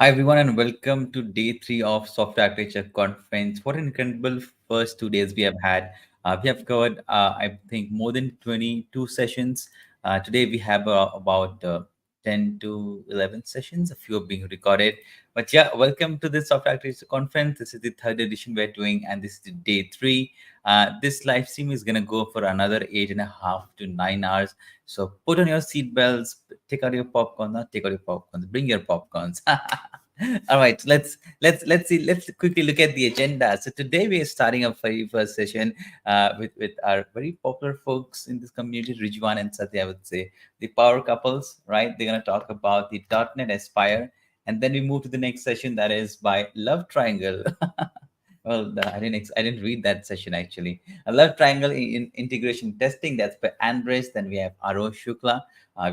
Hi everyone and welcome to day three of Software Architecture Conference. What an incredible first 2 days we have had. We have covered, I think, more than 22 sessions. Today we have about 10 to 11 sessions. A few are being recorded. But yeah, welcome to the Software Architecture Conference. This is the third edition we're doing, and this is the day three. This live stream is going to go for another 8.5 to 9 hours. So put on your seatbelts, take out your popcorn, not take out your popcorns, bring your popcorns. All right, let's see. Let's quickly look at the agenda. So today we are starting our very first session with our very popular folks in this community, Rijwan and Satya. I would say the power couples, right? They're gonna talk about the .NET Aspire, and then we move to the next session that is by Love Triangle. Well, I didn't read that session actually. A love triangle in integration testing. That's by Andres. Then we have Aroh Shukla.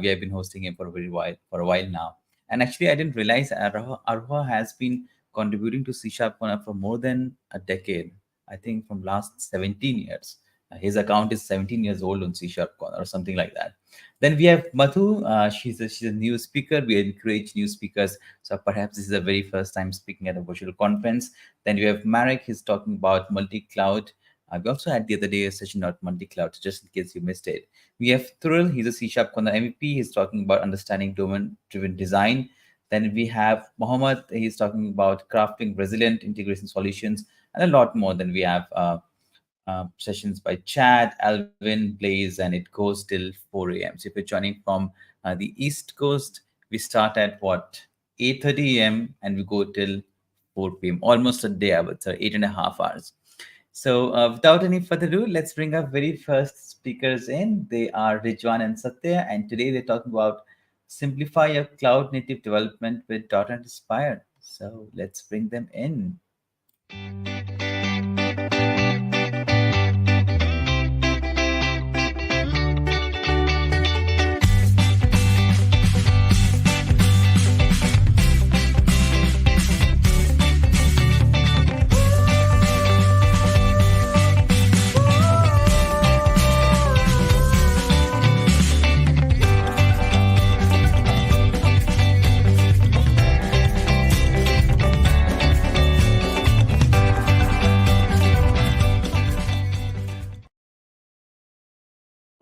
We have been hosting him for a while now. And actually, I didn't realize Aroh has been contributing to CSharpCorner for more than a decade. I think from last 17 years. His account is 17 years old on CSharpCorner or something like that. Then we have Madhu. She's a new speaker. We encourage new speakers. So perhaps this is the very first time speaking at a virtual conference. Then we have Marek. He's talking about multi-cloud. We also had the other day a session about multi-cloud, just in case you missed it. We have Thuril. He's a C-Sharp Corner MVP. He's talking about understanding domain-driven design. Then we have Mohammed. He's talking about crafting resilient integration solutions and a lot more. Then we have sessions by Chad, Alvin, Blaze, and it goes till 4 a.m. So if you're joining from the East Coast, we start at what 8:30 a.m. and we go till 4 p.m. Almost a day, I would say, 8.5 hours. So without any further ado, let's bring our very first speakers in. They are Rijwan and Satya, and today they're talking about simplify your cloud native development with .NET Inspire. So let's bring them in.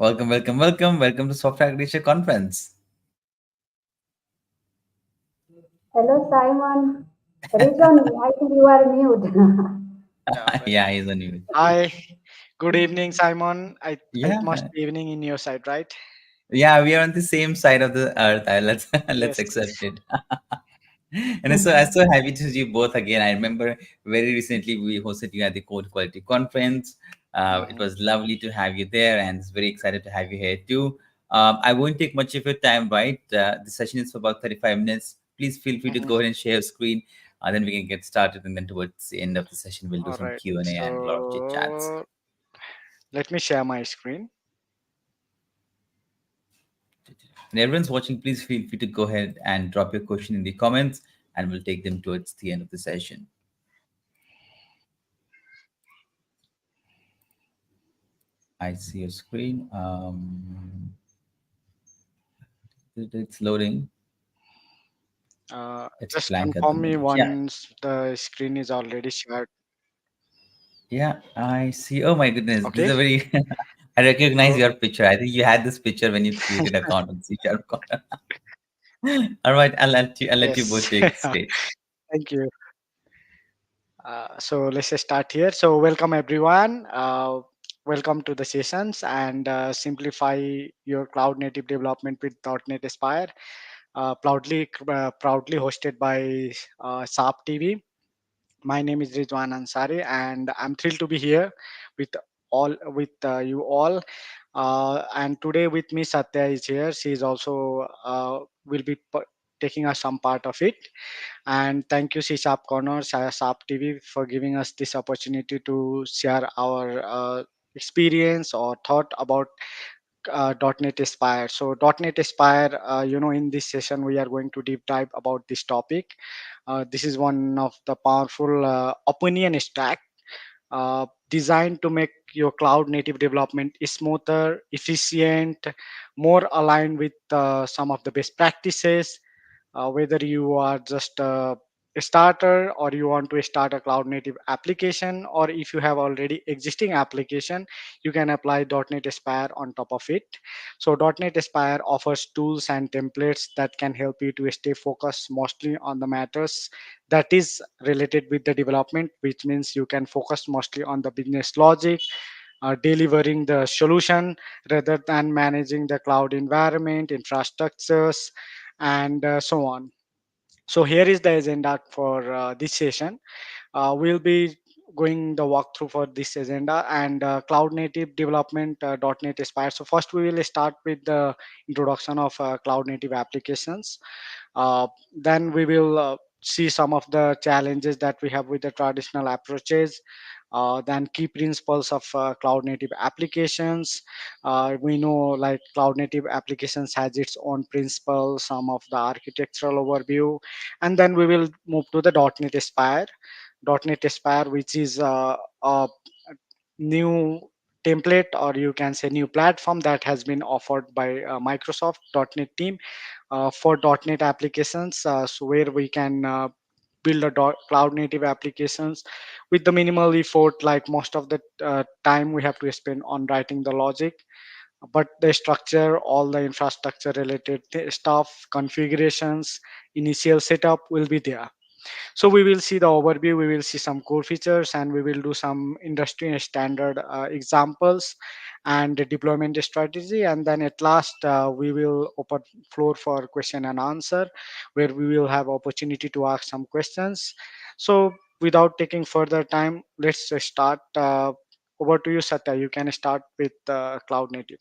Welcome to Software Architecture Conference. Hello, Simon. Rizwan, I think you are mute. Yeah, he's on mute. Hi, good evening, Simon. It Yeah, must be evening in your side, right? yeah, we are on the same side of the earth. Let's Yes. accept it. And I'm so happy to see you both again. I remember very recently we hosted you at the Code Quality Conference. It Mhm, was lovely to have you there, and it's very excited to have you here too. I won't take much of your time, right? The session is for about 35 minutes. Please feel free to mhm. go ahead and share your screen. Then we can get started, and then towards the end of the session, we'll do All some right. Q&A and a lot of chit chats. So let me share my screen. And everyone's watching, please feel free to go ahead and drop your question in the comments, and we'll take them towards the end of the session. I see your screen. It's loading. It's Just blank at the confirm me moment. Yeah, once the screen is already shared. yeah, I see. Oh my goodness, this is Okay. a very. I recognize So your picture. I think you had this picture when you created account on C Sharp Corner. All right, I'll let you both yes. take the stage. Thank you. So let's just start here. So welcome everyone. Welcome to the sessions and simplify your cloud native development with .NET Aspire. Proudly hosted by SAP TV. My name is Rijwan Ansari, and I'm thrilled to be here with you all. And today with me, Satya is here. She is also will be taking us some part of it. And thank you, CSharpCorner, Sharp TV, for giving us this opportunity to share our experience or thought about .NET Aspire. So .NET Aspire, in this session we are going to deep dive about this topic. This is one of the powerful opinion stack designed to make your cloud native development smoother, efficient, more aligned with some of the best practices. whether you are just a starter or you want to start a cloud native application, or if you have already existing application, you can apply .NET Aspire on top of it. So .NET Aspire offers tools and templates that can help you to stay focused mostly on the matters that is related with the development, which means you can focus mostly on the business logic, delivering the solution rather than managing the cloud environment, infrastructures, and so on. So here is the agenda for this session. We'll be going the walkthrough for this agenda and cloud native development .NET Aspire. So first we will start with the introduction of cloud native applications. Then we will see some of the challenges that we have with the traditional approaches. Then key principles of cloud native applications. We know like cloud native applications has its own principles, some of the architectural overview, and then we will move to the .NET Aspire. .NET Aspire, which is a new template, or you can say new platform that has been offered by Microsoft .NET team for .NET applications, so where we can build a cloud native applications with the minimal effort. Like most of the time we have to spend on writing the logic, but the structure, all the infrastructure related stuff, configurations, initial setup will be there. So we will see the overview, we will see some core features, and we will do some industry standard examples and the deployment strategy. And then at last, we will open floor for question and answer, where we will have opportunity to ask some questions. So without taking further time, let's start. Over to you, Satya. You can start with cloud native.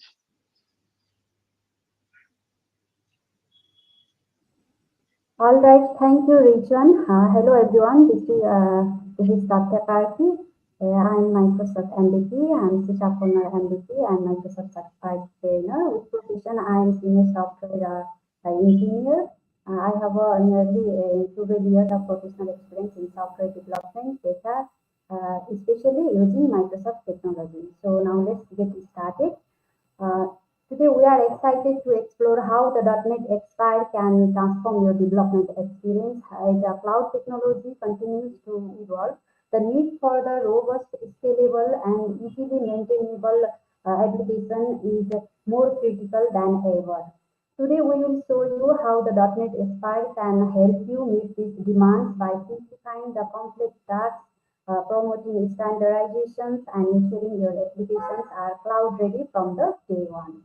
All right, thank you, Rijwan. Hello, everyone. This is Satya Karki. I'm Microsoft MVP. I'm CSharpCorner MVP. I'm Microsoft certified trainer. With profession, I'm senior software engineer. I have nearly 12 years of professional experience in software development, data, especially using Microsoft technology. So now let's get started. Uh, Today we are excited to explore how the .NET Expire can transform your development experience as the cloud technology continues to evolve. The need for the robust, scalable, and easily maintainable application is more critical than ever. Today we will show you how the .NET Aspire can help you meet these demands by simplifying the complex tasks, promoting standardizations, and ensuring your applications are cloud ready from the day one.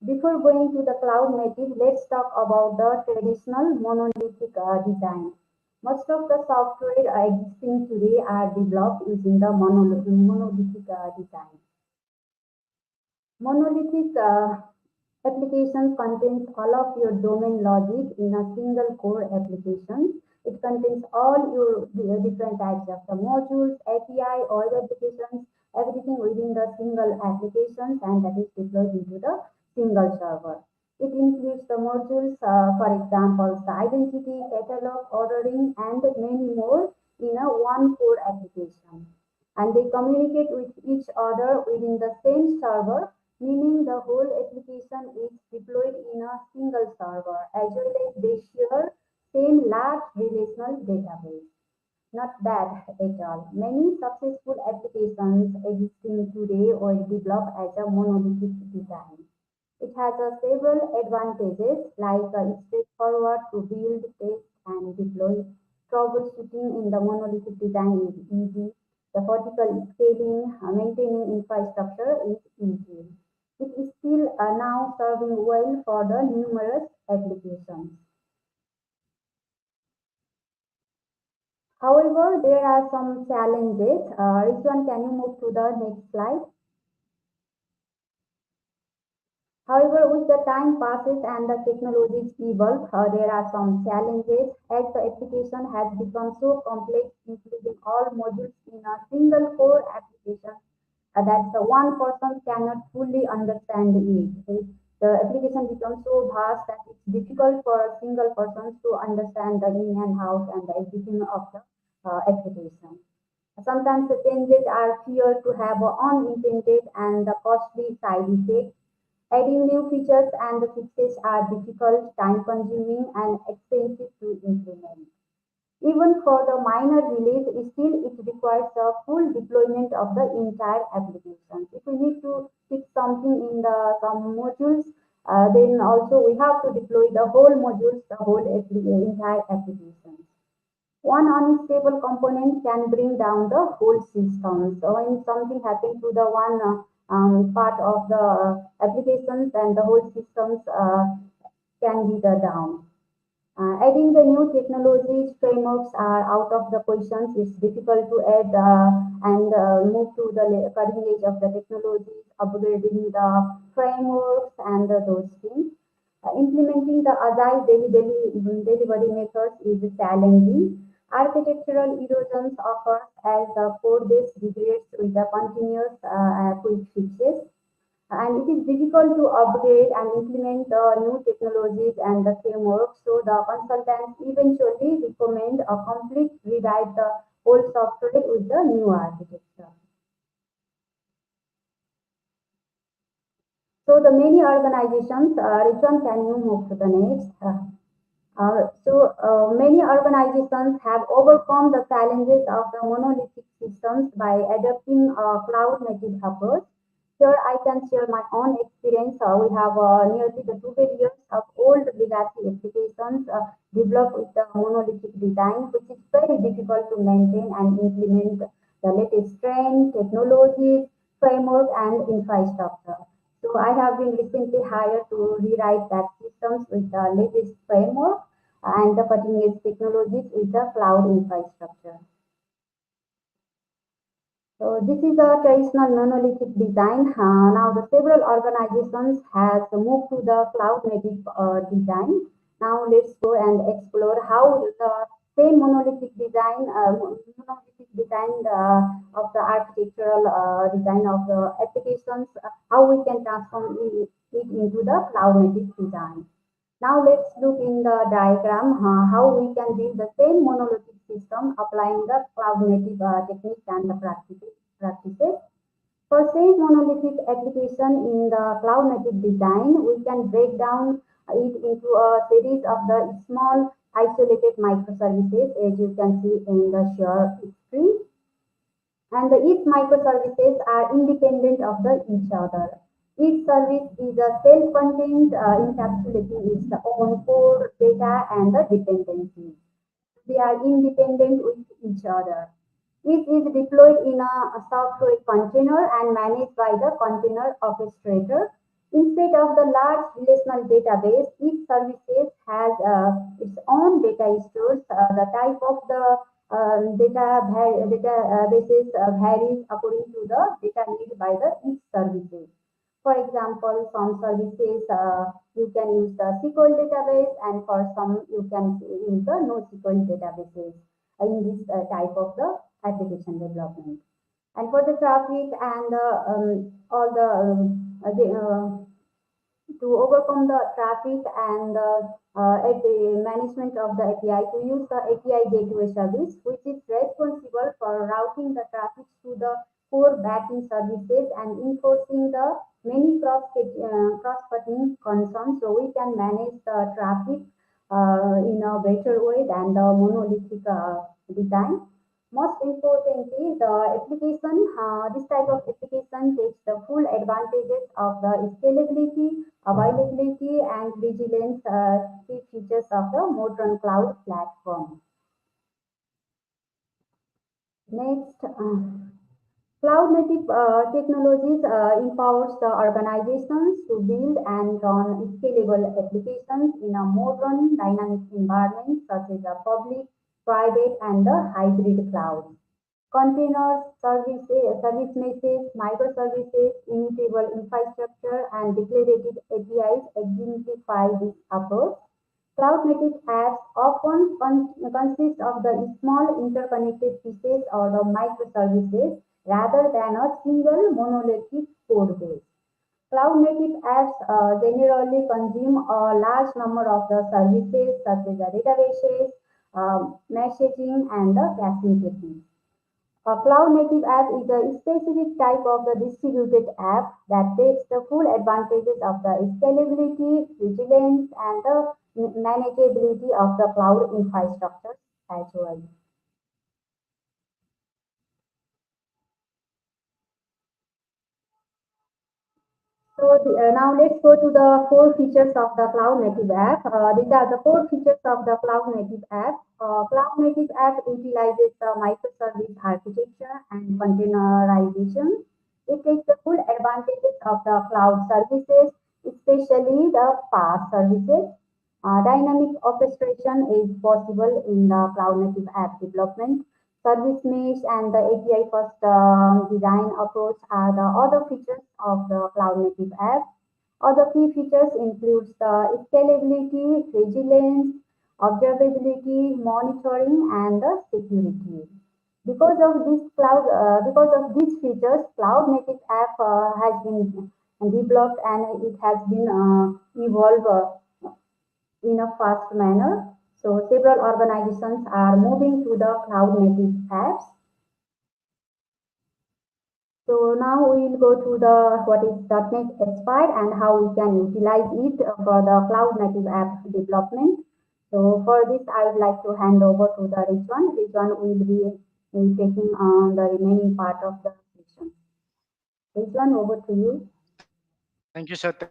Before going to the cloud native, let's talk about the traditional monolithic design. Most of the software existing today are developed using the monolithic design. Monolithic application contains all of your domain logic in a single core application. It contains all your different types of the modules, API, all the applications, everything within the single applications, and that is deployed into the single server. It includes the modules, for example, the identity, catalog, ordering, and many more in a one core application. And they communicate with each other within the same server, meaning the whole application is deployed in a single server, as well as they share same large relational database. Not bad at all. Many successful applications existing today were developed as a monolithic design. It has several advantages like it's straightforward to build, test, and deploy. Troubleshooting in the monolithic design is easy. The vertical scaling, maintaining infrastructure is easy. It is still now serving well for the numerous applications. However, there are some challenges. Rizwan, can you move to the next slide? However, with the time passes and the technologies evolve, there are some challenges as the application has become so complex, including all modules in a single core application, that the one person cannot fully understand it. The application becomes so vast that it's difficult for a single person to understand the in and out and the everything of the application. Sometimes the changes are feared to have unintended and the costly side effects. Adding new features and the fixes are difficult, time-consuming, and expensive to implement. Even for the minor release, still it requires a full deployment of the entire application. If we need to fix something in the some modules, then also we have to deploy the whole modules, the whole entire application. One unstable component can bring down the whole system. So when something happens to the one part of the applications, then the whole systems can be the down. Adding the new technologies, frameworks are out of the questions. It's difficult to add and move to the cutting edge of the technologies, upgrading the frameworks and those things. Implementing the agile delivery methods is challenging. Architectural erosions occur as the code base degrades with the continuous quick fixes, and it is difficult to upgrade and implement the new technologies and the frameworks. So the consultants eventually recommend a complete rewrite the old software with the new architecture. So the many organizations, Rijwan, can you move to the next? Many organizations have overcome the challenges of the monolithic systems by adopting a cloud native approach. Here I can share my own experience. We have nearly the 12 years of old legacy applications developed with the monolithic design, which is very difficult to maintain and implement the latest trend, technologies, framework, and infrastructure. So I have been recently hired to rewrite that systems with the latest framework and the cutting edge technologies with the cloud infrastructure. So this is a traditional monolithic design. Now the several organizations has moved to the cloud native design. Now let's go and explore how the same monolithic design of the architectural design of the applications, how we can transform it into the cloud native design. Now let's look in the diagram how we can build the same monolithic system applying the cloud native techniques and the practices. For same monolithic application in the cloud native design, we can break down it into a series of the small isolated microservices as you can see in the share screen. And each microservices are independent of each other. Each service is a self-contained, encapsulating its own core, data, and the dependencies. They are independent with each other. Each is deployed in a software container and managed by the container orchestrator. Instead of the large relational database, each services has its own data stores. The type of the databases varies according to the data need by the each services. For example, some services you can use the SQL database, and for some you can use the NoSQL databases in this type of the application development. And for the traffic and all to overcome the traffic and at the management of the API, to use the API gateway service, which is responsible for routing the traffic to the core backend services and enforcing the many cross-cutting concerns, so we can manage the traffic in a better way than the monolithic design. Most importantly, the application, this type of application takes the full advantages of the scalability, availability, and resilience key features of the modern cloud platform. Next, cloud native technologies empowers the organizations to build and run scalable applications in a modern dynamic environment such as a public, private, and the hybrid cloud. Containers, service meshes, microservices, immutable infrastructure, and declarative APIs exemplify this approach. Cloud native apps often consist of the small interconnected pieces or the microservices rather than a single monolithic code base. Cloud native apps generally consume a large number of the services such as the databases, messaging, and the caching techniques. A cloud native app is a specific type of the distributed app that takes the full advantages of the scalability, resilience, and the manageability of the cloud infrastructure as well. Now let's go to the core features of the cloud native app. These are the core features of the cloud native app. Cloud native app utilizes the microservice architecture and containerization. It takes the full advantages of the cloud services, especially the PaaS services. Dynamic orchestration is possible in the cloud native app development. Service mesh and the API first design approach are the other features of the cloud native app. Other key features includes the scalability, resilience, observability, monitoring, and the security. Because of these features, cloud native app has been developed and it has been evolved in a fast manner. So several organizations are moving to the cloud native apps. So now we will go to the what is .NET Aspire and how we can utilize it for the cloud native app development. So for this, I would like to hand over to the Rijwan. Rijwan will be taking on the remaining part of the session. Rijwan, over to you. Thank you, Satya.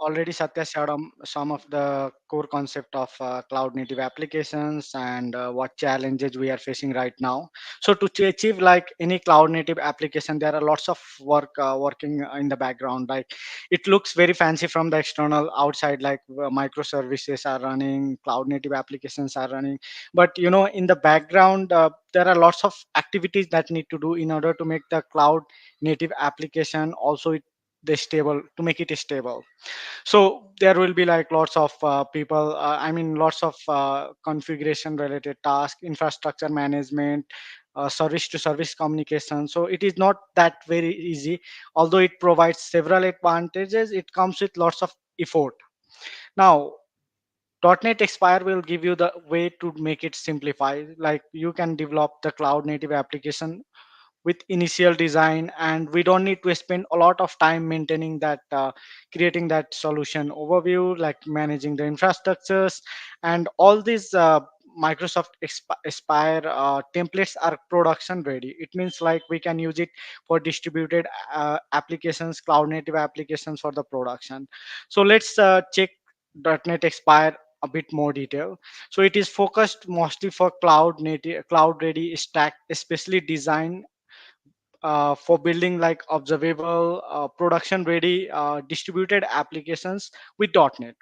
Already Satya shared some of the core concept of cloud native applications and what challenges we are facing right now. So to achieve like any cloud native application, there are lots of work working in the background. Like it looks very fancy from the external outside, like microservices are running, cloud native applications are running. But in the background, there are lots of activities that need to do in order to make the cloud native application also the stable to make it stable. So there will be like lots of people, I mean lots of configuration related tasks, infrastructure management, service to service communication. So it is not that very easy. Although it provides several advantages, it comes with lots of effort. Now .NET Expire will give you the way to make it simplify. Like you can develop the cloud native application with initial design, and we don't need to spend a lot of time maintaining that, creating that solution overview, like managing the infrastructures and all these. Microsoft Aspire templates are production ready. It means like we can use it for distributed applications, cloud native applications for the production. So let's check .NET Expire a bit more detail. So it is focused mostly for cloud native, cloud ready stack, especially designed for building like observable, production ready, distributed applications with .NET.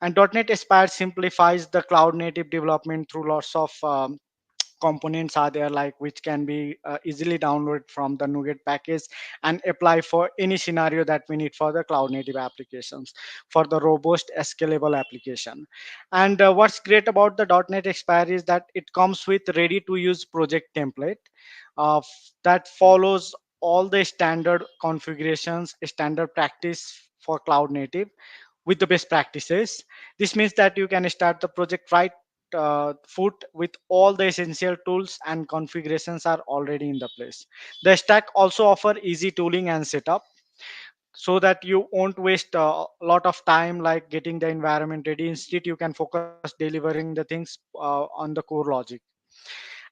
And .NET Aspire simplifies the cloud native development through lots of components are there, like which can be easily downloaded from the NuGet package and apply for any scenario that we need for the cloud native applications for the robust scalable application. And what's great about the .NET Expire is that it comes with ready to use project template that follows all the standard configurations, standard practice for cloud native with the best practices. This means that you can start the project right foot with all the essential tools and configurations are already in the place. The stack also offer easy tooling and setup so that you won't waste a lot of time like getting the environment ready. Instead, you can focus delivering the things on the core logic.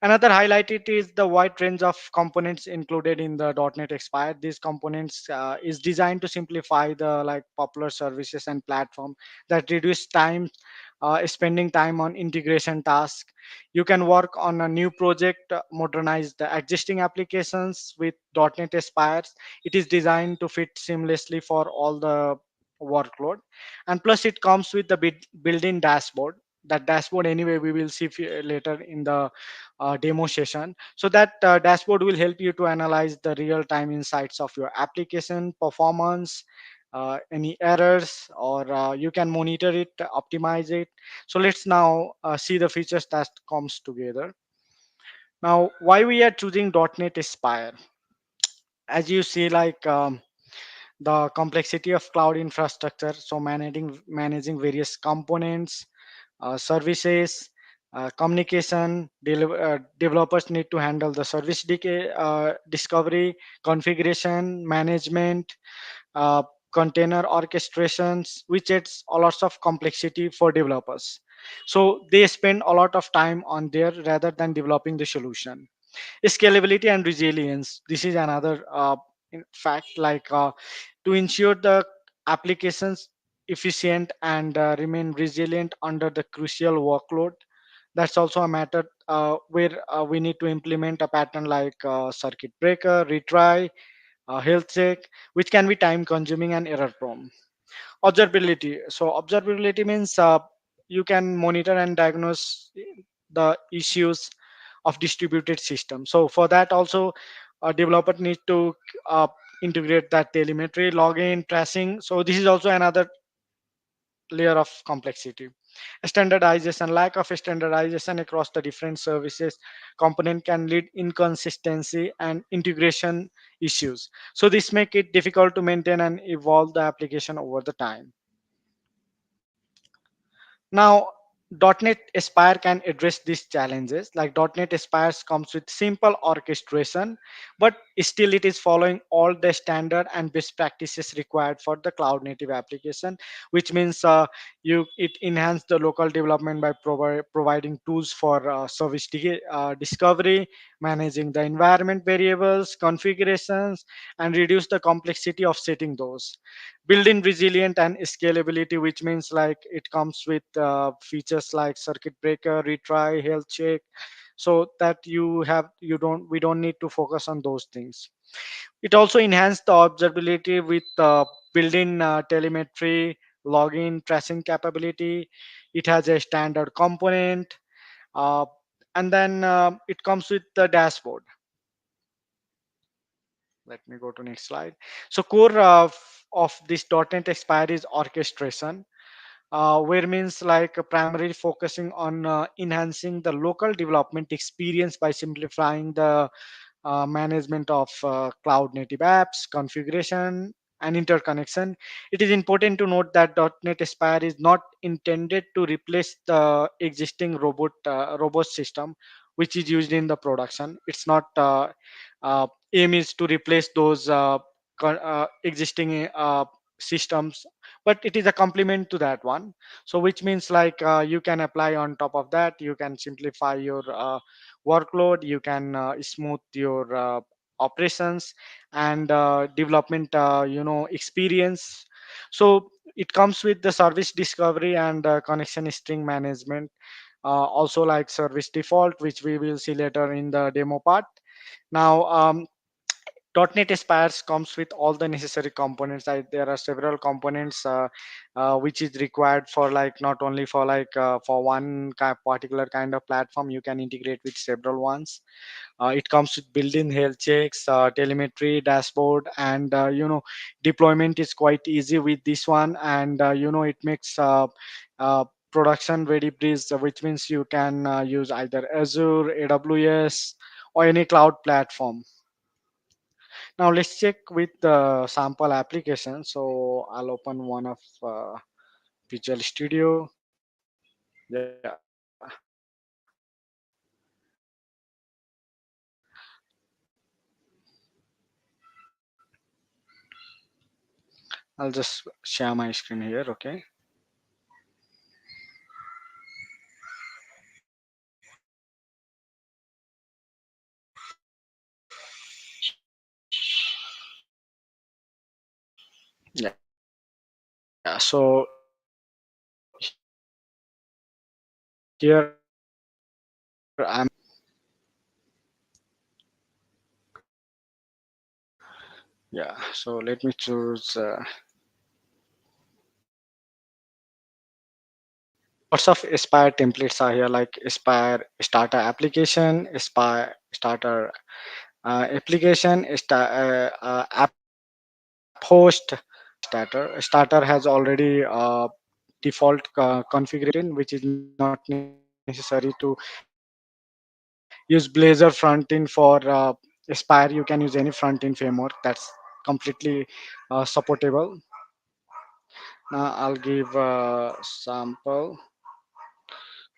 Another highlight it is the wide range of components included in the .NET Expire. These components is designed to simplify the like popular services and platform that reduce time, spending time on integration tasks. You can work on a new project, modernize the existing applications with .NET Aspires. It is designed to fit seamlessly for all the workload, and plus it comes with the built-in dashboard. That dashboard anyway we will see later in the demo session. So that dashboard will help you to analyze the real-time insights of your application performance, any errors, or you can monitor it, optimize it. So let's now see the features that comes together. Now, why we are choosing .NET Aspire? As you see, like the complexity of cloud infrastructure, so managing various components, services, communication. Developers need to handle the service discovery, configuration, management, uh, container orchestrations, which adds a lots of complexity for developers. So they spend a lot of time on there rather than developing the solution. Scalability and resilience, this is another fact, like to ensure the applications efficient and remain resilient under the crucial workload. That's also a matter where we need to implement a pattern like circuit breaker, retry, health check, which can be time consuming and error prone. Observability, so observability means you can monitor and diagnose the issues of distributed system. So for that also, a developer needs to uh, integrate that telemetry, login, tracing. So this is also another layer of complexity. Standardization, lack of standardization across the different services component can lead inconsistency and integration issues. So this make it difficult to maintain and evolve the application over the time. Now, .NET Aspire can address these challenges. Like .NET Aspire comes with simple orchestration, but still it is following all the standard and best practices required for the cloud native application, which means it enhance the local development by providing tools for discovery, managing the environment variables, configurations, and reduce the complexity of setting those. Build in resilient and scalability, which means like it comes with features like circuit breaker, retry, health check, so that you don't we don't need to focus on those things. It also enhanced the observability with built-in telemetry, login, tracing capability. It has a standard component, uh, and then it comes with the dashboard. Let me go to next slide. So core of this .NET Aspire is orchestration, where means like primarily focusing on enhancing the local development experience by simplifying the management of cloud native apps, configuration, and interconnection. It is important to note that .NET Aspire is not intended to replace the existing robust system which is used in the production. It's not aim is to replace those existing systems, but it is a complement to that one. So which means like you can apply on top of that, you can simplify your workload, you can smooth your operations and development experience. So it comes with the service discovery and connection string management, also like service default, which we will see later in the demo part. Now .NET Aspires comes with all the necessary components. There are several components which is required for like not only for like for one particular kind of platform. You can integrate with several ones. It comes with built-in health checks, telemetry, dashboard, and deployment is quite easy with this one. And it makes production ready breeze, which means you can use either Azure, AWS, or any cloud platform. Now let's check with the sample application. So I'll open one of Visual Studio. Yeah. I'll just share my screen here. Okay. Yeah. So here I'm. Yeah. So let me choose. Lots of Aspire templates are here, like Aspire starter application, Aspire starter application, app host, starter. Starter has already default configuration, which is not necessary to use Blazor frontend for Aspire. You can use any frontend framework, that's completely supportable. Now I'll give a sample.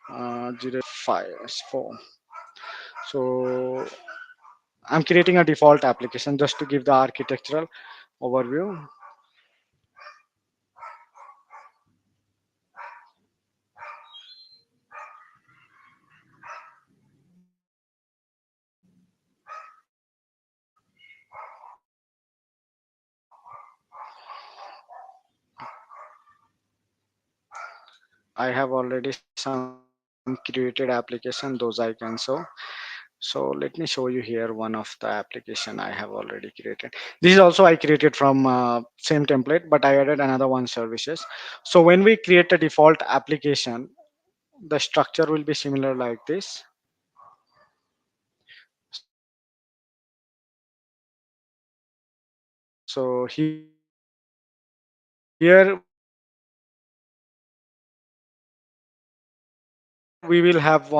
054. So I'm creating a default application just to give the architectural overview. I have already some created application, those I can show. So let me show you here one of the application I have already created. This is also I created from same template, but I added another one services. So when we create a default application, the structure will be similar like this. So here we will have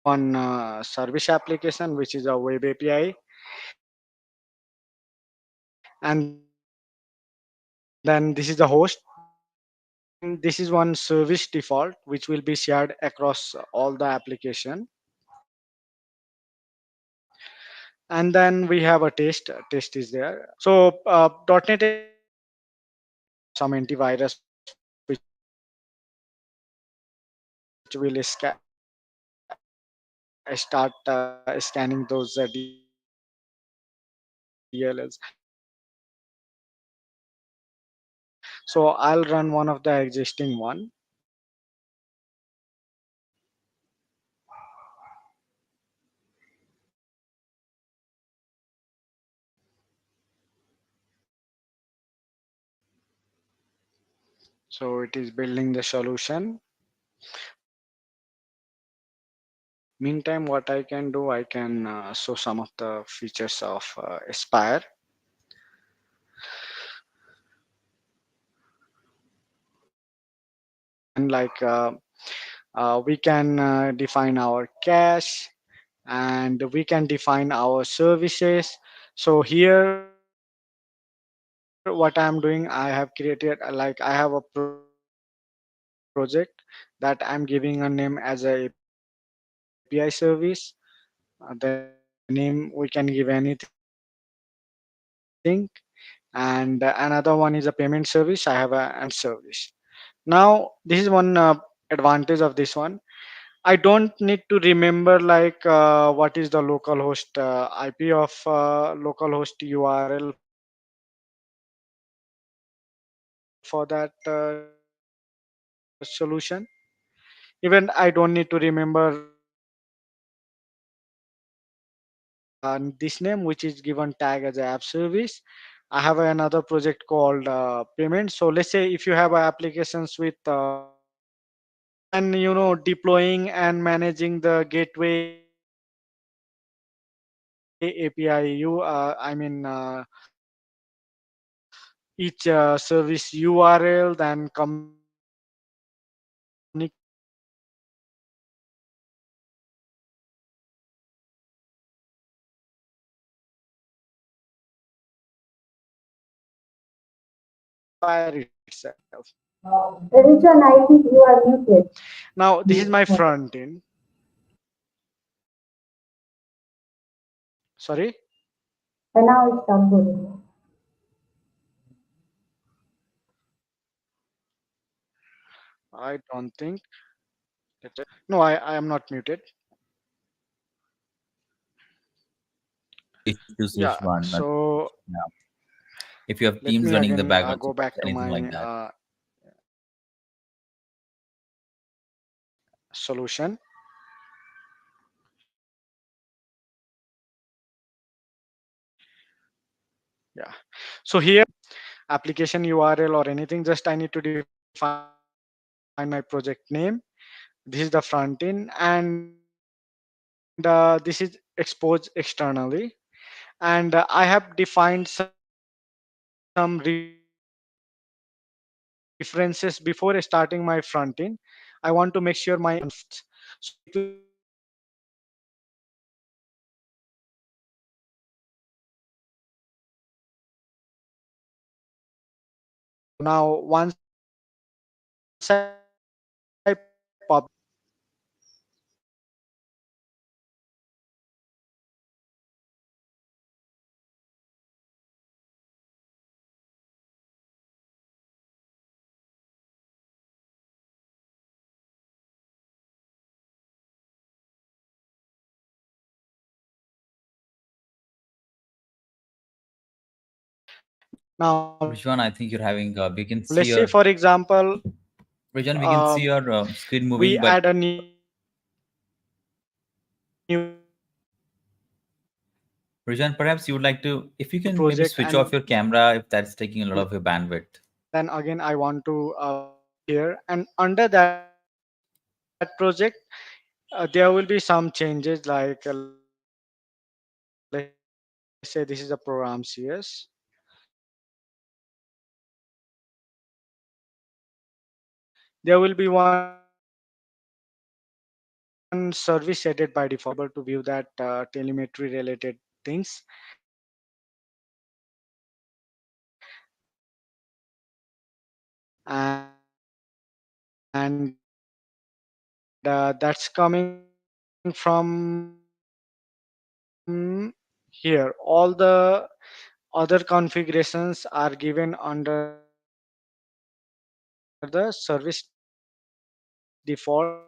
one service application, which is a web API, and then this is the host, and this is one service default which will be shared across all the application. And then we have a test is there. So .NET expects some antivirus which will start scanning those DLLs. So I'll run one of the existing one. So it is building the solution. Meantime, what I can do, I can show some of the features of Aspire. We can define our cache, and we can define our services. So here what I'm doing, I have created I have a project that I'm giving a name as a API service. The name we can give anything, and another one is a payment service. I have a Ansari service. Now this is one advantage of this one. I don't need to remember what is the localhost IP of localhost URL for that solution. Even I don't need to remember this name, which is given tag as a app service. I have another project called payment. So let's say if you have applications with and deploying and managing the gateway API, each service URL, then communicating with Aspire itself. Rijwan, I think you are muted. Now this is my front end. Sorry, And now it's not good. I don't think. No, I am not muted. It's to Yeah. switch one. Not, So yeah. If you have let Teams me running in the again background, go support back to anything like my that. solution. Yeah. So here application URL or anything, just I need to define my project name. This is the front end, and this is exposed externally. And I have defined some references before starting my front end. I want to make sure my application fits. So it will be having some references. So it will be having so now once I create my application, Rijwan, I think you're having, Now we can let's see say, your, for example, Rijwan, we can see your screen moving, we but add a new Rijwan, perhaps you would like to, if you can maybe project, switch off and your camera if that's taking a lot of your bandwidth. then again I want to here, and under that project there will be some changes, like let's say this is a program CS. There will be one service added by default. You will be able to view that telemetry related things. And that's coming from here. All the other configurations are given under the service default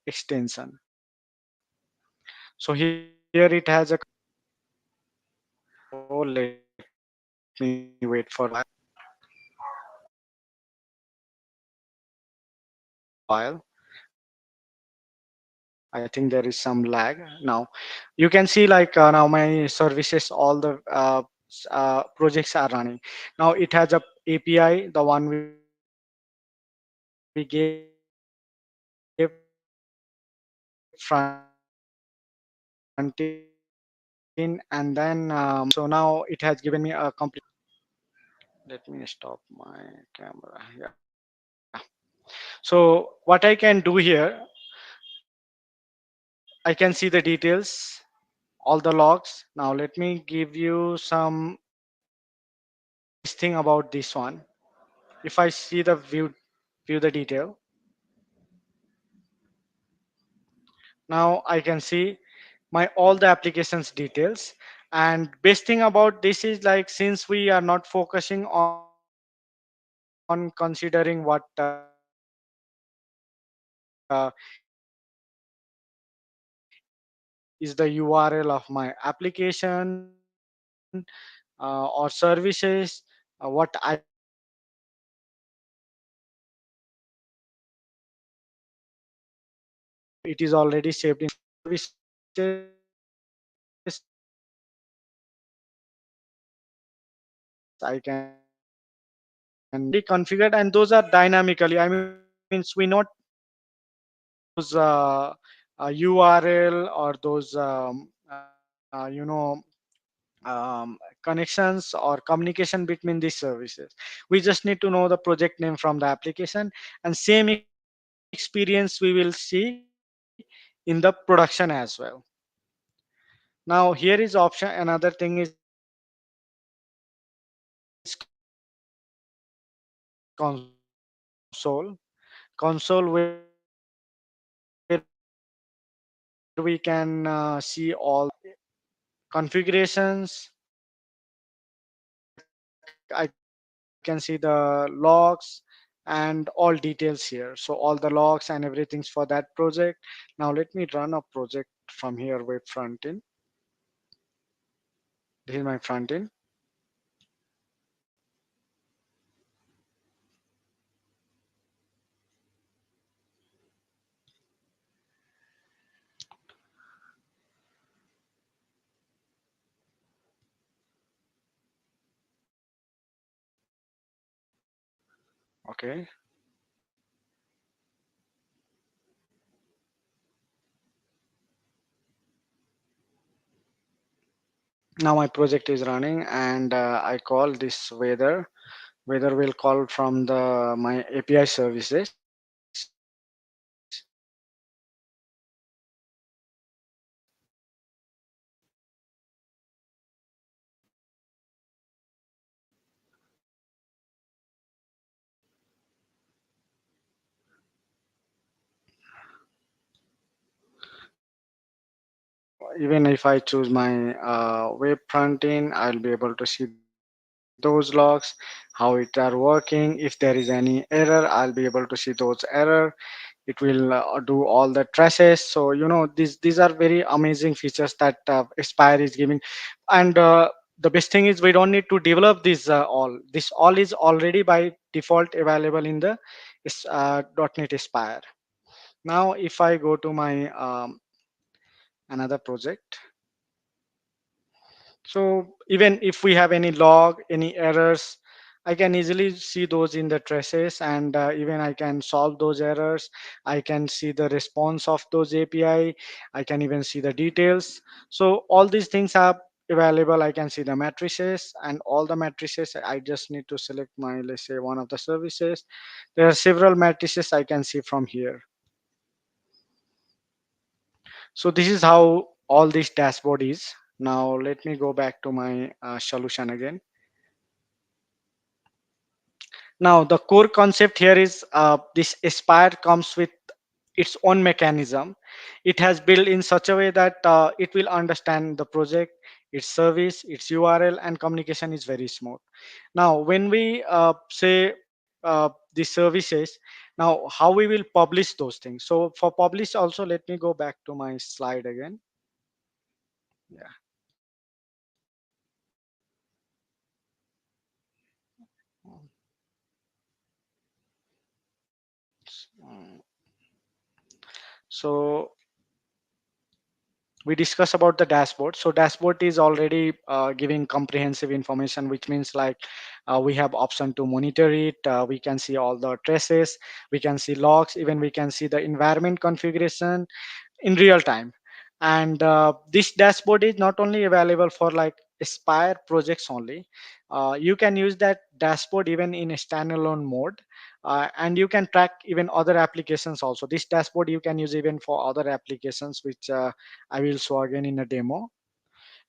extension. So here it has a, so let me wait for a while. I think there is some lag now. You can see like now my services, all the projects are running. Now it has a API, the one we gave front in, and then so now it has given me a complete. Let me stop my camera. Yeah. So what I can do here, I can see the details, all the logs. Now let me give you some nice thing about this one. If I see the view the detail, now I can see my all the applications details. And best thing about this is, like, since we are not focusing on considering what is the URL of my application or services, what IP address is it is already saved in services. I can already configured, and those are dynamically. I mean, we not those URL or those connections or communication between these services. We just need to know the project name from the application, and same experience we will see in the production as well. Now here is option. Another thing is console. Console where we can see all the configurations. I can see the logs and all details here. So all the logs and everything's for that project. Now let me run a project from here with front end. This is my front end. Okay. Now my project is running, and I call this weather will call from the my API services. even if I choose my web front end, I'll be able to see those logs, how it are working. If there is any error, I'll be able to see those error. It will do all the traces. So these are very amazing features that Aspire is giving. And the best thing is we don't need to develop this all is already by default available in the .NET Aspire. Now if I go to my another project, so even if we have any log, any errors, I can easily see those in the traces, and even I can solve those errors. I can see the response of those API. I can even see the details. So all these things are available. I can see the matrices, and all the matrices. I just need to select my, let's say, one of the services. There are several matrices I can see from here. So this is how all this dashboard is. Now let me go back to my solution again. Now the core concept here is this Aspire comes with its own mechanism. It has built in such a way that it will understand the project, its service, its URL, and communication is very smooth. Now when we say the services, now how we will publish those things. So for publish also, let me go back to my slide again. Yeah. So we discuss about the dashboard. So dashboard is already giving comprehensive information, which means like we have option to monitor it. We can see all the traces, we can see logs, even we can see the environment configuration in real time. And this dashboard is not only available for like Aspire projects only. You can use that dashboard even in a standalone mode, and you can track even other applications also. This dashboard you can use even for other applications, which I will show again in a demo.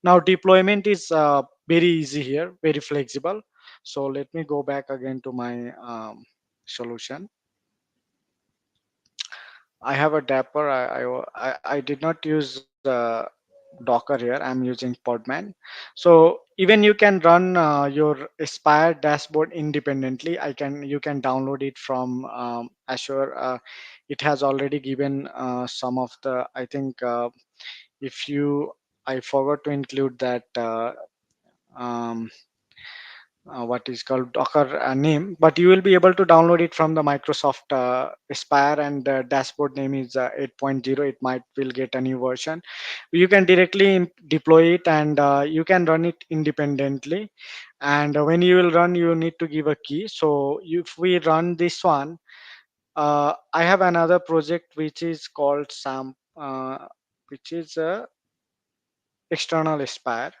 Now deployment is very easy here, very flexible. So let me go back again to my solution. I have a Dapper. I did not use Docker here. I'm using Podman. So even you can run your Aspire dashboard independently. You can download it from Azure. It has already given some of the. I think if you I forgot to include that. Um, what is called Docker name, but you will be able to download it from the Microsoft Aspire, and the dashboard name is 8.0. It might will get a new version. You can directly deploy it, and you can run it independently. And when you will run, you need to give a key. So if we run this one, I have another project which is called SAM, which is external Aspire.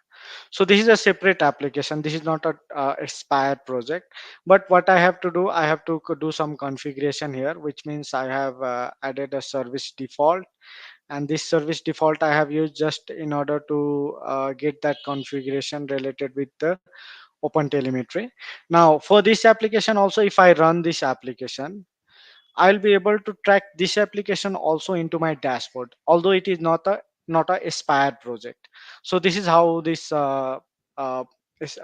So this is a separate application. This is not a Aspire project. But what I have to do, I have to do some configuration here, which means I have added a service default, and this service default I have used just in order to get that configuration related with the open telemetry. Now for this application also, if I run this application, I'll be able to track this application also into my dashboard, although it is not a Aspire project. So this is how this uh, is,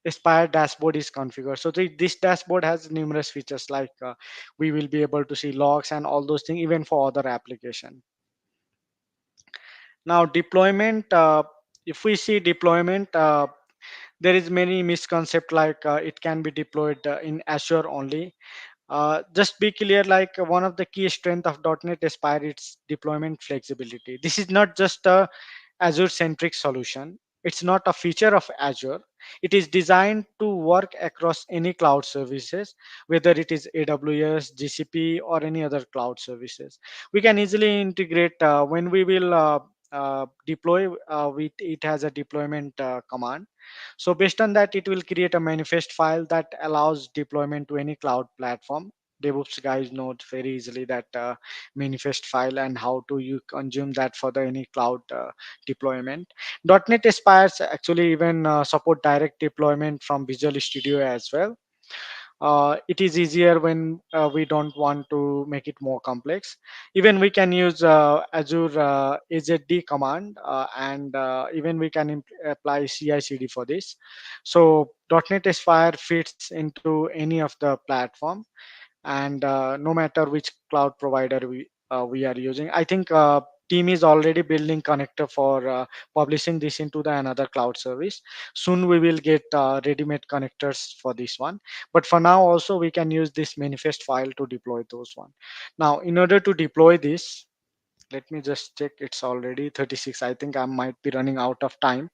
Aspire dashboard is configured. So this dashboard has numerous features, like we will be able to see logs and all those things even for other application. Now deployment. If we see deployment, there is many misconcept, like it can be deployed in Azure only. Just be clear, like one of the key strength of .NET Aspire is deployment flexibility. This is not just a Azure centric solution. It's not a feature of Azure. It is designed to work across any cloud services, whether it is AWS, GCP, or any other cloud services. We can easily integrate when we will deploy. It has a deployment command. So based on that, it will create a manifest file that allows deployment to any cloud platform. DevOps guys know very easily that manifest file and how to you consume that for the any cloud deployment. .NET Aspires actually even support direct deployment from Visual Studio as well. It is easier when we don't want to make it more complex. Even we can use Azure AZD command, and even we can apply CI/CD for this. So .NET Aspire fits into any of the platform, and no matter which cloud provider we are using. I think team is already building connector for publishing this into the another cloud service. Soon we will get ready-made connectors for this one, but for now also we can use this manifest file to deploy those one. Now in order to deploy this, let me just check, it's already 36. I think I might be running out of time.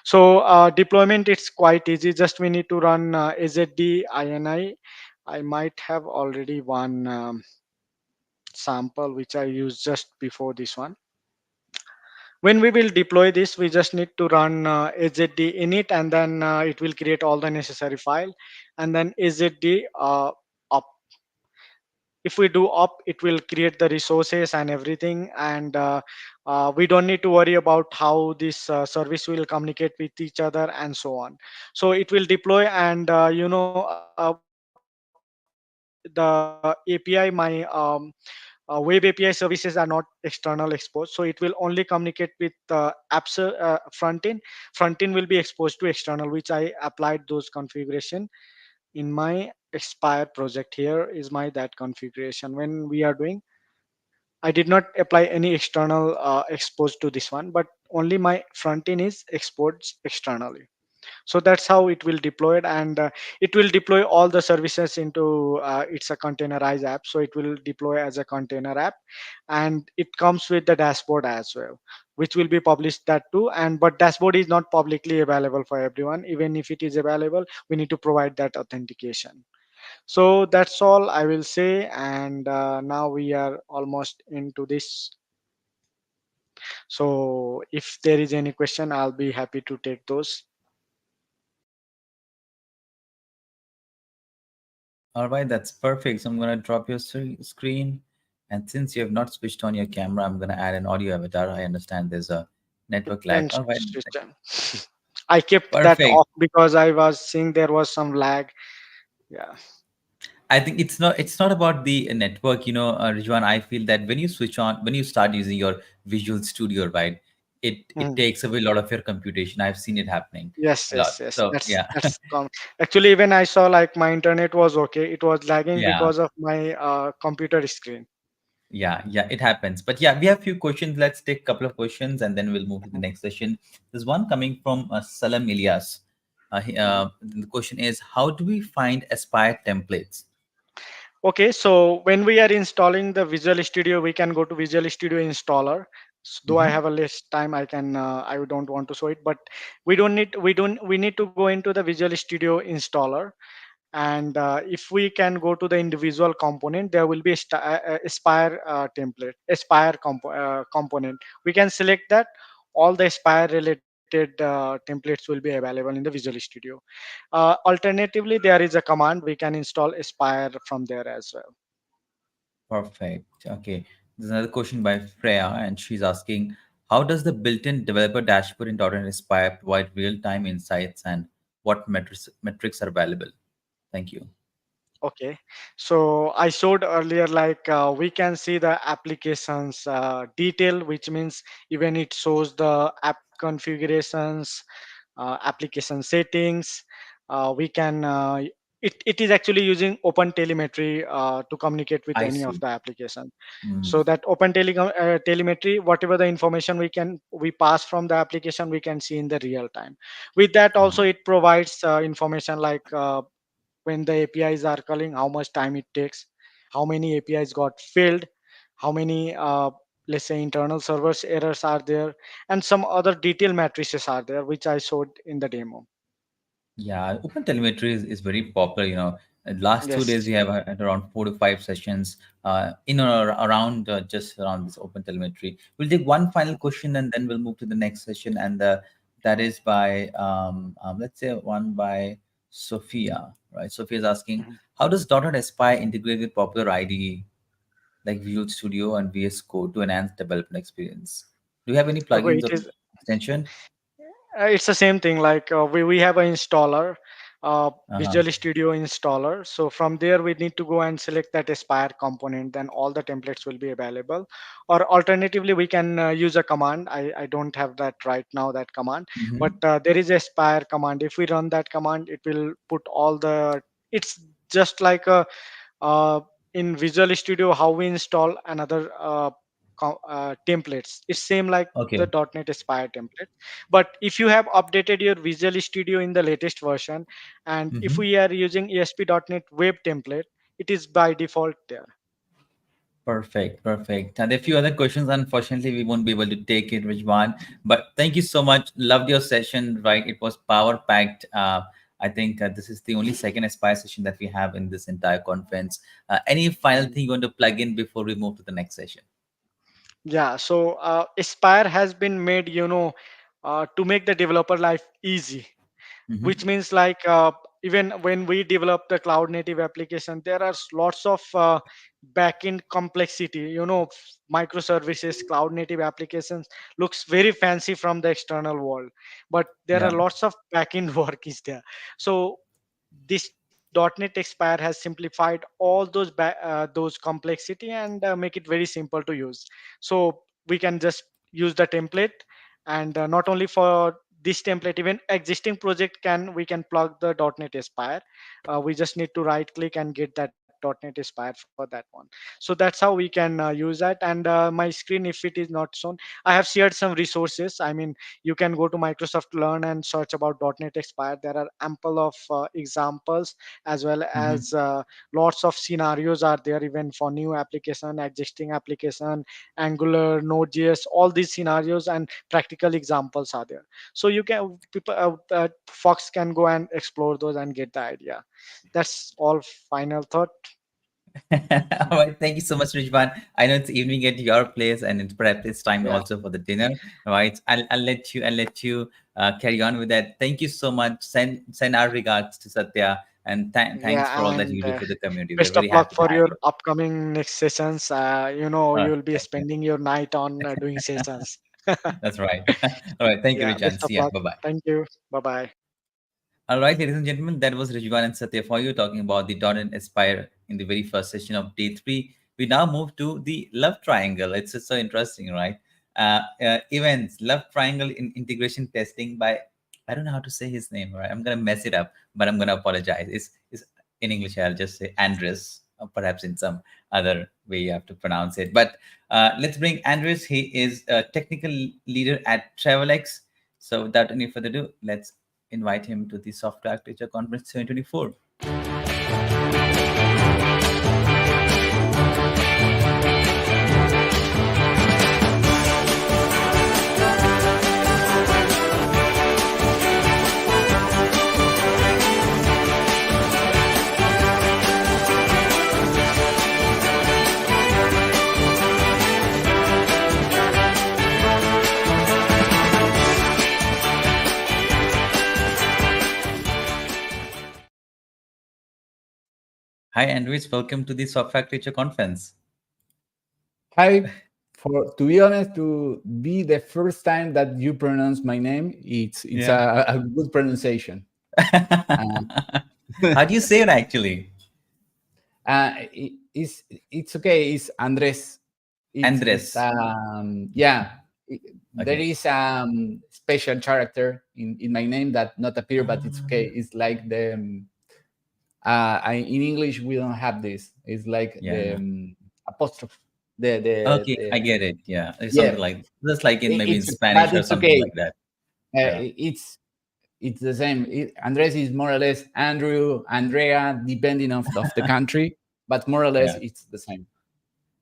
So deployment, it's quite easy. Just we need to run azd ini. I might have already one sample which I used just before this one. When we will deploy this, we just need to run azd init, and then it will create all the necessary file, and then azd up. If we do up, it will create the resources and everything, and we don't need to worry about how this service will communicate with each other and so on. So it will deploy, and the API, my web API services are not external exposed, so it will only communicate with apps front end. Front end will be exposed to external, which I applied those configuration in my Expire project. Here is my that configuration. When we are doing, I did not apply any external exposed to this one, but only my front end is exposed externally. So that's how it will deploy it, and it will deploy all the services into it's a containerized app, so it will deploy as a container app, and it comes with the dashboard as well, which will be published that too. And but dashboard is not publicly available for everyone. Even if it is available, we need to provide that authentication. So that's all I will say, and now we are almost into this. So if there is any question, I'll be happy to take those. All right, that's perfect. So I'm going to drop your screen. And since you have not switched on your camera, I'm going to add an audio avatar. I understand there's a network Can lag. All right, switch on. I kept that perfect. off because I was seeing there was some lag. Yeah. I think it's not about the network, Rijwan. I feel that when you start using your Visual Studio, right, it Mhm. takes away a lot of your computation. I've seen it happening Yes, a lot. yes, yes. So That's yeah, actually, when I saw like my internet was okay, it was lagging yeah, because of my computer screen. yeah, it happens. But yeah, we have few questions. Let's take a couple of questions and then we'll move to the Mhm, next session. There's one coming from Salam Ilyas. mhm. The question is, how do we find Aspire templates? Okay, so when we are installing the Visual Studio, we can go to Visual Studio installer. Though I Hmm. have a less time, I can. I don't want to show it, but we need to go into the Visual Studio installer, and if we can go to the individual component, there will be Aspire template, Aspire component. We can select that. All the Aspire related templates will be available in the Visual Studio. Alternatively, there is a command we can install Aspire from there as well. Perfect. Okay. There's another question by Freya, and she's asking, how does the built-in developer dashboard in .NET Aspire provide real-time insights and what metrics are available? Thank you. Okay, so I showed earlier like we can see the applications detail, which means even it shows the app configurations, application settings. We can it is actually using open telemetry to communicate with I any of see. the application. Mm, So that open telemetry, whatever the information we pass from the application, we can see in the real time. With that also, it provides information like when the APIs are calling, how much time it takes, how many APIs got filled, how many let's say internal servers errors are there, and some other detailed matrices are there, which I showed in the demo. Yeah, open telemetry is very popular. Last 2 days Yes. we have had around 4 to 5 sessions in or around just around this open telemetry. We'll take one final question and then we'll move to the next session, and that is by let's say one by Sophia. Right, Sophia is asking, Mhm. how does .NET Aspire integrate with popular IDE like Visual Studio and VS Code to enhance development experience? Do you have any Okay, plugins it or is. extension? It's the same thing. Like we have an installer. Uh-huh. Visual Studio installer. So from there, we need to go and select that Aspire component. Then all the templates will be available. Or alternatively, we can use a command. I don't have that right now, that command, but Mhm. there is Aspire command. If we run that command, it will put all the. It's just like a uh, in Visual Studio how we install another templates. It's same like the Okay. .NET Aspire template. But if you have updated your Visual Studio in the latest version, and if Mhm. we are using ASP.NET Web template, it is by default there. Perfect, perfect. And there are a few other questions. Unfortunately, we won't be able to take it, Rijwan. But thank you so much. Loved your session, right? It was power packed. I think this is the only second Aspire session that we have in this entire conference. Any final thing you want to plug in before we move to the next session? Yeah, so Aspire has been made, to make the developer life easy, which Hmm. means like even when we develop the cloud native application, there are lots of backend complexity. Microservices, cloud native applications looks very fancy from the external world, but there are Yeah. lots of backend work is there. So this .NET Expire has simplified all those complexity and make it very simple to use. So we can just use the template, and not only for this template, even existing project can we can plug the .NET Aspire. We just need to right click and get that .NET Aspire for that one. So that's how we can use that. And my screen, if it is not shown, I have shared some resources. I mean, you can go to Microsoft Learn and search about .NET Aspire. There are ample of examples, as well Hmm. as lots of scenarios are there, even for new application, existing application, Angular, Node.js, all these scenarios and practical examples are there. So you can people Fox can go and explore those and get the idea. That's all. Final thought. All right. Thank you so much, Rijwan. I know it's evening at your place, and it's perhaps it's time Yeah, also for the dinner. All right. I'll let you carry on with that. Thank you so much. Send our regards to Satya, and thanks for yeah, all that and you do for the community. We're best of very luck happy to for have your you. upcoming next sessions. You'll be Thank you. spending your night on doing sessions. That's right. All right. Thank you, Yeah, best Rijwan. of See ya. luck. Bye bye. Thank you. Bye bye. All right, ladies and gentlemen, that was Rijwan and Satya for you talking about the .NET Aspire in the very first session of day three. We now move to the love triangle. It's just so interesting, right? Events, love triangle in integration testing by, I don't know how to say his name, right? I'm going to mess it up, but I'm going to apologize. It's in English, I'll just say Andres, or perhaps in some other way you have to pronounce it. But let's bring Andres. He is a technical leader at TravelX. So without any further ado, let's invite him to the Software Architecture Conference 2024. Hi, Andres. Welcome to the Software Architecture Conference. Hi. For to be honest, to be the first time that you pronounce my name, it's Yeah. a good pronunciation. Uh, How do you say it actually? it's okay. It's Andres. It's Andres. yeah. There Okay. is special character in my name that not appear, but it's okay. Ah, It's like the in English we don't have this. It's like the yeah. apostrophe. The Okay, I get it. Yeah, it's yeah. something like just like in maybe in It's but Spanish or it's something okay. like that. Yeah. It's the same. Andres is more or less Andrew, Andrea, depending of the country, but more or less Yeah. it's the same.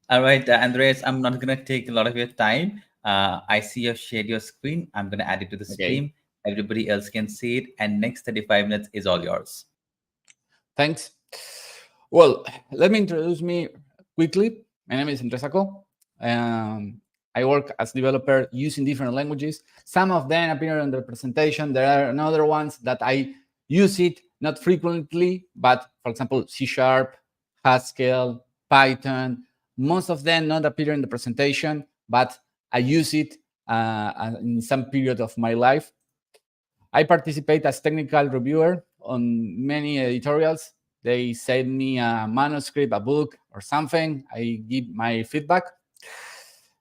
All right, Andres, I'm not going to take a lot of your time. I see you've shared your screen. I'm going to add it to the Okay, stream. Everybody else can see it. And next 35 minutes is all yours. thanks. Well, let me introduce me quickly. My name is Andres Sacco. I work as developer using different languages. Some of them appear on the presentation. There are other ones that I use it not frequently, but for example, C Sharp, Haskell, Python. Most of them not appear in the presentation, but I use it in some period of my life. I participate as technical reviewer on many editorials. They send me a manuscript, a book, or something. I give my feedback.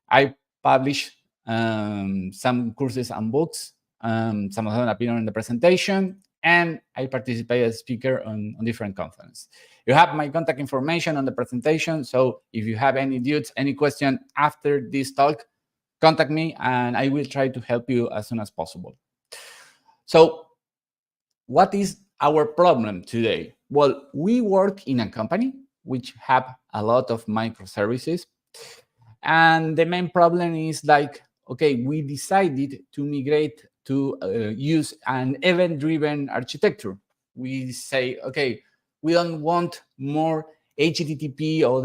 I publish some courses and books. Some of them appear in the presentation, and I participate as a speaker on different conferences. You have my contact information on the presentation, so if you have any doubts, any question after this talk, contact me, and I will try to help you as soon as possible. So what is our problem today? Well, we work in a company which have a lot of microservices. And the main problem is like, okay, we decided to migrate to use an event-driven architecture. We say, okay, we don't want more HTTP or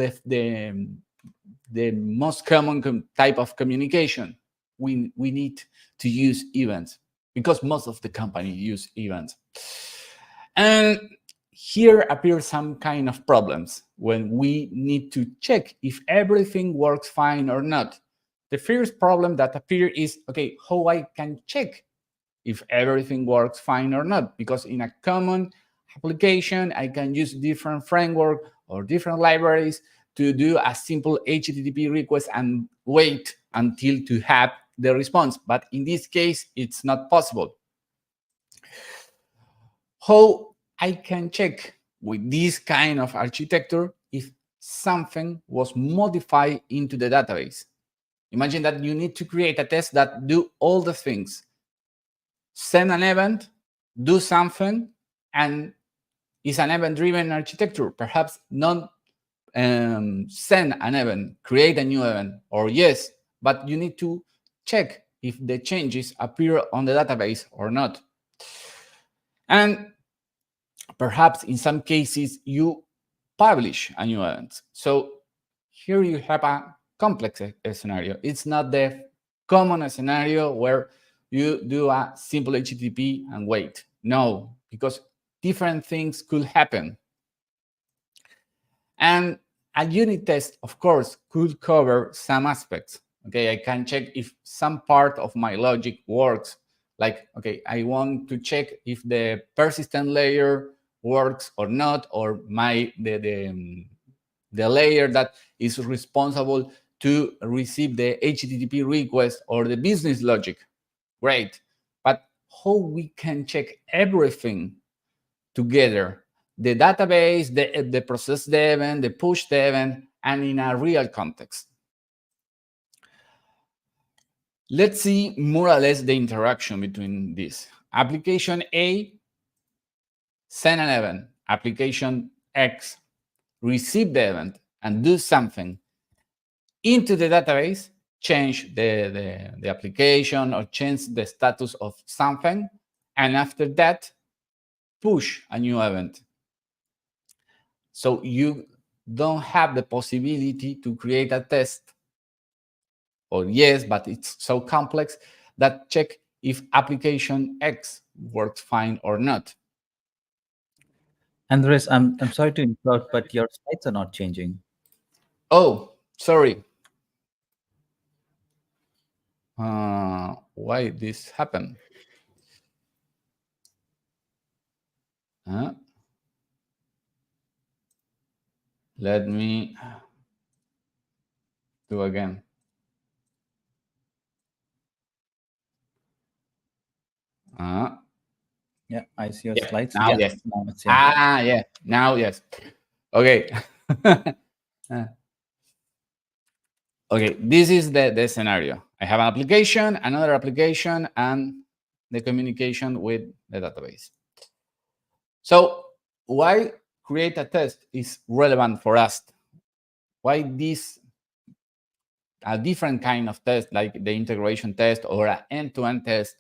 the most common type of communication. We need to use events because most of the company use events. And here appear some kind of problems when we need to check if everything works fine or not. The first problem that appears is, okay, how I can check if everything works fine or not? Because in a common application, I can use different framework or different libraries to do a simple HTTP request and wait until to have the response. But in this case, it's not possible. How I can check with this kind of architecture if something was modified into the database. Imagine that you need to create a test that do all the things. Send an event, do something, and it's an event-driven architecture. Perhaps not send an event, create a new event, or yes, but you need to check if the changes appear on the database or not. And perhaps in some cases, you publish a new event. So here you have a complex scenario. It's not the common scenario where you do a simple HTTP and wait. No, because different things could happen. And a unit test, of course, could cover some aspects. Okay, I can check if some part of my logic works. Like, okay, I want to check if the persistent layer works or not, or the layer that is responsible to receive the HTTP request or the business logic. Great. But how we can check everything together? The database, the process the event, the push the event, and in a real context. Let's see more or less the interaction between this. Application A, send an event. Application X, receive the event and do something into the database, change the application or change the status of something, and after that, push a new event. So you don't have the possibility to create a test, or yes, but it's so complex that check if application X works fine or not. Andres, I'm sorry to interrupt, but your slides are not changing. Oh, sorry. Why this happened? Let me do again. Yeah, I see your Yeah, slides. now, Yeah, yes. now it's changing. Yeah, now, yes. Okay. Okay, this is the scenario. I have an application, another application, and the communication with the database. So why create a test is relevant for us? Why this a different kind of test, like the integration test or an end-to-end test,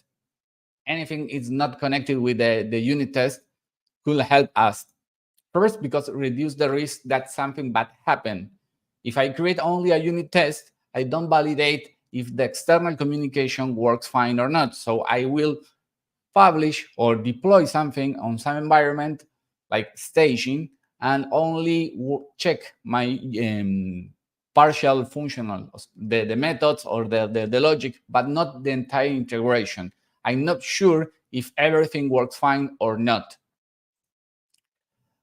anything is not connected with the unit test could help us. First, because it reduces the risk that something bad happen. If I create only a unit test, I don't validate if the external communication works fine or not. So I will publish or deploy something on some environment like staging and only check my partial functional, the methods or the logic, but not the entire integration. I'm not sure if everything works fine or not.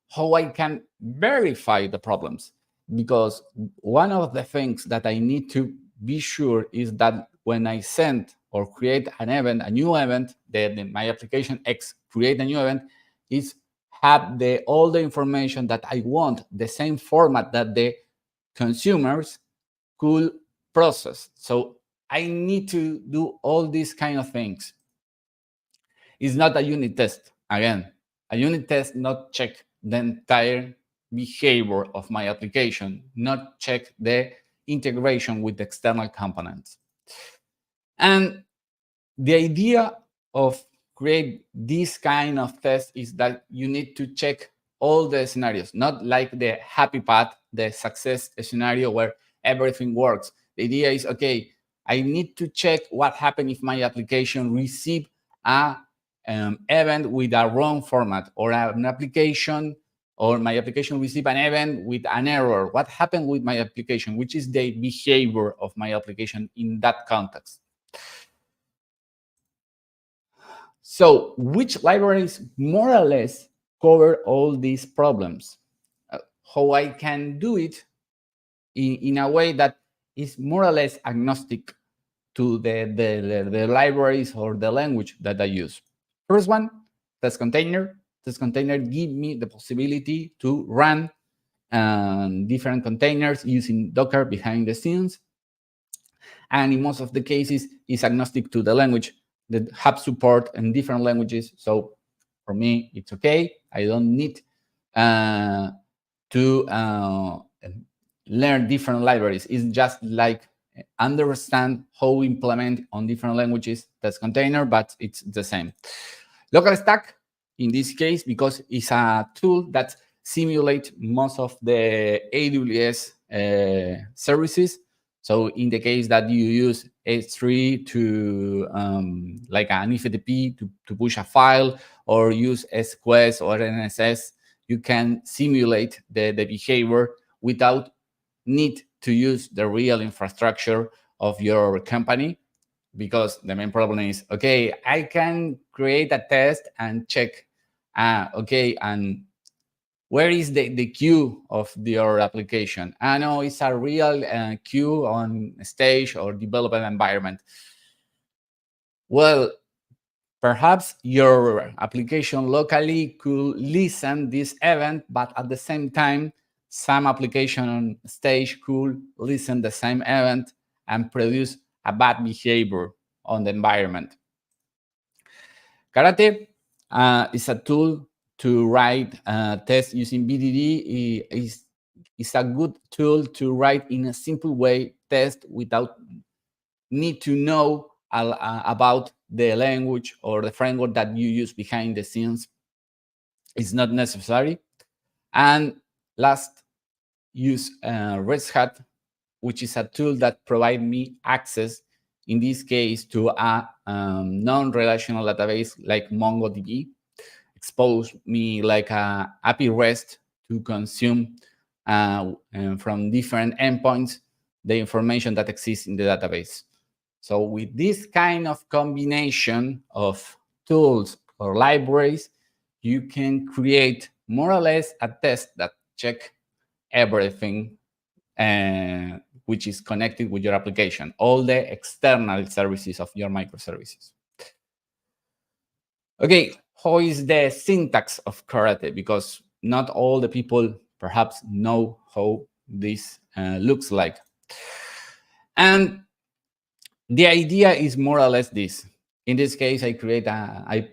how I can verify the problems. Because one of the things that I need to be sure is that when I send or create an event, a new event, then my application X create a new event, is have all the information that I want, the same format that the consumers could process. So I need to do all these kind of things. It's not a unit test. Again, a unit test not check the entire behavior of my application, not check the integration with external components. And the idea of create this kind of test is that you need to check all the scenarios, not like the happy path, the success scenario where everything works. The idea is, okay, I need to check what happens if my application receive a event with a wrong format, or an application, or my application receive an event with an error. What happened with my application? Which is the behavior of my application in that context? So which libraries more or less cover all these problems? How I can do it in a way that is more or less agnostic to the libraries or the language that I use. First one, test container. Test container give me the possibility to run different containers using Docker behind the scenes. And in most of the cases, is agnostic to the language that have support in different languages. So for me, it's okay. I don't need to learn different libraries. It's just like understand how we implement on different languages test container, but it's the same. Local stack, in this case, because it's a tool that simulates most of the AWS services. So in the case that you use S3 to like an FTP to push a file, or use SQS or NSS, you can simulate the behavior without need to use the real infrastructure of your company. Because the main problem is, okay, I can create a test and check, okay, and where is the queue of your application? I know it's a real queue on stage or development environment. Well, perhaps your application locally could listen this event, but at the same time, some application on stage could listen the same event and produce a bad behavior on the environment. Karate is a tool to write tests using BDD. Is a good tool to write in a simple way test without need to know about the language or the framework that you use behind the scenes. It's not necessary. And last, use Red Hat, which is a tool that provides me access, in this case, to a non-relational database like MongoDB, expose me like a API REST to consume from different endpoints the information that exists in the database. So with this kind of combination of tools or libraries, you can create more or less a test that check everything which is connected with your application, all the external services of your microservices. Okay, how is the syntax of Karate? Because not all the people perhaps know how this looks like. And the idea is more or less this. In this case, I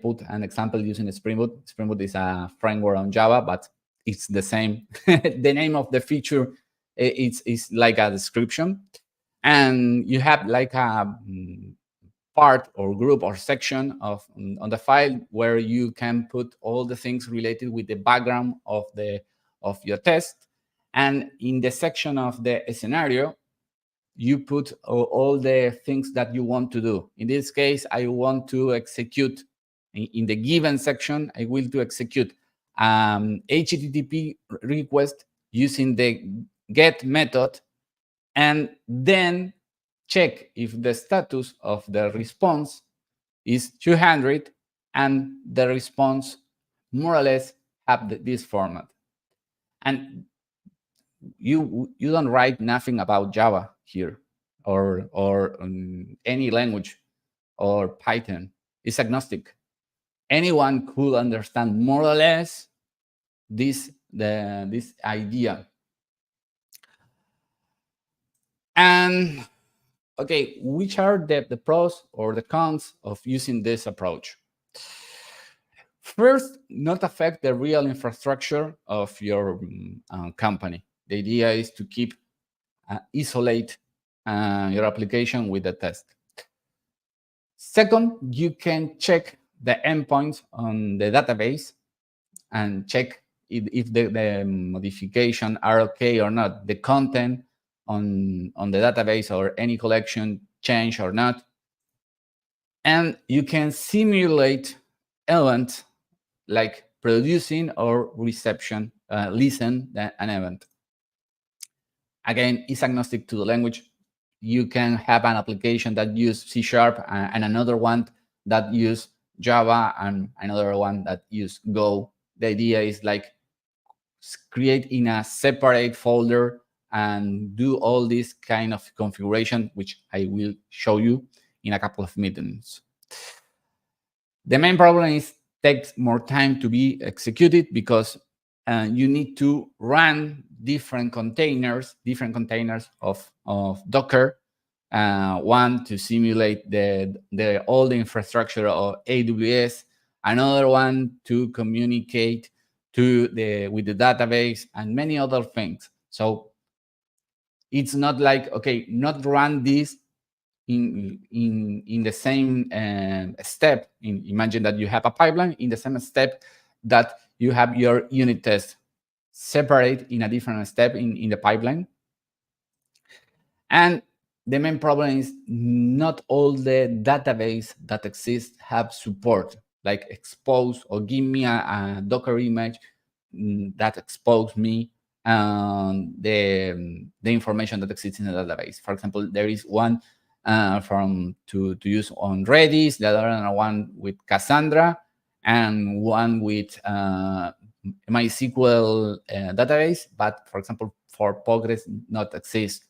put an example using Spring Boot. Spring Boot is a framework on Java, but it's the same. The name of the feature it's like a description. And you have like a part or group or section on the file where you can put all the things related with the background of your test. And in the section of the scenario, you put all the things that you want to do. In this case, I want to execute in the given section, I will to execute HTTP request using the get method, and then check if the status of the response is 200 and the response more or less have this format. And you don't write nothing about Java here, or any language, or Python. It's agnostic. Anyone could understand more or less this idea. And okay, which are the pros or the cons of using this approach? First, not affect the real infrastructure of your company. The idea is to keep isolate your application with the test. Second, you can check the endpoints on the database and check if the modification are okay or not, the content on the database or any collection change or not. And you can simulate events like producing or reception, listen an event. Again, it's agnostic to the language. You can have an application that use C# and another one that use Java and another one that use Go. The idea is like create in a separate folder and do all this kind of configuration, which I will show you in a couple of minutes. The main problem is takes more time to be executed because you need to run different containers of Docker. One to simulate all the infrastructure of AWS, another one to communicate with the database, and many other things. So it's not like, okay, not run this in the same step. Imagine that you have a pipeline in the same step that you have your unit test separate in a different step in the pipeline. And the main problem is not all the database that exists have support, like expose or give me a Docker image that expose me the information that exists in the database. For example, there is one to use on Redis, the other one with Cassandra, and one with MySQL database, but for example, for Postgres not exist.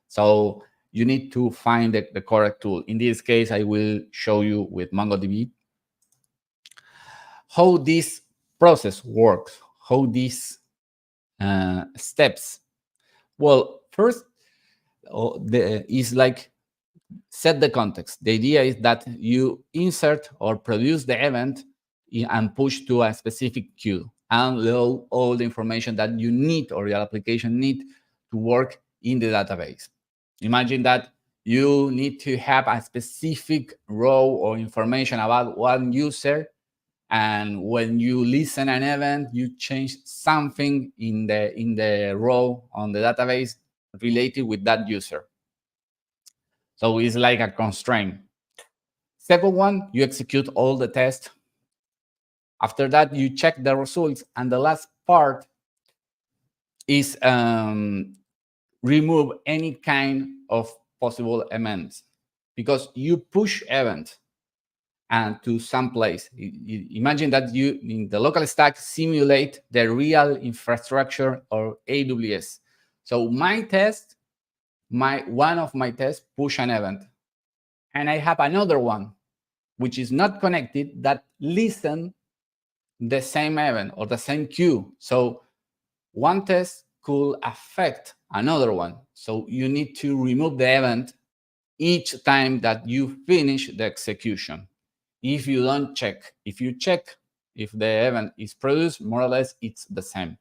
So you need to find the correct tool. In this case, I will show you with MongoDB how this process works, how these steps. Well, first is like set the context. The idea is that you insert or produce the event and push to a specific queue and load all the information that you need or your application need to work in the database. Imagine that you need to have a specific row or information about one user, and when you listen an event, you change something in the row on the database related with that user. So it's like a constraint. Second one, you execute all the tests. After that, you check the results. And the last part is remove any kind of possible events, because you push events and to some place. Imagine that you, in the local stack, simulate the real infrastructure or AWS. So one of my tests push an event, and I have another one which is not connected that listen the same event or the same queue. So one test could affect another one. So you need to remove the event each time that you finish the execution. If you don't check, if you check if the event is produced, more or less it's the same.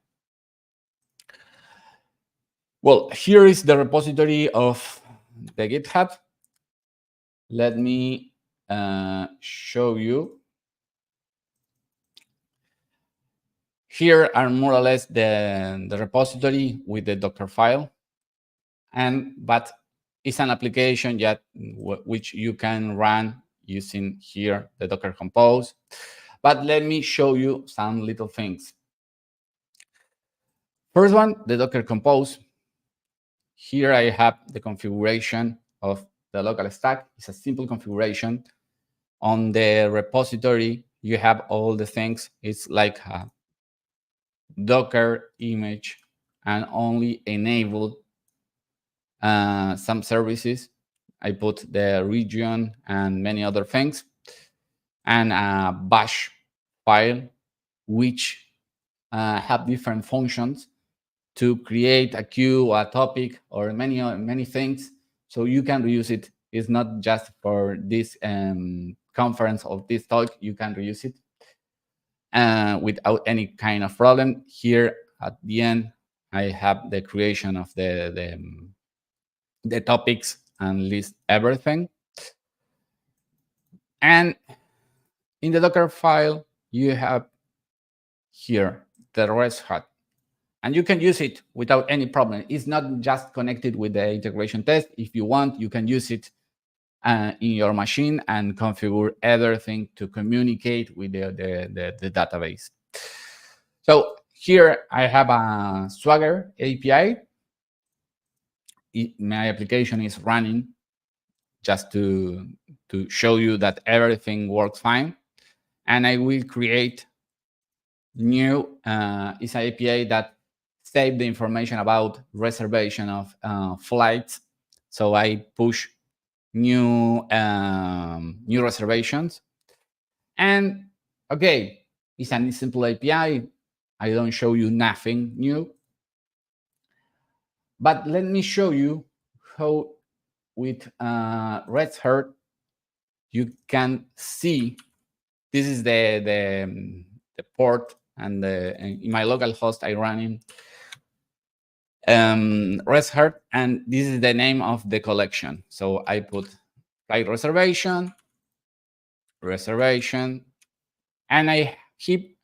Well, here is the repository of the GitHub. Let me show you. Here are more or less the repository with the Docker file, but it's an application yet which you can run using here the Docker Compose. But let me show you some little things. First one, the Docker Compose. Here I have the configuration of the local stack. It's a simple configuration. On the repository, you have all the things. It's like Docker image and only enable some services. I put the region and many other things, and a bash file which have different functions to create a queue, a topic, or many things. So you can reuse it. It's not just for this conference of this talk. You can reuse it without any kind of problem. Here at the end, I have the creation of the topics and list everything. And in the Docker file, you have here the REST hat. And you can use it without any problem. It's not just connected with the integration test. If you want, you can use it in your machine and configure everything to communicate with the database. So here I have a Swagger API. My application is running just to show you that everything works fine. And I will create new is an API that save the information about reservation of flights. So I push new reservations. And okay, it's a simple API. I don't show you nothing new. But let me show you how with Red Hat you can see this is the port, and in my local host I run in Red Hat, and this is the name of the collection. So I put flight reservation, and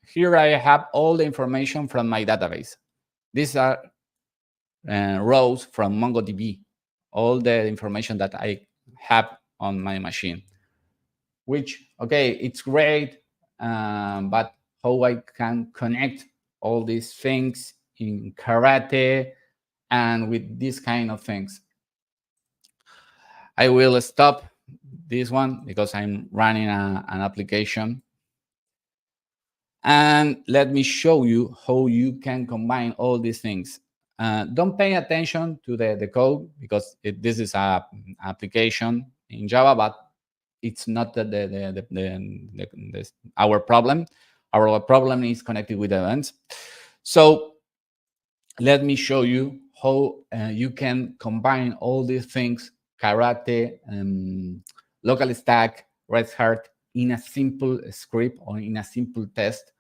here I have all the information from my database. These are rows from MongoDB, all the information that I have on my machine. Which, okay, it's great, but how I can connect all these things in Karate and with these kind of things. I will stop this one because I'm running an application. And let me show you how you can combine all these things. Don't pay attention to the code because this is an application in Java, but it's not our problem. Our problem is connected with events. So let me show you how you can combine all these things, Karate, local stack, Red Hat, in a simple script or in a simple test.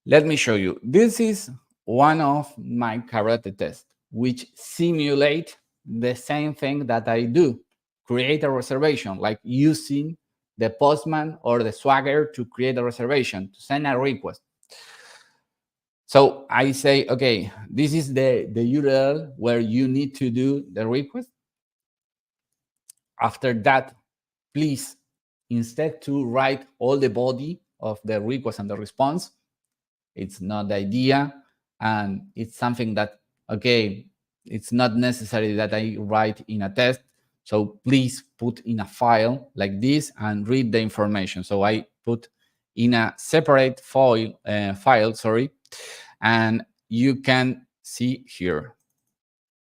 Let me show you. This is one of my Karate tests, which simulate the same thing that I do. Create a reservation, like using the Postman or the Swagger to create a reservation, to send a request. So I say, okay, this is the URL where you need to do the request. After that, please, instead to write all the body of the request and the response, it's not the idea, and it's something that, okay, it's not necessary that I write in a test. So please put in a file like this and read the information. So I put in a separate file, and you can see here.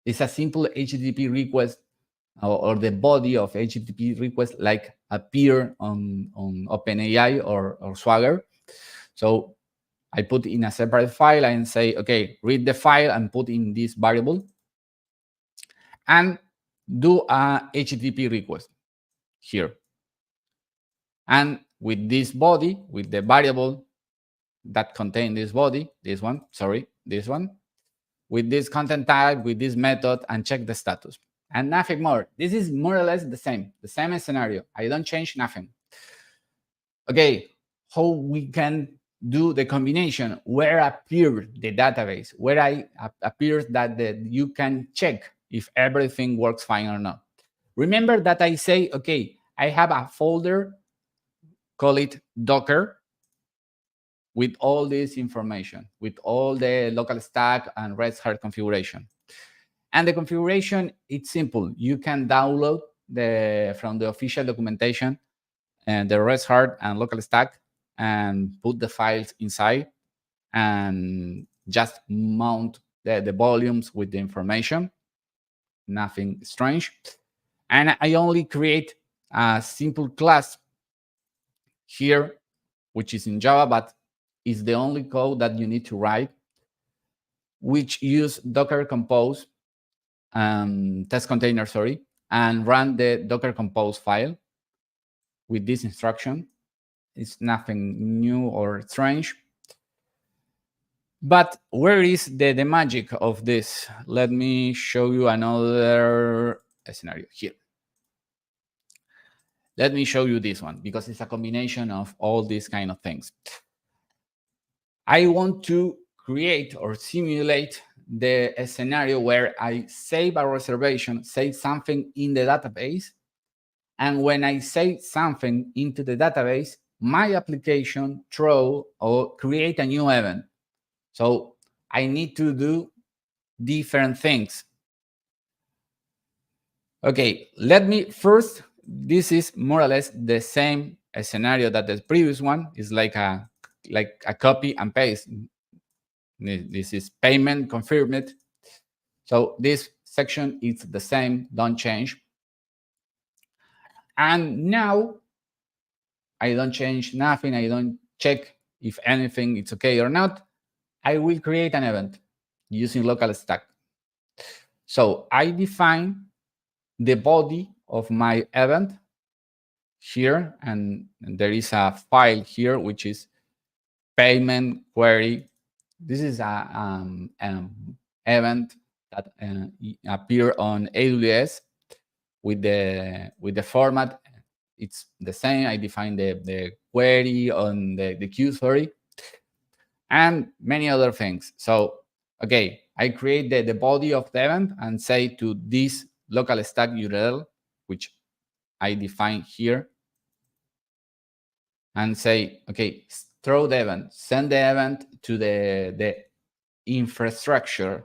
It's a simple HTTP request or the body of HTTP request like appear on OpenAI or Swagger. So I put in a separate file and say, okay, read the file and put in this variable and do a HTTP request here. And with this body, with the variable that contain this body, this one, with this content type, with this method, and check the status. And nothing more. This is more or less the same scenario. I don't change nothing. Okay, how we can do the combination, where appear the database, where appears that you can check if everything works fine or not. Remember that I say, okay, I have a folder, call it Docker, with all this information, with all the local stack and Red Hat configuration. And the configuration, it's simple. You can download from the official documentation and the Red Hat and local stack and put the files inside. and just mount the volumes with the information, nothing strange. And I only create a simple class here, which is in Java, but is the only code that you need to write, which use Docker Compose, test container, sorry, and run the Docker Compose file with this instruction. It's nothing new or strange. But where is the magic of this? Let me show you another scenario here. Let me show you this one, because it's a combination of all these kind of things. I want to create or simulate the scenario where I save a reservation, save something in the database, and when I save something into the database, my application throw or create a new event. So I need to do different things. Okay, let me first, this is more or less the same scenario that the previous one is like a copy and paste. This is payment confirmed. So this section is the same, don't change. And now I don't change nothing. I don't check if anything it's okay or not. I will create an event using local stack. So I define the body of my event here, and there is a file here which is payment query. This is a event that appear on AWS with the format. It's the same. I define the query on the queue, sorry, and many other things. So okay, I create the body of the event and say to this local stack URL, which I define here, and say, okay, throw the event, send the event to the infrastructure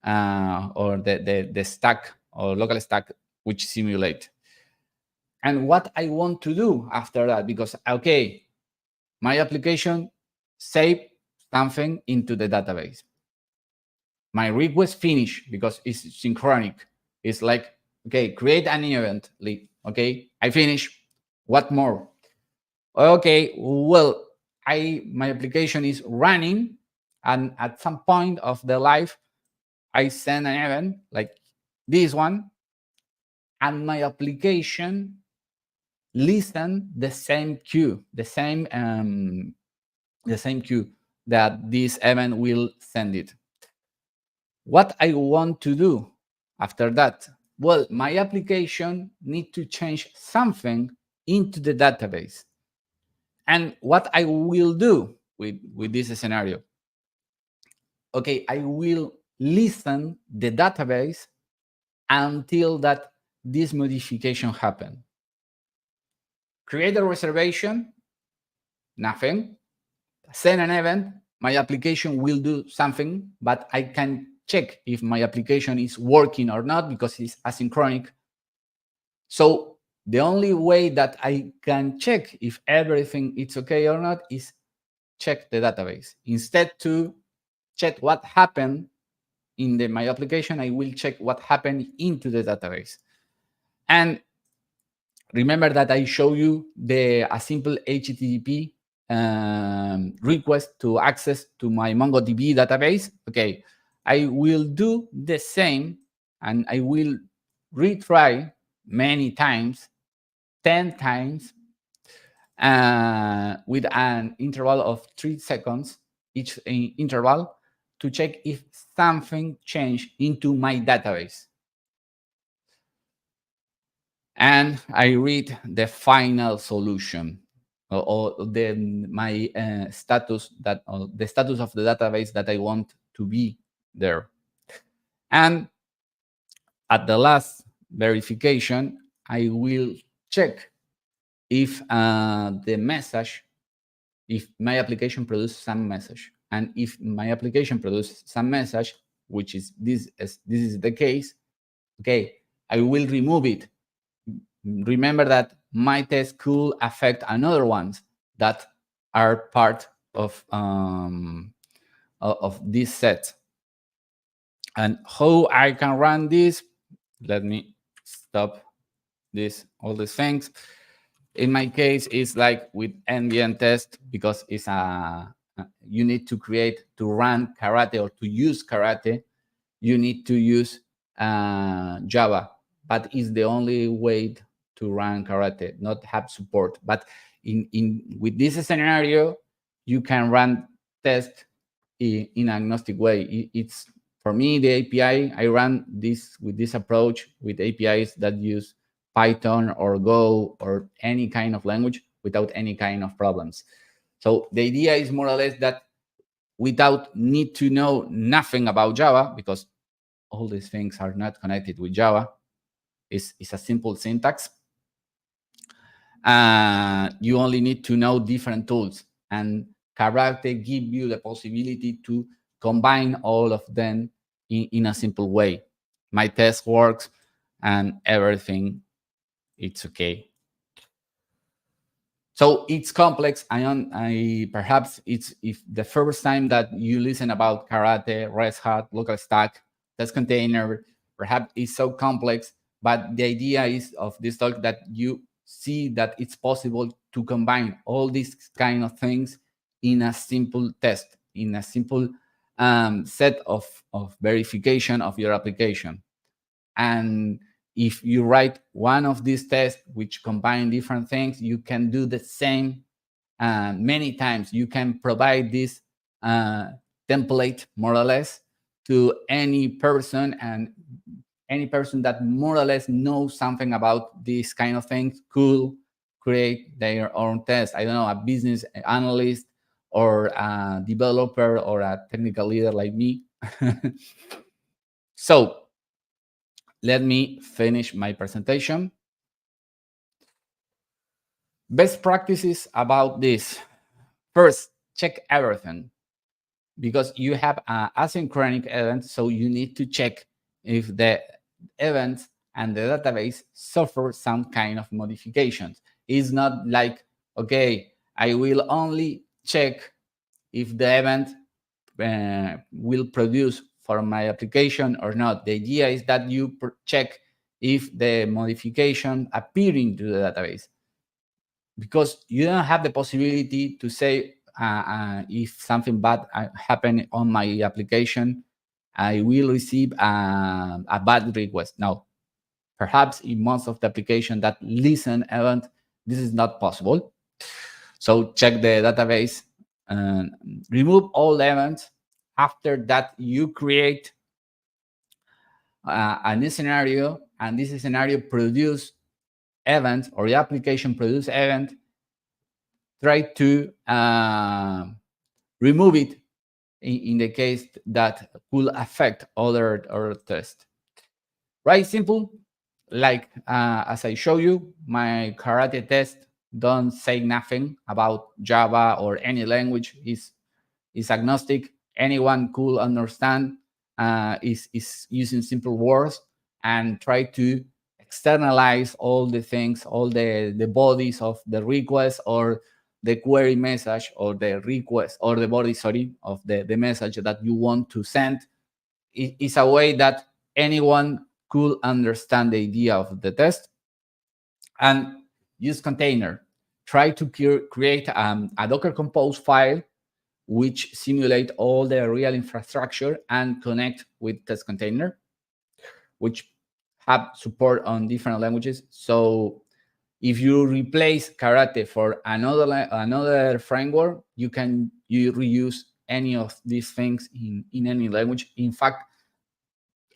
or the stack or local stack which simulate. And what I want to do after that, because okay, my application save something into the database. My request finish because it's synchronic. It's like, okay, create an event. Okay, I finish. What more? Okay, well, my application is running, and at some point of the life, I send an event like this one, and my application listen the same queue, the same queue that this event will send it. What I want to do after that? Well, my application need to change something into the database. And what I will do with this scenario, okay, I will listen the database until that this modification happen. Create a reservation, nothing. Send an event, my application will do something, but I can check if my application is working or not because it's asynchronic. So the only way that I can check if everything is okay or not is check the database. Instead to check what happened in my application, I will check what happened into the database. And remember that I show you a simple HTTP request to access to my MongoDB database. Okay, I will do the same, and I will retry many times, 10 times, with an interval of 3 seconds each interval to check if something changed into my database. And I read the final solution or my status, that the status of the database that I want to be there. And at the last verification, I will check if the message, if my application produces some message. And if my application produces some message, which is this is the case, okay, I will remove it. Remember that my test could affect another ones that are part of this set. And how I can run this, let me stop all these things. In my case, it's like with NVN test, because it's you need to run Karate or to use Karate, you need to use Java, but it's the only way to run Karate, not have support. But with this scenario, you can run test in agnostic way. It's, for me, the API, I run this with this approach with APIs that use Python or Go or any kind of language without any kind of problems. So the idea is more or less that without need to know nothing about Java, because all these things are not connected with Java, it's a simple syntax. You only need to know different tools, and Karate give you the possibility to combine all of them in a simple way. My test works and everything, it's okay. So it's complex. Perhaps it's if the first time that you listen about Karate, Red Hat, local stack, test container, perhaps it's so complex. But the idea is of this talk that you see that it's possible to combine all these kind of things in a simple test, in a simple set of verification of your application. And if you write one of these tests which combine different things, you can do the same many times. You can provide this template, more or less, to any person, and any person that more or less knows something about these kind of things could create their own test. I don't know, a business analyst or a developer or a technical leader like me. So let me finish my presentation. Best practices about this. First, check everything, because you have an asynchronic event, so you need to check if the events and the database suffer some kind of modifications. It's not like, okay, I will only check if the event will produce for my application or not. The idea is that you check if the modification appearing to the database, because you don't have the possibility to say if something bad happened on my application, I will receive a bad request. No, perhaps in most of the application that listen event, this is not possible. So check the database and remove all events. After that, you create a new scenario, and this scenario produce event, or the application produce event. Try to remove it in the case that could affect other tests. Right, simple. Like as I show you, my Karate test don't say nothing about Java or any language. Is agnostic. Anyone could understand. Is using simple words, and try to externalize all the things, all the bodies of the request or the query message, or the request or the body, sorry, of the message that you want to send. It's a way that anyone could understand the idea of the test. And use container. Try to create a Docker Compose file which simulate all the real infrastructure and connect with test container, which have support on different languages. So if you replace Karate for another framework, you reuse any of these things in any language. In fact,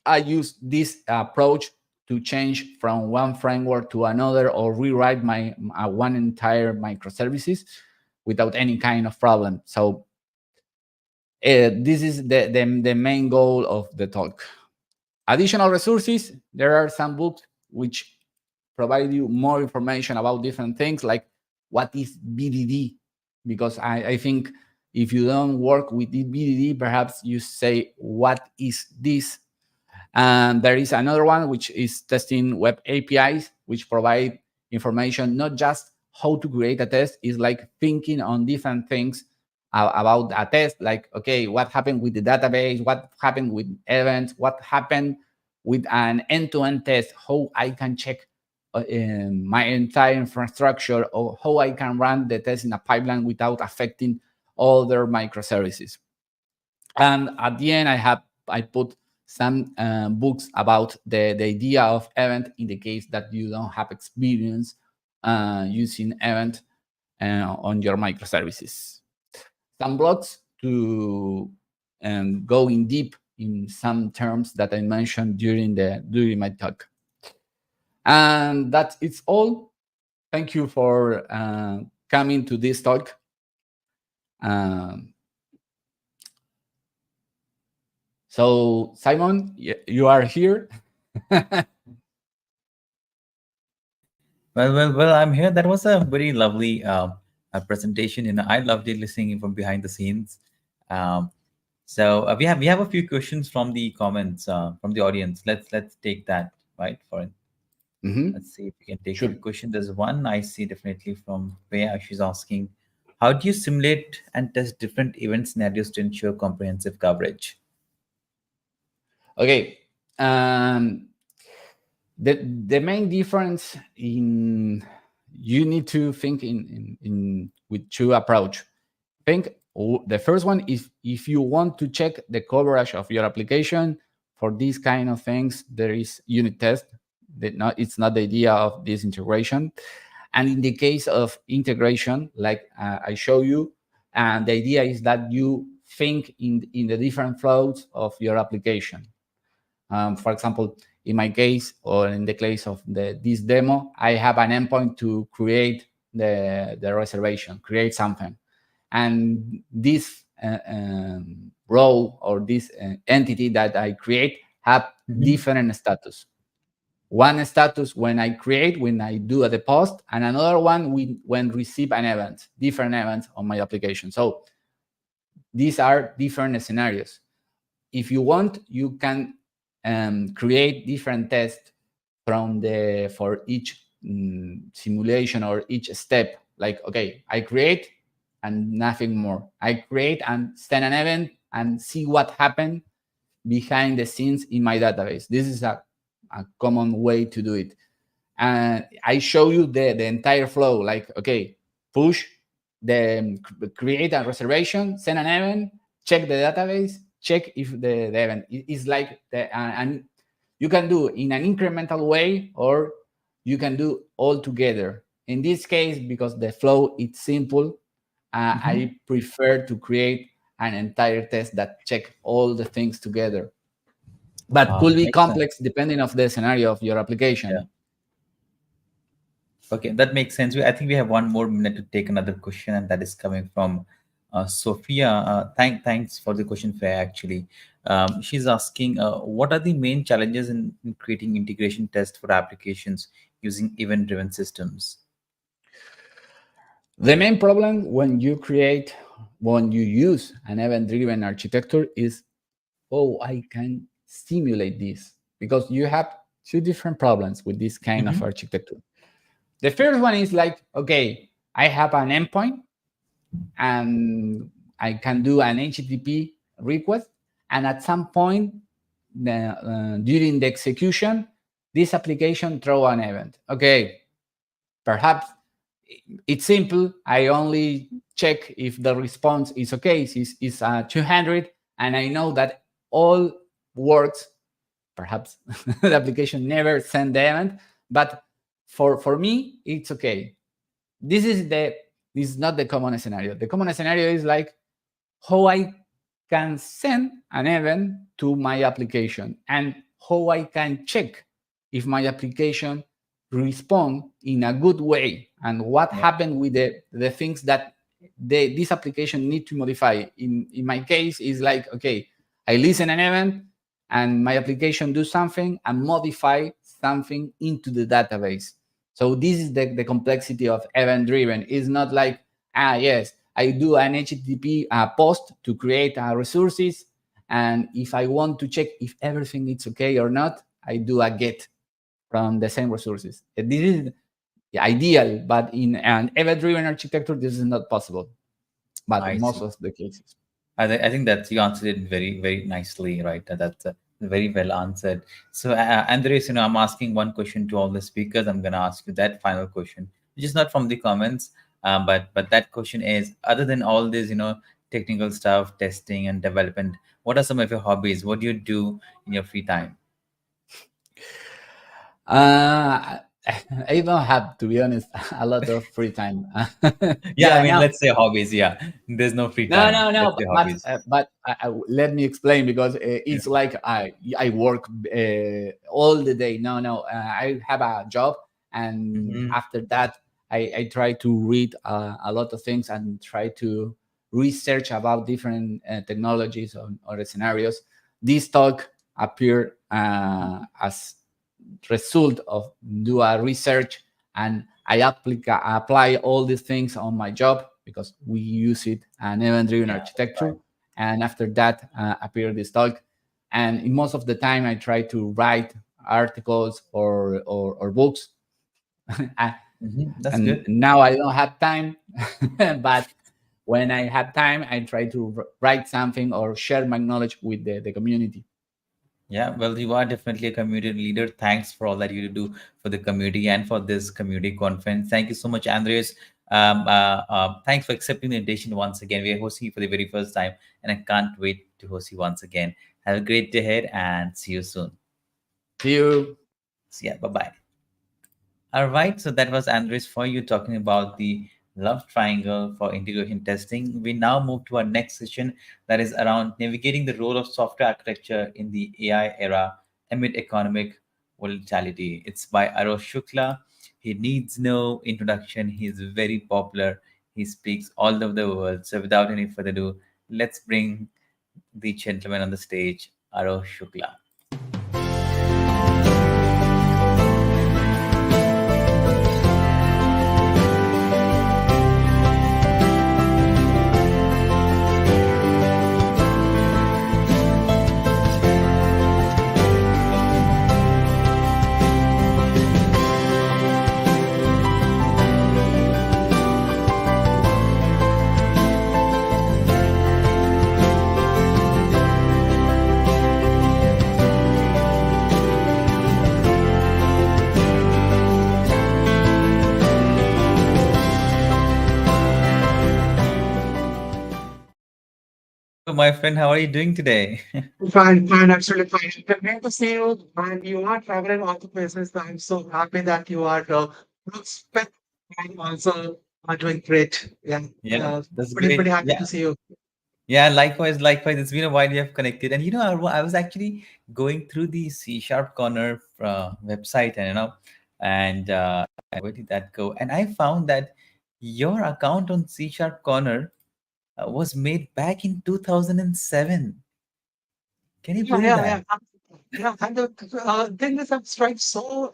I use this approach to change from one framework to another, or rewrite my one entire microservices without any kind of problem. So this is the main goal of the talk. Additional resources, there are some books which provide you more information about different things, like what is BDD, because I think if you don't work with the BDD, perhaps you say, what is this? And there is another one which is testing web APIs, which provide information, not just how to create a test, is like thinking on different things about a test, like, okay, what happened with the database, what happened with events, what happened with an end-to-end test, how I can check my entire infrastructure, or how I can run the test in a pipeline without affecting other microservices. And at the end, I put some books about the idea of event in the case that you don't have experience using event on your microservices. Some blogs to go in deep in some terms that I mentioned during my talk. And that's it's all. Thank you for coming to this talk. So Simon, you are here. Well, I'm here. That was a very lovely presentation. I loved it listening from behind the scenes. So we have a few questions from the comments from the audience. Let's take that right for it. Let's see if we can take a question. There's one I see definitely from Rhea. She's asking, how do you simulate and test different event scenarios to ensure comprehensive coverage? Okay. The main difference in you need to think in with two approach. Think the first one is if you want to check the coverage of your application for these kind of things, there is unit test. It's not the idea of this integration. And in the case of integration, like I show you, and the idea is that you think in the different flows of your application. For example, in my case, or in the case of this demo, I have an endpoint to create the reservation, create something. And this row or this entity that I create have different status. One status when I do the post, and another one when receive an event, different events on my application. So these are different scenarios. If you want, you can create different tests for each simulation or each step. Like, okay, I create and nothing more. I create and send an event and see what happened behind the scenes in my database. This is a common way to do it. And I show you the entire flow, like, okay, push, create a reservation, send an event, check the database, check if the event is like, and you can do in an incremental way, or you can do all together. In this case, because the flow is simple, I prefer to create an entire test that check all the things together. But could be complex depending of the scenario of your application. Yeah. Okay, that makes sense. I think we have one more minute to take another question, and that is coming from Sophia. Thanks for the question, Fair. Actually, she's asking, what are the main challenges in creating integration tests for applications using event-driven systems? The main problem when you use an event-driven architecture is, I can simulate this, because you have two different problems with this kind of architecture. The first one is like, okay, I have an endpoint and I can do an HTTP request, and at some point during the execution, this application throw an event. Okay, perhaps it's simple. I only check if the response is okay, is 200, and I know that all works. Perhaps the application never send the event, but for me, it's okay. This is not the common scenario. The common scenario is like how I can send an event to my application and how I can check if my application respond in a good way and what happened with the things that this application need to modify. In my case, is like, okay, I listen an event and my application do something and modify something into the database. So this is the complexity of event-driven. It's not like, yes, I do an HTTP post to create resources, and if I want to check if everything is okay or not, I do a get from the same resources. This is ideal, but in an event-driven architecture, this is not possible. but I most see. of the cases. I think that you answered it very, very nicely, right? That's very well answered. So, Andres, I'm asking one question to all the speakers. I'm going to ask you that final question, which is not from the comments, but that question is: other than all this, technical stuff, testing and development, what are some of your hobbies? What do you do in your free time? Uh, I don't have, to be honest, a lot of free time. Yeah, I Yeah, mean, now let's say hobbies. Yeah, there's no free no, time. no, Let's no. say But hobbies. let me explain, because Yeah. it's like I work all the day. No, no. I have a job, and Hmm. after that, I try to read a lot of things and try to research about different technologies or scenarios. This talk appeared as result of do a research, and I apply all these things on my job, because we use it an event driven Yeah, that's architecture. right. And after that appeared this talk, and in most of the time I try to write articles or books. A- That's and good. now I don't have time, but when I have time I try to write something or share my knowledge with the community. Yeah, well, you are definitely a community leader. Thanks for all that you do for the community and for this community conference. Thank you so much, Andreas. Thanks for accepting the invitation once again. We are hosting you for the very first time, and I can't wait to host you once again. Have a great day ahead, and see you soon. See you. See ya. Bye bye. All right, so that was Andres for you talking about the love triangle for integration testing. We now move to our next session, that is around navigating the role of software architecture in the AI era amid economic volatility. It's by Aroh Shukla. He needs no introduction. He's very popular. He speaks all over the world. So without any further ado, let's bring the gentleman on the stage, Aroh Shukla. So, my friend, how are you doing today? Fine, fine, absolutely fine. Great to see you. And you are traveling all the places. I'm so happy that you are respect and also are doing great. Yeah, Yeah, that's pretty great. happy Yeah. to see you. Yeah, likewise, likewise. It's been a while we have connected. And I was actually going through the CSharpCorner website, and where did that go? And I found that your account on CSharpCorner was made back in 2007. Can you Yeah, believe yeah, that? yeah. Yeah, and the thing is, I'm quite so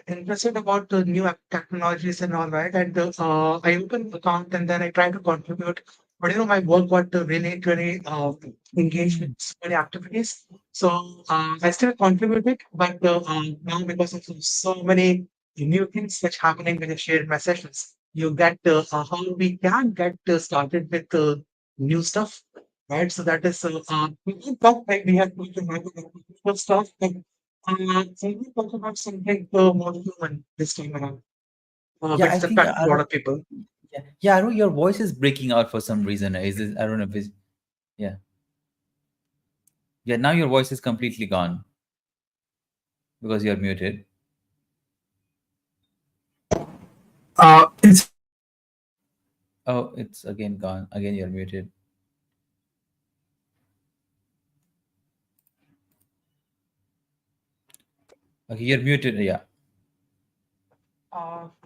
interested about the new technologies and all that. And I open the account and then I try to contribute. But my work got to really engage with Mm. so many activities. So I still contributed, but now because of so many new things that's happening with the shared my sessions, you get how we can get started with new stuff, right? So that is we can talk like we have to have technical stuff, but so we talk about something more human this time around, Yeah, I which think attracts a lot of people. yeah, Aru, your voice is breaking out for some reason. Is this, I don't know if it's, yeah, yeah. Now your voice is completely gone because you're muted. It's Oh, it's again gone. Again, you're muted. Okay, you're muted. Yeah.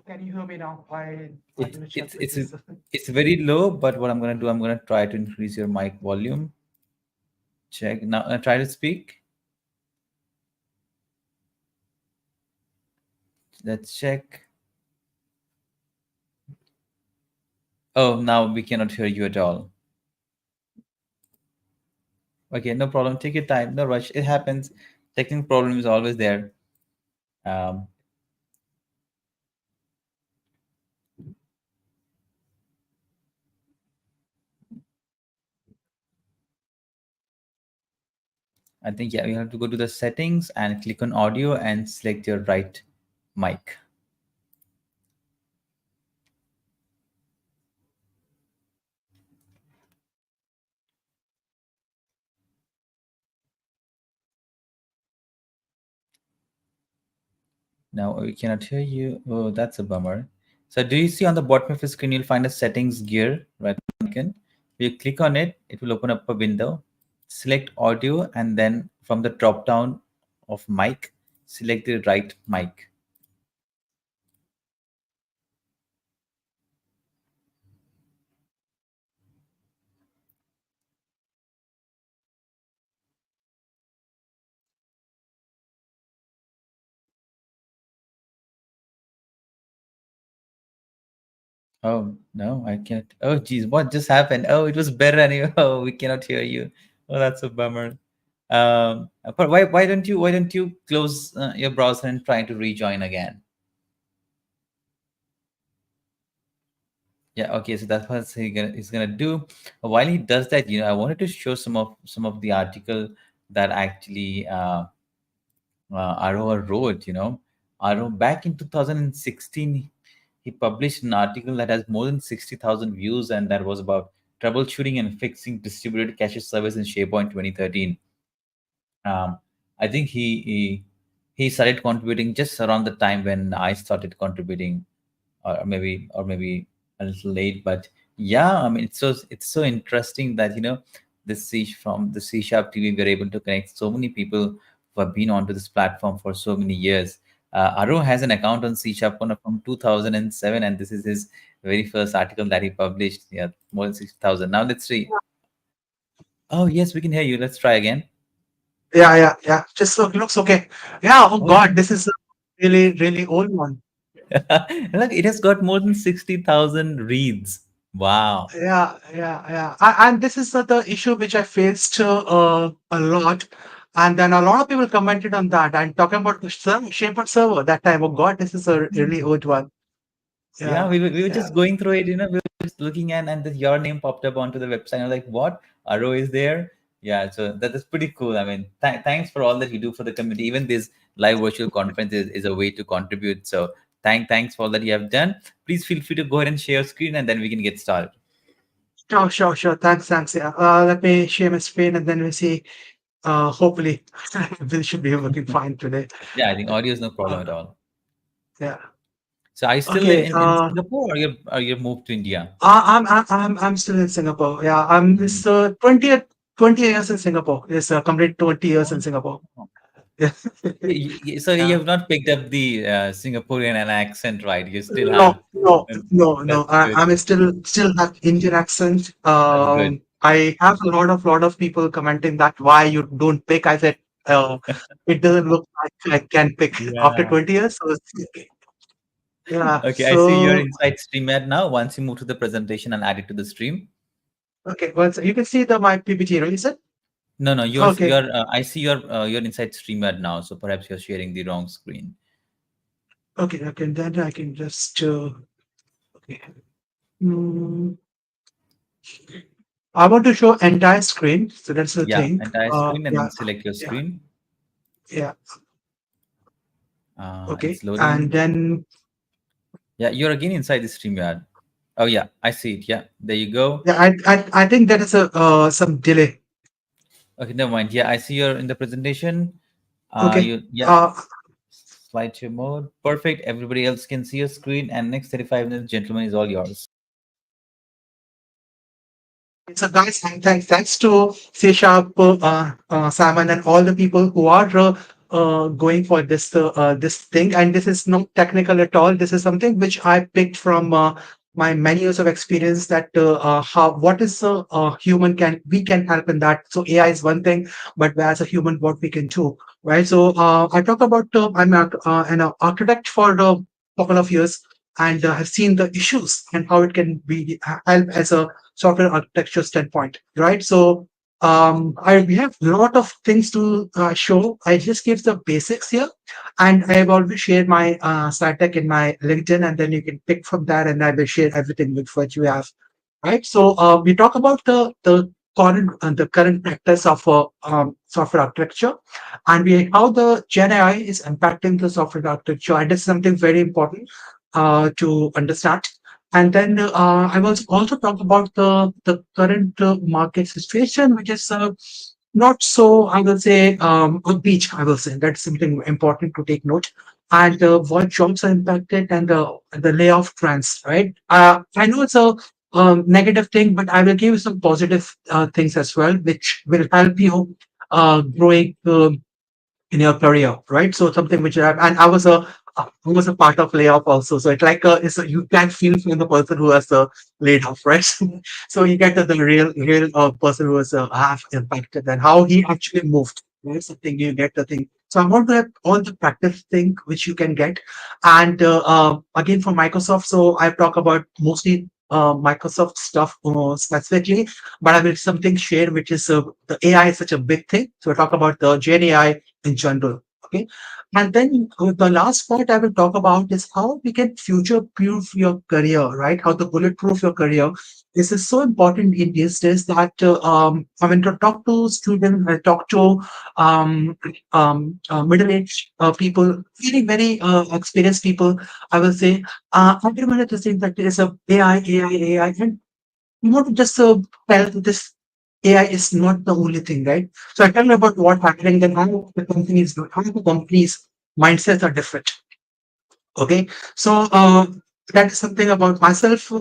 Can you hear me now? I It's will check it's with it's this. it's very low, but what I'm gonna do, I'm gonna try to increase your mic volume. Check now. Try to speak. Let's check. Oh, now we cannot hear you at all. Okay, no problem. Take your time. No rush. It happens. Technical problem is always there. Um, I think, yeah, you have to go to the settings and click on audio and select your right mic. Now we cannot hear you. Oh, that's a bummer. So do you see on the bottom of the screen, you'll find a settings gear, right icon. You click on it, it will open up a window. Select audio, and then from the drop down of mic, select the right mic. Oh no, I can't. Oh geez, what just happened? Oh, it was better anyway. Oh, we cannot hear you. Oh, that's a bummer. But why don't you close your browser and try to rejoin again? Yeah, okay, so that's what he's gonna do. While he does that, I wanted to show some of the article that actually Aroh wrote. Aroh back in 2016, he published an article that has more than 60,000 views, and that was about troubleshooting and fixing distributed cache service in SharePoint 2013. Um, I think he started contributing just around the time when I started contributing, or maybe a little late. But yeah, I mean, it's so interesting that from the C Sharp TV we're able to connect so many people who have been onto this platform for so many years. Aroh has an account on C CSharpCorner from 2007, and this is his very first article that he published. Yeah, more than 60,000. Now let's see. Oh yes, we can hear you. Let's try again. Yeah. Just looks okay. Yeah. Oh Oh, God, this is a really, really old one. look, it has got more than 60,000 reads. Wow. Yeah. And this is the issue which I faced a lot. And then a lot of people commented on that and talking about the Shaper server that time. Oh God, this is a really old one. Yeah, Yeah, we were yeah. just going through it, we were just looking at, and your name popped up onto the website. I was like, what? Aroh is there? Yeah, so that is pretty cool. I mean, thanks for all that you do for the community. Even this live virtual conference is a way to contribute. So thanks for all that you have done. Please feel free to go ahead and share your screen, and then we can get started. Sure. Thanks. Yeah. Let me share my screen and then we see. Hopefully, we should be working fine today. Yeah, I think audio is no problem Uh, at all. yeah. So are you still Okay. in Singapore, or you moved to India? I'm still in Singapore. Yeah. I'm Mhm. this 20 years in Singapore. It's complete 20 years in Singapore. Oh. Yeah. So you Yeah. have not picked up the Singaporean accent, right? You still No, have. no, no. That's good. I'm still have Indian accent. That's good. I have a lot of people commenting that why you don't pick. I said, uh, it doesn't look like I can pick after Yeah. 20 years. So yeah. Okay, I see you're So inside StreamYard now. Once you move to the presentation, I'll add it to the stream. okay, once you can see the my PPT, right? You said No, no, okay, I see you're inside StreamYard now. So perhaps you're sharing the wrong screen. okay. Then I can just okay. Hmm. I want to show entire screen, so that's the Yeah, thing. entire screen, and Yeah, then select your yeah, screen. yeah. Okay, It's and loading. then Yeah, you're again inside the StreamYard. Oh yeah, I see it. Yeah, there you go. yeah, I think there is a some delay. Okay, never mind. Yeah, I see you're in the presentation. Okay, Yeah, slideshow mode. Perfect. Everybody else can see your screen, and next 35 minutes, gentlemen, is all yours. so guys, and thanks to C Sharp, Simon, and all the people who are going for this thing. And this is not technical at all. This is something which I picked from my many years of experience. That how what is human can we can help in that. So AI is one thing, but as a human, what we can do, right? So I talk about an architect for a couple of years and have seen the issues and how it can be help as a software architecture standpoint, right? So we have a lot of things to show. I just give the basics here, and I have always shared my slide deck in my LinkedIn, and then you can pick from that, and I will share everything with what you have, right? So we talk about the the current practice of software architecture, and how the Gen AI is impacting the software architecture. And this is something very important to understand. And then I will also talk about the current market situation, which is not so, I will say, upbeat. I will say that's something important to take note. And what jobs are impacted and the layoff trends, right? I know it's a negative thing, but I will give you some positive things as well, which will help you growing in your career, right? So something which and I was a part of layoff also. So it's like you can feel from the person who has laid off, right? So you get the real person who was half impacted and how he actually moved. Right? Something you get the thing. So I want to have all the practice thing which you can get, and again for Microsoft. So I talk about mostly Microsoft stuff specifically, but I will something share which is the AI is such a big thing. So I talk about the Gen AI in general. Okay. And then the last part I will talk about is how we can future proof your career, right? How to bulletproof your career. This is so important in these days that I mean, to talk to students, I talk to middle-aged people, very experienced people. I will say, everyone is saying that there is a AI, and you want to just tell this AI is not the only thing, right? So I tell you about what happening, then how the companies do, how the companies' mindsets are different. Okay, so that is something about myself.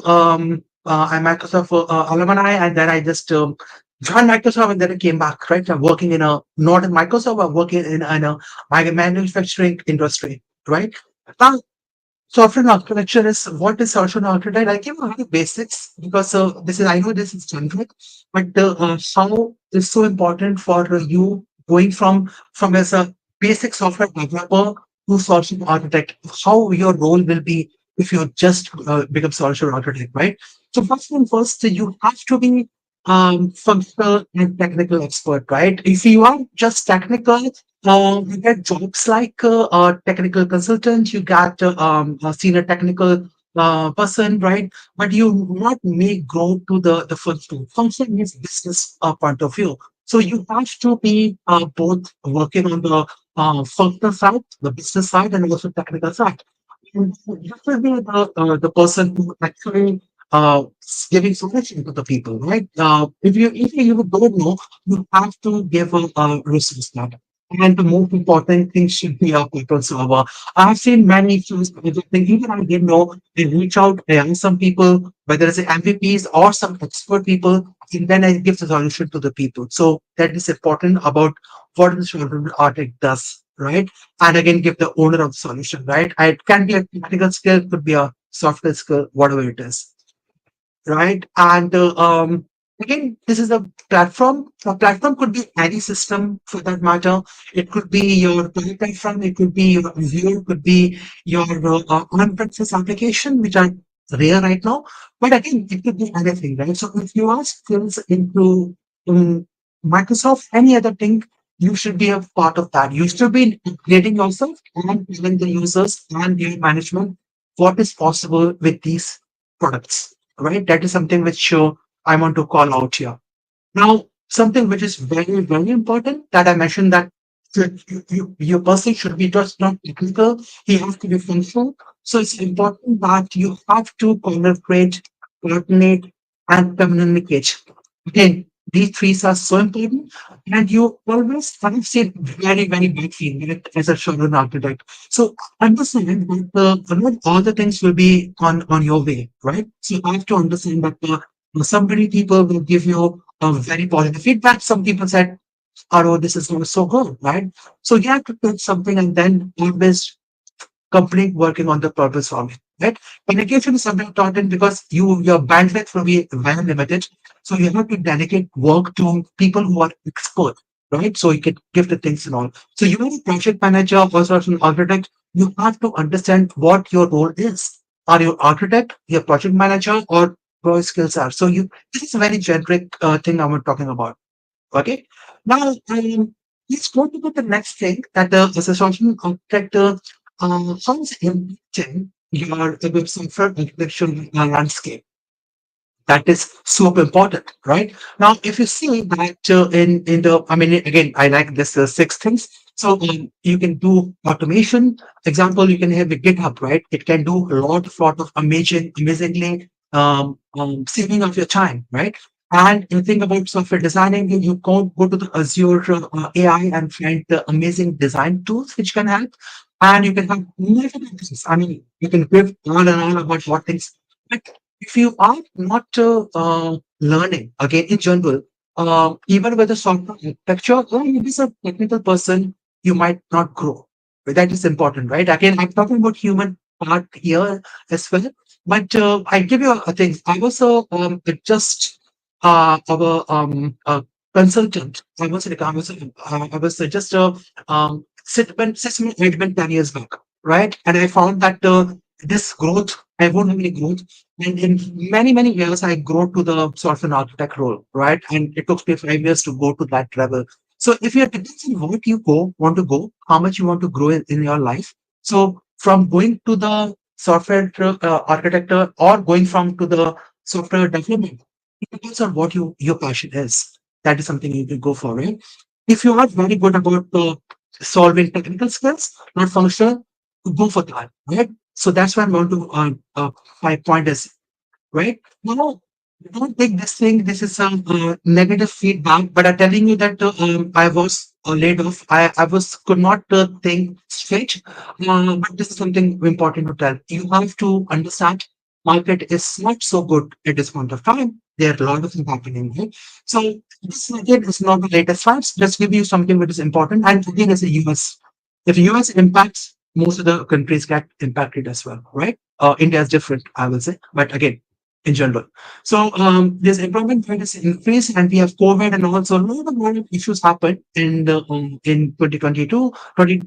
I'm Microsoft alumni, and then I just joined Microsoft, and then I came back. Right, I'm working in a not in Microsoft. I'm working in a manufacturing industry. Right now, software architecture is what is software architecture? I give you the basics because this is I know this is generic, but how is so important for you going from as a basic software developer to solution architect. How your role will be if you just become solution architect, right? So first and first, you have to be functional and technical expert, right? If you are just technical, you get jobs like a technical consultant, you get a senior technical person, right? But you not may grow to the function. Function means business point of view. So you have to be both working on the functional side, the business side, and also technical side. And you will be the person who actually giving solution to the people, right? If you don't know, you have to give a resource matter. And the most important thing should be a people server. I've seen many issues. Even I didn't know they reach out, they ask some people, whether it's MVPs or some expert people, and then I give the solution to the people. So that is important about what the solution architect does, right? And again, give the owner of the solution, right? And it can be a technical skill, could be a software skill, whatever it is, right? And again, this is a platform. A platform could be any system for that matter. It could be your cloud platform, it could be your Azure, could be your on-premises application, which are rare right now. But again, it could be anything, right? So if you are skills into Microsoft, any other thing, you should be a part of that. You should be upgrading yourself and telling the users and your management what is possible with these products, right? That is something which I want to call out here. Now, something which is very important that I mentioned that your person should be just not technical, he has to be functional. So it's important that you have to collaborate, coordinate, and communicate. Again, these three are so important, and you always have seen very bad feedback as a children architect. So understand that not all the things will be on your way, right? So you have to understand that some many people will give you very positive feedback. Some people said, "Oh, this is not so good," right? So you have to take something and then always complete working on the purpose of it, right? Communication is something important because your bandwidth will be very limited. So you have to delegate work to people who are expert, right? So you can give the things and all. So you are a project manager or an architect, you have to understand what your role is. Are you architect, your project manager, or what skills are? So this is a very generic thing I'm talking about. Okay. Now, let's go to the next thing that as a social architect, how is impacting your web software architecture landscape. That is super important, right? Now, if you see that in the, I mean, again, I like this 6 things. So you can do automation. Example, you can have a GitHub, right? It can do a lot of amazingly saving of your time, right? And you think about software designing, you go to the Azure AI and find the amazing design tools which can help. And you can have multiple things. I mean, you can give on and on about what things. But if you are not learning, again, in general, even with the software architecture, or you be a technical person, you might not grow. But that is important, right? Again, I'm talking about human part here as well. But I give you a thing. I was just our consultant. I was just a system admin 10 years back, right? And I found that this growth, I won't have any growth. And in many years, I grew to the sort of an architect role, right? And it took me 5 years to go to that level. So if you're depends on what you want to go, how much you want to grow in your life. So from going to the software architecture or going from to the software development, it depends on what your passion is. That is something you can go for, right? If you are very good about solving technical skills, not functional, go for that, right? So that's why I'm going to my point is, right? Now, don't take this thing. This is some negative feedback, but I'm telling you that I was laid off. I could not think straight. But this is something important to tell. You have to understand market is not so good at this point of time. There are a lot of things happening, right? So this again is not the latest facts. Just give you something which is important. And again, as a US, if US impacts, most of the countries get impacted as well, right? India is different, I will say, but again, in general. So this employment rate is increased, and we have COVID, and also a lot of issues happened in 2022,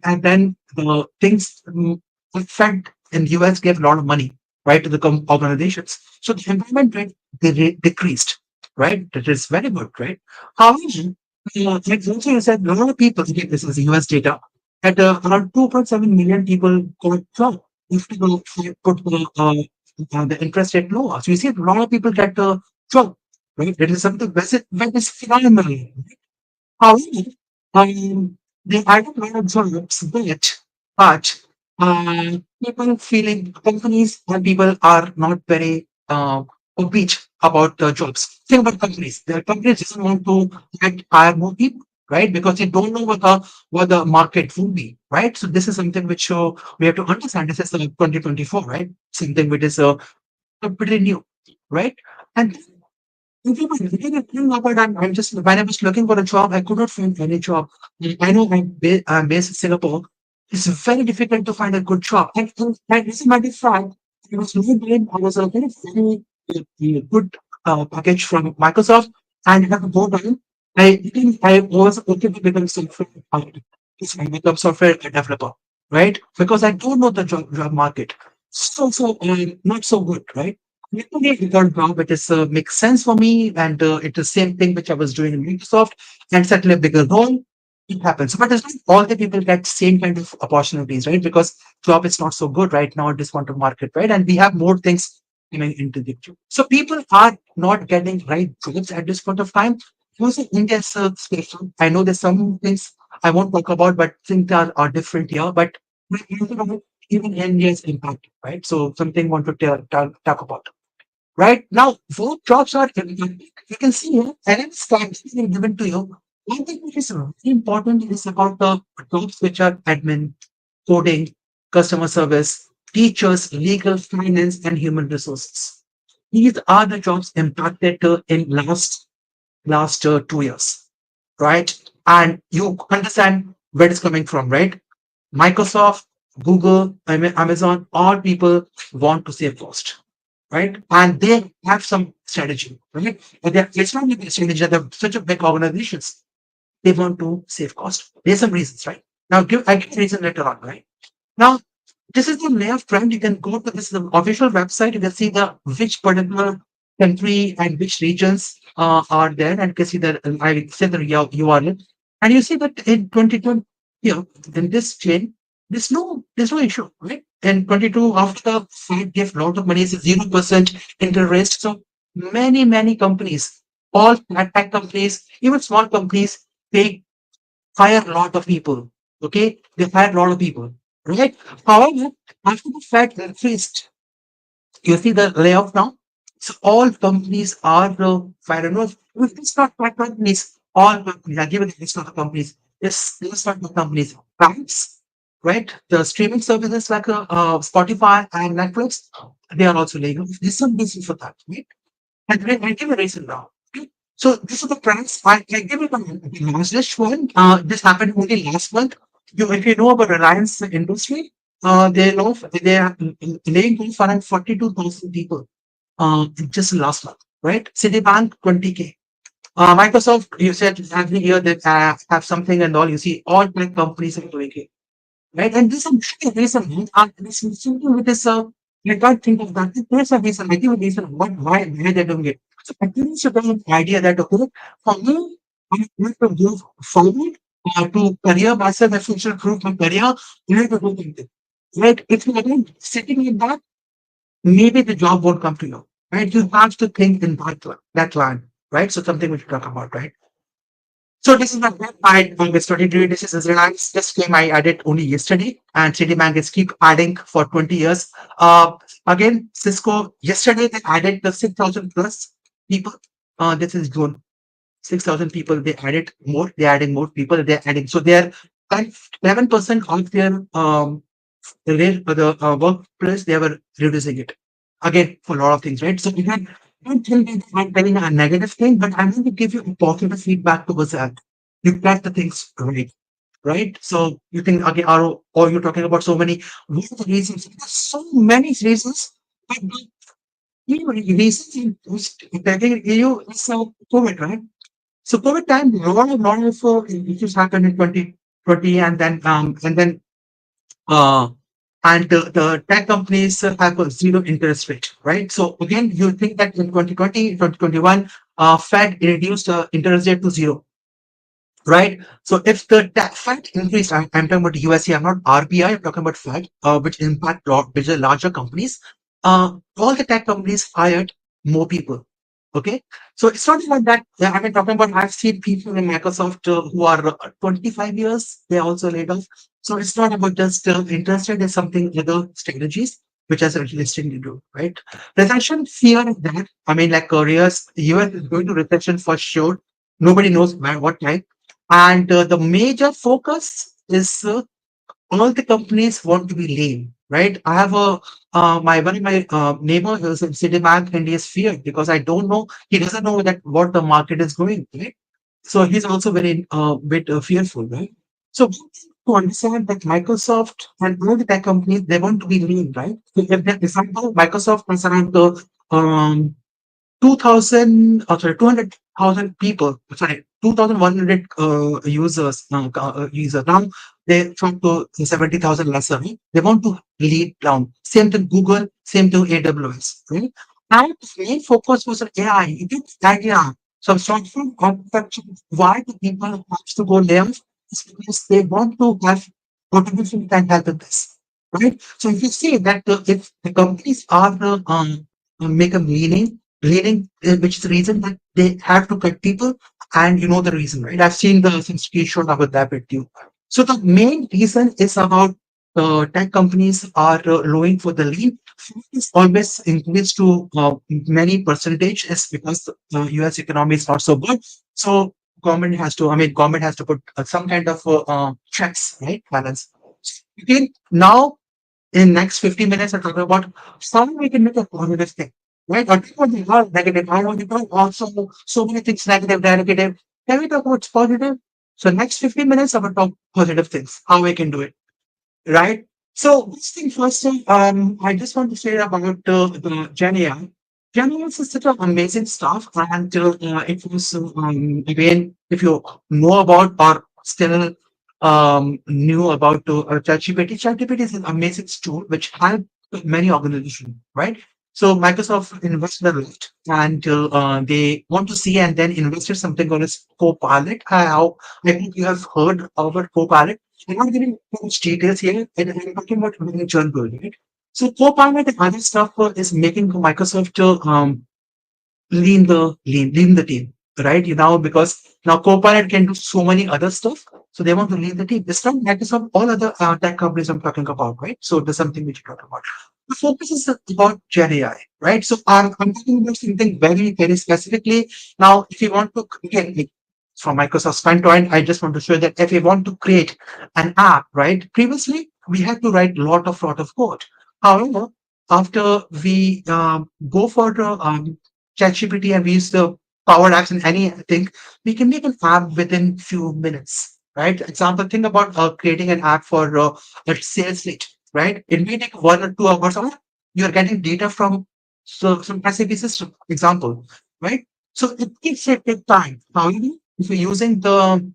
and then the things Fed in the US gave a lot of money, right, to the organizations. So the employment rate decreased, right? That is very good, right? However, like also you said, a lot of people, again, this is US data, that around 2.7 million people got job after the Fed put the interest rate lower. So you see a lot of people get a job, right? That is something that is phenomenal. However, they added a lot of jobs, but people feeling companies and people are not very upbeat about the jobs. Think about companies. The companies doesn't want to hire more people, right? Because they don't know what the market will be, right? So this is something which we have to understand. This is 2024, right? Something which is pretty new, right? And I'm just when I was looking for a job, I could not find any job. I know I'm based in Singapore. It's very difficult to find a good job. And as a matter of fact, I was looking, I was a very good package from Microsoft, and I have to go down. I think I was okay to become software architect. I become software developer, right? Because I don't know the job market. Not so good, right? Literally, I got job. It is makes sense for me, and it is same thing which I was doing in Microsoft, and settle a bigger role. It happens, but it's not all the people get same kind of opportunities, right? Because job is not so good right now at this point of market, right? And we have more things coming into the picture. So people are not getting right jobs at this point of time. Also, India is special. I know there's some things I won't talk about, but things are different here. But even India is impacted, right? So something want to talk about. Right now, both jobs are you can see here, and it's being given to you. One thing which is very important is about the jobs which are admin, coding, customer service, teachers, legal, finance, and human resources. These are the jobs impacted in last 2 years, right? And you understand where it's coming from, right? Microsoft, Google, Amazon, all people want to save cost, right? And they have some strategy, right? But it's not like a strategy. They're such a big organizations. They want to save cost. There's some reasons, right? Now, I give a reason later on, right? Now, this is the layoff trend. You can go to this official website. You can see the which particular country and which regions are there, and you can see that I said the URL, and you see that in 2020, here in this chain, there's no issue, right? In 22, after the Fed gave a lot of money, it's 0% interest. So Many companies, all tech companies, even small companies, they hire a lot of people. Okay, they hire a lot of people, right? However, after the Fed increased, you see the layoff now. So all companies are firing off. It's not tech companies. All companies. I give it a list of the companies. This not the companies. Banks, right? The streaming services like Spotify and Netflix, they are also laying off. There's some reason for that, right? And I give a reason now. Okay? So this is the trends. I give it a last one. This happened only last month. If you know about Reliance industry, they are laying off around 42,000 people. Just last month, right? Citibank 20K. Microsoft, you said every year they have something and all. You see, all tech companies are doing it, right? And this is a reason. This is something which is I can't think of that. There's a reason. I give a reason why they're doing it. So at least you get an idea that okay, for me, I need to move forward to career myself, I future proof my career. I need to do something, right? If you are sitting in that, maybe the job won't come to you, right? You have to think in that line, right? So something we should talk about, right? So this is my website on this 23. This is Reliance. Just came, I added only yesterday, and Citibank is keep adding for 20 years. Again, Cisco, yesterday they added the 6,000 plus people. This is June. 6,000 people, they added more, they're adding more people, they're adding. So they're 11% of their the workplace, they were reducing it. Again, for a lot of things, right? So you can don't tell me that I'm telling a negative thing, but I'm going to give you a positive feedback towards that. You get the things right, right? So you think again, Aroh, or you're talking about so many. What are the reasons? There's so many reasons, but the key reasons in taking you is COVID, right? So COVID time, lot of issues happened in 2020, and then uh, the tech companies have a zero interest rate, right? So again, you think that in 2020, 2021, Fed reduced interest rate to zero, right? So if the Fed increased, I'm talking about USC, I'm not RBI, I'm talking about Fed, which impact which are larger companies. All the tech companies hired more people. Okay, so it's not like that. I've been talking about. I've seen people in Microsoft who are 25 years. They also laid off. So it's not about just interested in something other strategies which has realistic to do, right? Recession fear is that. I mean, like careers, US is going to recession for sure. Nobody knows where, what time. And the major focus is all the companies want to be lean, right? I have a my one of my neighbor who's in Citibank and he is feared because I don't know. He doesn't know that what the market is going, right? So he's also very bit fearful, right? So to understand that Microsoft and all the tech companies they want to be lean, right? So if they example, Microsoft has around 2,000, sorry, 200,000 people, sorry, 2,100 users. Now they from to 70,000 lesser, right? They want to lead down. Same to Google, same to AWS, right? And the main focus was on AI. It is idea. So software architecture, why do people have to go layoff? It's because they want to have automation can help with this, right? So if you see that if the companies are make a leaning, which is the reason that they have to cut people, and you know the reason, right? I've seen the some screenshot about that with you. So the main reason is about tech companies are lowering for the lean. It's always increased to many percentage is because the US economy is not so good. So government has to put some kind of checks, right? Balance. Okay, now in next 50 minutes, I'll talk about how we can make a positive thing. Right? Or talk about the word negative. I want to talk also so many things negative, negative. Can we talk about positive? So next 15 minutes, I will talk positive things, how we can do it. Right? So first thing first, I just want to say about the Gen AI. Gen AI is such an amazing stuff, and it was again, if you know about or still knew about ChatGPT. ChatGPT is an amazing tool which helped many organizations, right? So Microsoft invested a lot, and they want to see and then invested something on its Copilot. How I think you have heard about Copilot. I'm not giving too much details here, and I'm talking about running a journal, right? So Copilot and other stuff is making Microsoft lean the team, right? You know, because now Copilot can do so many other stuff, so they want to lean the team. It's not Microsoft, all other tech companies I'm talking about, right? So there's something which you talk about. The focus is about Gen AI, right? So I'm talking about something very specifically. Now, if you want to, again, like, from Microsoft standpoint, I just want to show that if you want to create an app, right? Previously, we had to write lot of code. However, after we go for the ChatGPT and we use the Power Apps and anything, we can make an app within few minutes, right? Example, think about creating an app for a sales lead, right? It may take 1 or 2 hours, or you're getting data from some SAP system, example, right? So it keeps take time. However, if you're using the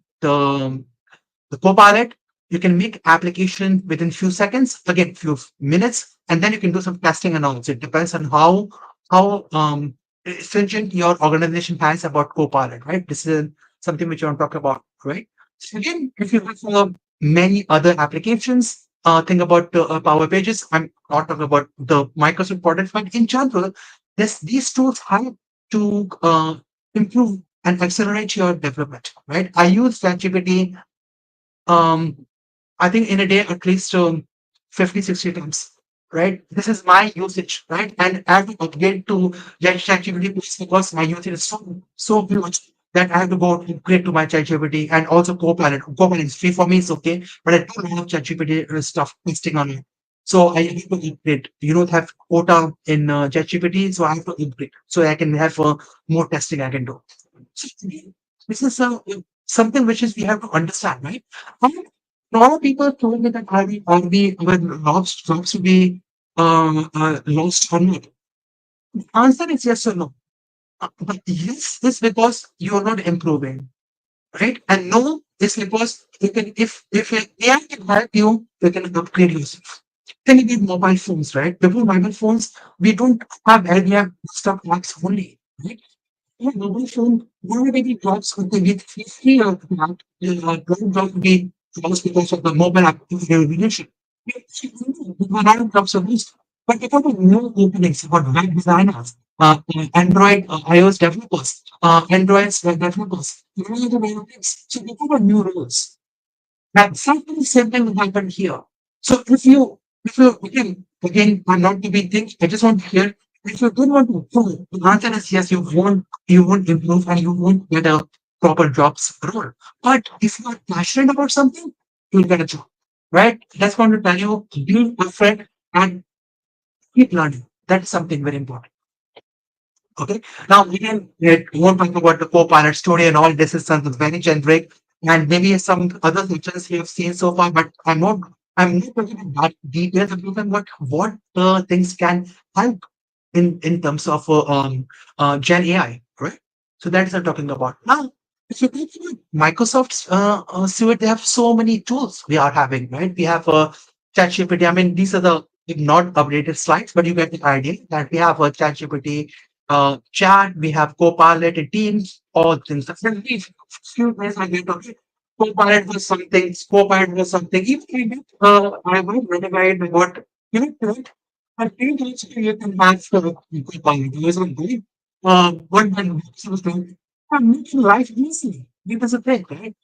Copilot, you can make application within few seconds, again, few minutes, and then you can do some testing and all. So it depends on how stringent your organization has about Copilot, right? This is something which you want to talk about, right? So again, if you have many other applications, think about Power Pages. I'm not talking about the Microsoft products, but in general, these tools help to improve and accelerate your development, right? I use ChatGPT um, I think in a day at least 50, 60 times, right? This is my usage, right? And I have to upgrade to ChatGPT Plus because my usage is so huge that I have to go upgrade to my ChatGPT and also Copilot. Copilot is free for me, it's okay, but I don't have ChatGPT stuff testing on it. So I have to upgrade. You don't have quota in ChatGPT, so I have to upgrade so I can have more testing I can do. So again, this is something which is we have to understand, right? And a lot of people told me that are we jobs to be lost or not? The answer is yes or no. But yes is because you are not improving, right? And no is because you can if AI can help you, you can upgrade yourself. Think about mobile phones, right? Before mobile phones, we don't have idea stuff apps only, right? Yeah, mobile phone, one of the jobs with the free of that, jobs to be lost because of the mobile app revolution. There are jobs of this. But because of new openings about web designers, Android, iOS developers, Android web developers, many other things. So because of new roles. Now, something similar will happen here. So if you again, I'm not to be things, I just want to hear, if you don't want to improve, the answer is yes, you won't improve and you won't get a proper jobs role. But if you are passionate about something, you'll get a job. Right? That's going to tell you, be afraid and keep learning. That's something very important. Okay. Now we can won't talk about the co-pilot story and all. This is something very generic, and maybe some other features you have seen so far. But I'm not talking about that details. I'm talking about what things can help in terms of Gen AI, right? So that's what I'm talking about. Now, if you think about Microsoft's suite, they have so many tools we are having, right? We have ChatGPT. I mean, these are the not updated slides, but you get the idea that we have a ChatGPT chat, we have Copilot, Teams, all things. That's very few days I get okay. Copilot was something. Even I was renovated what right? I think also you can have Copilot. There's a great what when was doing. Making life easy. It is a thing, right?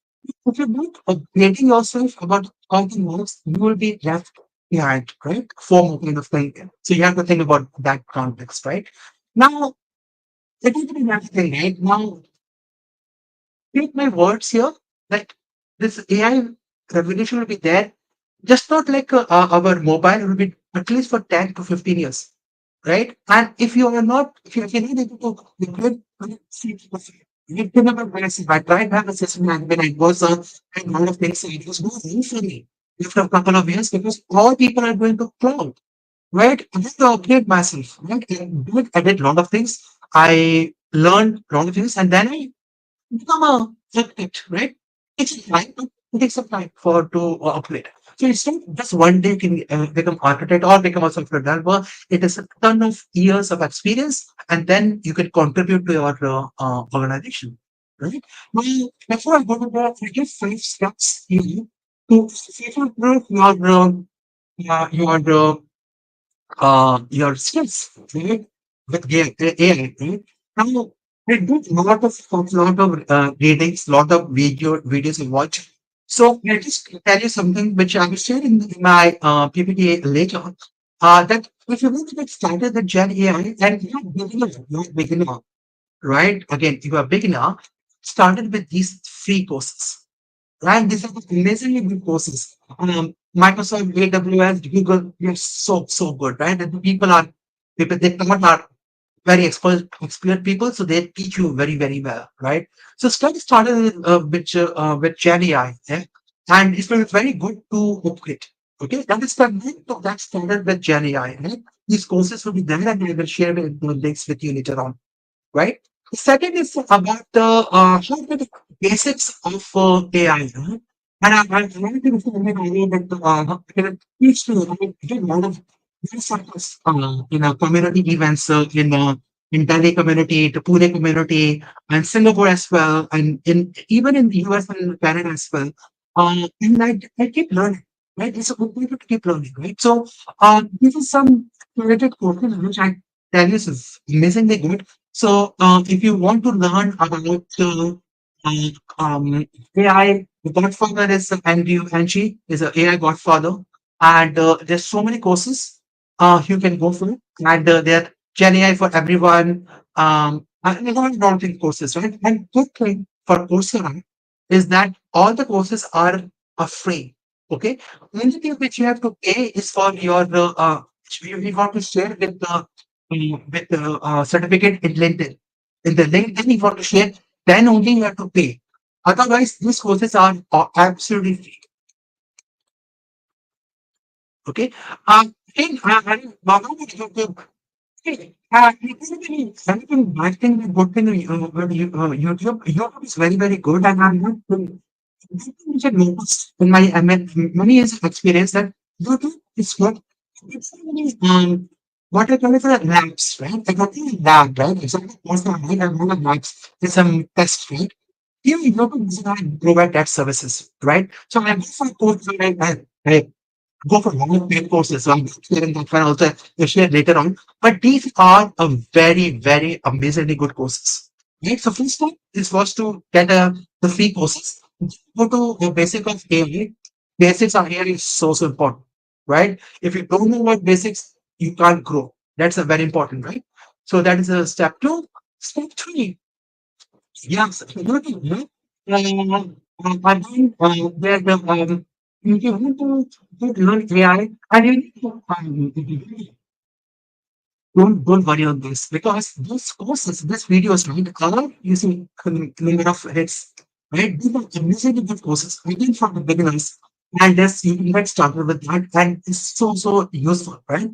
If you're not upgrading yourself about how it works, you will be left behind, right? Form kind of thing. So you have to think about that context, right? Now, it is another thing, right? Now, take my words here that this AI revolution will be there, just not like our mobile, it will be at least for 10 to 15 years, right? And if you're not able to decode, you can never press it. I tried to have a system and when I was and a lot of things, it was not easy for me after a couple of years because all people are going to cloud, right? I had to upgrade myself, right? I did a lot of things. I learned a lot of things and then I become a architect, right? It takes time, it takes some time for to upgrade. So it's not just one day you can become architect or become a software developer. It is a ton of years of experience, and then you can contribute to your organization, right? Now, before I go to that, I give 5 steps here to future-proof your skills, right? With AI, right? Now, I do lot of readings, lot of videos I watch. So I just tell you something which I will share in my PPT later. That if you want to get started with Gen AI and you're beginner, right? Again, if you're a beginner, started with these free courses, right? These are amazingly good courses. Microsoft, AWS, Google, they're so good, right? And the people they come are very expert people, so they teach you very well, right? So study started with Gen AI, yeah? And it's been very good to upgrade. Okay, that started with Gen AI. Right? These courses will be there, and I will share the links with you later on, right? The second is about the how the basics of AI. Right? And I wanted to say that teach you. I did a lot of circles, community events in Delhi community, the Pune community, and Singapore as well, and in even in the US and Canada as well. And I keep learning. Right, it's a good way to keep learning. Right, so this is some curated courses which I tell you is amazingly good. So, if you want to learn about uh, um, AI, the Godfather is Andrew Angie is an AI Godfather, and there's so many courses you can go for, and there are Gen AI for everyone. And a lot of things courses, right? And good thing for Coursera is that all the courses are free. Okay, only thing which you have to pay is for your you want to share with the certificate in LinkedIn. In the LinkedIn, you want to share, then only you have to pay. Otherwise, these courses are absolutely free. Okay. Again, Baba would YouTube. Okay. Anything bad thing, good thing with YouTube. YouTube is very good, and I'm not. Which I noticed in my many years of experience that YouTube is good. It's really, what I call it as labs, right? I got the lab, right? Example, most of my labs. There's some test, right? Here, YouTube does not provide that services, right? So I go for course, I go for long paid courses. So I'm sharing that one also. I'll share later on. But these are a very amazingly good courses. Right? So first step is was to get the free courses. Go to the basic of AI. Basics of AI is so important, right? If you don't know what basics, you can't grow. That's a very important, right? So that is a step two. Step three, yes, absolutely. Yeah. Again, there the you want to learn AI, and you need to don't worry on this because these courses, these videos, right, are using number of hits, right? These are amazingly good courses, again for the beginners, and yes, you can get started with that, and it's so useful, right?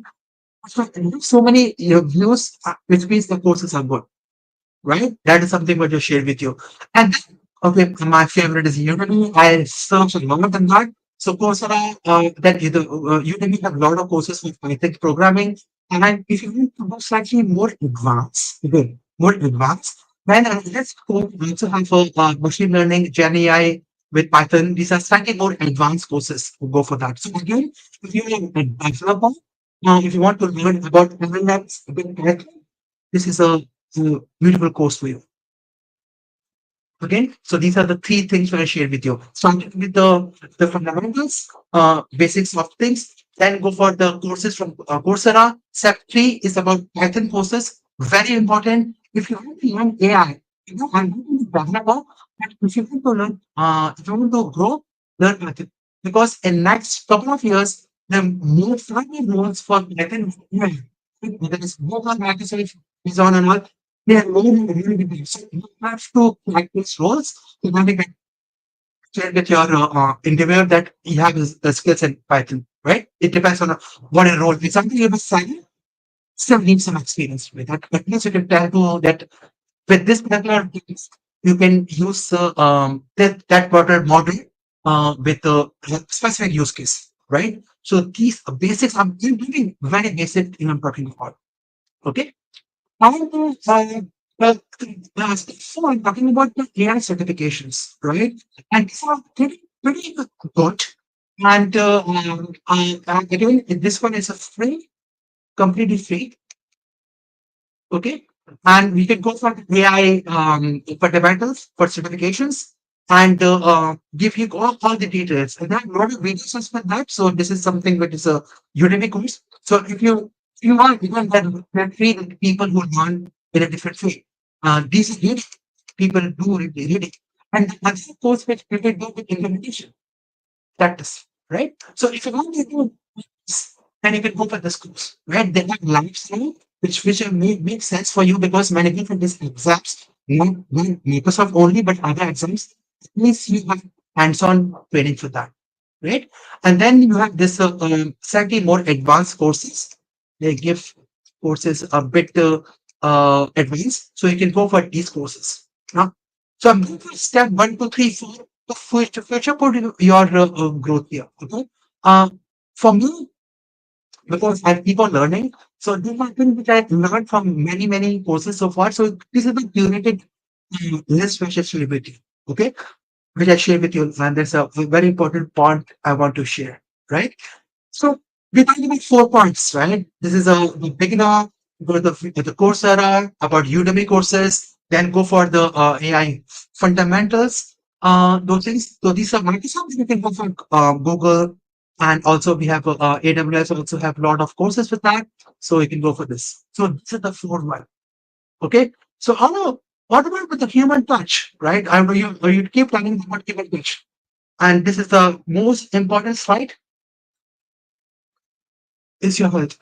So many views, which means the courses are good, right? That is something what I share with you. And okay, my favorite is Udemy. I search a lot than that. So Coursera, Udemy have a lot of courses with Python programming. And if you want to go slightly more advanced, okay, more advanced, then let's go also have machine learning, Gen AI with Python. These are slightly more advanced courses to go for that. So again, if you are a developer, if you want to learn about LLMs with Python, this is a beautiful course for you. Okay, so these are the three things that I shared with you. Starting with the fundamentals, basics of things, then go for the courses from Coursera. Step three is about Python courses, very important. If you want to learn AI, I'm not going to developer, but if you want to learn, if you want to grow, learn Python. Because in next couple of years, the more primary roles for Python, whether it's Google, Microsoft, Amazon and all, they are really big. So you have to practice roles. You have to share with your interviewer that you have the skills in Python, right? It depends on what a role. If something you have assigned, still need some experience with that. At least you can tell to that with this particular things, you can use that particular model with a specific use case, right? So these basics are really very basic thing I'm talking about. Okay. However, so I'm talking about the AI certifications, right? And these are pretty good. And again, this one is a free, completely free. Okay. And we can go for AI fundamentals for certifications and give you all the details. And there are a lot of videos for that. So this is something which is a Udemy course. So if you want, even there are three people who learn in a different way. These are reading. People do reading. And the other course which people do with implementation practice, right? So if you want to do this, then you can go for this course, right? They have labs now, which make sense for you because many different these exams, not Microsoft only, but other exams, at least you have hands-on training for that, right? And then you have this slightly more advanced courses. They give courses a bit advanced, so you can go for these courses. Now, so I'm going for step 1, 2, 3, 4 to future put your growth here. Okay. Uh, for me, because I keep on learning, so these are things which I learned from many courses so far. So this is the curated list which I share with you. Okay, which I share with you, and there's a very important point I want to share. Right. So we're talking about 4 points, right? This is the beginner, go to the Coursera, about Udemy courses, then go for the AI fundamentals. Those things. So these are Microsoft. You can go for Google, and also we have AWS. Also have a lot of courses with that, so you can go for this. So this is the 4 one. Okay. So Aroh, what about with the human touch, right? I know you keep talking about human touch, and this is the most important slide. Is your health.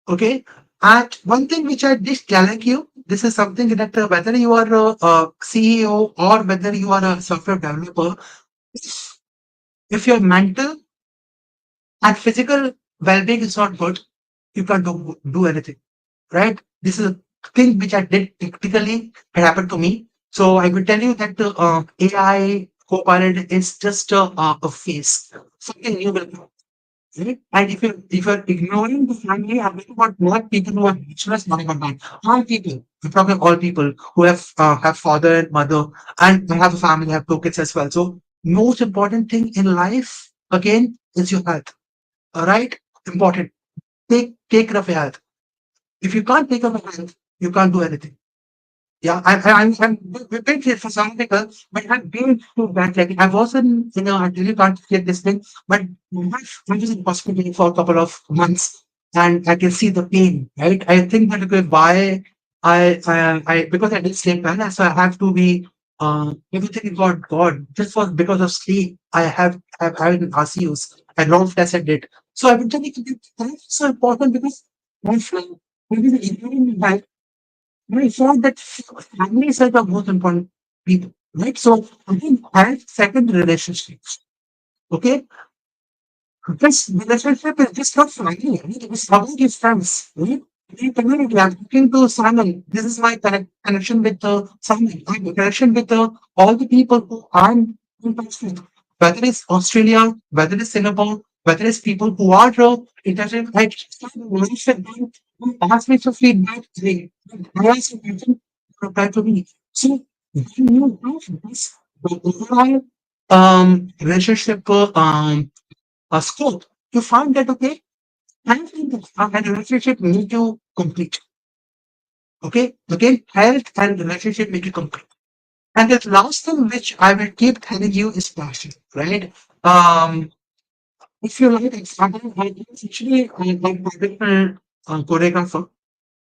Okay. And one thing which I did telling you, this is something that whether you are a CEO or whether you are a software developer, if your mental and physical well-being is not good, you can't do anything, right? This is a thing which I did practically. It happened to me. So I will tell you that the AI Copilot is just a phase. Something new will come. Right? And if you're ignoring the family, I'm talking about not people who are bachelors, not about that. All people. We're talking all people who have father and mother and have a family, have 2 kids as well. So most important thing in life again is your health. All right? Important. Take care of your health. If you can't take care of your health, you can't do anything. Yeah, I'm we've been here for some people, but I've been through that. Like I wasn't, I really can't get this thing, but I was in hospital for a couple of months, and I can see the pain. Right, I think that okay, why I because I didn't sleep well, so I have to be everything got God just for because of sleep. I have had RCUs and lot of tests I did. So I would tell you that's so important because my friend, maybe the ignorant I thought that families are the most important people, right? So I think health, second relationships. Okay, this relationship is just not family. Right? It's about your friends, right? The community. I'm talking to Simon. This is my connection with Simon. My connection with all the people who I'm in touch with. Whether it's Australia, whether it's Singapore, whether it's people who are international. I just have a relationship with them who ask me for feedback. I ask them to reply to me. So when you have this the overall relationship scope, you find that okay, health and relationship need to complete. Okay, again, health and relationship need to complete. And the last thing which I will keep telling you is passion, right? Um, if you like example, I was actually like a different choreographer.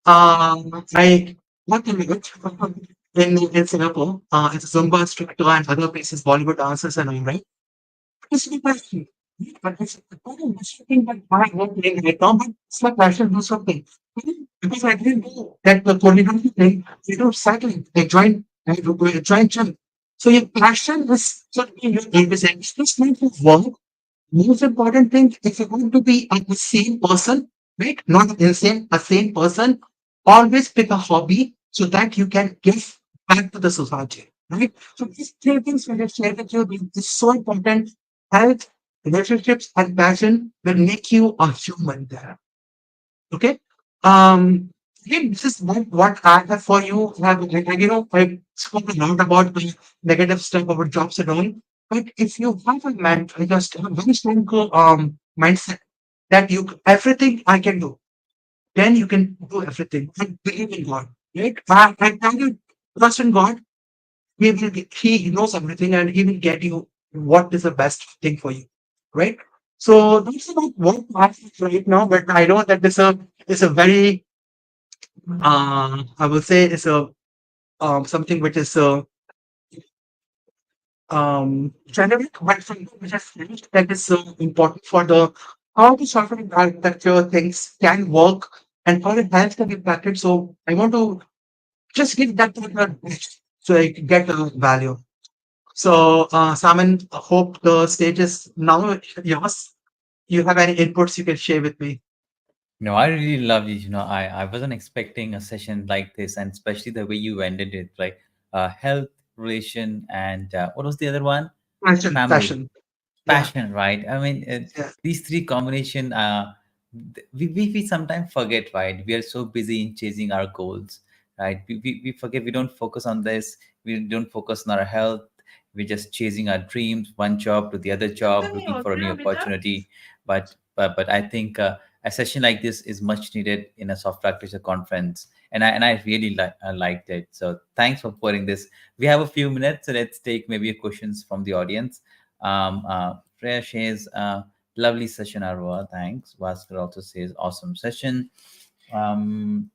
I worked in it in Singapore. It's a Zumba instructor and other places, Bollywood dancers and all, right? It's my passion. But it's not a restricting that I won't play right now, but it's my passion to do something. Because I didn't do that the choreography thing, you do cycling, I joined gym. So your passion is something you're always in. It's just not for work. Most important thing, if you want to be a same person, right? Not insane, a same person, always pick a hobby so that you can give back to the society, right? So these 3 things we have shared with you is so important. Health, relationships, and passion will make you a human there. Okay. Again, this is what I have for you. I spoke a lot about the negative stuff about jobs and all. But if you have a just a very strong mindset that you everything I can do, then you can do everything. And believe in God. right? I tell you, trust in God. He knows everything, and he will get you what is the best thing for you, right? So that's about what I have right now. But I know that this a very I would say it's a something which is generic, but something which is finished that is so important for the how the software architecture things can work and how it has to be impacted. So I want to just give that particular best so I can get the value. So, Simon, I hope the stage is now yours. You have any inputs you can share with me? No, I really love it. I wasn't expecting a session like this, and especially the way you ended it, like health, relation, and what was the other one? Passion, Family. passion. Yeah, Passion, right? I mean, yeah. these three combination, we sometimes forget, right? We are so busy in chasing our goals, right? We forget, we don't focus on this, we don't focus on our health, we're just chasing our dreams, one job to the other job, looking for a new opportunity. But I think a session like this is much needed in a software architecture conference, and I really liked it. So thanks for putting this. We have a few minutes, so let's take maybe questions from the audience. Freya says, lovely session, Aroh. Thanks. Vaskar also says, awesome session. Um,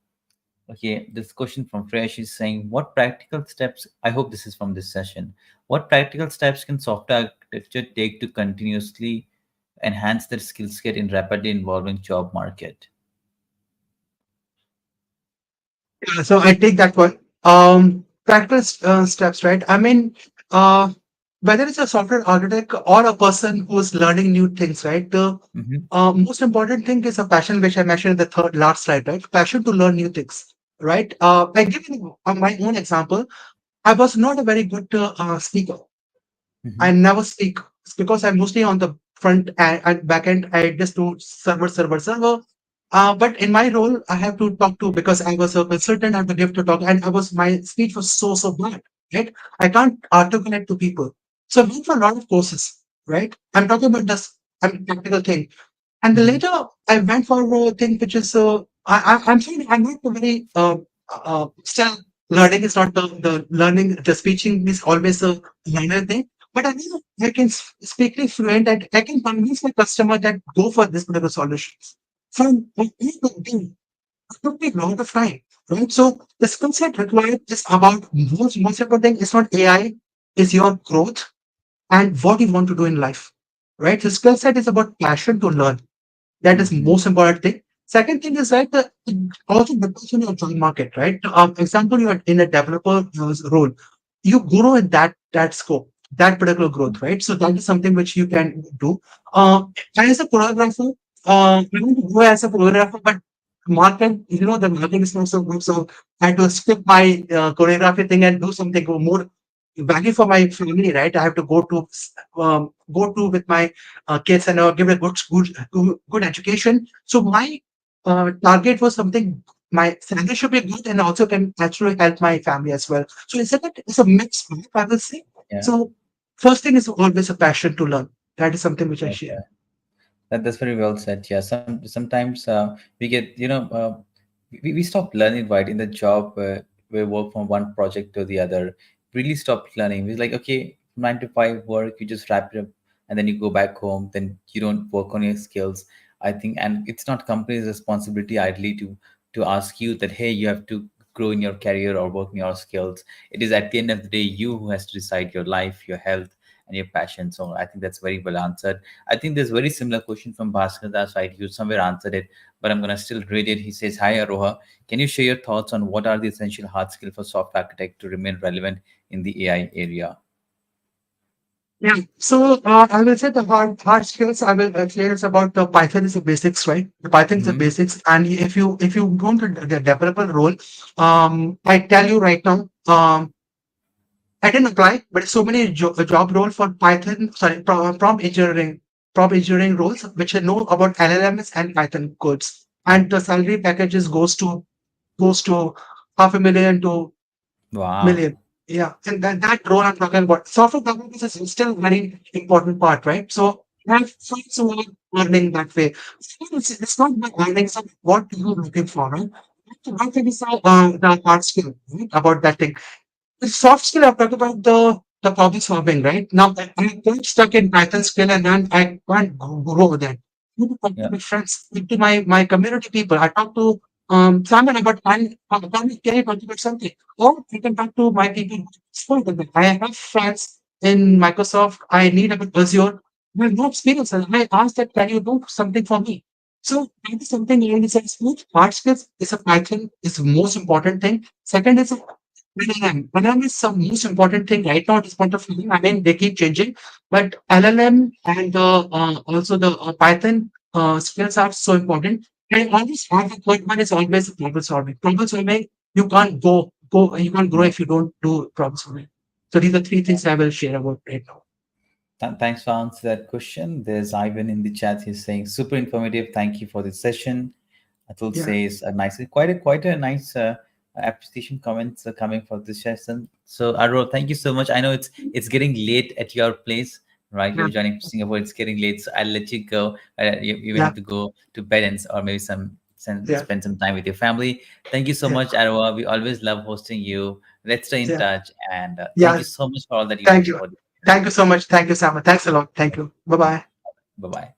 okay, this question from Fresh is saying, what practical steps, I hope this is from this session, what practical steps can software architecture take to continuously enhance their skill set in rapidly evolving job market? So I take that one. Practice steps, right? I mean, uh, whether it's a software architect or a person who's learning new things, right? The Hmm. most important thing is a passion, which I mentioned in the third last slide, right? Passion to learn new things, right? I give you my own example. I was not a very good speaker. I Hmm. never speak. It's because I'm mostly on the front and back end. I just do server. But in my role, I have to talk to because I was a consultant. I have to give to talk, and I was my speech was so bad. Right, I can't articulate to people. So I went for a lot of courses. Right, I'm talking about this. I'm practical thing. And then Hmm. later, I went for a thing which is I'm saying I'm not a very still learning is not the learning the speaking is always a learner thing. But I know I can speak it fluent and I can convince my customer that go for this particular solution. So it took me a lot of time, right? So the skill set required is about most important thing is not AI, is your growth and what you want to do in life, right? The skill set is about passion to learn that is Hmm. most important thing. Second thing is right, it also depends on your job market, right? Example, you are in a developer role, you grow in that scope, that particular growth, right? So that is something which you can do. And as a choreographer, you want to go as a choreographer, but market, the market is not so good. So I had to skip my choreography thing and do something more value for my family, right? I have to go to with my kids and give a good education. So my target was something my salary should be good and also can actually help my family as well. So it's a mixed bag, I will say. Yeah. So first thing is always a passion to learn. That is something which I share. Okay. That's very well said. Yeah, sometimes we get we stop learning, right, in the job. We work from one project to the other. Really stop learning. It's like, okay, 9 to 5 work, you just wrap it up, and then you go back home. Then you don't work on your skills. I think, and it's not company's responsibility ideally to ask you that, hey, you have to grow in your career or work in your skills. It is at the end of the day you who has to decide your life, your health, and your passion. So I think that's very well answered. I think there's very similar question from Bhaskar Das side. You somewhere answered it, but I'm gonna still read it. He says, "Hi Aroha, can you share your thoughts on what are the essential hard skills for software architect to remain relevant in the AI area?" Yeah. So I will say the hard skills. I will clear is about the Python is the basics, right? The Python is the Hmm. basics, and if you go into the developer role, I tell you right now, I didn't apply, but so many job role for Python, sorry, prompt engineering roles, which I know about LLMs and Python codes, and the salary packages goes to half a million to Wow. million. Yeah, and that role I'm talking about. Software development is still very important part, right? So have friends who are earning that way. It's not about earning, it's about what you're looking for, right? One thing is the hard skill, right? About that thing. The soft skill I've talked about the problem solving, right? Now I'm quite stuck in Python skill and then I can't grow that. I need to talk to Yeah. my friends, speak to my community people. I talk to someone about can you contribute something? Or I can talk to my people who expert in that. I have friends in Microsoft. I need about Azure. I have no experience. And I ask that, can you do something for me? So that is something in the sense, hard skills is a Python is the most important thing. Second is LLM. LLM is the most important thing right now at this point of time. I mean, they keep changing, but LLM and also the Python skills are so important. I always have the third one is always the problem solving. Problem solving, you can't you can't grow Yeah. if you don't do problem solving. So these are three things I will share about right now. Thanks for answering that question. There's Ivan in the chat. He's saying super informative. Thank you for the session. Atul Yeah, says a nice, quite a nice appreciation comments coming for this session. So Aroh, thank you so much. I know it's getting late at your place, right? yeah, You're joining Singapore. It's getting late, so I'll let you go. You will yeah, have to go to bed or maybe yeah, spend some time with your family. Thank you so yeah, much, Aroh. We always love hosting you. Let's stay in yeah, touch, and thank yeah. you so much for all that you do Thank you. for the Thank you community. so much. Thank you, Sama. Thanks a lot. Thank you. Bye bye. Bye bye.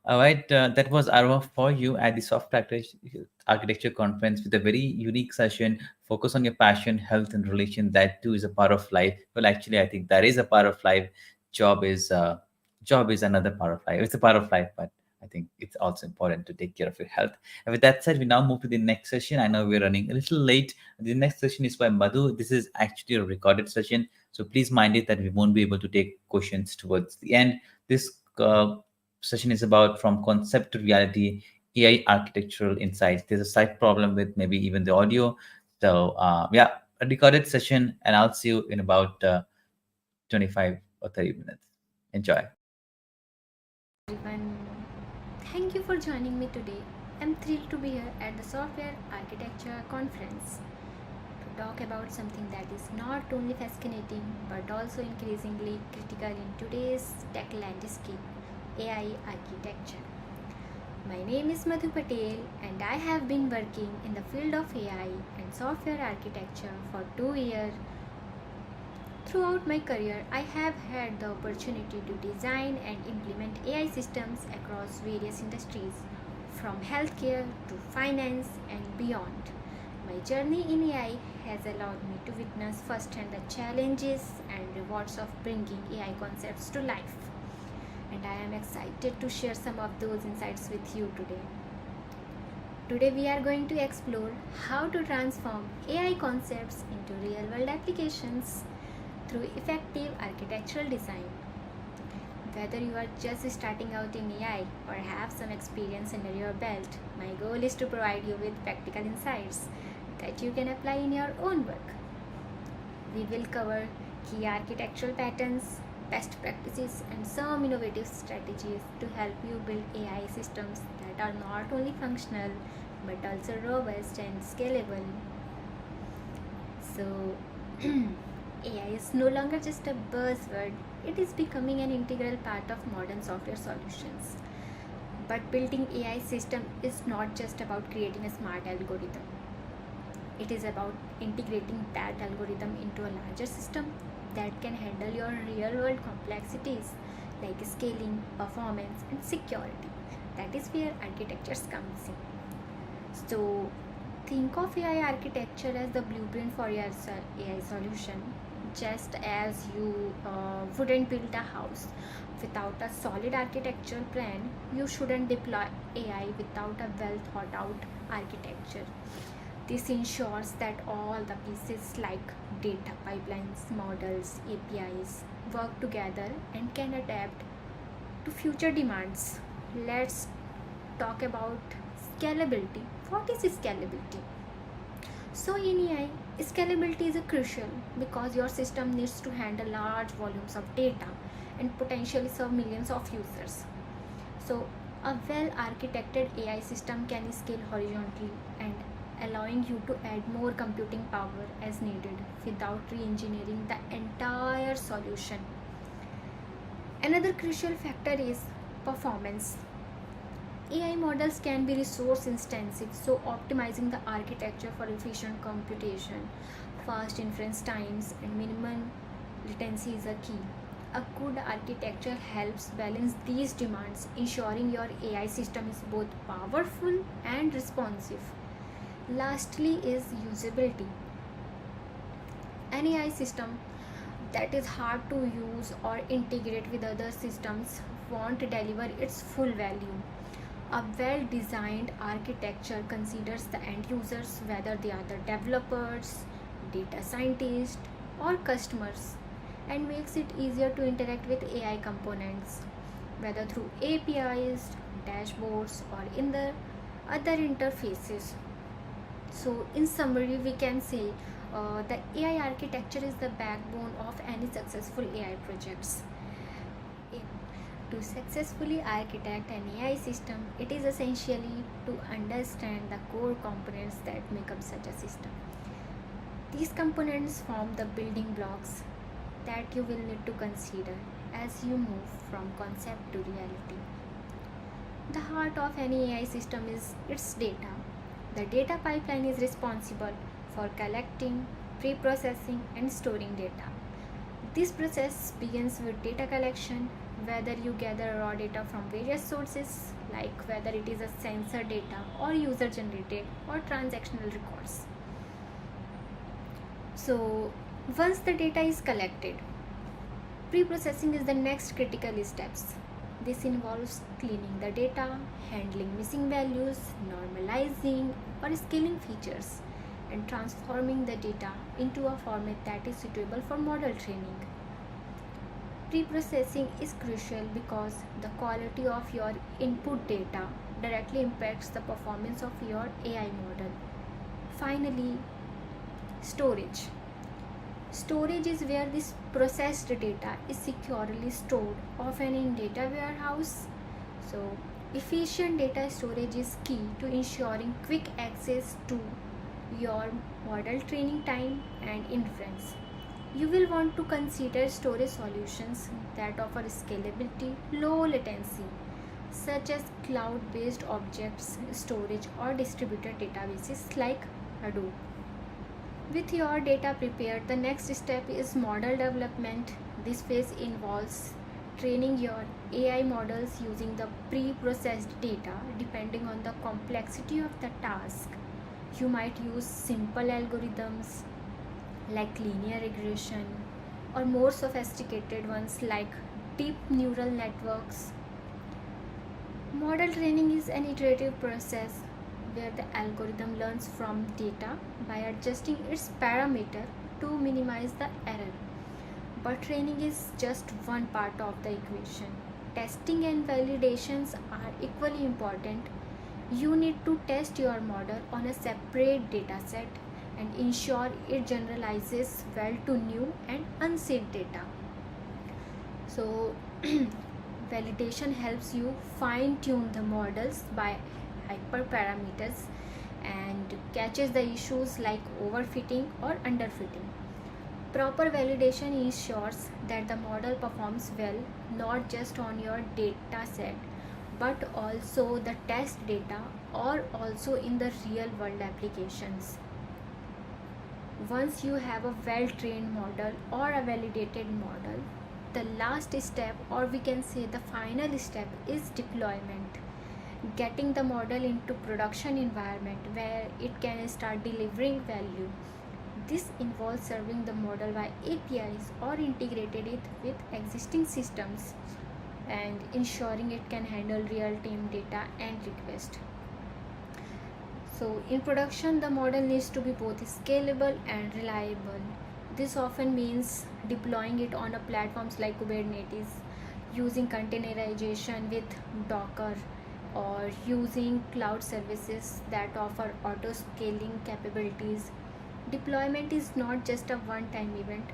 All right, that was Aroh for you at the Architecture Conference with a very unique session. Focus on your passion, health, and relation. That too is a part of life. Well, actually, I think that is a part of life. Job is uh, Job is another part of life. It's a part of life, but I think it's also important to take care of your health. And with that said, we now move to the next session. I know we're running a little late. The next session is by Madhu. This is actually a recorded session, so please mind it that we won't be able to take questions towards the end. This session is about from concept to reality, AI architectural insights. There's a slight problem with maybe even the audio. So yeah, a recorded session, and I'll see you in about 25 or 30 minutes. Enjoy. Everyone, thank you for joining me today. I'm thrilled to be here at the Software Architecture Conference to talk about something that is not only fascinating but also increasingly critical in today's tech landscape, AI architecture. My name is Madhu Patel and I have been working in the field of AI and software architecture for 2 years. Throughout my career, I have had the opportunity to design and implement AI systems across various industries, from healthcare to finance and beyond. My journey in AI has allowed me to witness firsthand the challenges and rewards of bringing AI concepts to life. And I am excited to share some of those insights with you today. Today we are going to explore how to transform AI concepts into real-world applications through effective architectural design. Whether you are just starting out in AI or have some experience under your belt, my goal is to provide you with practical insights that you can apply in your own work. We will cover key architectural patterns, best practices, and some innovative strategies to help you build AI systems that are not only functional but also robust and scalable. So, AI is no longer just a buzzword, it is becoming an integral part of modern software solutions. But building AI system is not just about creating a smart algorithm. It is about integrating that algorithm into a larger system that can handle your real-world complexities like scaling, performance, and security. That is where architectures comes in. So, think of AI architecture as the blueprint for your AI solution. Just as you wouldn't build a house without a solid architectural plan, you shouldn't deploy AI without a well thought out architecture. This ensures that all the pieces like data pipelines, models, APIs work together and can adapt to future demands. Let's talk about scalability. What is scalability? So in AI, scalability is crucial because your system needs to handle large volumes of data and potentially serve millions of users. So a well-architected AI system can scale horizontally and allowing you to add more computing power as needed without re-engineering the entire solution. Another crucial factor is performance. AI models can be resource intensive, so optimizing the architecture for efficient computation, fast inference times, and minimum latency is a key. A good architecture helps balance these demands, ensuring your AI system is both powerful and responsive. Lastly is usability. An AI system that is hard to use or integrate with other systems won't deliver its full value. A well designed architecture considers the end users, whether they are the developers, data scientists, or customers, and makes it easier to interact with AI components, whether through APIs, dashboards, or in the other interfaces. So, in summary, we can say the AI architecture is the backbone of any successful AI projects. To successfully architect an AI system, it is essentially to understand the core components that make up such a system. These components form the building blocks that you will need to consider as you move from concept to reality. The heart of any AI system is its data. The data pipeline is responsible for collecting, pre-processing, and storing data. This process begins with data collection, whether you gather raw data from various sources, like whether it is a sensor data or user generated or transactional records. So, once the data is collected, pre-processing is the next critical steps. This involves cleaning the data, handling missing values, normalizing or scaling features, and transforming the data into a format that is suitable for model training. Pre-processing is crucial because the quality of your input data directly impacts the performance of your AI model. Finally, storage. Storage is where this processed data is securely stored, often in data warehouse. So, efficient data storage is key to ensuring quick access to your model training time and inference. You will want to consider storage solutions that offer scalability, low latency, such as cloud-based objects storage or distributed databases like Hadoop. With your data prepared, the next step is model development. This phase involves training your AI models using the pre-processed data. Depending on the complexity of the task, you might use simple algorithms like linear regression or more sophisticated ones like deep neural networks. Model training is an iterative process where the algorithm learns from data by adjusting its parameter to minimize the error. But training is just one part of the equation. Testing and validations are equally important. You need to test your model on a separate dataset and ensure it generalizes well to new and unsaid data. So, validation helps you fine tune the models by hyperparameters and catches the issues like overfitting or underfitting. Proper validation ensures that the model performs well not just on your data set but also the test data or also in the real world applications. Once you have a well trained model or a validated model, the last step, or we can say the final step, is deployment. Getting the model into production environment where it can start delivering value. This involves serving the model by APIs or integrated it with existing systems and ensuring it can handle real-time data and request. So in production, the model needs to be both scalable and reliable. This often means deploying it on a platforms like Kubernetes, using containerization with Docker, or using cloud services that offer auto scaling capabilities. Deployment is not just a one-time event.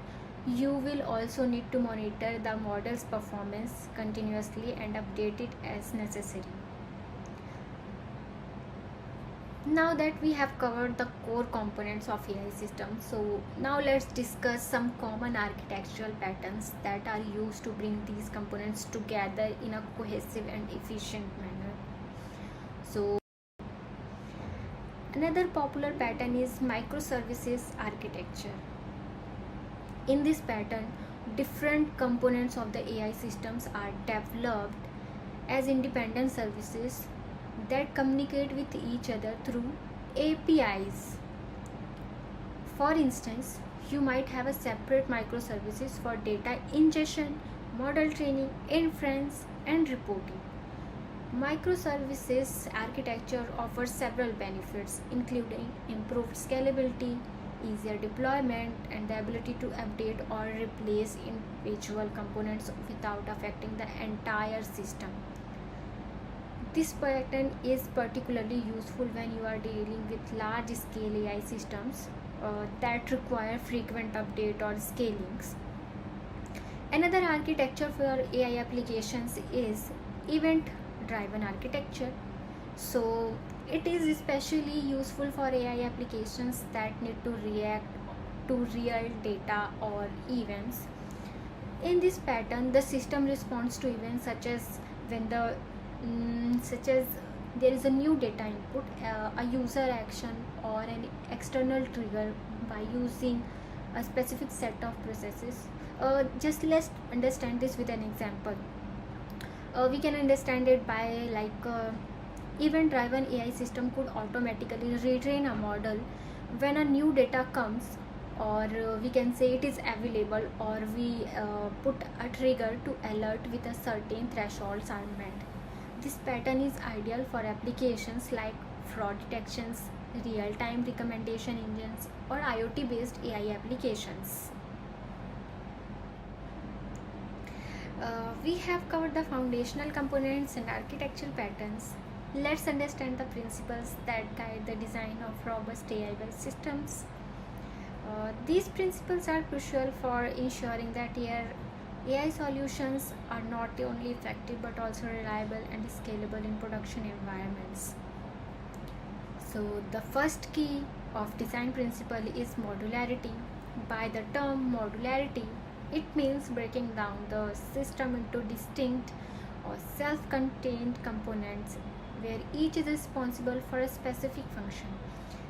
You will also need to monitor the model's performance continuously and update it as necessary. Now that we have covered the core components of AI systems, so now let's discuss some common architectural patterns that are used to bring these components together in a cohesive and efficient manner. So another popular pattern is microservices architecture. In this pattern, different components of the AI systems are developed as independent services that communicate with each other through APIs. For instance, you might have a separate microservices for data ingestion, model training, inference, and reporting. Microservices architecture offers several benefits, including improved scalability, easier deployment, and the ability to update or replace individual components without affecting the entire system. This pattern is particularly useful when you are dealing with large scale AI systems that require frequent update or scalings. Another architecture for AI applications is event driven architecture. So it is especially useful for AI applications that need to react to real data or events. In this pattern, the system responds to events such as when there is a new data input, a user action, or an external trigger by using a specific set of processes. Just let's understand this with an example. We can understand it by event driven AI system could automatically retrain a model when a new data comes, or we can say it is available, or we put a trigger to alert with a certain thresholds are met. This pattern is ideal for applications like fraud detections, real-time recommendation engines, or IoT-based AI applications. We have covered the foundational components and architectural patterns. Let's understand the principles that guide the design of robust AI-based systems. These principles are crucial for ensuring that AI solutions are not only effective but also reliable and scalable in production environments. So the first key of design principle is modularity. By the term modularity, it means breaking down the system into distinct or self-contained components where each is responsible for a specific function,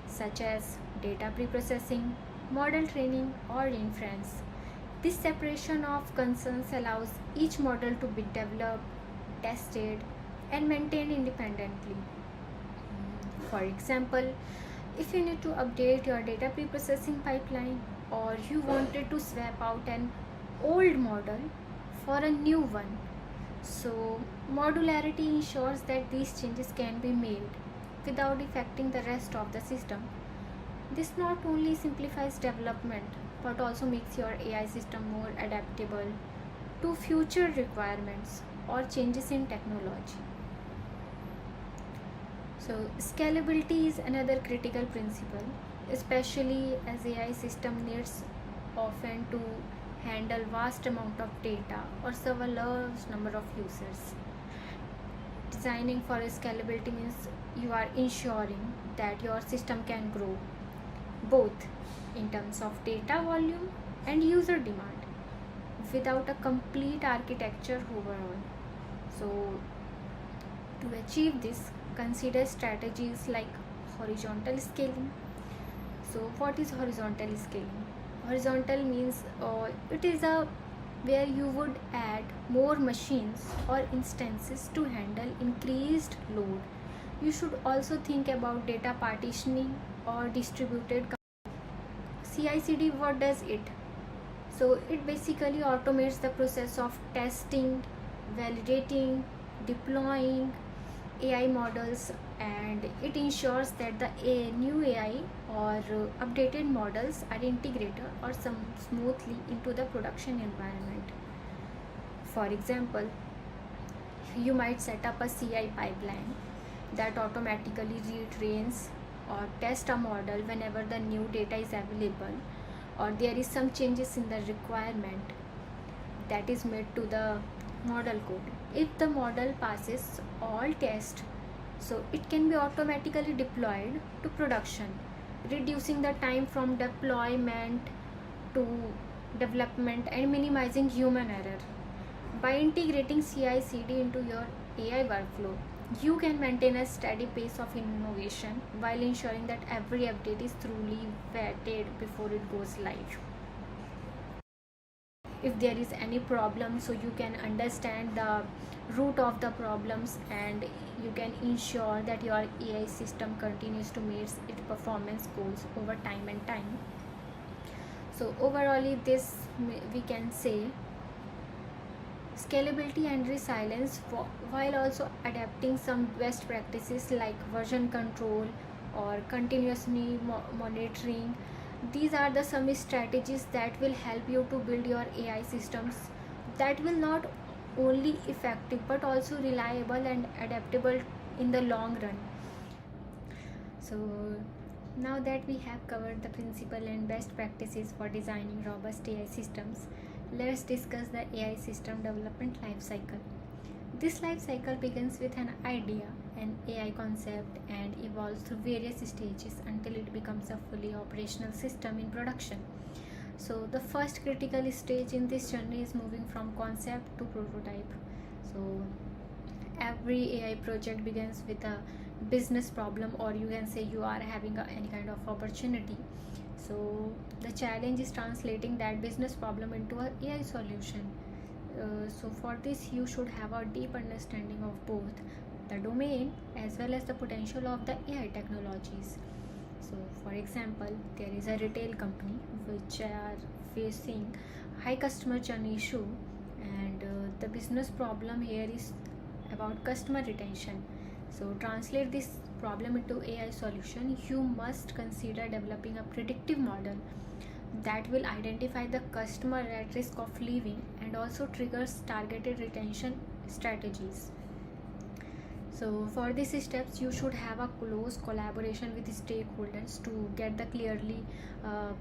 such as data preprocessing, model training, or inference. This separation of concerns allows each model to be developed, tested, and maintained independently. For example, if you need to update your data preprocessing pipeline, or you wanted to swap out an old model for a new one, so modularity ensures that these changes can be made without affecting the rest of the system. This not only simplifies development but also makes your AI system more adaptable to future requirements or changes in technology. So scalability is another critical principle, especially as AI system needs often to handle vast amount of data or serve a large number of users. Designing for scalability means you are ensuring that your system can grow both in terms of data volume and user demand without a complete architecture overall. So to achieve this, consider strategies like horizontal scaling. So what is horizontal scaling? Horizontal means it is a where you would add more machines or instances to handle increased load. You should also think about data partitioning or distributed CI/CD. What does it? So it basically automates the process of testing, validating, deploying AI models, and it ensures that the new AI or updated models are integrated or smoothly into the production environment. For example, you might set up a CI pipeline that automatically retrains or test a model whenever the new data is available or there is some changes in the requirement that is made to the model code. If the model passes all tests, so it can be automatically deployed to production, reducing the time from deployment to development and minimizing human error. By integrating CI/CD into your AI workflow, you can maintain a steady pace of innovation while ensuring that every update is truly vetted before it goes live. If there is any problem, so you can understand the root of the problems, and you can ensure that your AI system continues to meet its performance goals over time and time. So overall, this we can say scalability and resilience while also adapting some best practices like version control or continuously monitoring. These are the some strategies that will help you to build your AI systems that will not only effective but also reliable and adaptable in the long run. So now that we have covered the principle and best practices for designing robust AI systems, let's discuss the AI system development lifecycle. This lifecycle begins with an idea, an AI concept, and evolves through various stages until it becomes a fully operational system in production. So the first critical stage in this journey is moving from concept to prototype. So every AI project begins with a business problem, or you can say you are having any kind of opportunity. So the challenge is translating that business problem into an AI solution. So for this, you should have a deep understanding of both the domain as well as the potential of the AI technologies. So for example, there is a retail company which are facing high customer churn issue, and the business problem here is about customer retention. So translate this problem into AI solution, you must consider developing a predictive model that will identify the customer at risk of leaving and also triggers targeted retention strategies. So for these steps, you should have a close collaboration with stakeholders to get the clearly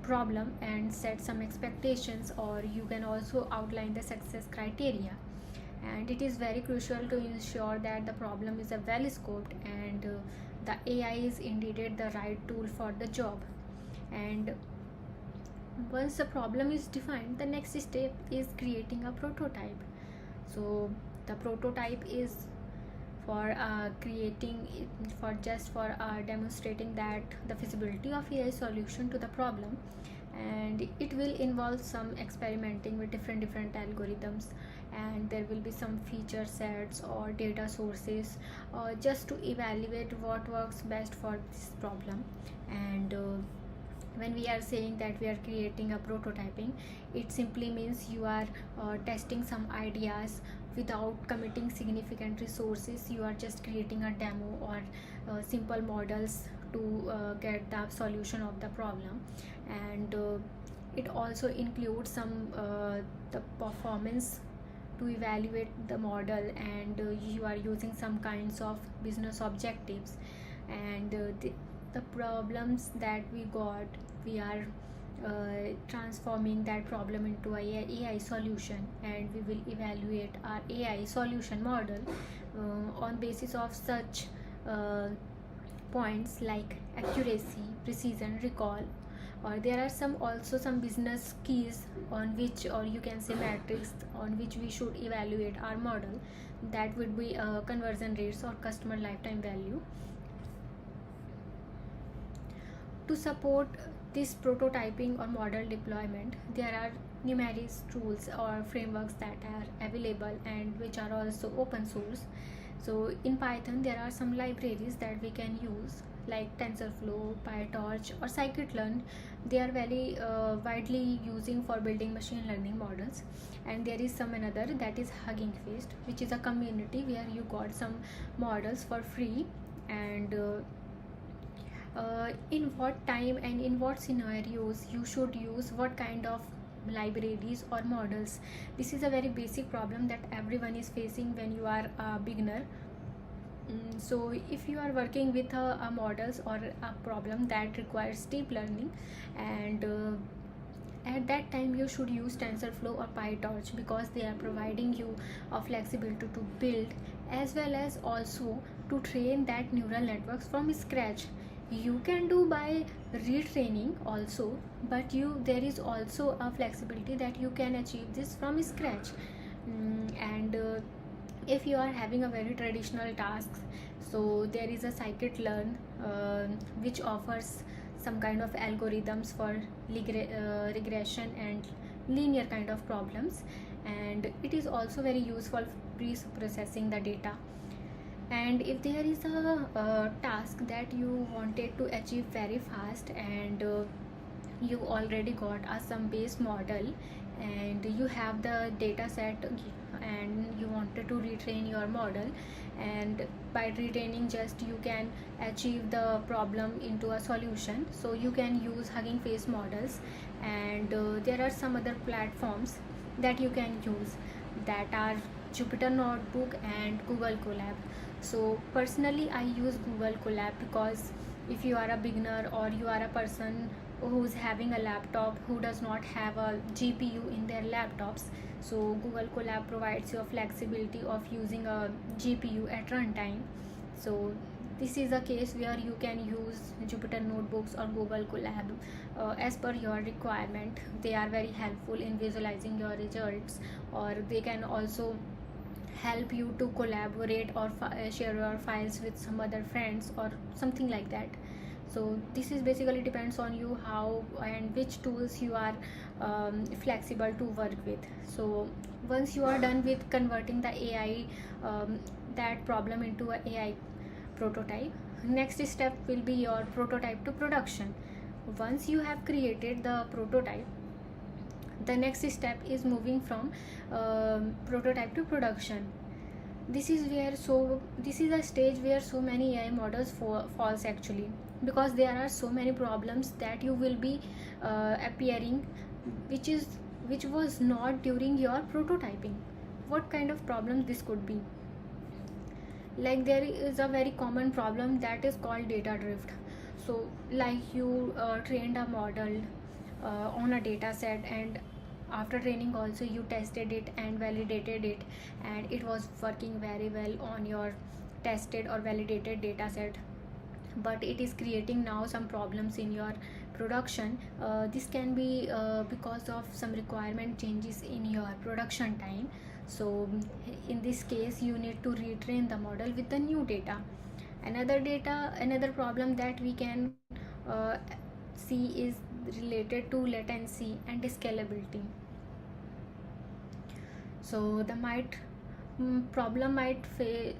problem and set some expectations, or you can also outline the success criteria. And it is very crucial to ensure that the problem is a well scoped and the AI is indeed the right tool for the job. And once the problem is defined, the next step is creating a prototype. So the prototype is for creating it for demonstrating that the feasibility of AI solution to the problem, and it will involve some experimenting with different algorithms, and there will be some feature sets or data sources just to evaluate what works best for this problem. And when we are saying that we are creating a prototyping, it simply means you are testing some ideas without committing significant resources. You are just creating a demo or simple models to get the solution of the problem. And it also includes some the performance to evaluate the model, and you are using some kinds of business objectives, and the problems that we got, we are transforming that problem into a AI solution, and we will evaluate our AI solution model on basis of such points like accuracy, precision, recall, or there are some business keys on which, or you can say metrics on which we should evaluate our model. That would be conversion rates or customer lifetime value. To support this prototyping or model deployment, there are numerous tools or frameworks that are available and which are also open source. So in Python, there are some libraries that we can use like TensorFlow, PyTorch, or Scikit-learn. They are very widely using for building machine learning models. And there is some another, that is Hugging Face, which is a community where you got some models for free. And in what time and in what scenarios you should use what kind of libraries or models. This is a very basic problem that everyone is facing when you are a beginner. So if you are working with a models or a problem that requires deep learning, and at that time you should use TensorFlow or PyTorch, because they are providing you a flexibility to build as well as also to train that neural networks from scratch. You can do by retraining also, but there is also a flexibility that you can achieve this from scratch. And if you are having a very traditional task, so there is a scikit-learn which offers some kind of algorithms for regression and linear kind of problems, and it is also very useful pre-processing the data. And if there is a task that you wanted to achieve very fast, and you already got a some base model, and you have the data set, and you wanted to retrain your model, and by retraining just you can achieve the problem into a solution, so you can use Hugging Face models. And there are some other platforms that you can use, that are Jupyter Notebook and Google Colab. So personally I use Google Colab, because if you are a beginner or you are a person who's having a laptop who does not have a GPU in their laptops, so Google Colab provides you a flexibility of using a GPU at runtime. So this is a case where you can use Jupyter Notebooks or Google Colab as per your requirement. They are very helpful in visualizing your results, or they can also help you to collaborate or share your files with some other friends or something like that. So this is basically depends on you how and which tools you are flexible to work with. So once you are done with converting the AI that problem into a AI prototype, next step will be your prototype to production. Once you have created the prototype, the next step is moving from prototype to production. This is a stage where so many AI models falls actually, because there are so many problems that you will be appearing, which was not during your prototyping. What kind of problem this could be? Like, there is a very common problem that is called data drift. So like you trained a model on a data set, and after training also you tested it and validated it, and it was working very well on your tested or validated data set, but it is creating now some problems in your production. This can be because of some requirement changes in your production time. So in this case you need to retrain the model with the new data. Another problem that we can see is related to latency and scalability. So the problem might face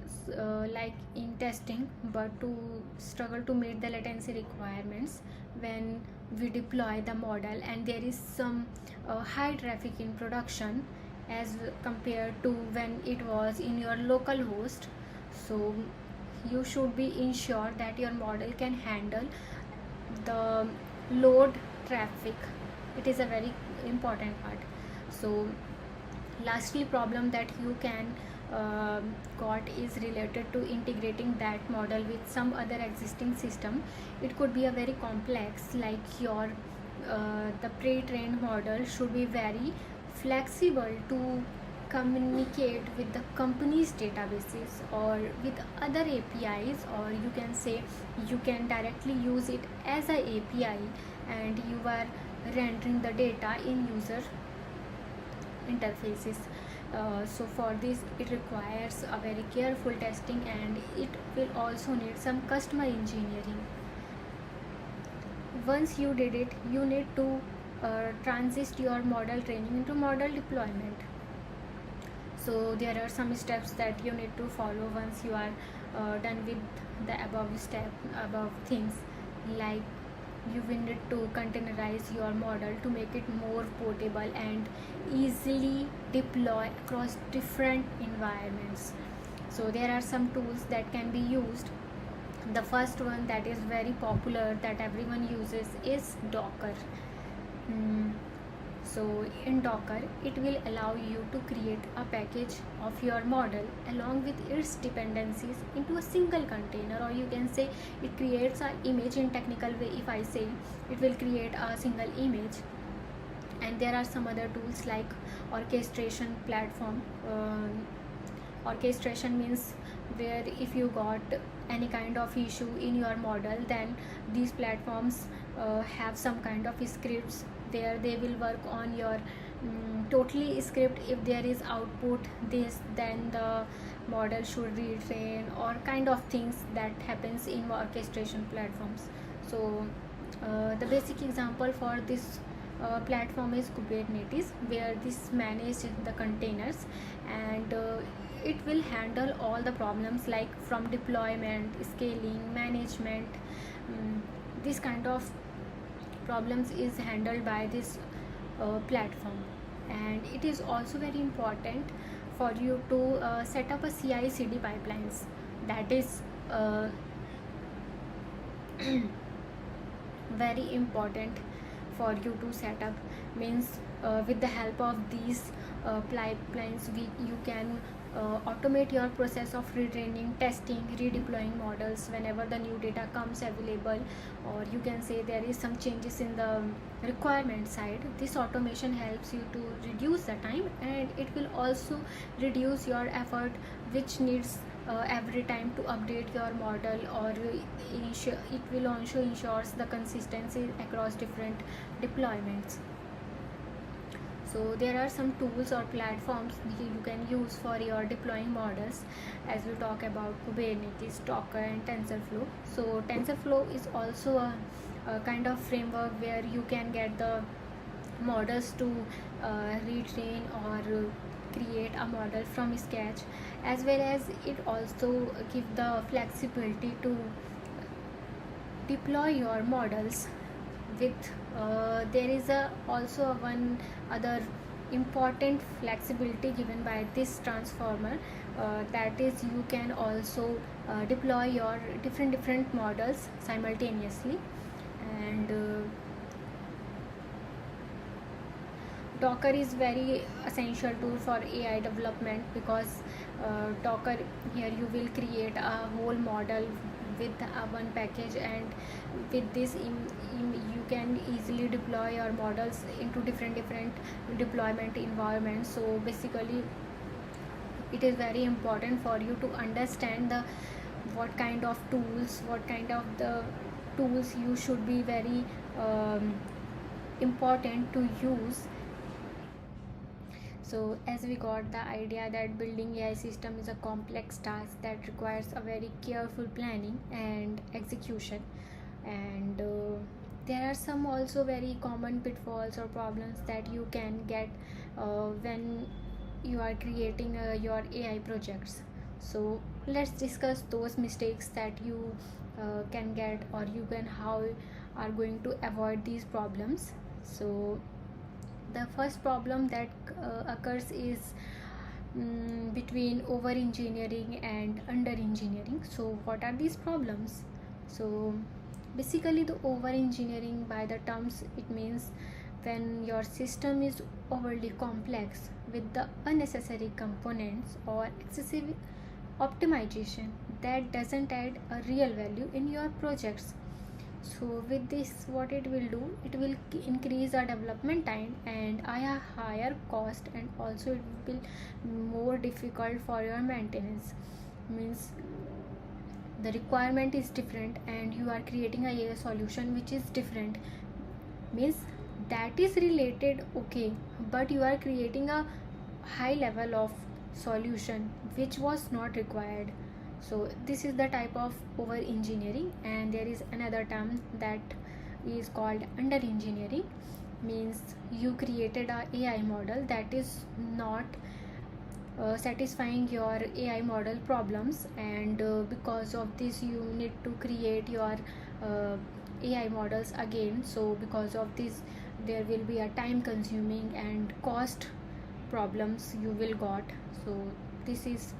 like in testing, but to struggle to meet the latency requirements when we deploy the model, and there is some high traffic in production as compared to when it was in your local host. So you should be ensure that your model can handle the load traffic. It is a very important part. So lastly, problem that you can got is related to integrating that model with some other existing system. It could be a very complex, like your the pre-trained model should be very flexible to communicate with the company's databases or with other APIs, or you can say you can directly use it as a API, and you are rendering the data in user interfaces. So for this it requires a very careful testing, and it will also need some customer engineering. Once you did it, you need to transit your model training into model deployment. So there are some steps that you need to follow once you are done with the above things. Like, you will need to containerize your model to make it more portable and easily deploy across different environments. So there are some tools that can be used. The first one that is very popular that everyone uses is Docker. So in Docker, it will allow you to create a package of your model along with its dependencies into a single container, or you can say it creates an image in technical way. If I say it will create a single image. And there are some other tools like orchestration platform. Orchestration means where if you got any kind of issue in your model, then these platforms have some kind of scripts there. They will work on your totally script. If there is output this, then the model should retrain, or kind of things that happens in orchestration platforms. So the basic example for this platform is Kubernetes, where this manages the containers, and it will handle all the problems like from deployment, scaling, management. This kind of problems is handled by this platform. And it is also very important for you to set up a CI/CD pipelines. That is very important for you to set up. Means with the help of these pipelines, you can automate your process of retraining, testing, redeploying models whenever the new data comes available, or you can say there is some changes in the requirement side. This automation helps you to reduce the time, and it will also reduce your effort, which needs every time to update your model, or it will also ensures the consistency across different deployments. So there are some tools or platforms you can use for your deploying models, as we talk about Kubernetes, Docker, and TensorFlow. So TensorFlow is also a kind of framework where you can get the models to retrain or create a model from scratch, as well as it also give the flexibility to deploy your models with there is also one other important flexibility given by this transformer, that is you can also deploy your different models simultaneously. And Docker is very essential tool for AI development, because Docker, here you will create a whole model with one package, and with this you can easily deploy your models into different deployment environments. So basically it is very important for you to understand the what kind of tools you should be very important to use. So as we got the idea that building AI system is a complex task that requires a very careful planning and execution, and there are some also very common pitfalls or problems that you can get when you are creating your AI projects. So let's discuss those mistakes that you can get, or you can how are going to avoid these problems. So the first problem that occurs is between over engineering and under engineering. So what are these problems? So basically the over engineering, by the terms, it means when your system is overly complex with the unnecessary components or excessive optimization that doesn't add a real value in your projects. So with this, what it will do, it will increase our development time and a higher cost, and also it will be more difficult for your maintenance. Means the requirement is different and you are creating a AI solution which is different. Means that is related, okay, but you are creating a high level of solution which was not required. So this is the type of over engineering. And there is another term that is called under engineering. Means you created a AI model that is not satisfying your AI model problems, and because of this you need to create your AI models again. So because of this there will be a time consuming and cost problems you will got. So this is,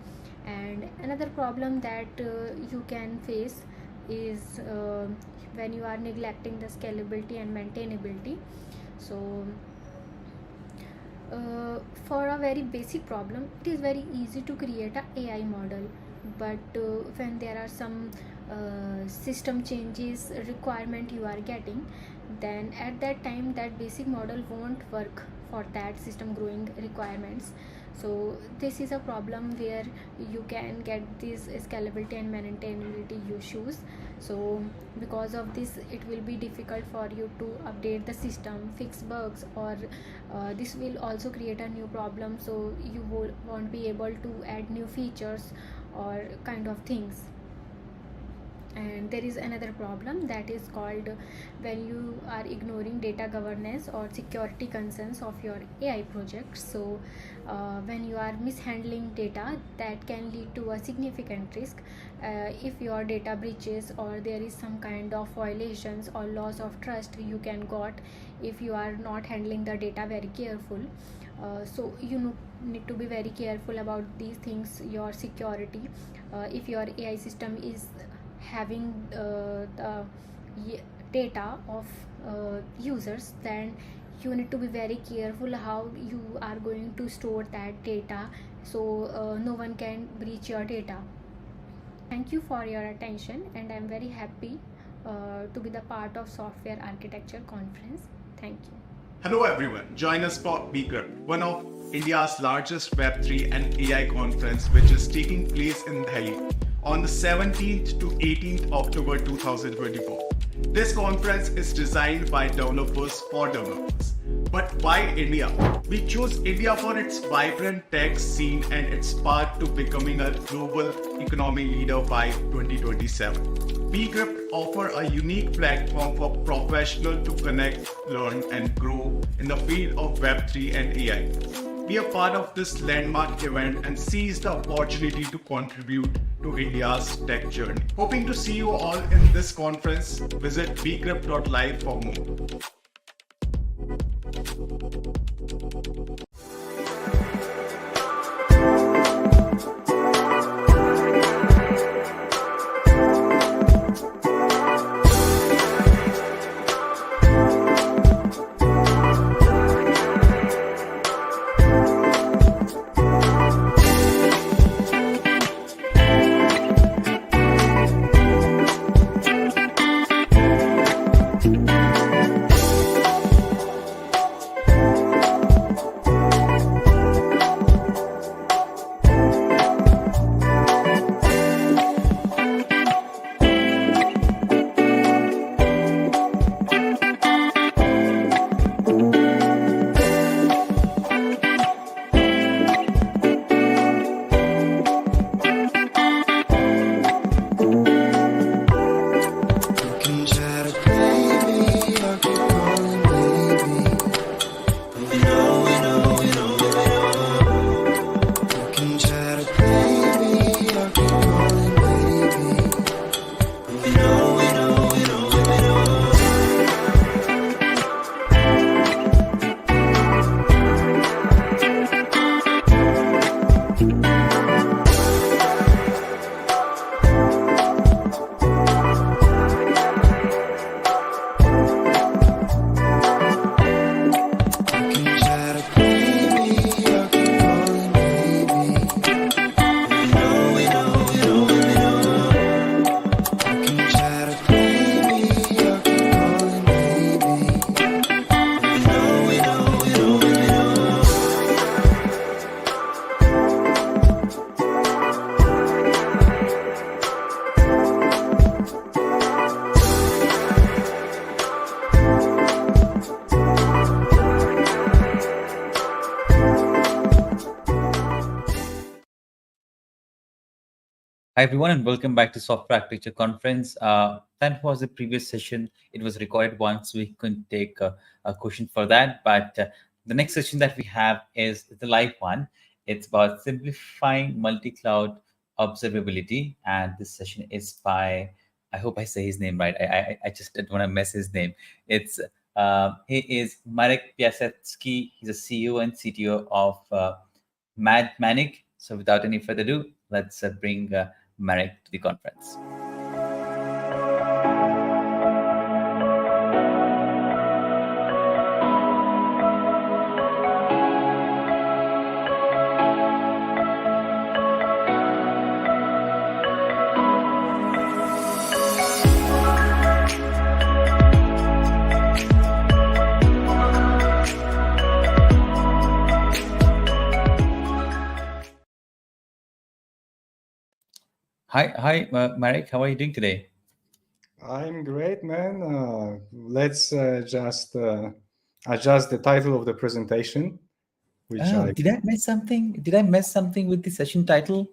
and another problem that you can face is when you are neglecting the scalability and maintainability. So for a very basic problem, it is very easy to create a AI model, but when there are some system changes requirement you are getting, then at that time that basic model won't work for that system growing requirements. So this is a problem where you can get these scalability and maintainability issues. So because of this, it will be difficult for you to update the system, fix bugs, or this will also create a new problem, so you won't be able to add new features or kind of things. And there is another problem that is called when you are ignoring data governance or security concerns of your AI project. So when you are mishandling data, that can lead to a significant risk. If your data breaches or there is some kind of violations or loss of trust you can got if you are not handling the data very careful. So you need to be very careful about these things, your security. If your AI system is having the data of users, then you need to be very careful how you are going to store that data, so no one can breach your data. Thank you for your attention, and I'm very happy to be the part of Software Architecture Conference. Thank you. Hello everyone, join us for Beaker, one of India's largest Web3 and AI conference, which is taking place in Delhi on the 17th to 18th October 2024. This conference is designed by developers for developers. But why India? We chose India for its vibrant tech scene and its path to becoming a global economy leader by 2027. Bgrip offer a unique platform for professionals to connect, learn, and grow in the field of Web3 and AI. Be a part of this landmark event and seize the opportunity to contribute to India's tech journey. Hoping to see you all in this conference. Visit bgrip.live for more. Hi everyone, and welcome back to Software Architecture Conference. That was the previous session. It was recorded once. We couldn't take a question for that, but the next session that we have is the live one. It's about simplifying multi-cloud observability, and this session is by, I hope I say his name right. I just didn't want to mess his name. It's he is Marek Piasecki. He's a CEO and CTO of Madmaniak. So without any further ado, let's bring Marek to the conference. Hi, Marek. How are you doing today? I'm great, man. Let's just adjust the title of the presentation, which Oh, did I miss something? Did I miss something with the session title?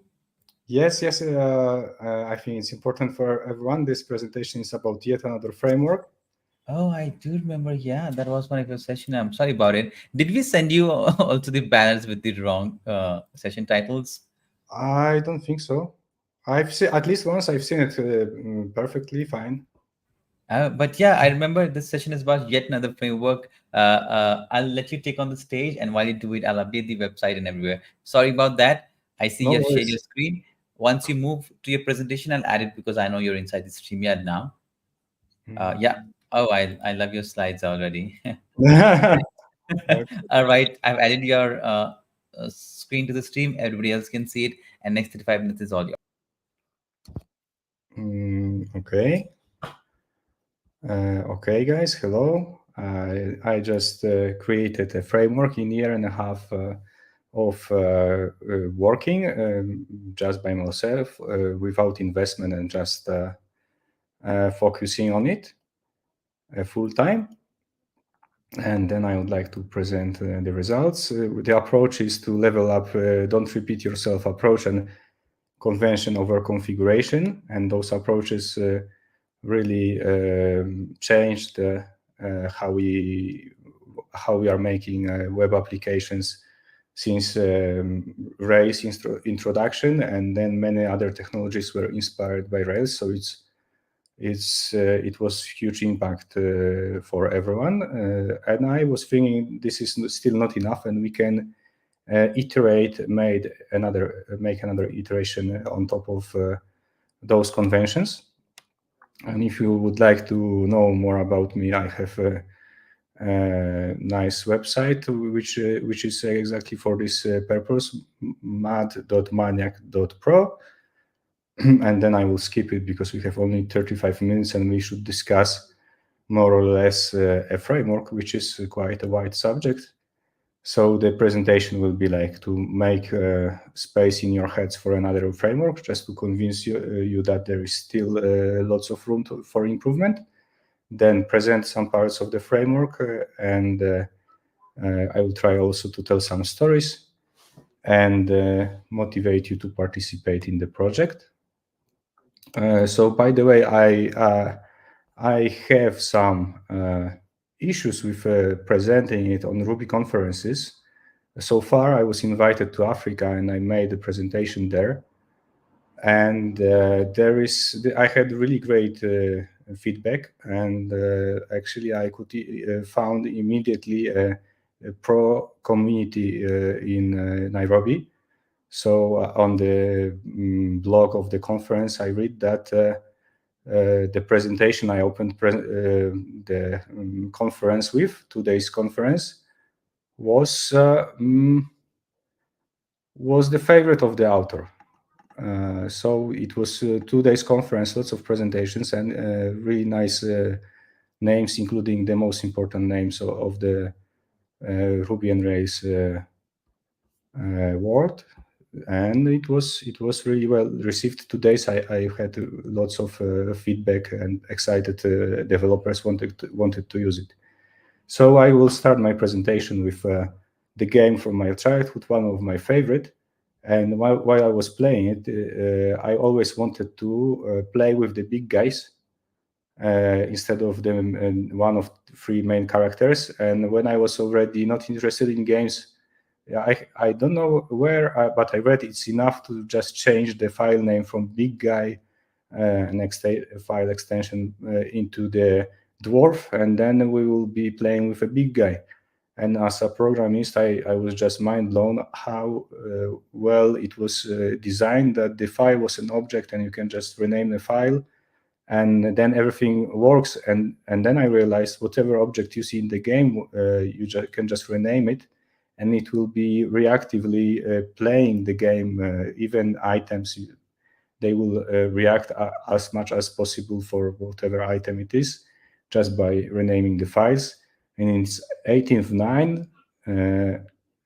Yes. I think it's important for everyone. This presentation is about yet another framework. Oh, I do remember. Yeah, that was one of your session. I'm sorry about it. Did we send you also the banners with the wrong session titles? I don't think so. I've seen at least once. I've seen it perfectly fine. But yeah, I remember this session is about yet another framework. I'll let you take on the stage, and while you do it, I'll update the website and everywhere. Sorry about that. I see No you have shared your worries. screen. Once you move to your presentation, I'll add it because I know you're inside the StreamYard now. Yeah. Oh, I love your slides already. Okay. All right, I've added your screen to the stream. Everybody else can see it, and next 35 minutes is all yours. Okay. Okay, guys. Hello. I just created a framework in year and a half of working just by myself without investment and just focusing on it full time. And then I would like to present the results. The approach is to level up, don't repeat yourself approach and convention over configuration. And those approaches really changed how we are making web applications since Rails introduction, and then many other technologies were inspired by Rails. So it was huge impact for everyone. And I was thinking this is still not enough, and we can make another iteration on top of those conventions. And if you would like to know more about me, I have a nice website which is exactly for this purpose, mad.maniac.pro. And then I will skip it because we have only 35 minutes and we should discuss more or less a framework, which is quite a wide subject. So the presentation will be like to make space in your heads for another framework, just to convince you that there is still lots of room for improvement. Then present some parts of the framework, and I will try also to tell some stories and motivate you to participate in the project. So, by the way, I have some issues with presenting it on Ruby conferences. So far, I was invited to Africa and I made a presentation there. And I had really great feedback. And actually, I could found immediately a pro community in Nairobi. So on the blog of the conference, I read that the presentation I opened the conference with, 2 days conference, was the favorite of the author. So it was 2 days conference, lots of presentations, and really nice names, including the most important names of the Ruby and Rails world. And it was really well received. 2 days I had lots of feedback, and excited developers wanted to use it. So I will start my presentation with the game from my childhood, one of my favorite. And while I was playing it, I always wanted to play with the big guys instead of one of the 3 main characters. And when I was already not interested in games, I don't know where, but I read it's enough to just change the file name from big guy next file extension into the dwarf, and then we will be playing with a big guy. And as a programmist, I was just mind blown how well it was designed, that the file was an object and you can just rename the file, and then everything works. And then I realized whatever object you see in the game, you can just rename it, and it will be reactively playing the game. Even items, they will react as much as possible for whatever item it is, just by renaming the files. And in 18th9,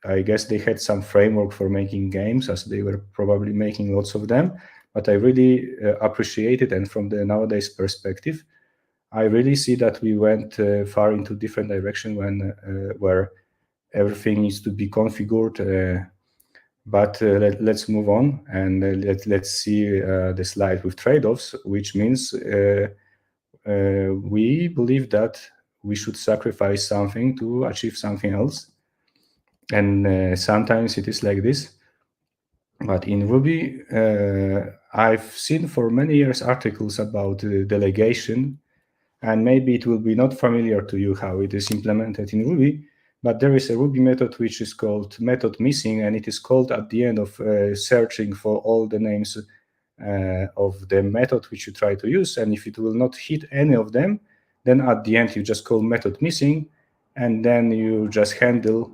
I guess they had some framework for making games, as they were probably making lots of them. but I really appreciate it. And from the nowadays perspective, I really see that we went far into different direction where everything needs to be configured. But let's move on, and let's see the slide with trade-offs, which means we believe that we should sacrifice something to achieve something else. And sometimes it is like this. But in Ruby, I've seen for many years articles about delegation, and maybe it will be not familiar to you how it is implemented in Ruby, but there is a Ruby method which is called method missing, and it is called at the end of searching for all the names of the method which you try to use. And if it will not hit any of them, then at the end you just call method missing, and then you just handle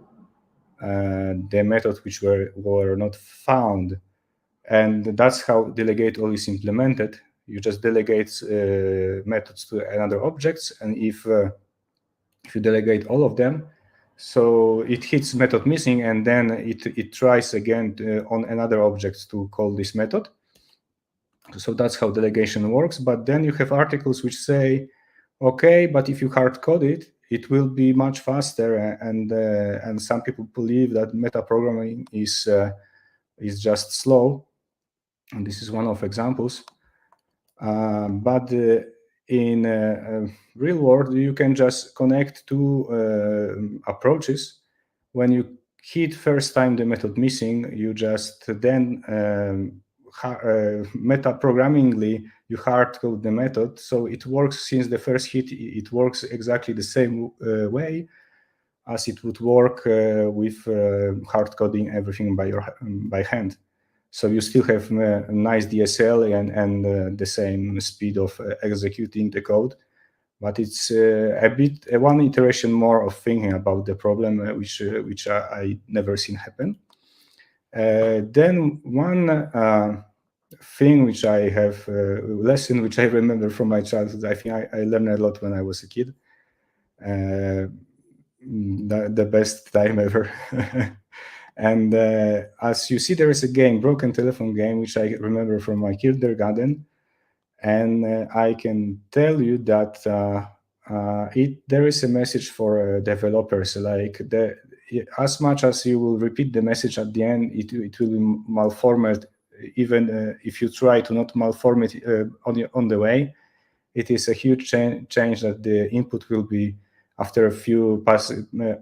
the methods which were not found. And that's how delegate all is implemented. You just delegate methods to another objects, and if you delegate all of them, so it hits method missing, and then it tries again on another object to call this method. So that's how delegation works. But then you have articles which say, okay, but if you hard code it, it will be much faster, and some people believe that metaprogramming is just slow, and this is one of examples. But in real world, you can just connect two approaches. When you hit first time the method missing, you just then metaprogrammingly you hard code the method, so it works since the first hit. It works exactly the same way as it would work with hard coding everything by hand. So you still have a nice DSL and the same speed of executing the code, but it's a bit one iteration more of thinking about the problem, which I never seen happen. Then one thing which I have lesson which I remember from my childhood. I think I learned a lot when I was a kid. The best time ever. And as you see, there is a game, Broken Telephone game, which I remember from my kindergarten. And I can tell you that there is a message for developers. Like as much as you will repeat the message at the end, it will be malformed. Even if you try to not malform it on the way, it is a huge change that the input will be, after a few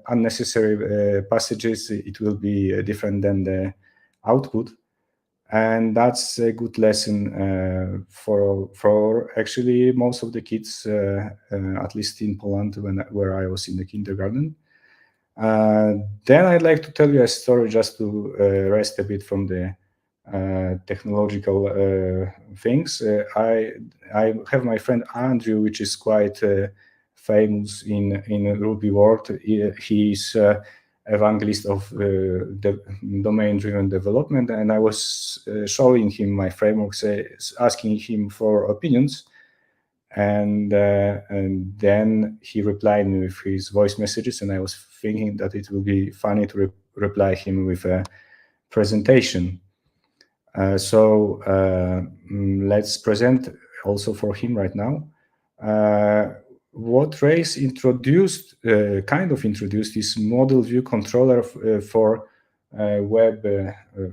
unnecessary passages, it will be different than the output. And that's a good lesson for actually most of the kids, at least in Poland, where I was in the kindergarten. Then I'd like to tell you a story just to rest a bit from the technological things. I have my friend Andrew, which is quite famous in Ruby world. He is evangelist of the domain-driven development, and I was showing him my frameworks, asking him for opinions, and then he replied me with his voice messages, and I was thinking that it would be funny to reply him with a presentation. So let's present also for him right now. What Race introduced is model view controller for web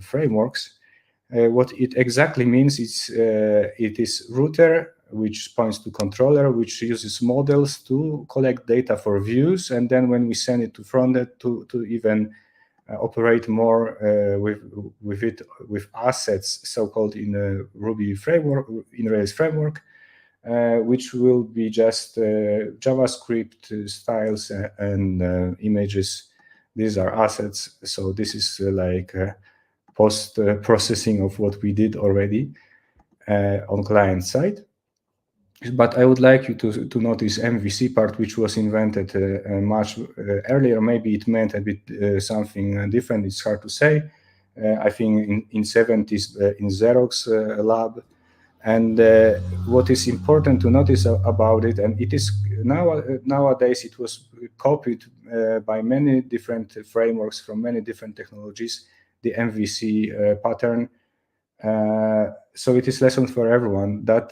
frameworks. What it exactly means is it is router which points to controller, which uses models to collect data for views, and then when we send it to frontend to even operate more with assets, so-called in Ruby framework, in Rails framework, which will be just JavaScript styles and images. These are assets. So this is like post-processing of what we did already on client side. But I would like you to notice MVC part, which was invented much earlier. Maybe it meant a bit something different. It's hard to say. I think in 70s in Xerox lab. And what is important to notice about it, and it is nowadays it was copied by many different frameworks from many different technologies, the MVC pattern. So it is lesson for everyone that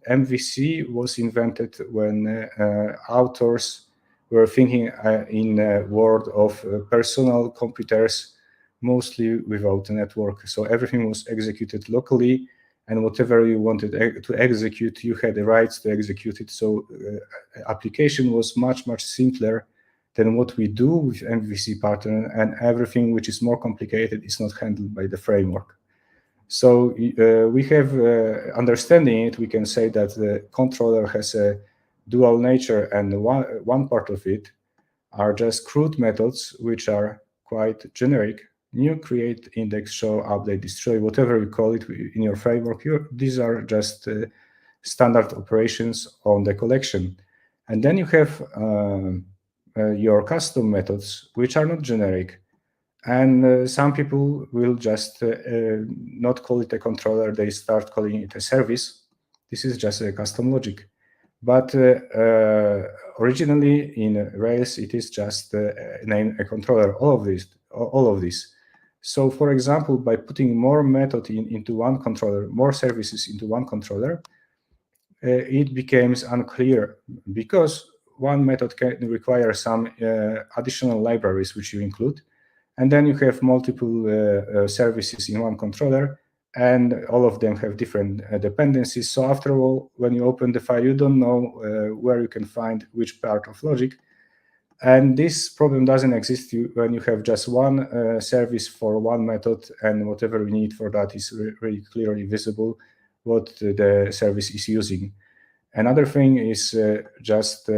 MVC was invented when authors were thinking in a world of personal computers, mostly without a network. So everything was executed locally, and whatever you wanted to execute, you had the rights to execute it. So application was much simpler than what we do with MVC pattern, and everything which is more complicated is not handled by the framework. So we have understanding it, we can say that the controller has a dual nature, and one part of it are just Coroot methods, which are quite generic. New, create, index, show, update, destroy, whatever you call it in your framework. These are just standard operations on the collection. And then you have your custom methods, which are not generic. And some people will just not call it a controller, they start calling it a service. This is just a custom logic. But originally in Rails, it is just named a controller, all of this. So for example, by putting more method into one controller, more services into one controller, it becomes unclear because one method can require some additional libraries which you include. And then you have multiple services in one controller, and all of them have different dependencies. So after all, when you open the file, you don't know where you can find which part of logic. And this problem doesn't exist when you have just one service for one method, and whatever we need for that is really clearly visible what the service is using. Another thing is just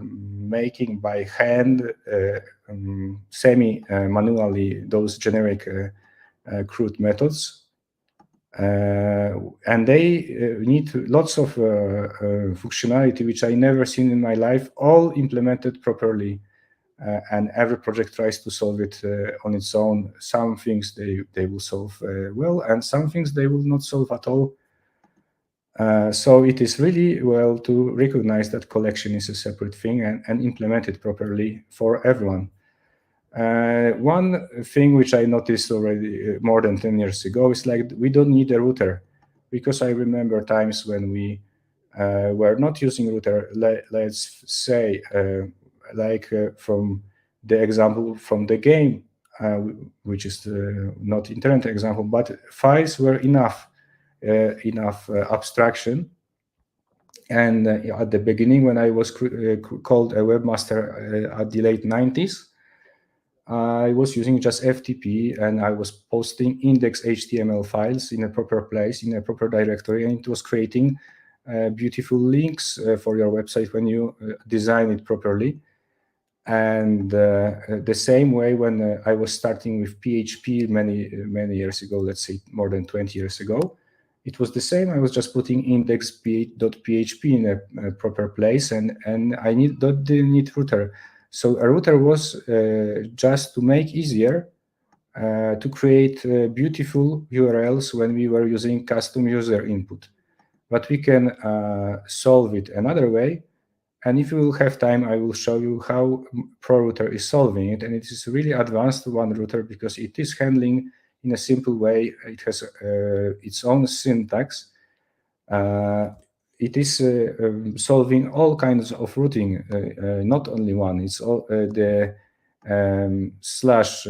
making by hand, semi-manually, those generic Coroot methods. And they need lots of functionality, which I never seen in my life, all implemented properly. And every project tries to solve it on its own. Some things they will solve well, and some things they will not solve at all. So it is really well to recognize that collection is a separate thing and implement it properly for everyone. One thing which I noticed already more than 10 years ago is like we don't need a router, because I remember times when we were not using router. Let's say from the example from the game, which is not internet example, but files were enough abstraction. And at the beginning, when I was called a webmaster at the late 90s, I was using just FTP, and I was posting index HTML files in a proper place, in a proper directory, and it was creating beautiful links for your website when you design it properly. And the same way when I was starting with PHP many years ago, let's say more than 20 years ago, it was the same. I was just putting index.php in a proper place, and I didn't need router. So a router was just to make easier to create beautiful URLs when we were using custom user input. But we can solve it another way. And if you will have time, I will show you how ProRouter is solving it. And it is really advanced one router because it is handling in a simple way. It has its own syntax. It is solving all kinds of routing, not only one. It's all the /hash/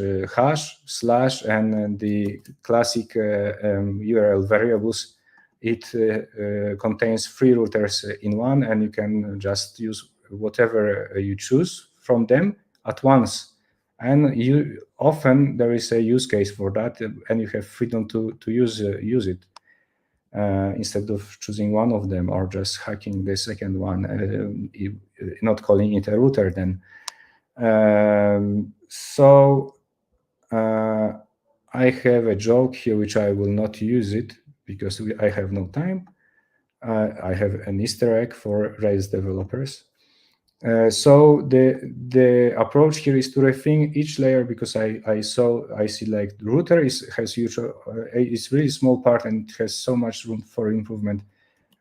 and the classic URL variables. It contains 3 routers in one, and you can just use whatever you choose from them at once. And often there is a use case for that, and you have freedom to use it instead of choosing one of them or just hacking the second one, not calling it a router then. So I have a joke here, which I will not use it because I have no time. I have an Easter egg for Rails developers. So the approach here is to rethink each layer, because I see like the router has huge, it's really small part and it has so much room for improvement.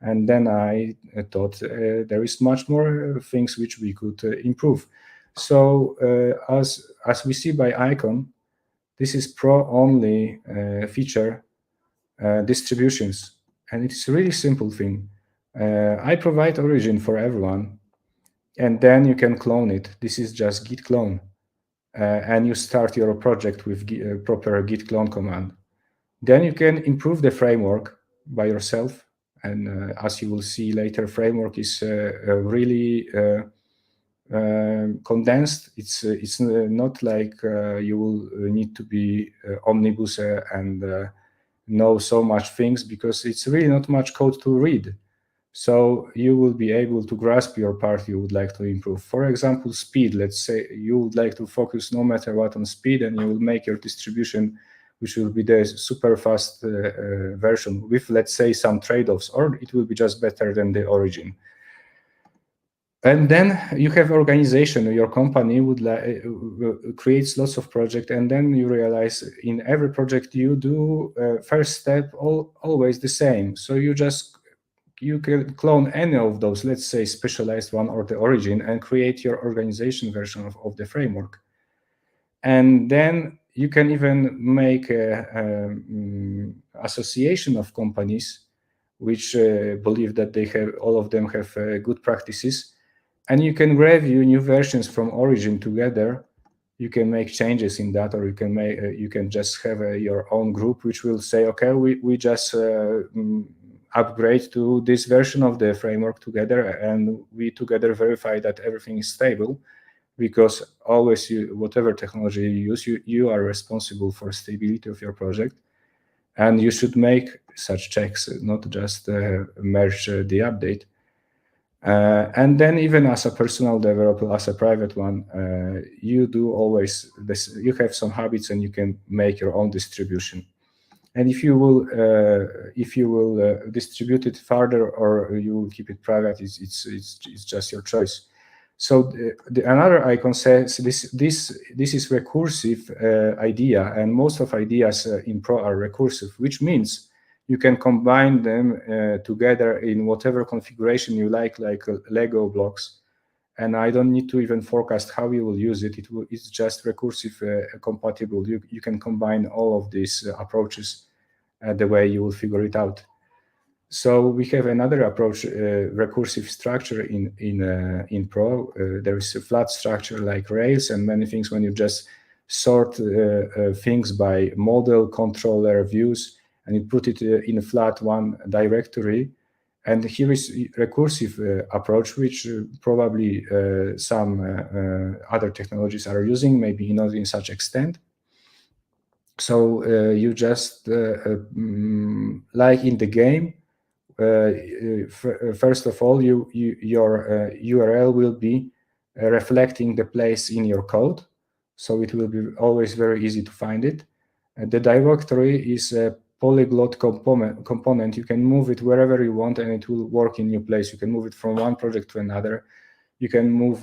And then I thought there is much more things which we could improve. So as we see by icon, this is pro only feature distributions. And it's a really simple thing. I provide origin for everyone, and then you can clone it. This is just git clone. And you start your project with proper git clone command. Then you can improve the framework by yourself. And as you will see later, framework is really condensed. It's not like you will need to be omnibus and know so much things, because it's really not much code to read. So you will be able to grasp your part you would like to improve. For example, speed. Let's say you would like to focus no matter what on speed, and you will make your distribution, which will be the super fast version with, let's say, some trade-offs, or it will be just better than the origin. And then you have organization. Your company would creates lots of projects, and then you realize in every project you do first step always the same. So you can clone any of those, let's say specialized one or the origin, and create your organization version of the framework. And then you can even make an association of companies which believe that they have, all of them have good practices, and you can review new versions from origin together. You can make changes in that, or you can just have your own group which will say, okay, we just upgrade to this version of the framework together, and we together verify that everything is stable, because always whatever technology you use, you are responsible for stability of your project, and you should make such checks, not just merge the update. And then even as a personal developer, as a private one, you do always this. You have some habits, and you can make your own distribution. And if you will distribute it further, or you will keep it private, it's just your choice. So another icon says this is recursive idea, and most of ideas in Pro are recursive, which means you can combine them together in whatever configuration you like Lego blocks. And I don't need to even forecast how you will use it. It's just recursive compatible. You can combine all of these approaches the way you will figure it out. So we have another approach, recursive structure in Pro. There is a flat structure like Rails and many things when you just sort things by model, controller, views, and you put it in a flat one directory. And here is recursive approach, which probably some other technologies are using, maybe not in such extent. So you just, like in the game, first of all, your URL will be reflecting the place in your code. So it will be always very easy to find it. The directory is a polyglot component. You can move it wherever you want, and it will work in your place. You can move it from one project to another. You can move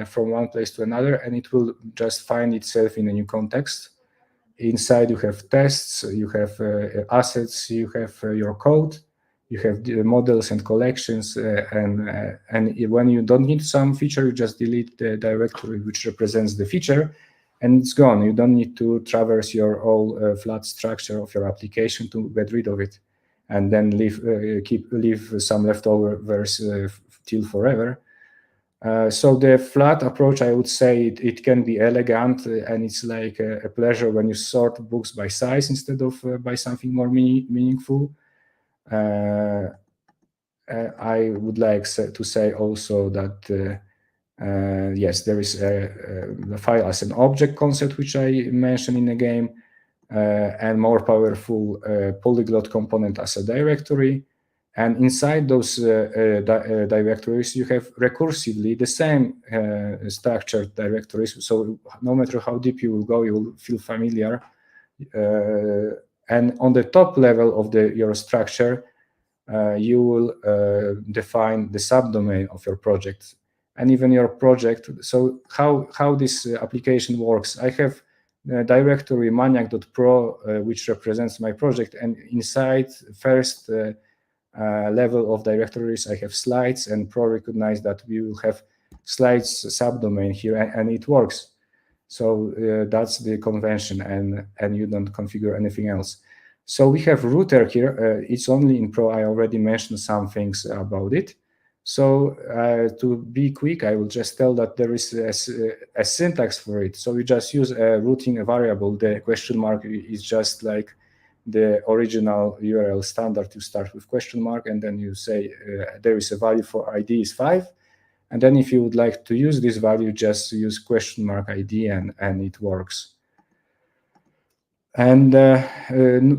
from one place to another, and it will just find itself in a new context. Inside you have tests, you have assets, you have your code, you have the models and collections, and when you don't need some feature, you just delete the directory which represents the feature, and it's gone. You don't need to traverse your whole flat structure of your application to get rid of it, and then leave some leftovers till forever. So the flat approach, I would say it can be elegant, and it's like a pleasure when you sort books by size instead of by something more meaningful. I would like to say also that yes, there is the file as an object concept, which I mentioned in the game, and more powerful polyglot component as a directory. And inside those directories, you have recursively the same structured directories. So no matter how deep you will go, you will feel familiar. And on the top level of your structure, you will define the subdomain of your project and even your project. So how this application works, I have the directory maniac.pro, which represents my project. And inside first level of directories, I have slides, and Pro recognize that we will have slides subdomain here, and it works. So that's the convention, and you don't configure anything else. So we have router here. It's only in Pro. I already mentioned some things about it. So to be quick, I will just tell that there is a syntax for it. So we just use a routing variable. The question mark is just like the original URL standard. You start with question mark, and then you say there is a value for ID is 5. And then if you would like to use this value, just use question mark ID, and it works. And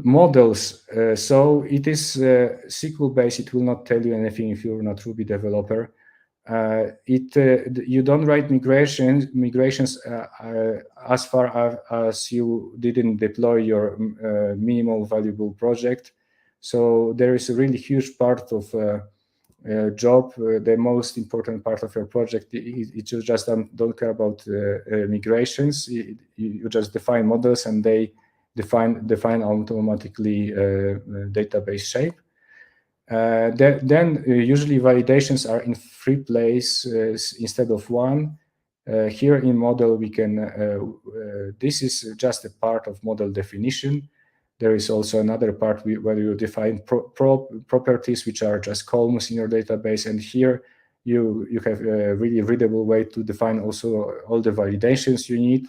models. So it is SQL based. It will not tell you anything if you're not Ruby developer. You don't write migrations as far as you didn't deploy your minimal valuable project. So there is a really huge part of job. The most important part of your project, you just don't care about migrations. You just define models, and they define automatically database shape. Then usually validations are in 3 places instead of 1. Here in model, we can, this is just a part of model definition. There is also another part where you define properties, which are just columns in your database. And here you have a really readable way to define also all the validations you need.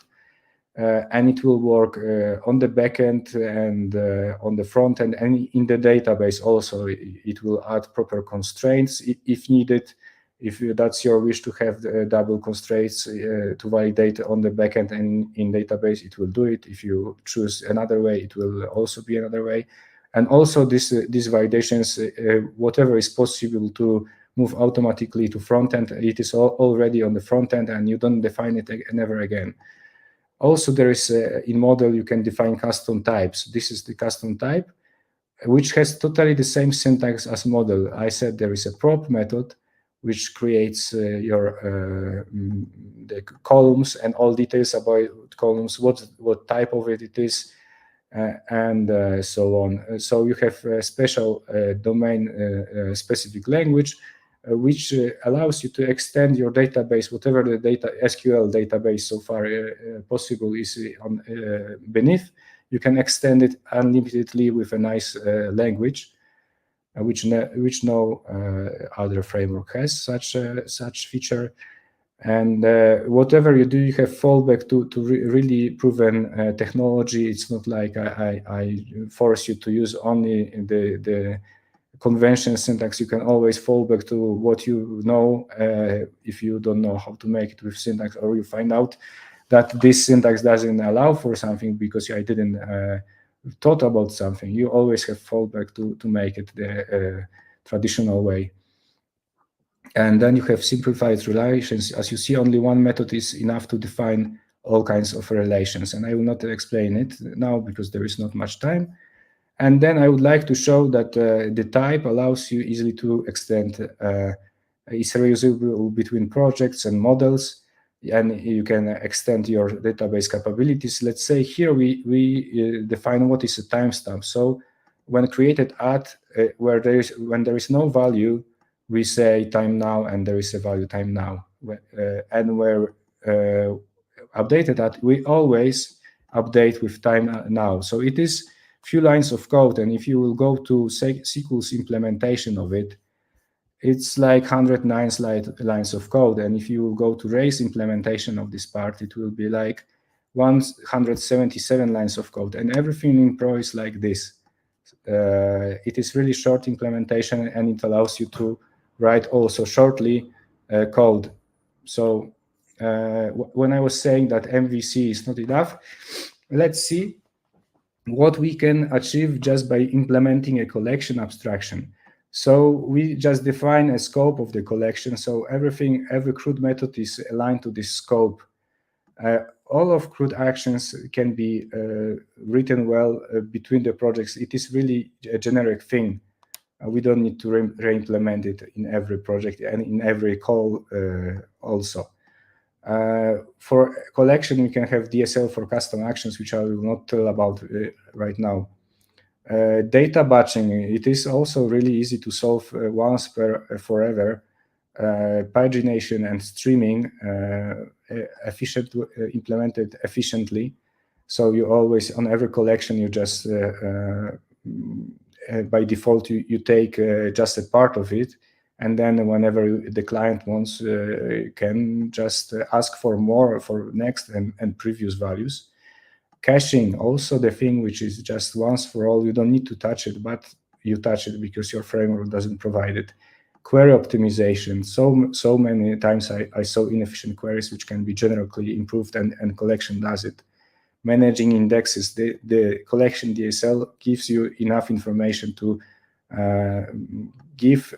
And it will work on the backend and on the front end, and in the database also. It will add proper constraints if needed. If that's your wish to have the double constraints to validate on the backend and in database, it will do it. If you choose another way, it will also be another way. And also these validations, whatever is possible to move automatically to front end, it is already on the front end, and you don't define it never again. Also, there is in model, you can define custom types. This is the custom type, which has totally the same syntax as model. I said there is a prop method, which creates the columns and all details about columns, what type of it is, and so on. So you have a special domain specific language, which allows you to extend your database, whatever the SQL database so far possible is on beneath. You can extend it unlimitedly with a nice language, which no other framework has such feature. And whatever you do, you have fallback to really proven technology. It's not like I force you to use only the convention syntax. You can always fall back to what you know. If you don't know how to make it with syntax, or you find out that this syntax doesn't allow for something because I didn't thought about something, you always have fallback to make it the traditional way. And then you have simplified relations. As you see, only one method is enough to define all kinds of relations. And I will not explain it now because there is not much time. And then I would like to show that the type allows you easily to extend. It's reusable between projects and models, and you can extend your database capabilities. Let's say here we define what is a timestamp. So when created at when there is no value, we say time now, and there is a value time now. And where updated at, we always update with time now. So it is few lines of code, and if you will go to SQL's implementation of it, it's like 109 lines of code. And if you will go to Ray's implementation of this part, it will be like 177 lines of code, and everything in Pro is like this. It is really short implementation, and it allows you to write also shortly code. So when I was saying that MVC is not enough, let's see what we can achieve just by implementing a collection abstraction. So we just define a scope of the collection. So every CRUD method is aligned to this scope. All of CRUD actions can be written well between the projects. It is really a generic thing. We don't need to re-implement it in every project and in every call also. For collection, we can have DSL for custom actions, which I will not tell about right now. Data batching, it is also really easy to solve once per forever. Pagination and streaming, implemented efficiently. So you always, on every collection, you just by default you take just a part of it, and then whenever the client wants, can just ask for more, for next and previous values. Caching, also the thing which is just once for all. You don't need to touch it, but you touch it because your framework doesn't provide it. Query optimization. So many times I saw inefficient queries which can be generally improved, and collection does it. Managing indexes. The collection DSL gives you enough information to give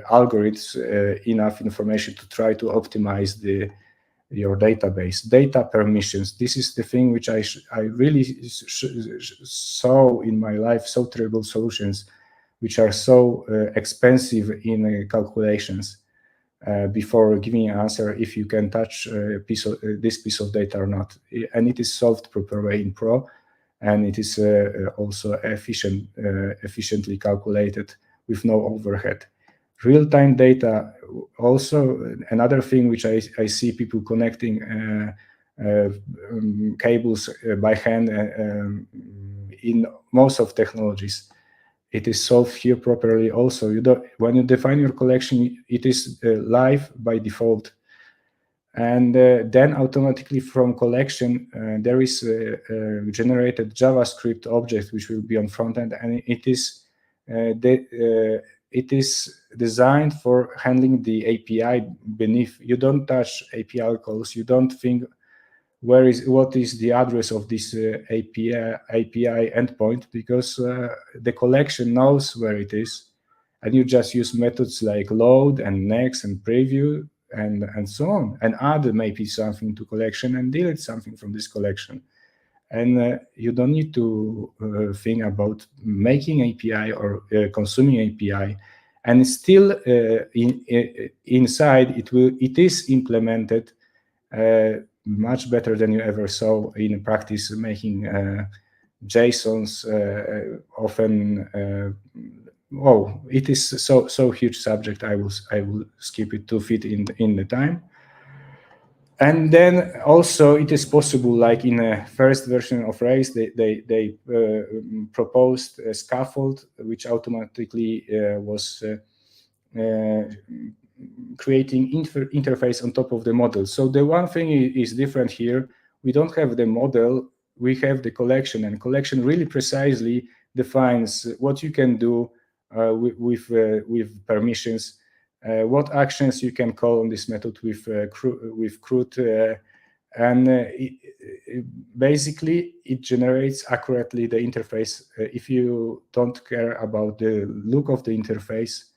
algorithms enough information to try to optimize your database. Data permissions. This is the thing which I really saw in my life. So terrible solutions which are so expensive in calculations before giving an answer if you can touch this piece of data or not. And it is solved properly in Pro, and it is also efficiently calculated with no overhead. Real-time data, also another thing which I see people connecting cables by hand in most of technologies. It is solved here properly. Also, when you define your collection, it is live by default, and then automatically from collection there is a generated JavaScript object which will be on frontend, and it is designed for handling the API beneath. You don't touch API calls. You don't think what is the address of this API endpoint, because the collection knows where it is, and you just use methods like load and next and preview and so on, and add maybe something to collection and delete something from this collection. And you don't need to think about making API or consuming API. And still inside it is implemented much better than you ever saw in practice, making JSONs often. It is so huge subject. I will skip it to fit in the time. And then also it is possible, like in a first version of Rails, they proposed a scaffold which automatically was creating interface on top of the model. So the one thing is different here. We don't have the model, we have the collection, and collection really precisely defines what you can do with permissions, what actions you can call on this method with Coroot, and basically it generates accurately the interface. If you don't care about the look of the interface,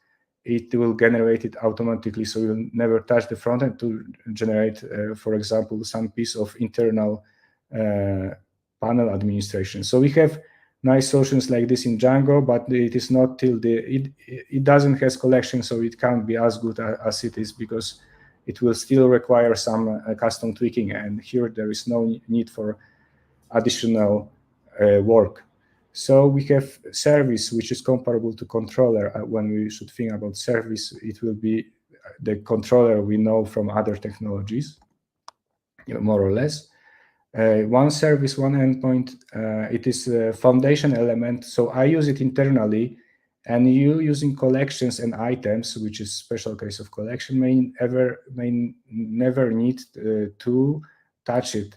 it will generate it automatically, so you'll never touch the front end to generate, for example, some piece of internal panel administration. So we have nice solutions like this in Django, but it is not till it doesn't have collection, so it can't be as good as it is, because it will still require some custom tweaking, and here there is no need for additional work. So we have service, which is comparable to controller. When we should think about service, it will be the controller we know from other technologies, more or less. One service, one endpoint. It is a foundation element. So I use it internally, and you using collections and items, which is special case of collection, may never need to touch it.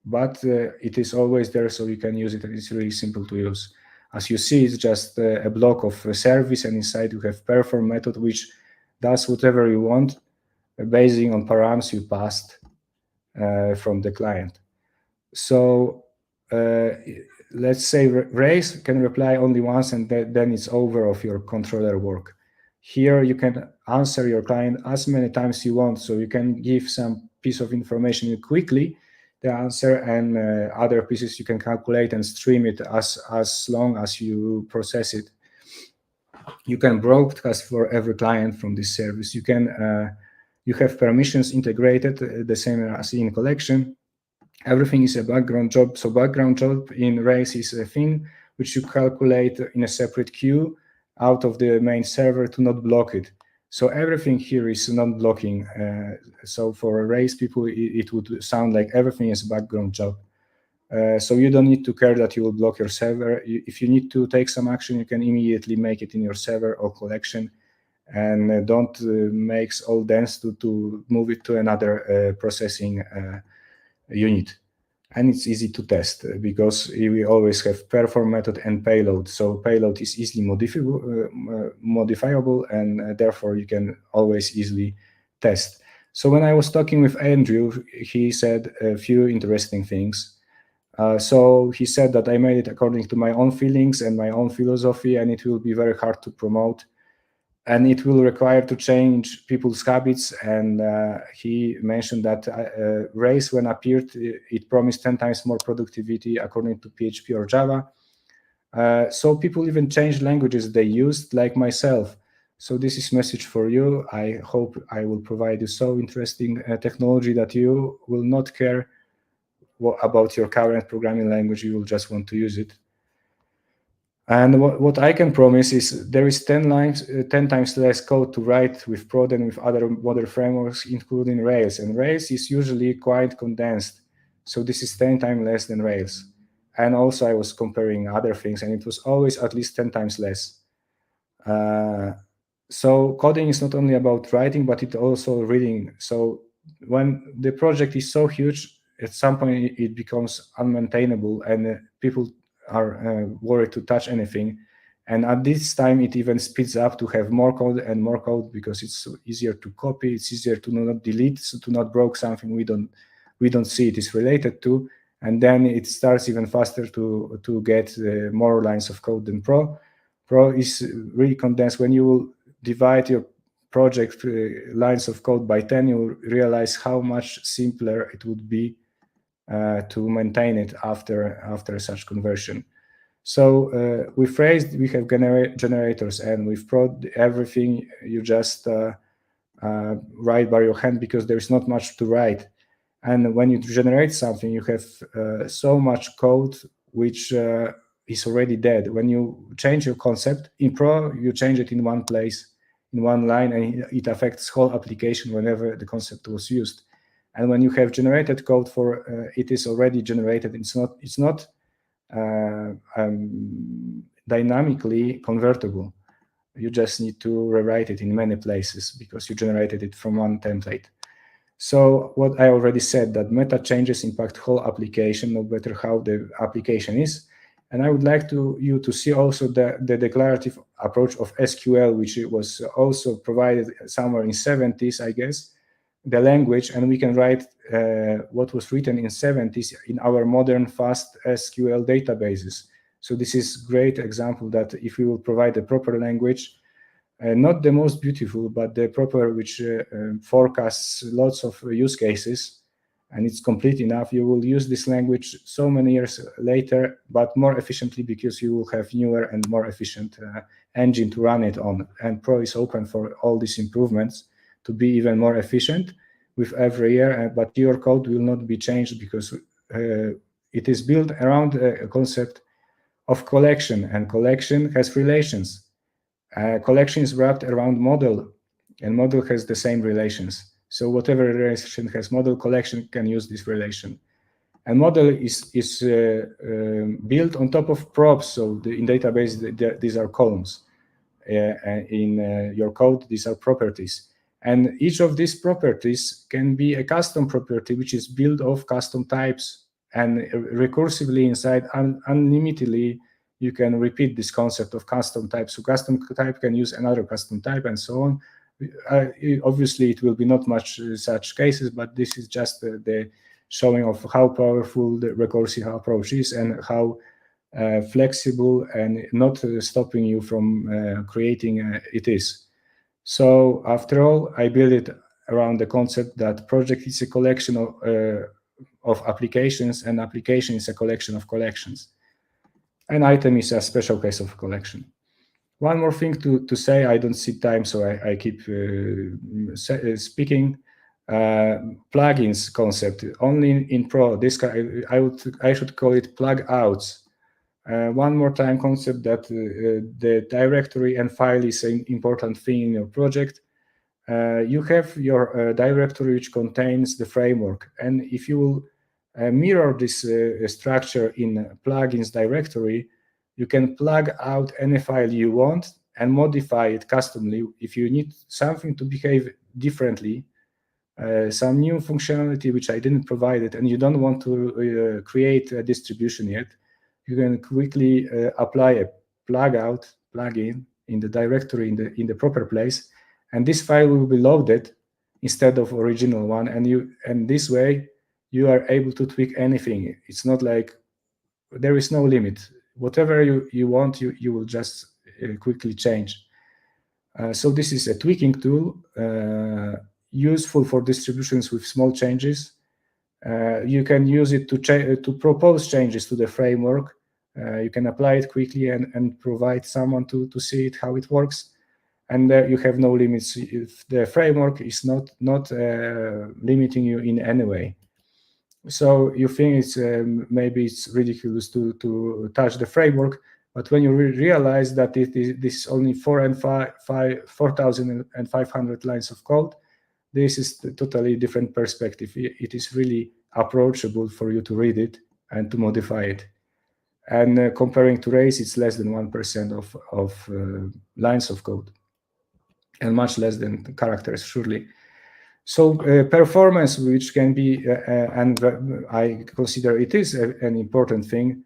But it is always there, so you can use it, and it's really simple to use. As you see, it's just a block of service, and inside you have perform method, which does whatever you want, based on params you passed from the client. So let's say raise can reply only once, and then it's over of your controller work. Here you can answer your client as many times you want, so you can give some piece of information quickly, the answer, and other pieces you can calculate and stream it as long as you process it. You can broadcast for every client from this service. You can you have permissions integrated the same as in collection. Everything is a background job. So background job in Rails is a thing which you calculate in a separate queue out of the main server to not block it. So everything here is non-blocking. So for Rails people, it would sound like everything is a background job. So you don't need to care that you will block your server. If you need to take some action, you can immediately make it in your server or collection, and don't make all dance to move it to another processing unit. And it's easy to test because we always have perform method and payload. So payload is easily modifiable, and therefore you can always easily test. So when I was talking with Andrew, he said a few interesting things. So he said that I made it according to my own feelings and my own philosophy, and it will be very hard to promote. And it will require to change people's habits. And he mentioned that Rails, when appeared, it promised 10 times more productivity according to PHP or Java. So people even changed languages they used, like myself. So this is message for you. I hope I will provide you so interesting technology that you will not care about your current programming language. You will just want to use it. And what I can promise is there is 10 times less code to write with Prod than with other modern frameworks, including Rails. And Rails is usually quite condensed. So this is 10 times less than Rails. And also I was comparing other things, and it was always at least 10 times less. So coding is not only about writing, but it's also reading. So when the project is so huge, at some point it becomes unmaintainable, and people are worried to touch anything. And at this time, it even speeds up to have more code and more code because it's easier to copy. It's easier to not delete, so to not broke something we don't see it is related to. And then it starts even faster to get more lines of code than Pro. Pro is really condensed. When you will divide your project lines of code by 10, you will realize how much simpler it would be to maintain it after such conversion. So with Rails, we have generators, and with Prod, everything you just write by your hand because there is not much to write. And when you generate something, you have so much code which is already dead. When you change your concept in Pro, you change it in one place, in one line, and it affects whole application whenever the concept was used. And when you have generated code for it is already generated. It's not dynamically convertible. You just need to rewrite it in many places because you generated it from one template. So what I already said, that meta changes impact whole application, no matter how the application is. And I would like you to see also the declarative approach of SQL, which was also provided somewhere in 70s, I guess, the language, and we can write what was written in 70s in our modern fast SQL databases. So this is great example that if we will provide the proper language, not the most beautiful, but the proper, which forecasts lots of use cases, and it's complete enough, you will use this language so many years later, but more efficiently because you will have newer and more efficient engine to run it on. And Pro is open for all these improvements to be even more efficient with every year, but your code will not be changed because it is built around a concept of collection, and collection has relations. Collection is wrapped around model, and model has the same relations. So whatever relation has model, collection can use this relation. And model is built on top of props. So in database, these are columns. In your code, these are properties. And each of these properties can be a custom property, which is built of custom types. And recursively inside, unlimitedly, you can repeat this concept of custom type. So custom type can use another custom type and so on. Obviously, it will be not much such cases, but this is just the showing of how powerful the recursive approach is and how flexible and not stopping you from creating it is. So after all, I built it around the concept that project is a collection of applications, and application is a collection of collections. An item is a special case of collection. One more thing to say, I don't see time, so I keep speaking. Plugins concept, only in Pro, this I should call it plug outs. One more time concept that the directory and file is an important thing in your project. you have your directory which contains the framework. And if you will mirror this structure in plugins directory, you can plug out any file you want and modify it customly. If you need something to behave differently, some new functionality which I didn't provide it, and you don't want to create a distribution yet, you can quickly apply a plugin in the directory in the proper place, and this file will be loaded instead of original one, and this way you are able to tweak anything. It's not like there is no limit. Whatever you want, you will just quickly change. So this is a tweaking tool, useful for distributions with small changes. You can use it to propose changes to the framework. You can apply it quickly and provide someone to see it, how it works. And you have no limits if the framework is not limiting you in any way. So you think it's maybe it's ridiculous to touch the framework, but when you realize that this is only 4,500 lines of code, this is a totally different perspective. It is really approachable for you to read it and to modify it. And comparing to Race, it's less than 1% of lines of code, and much less than characters, surely. So performance, which can be, and I consider it is an important thing,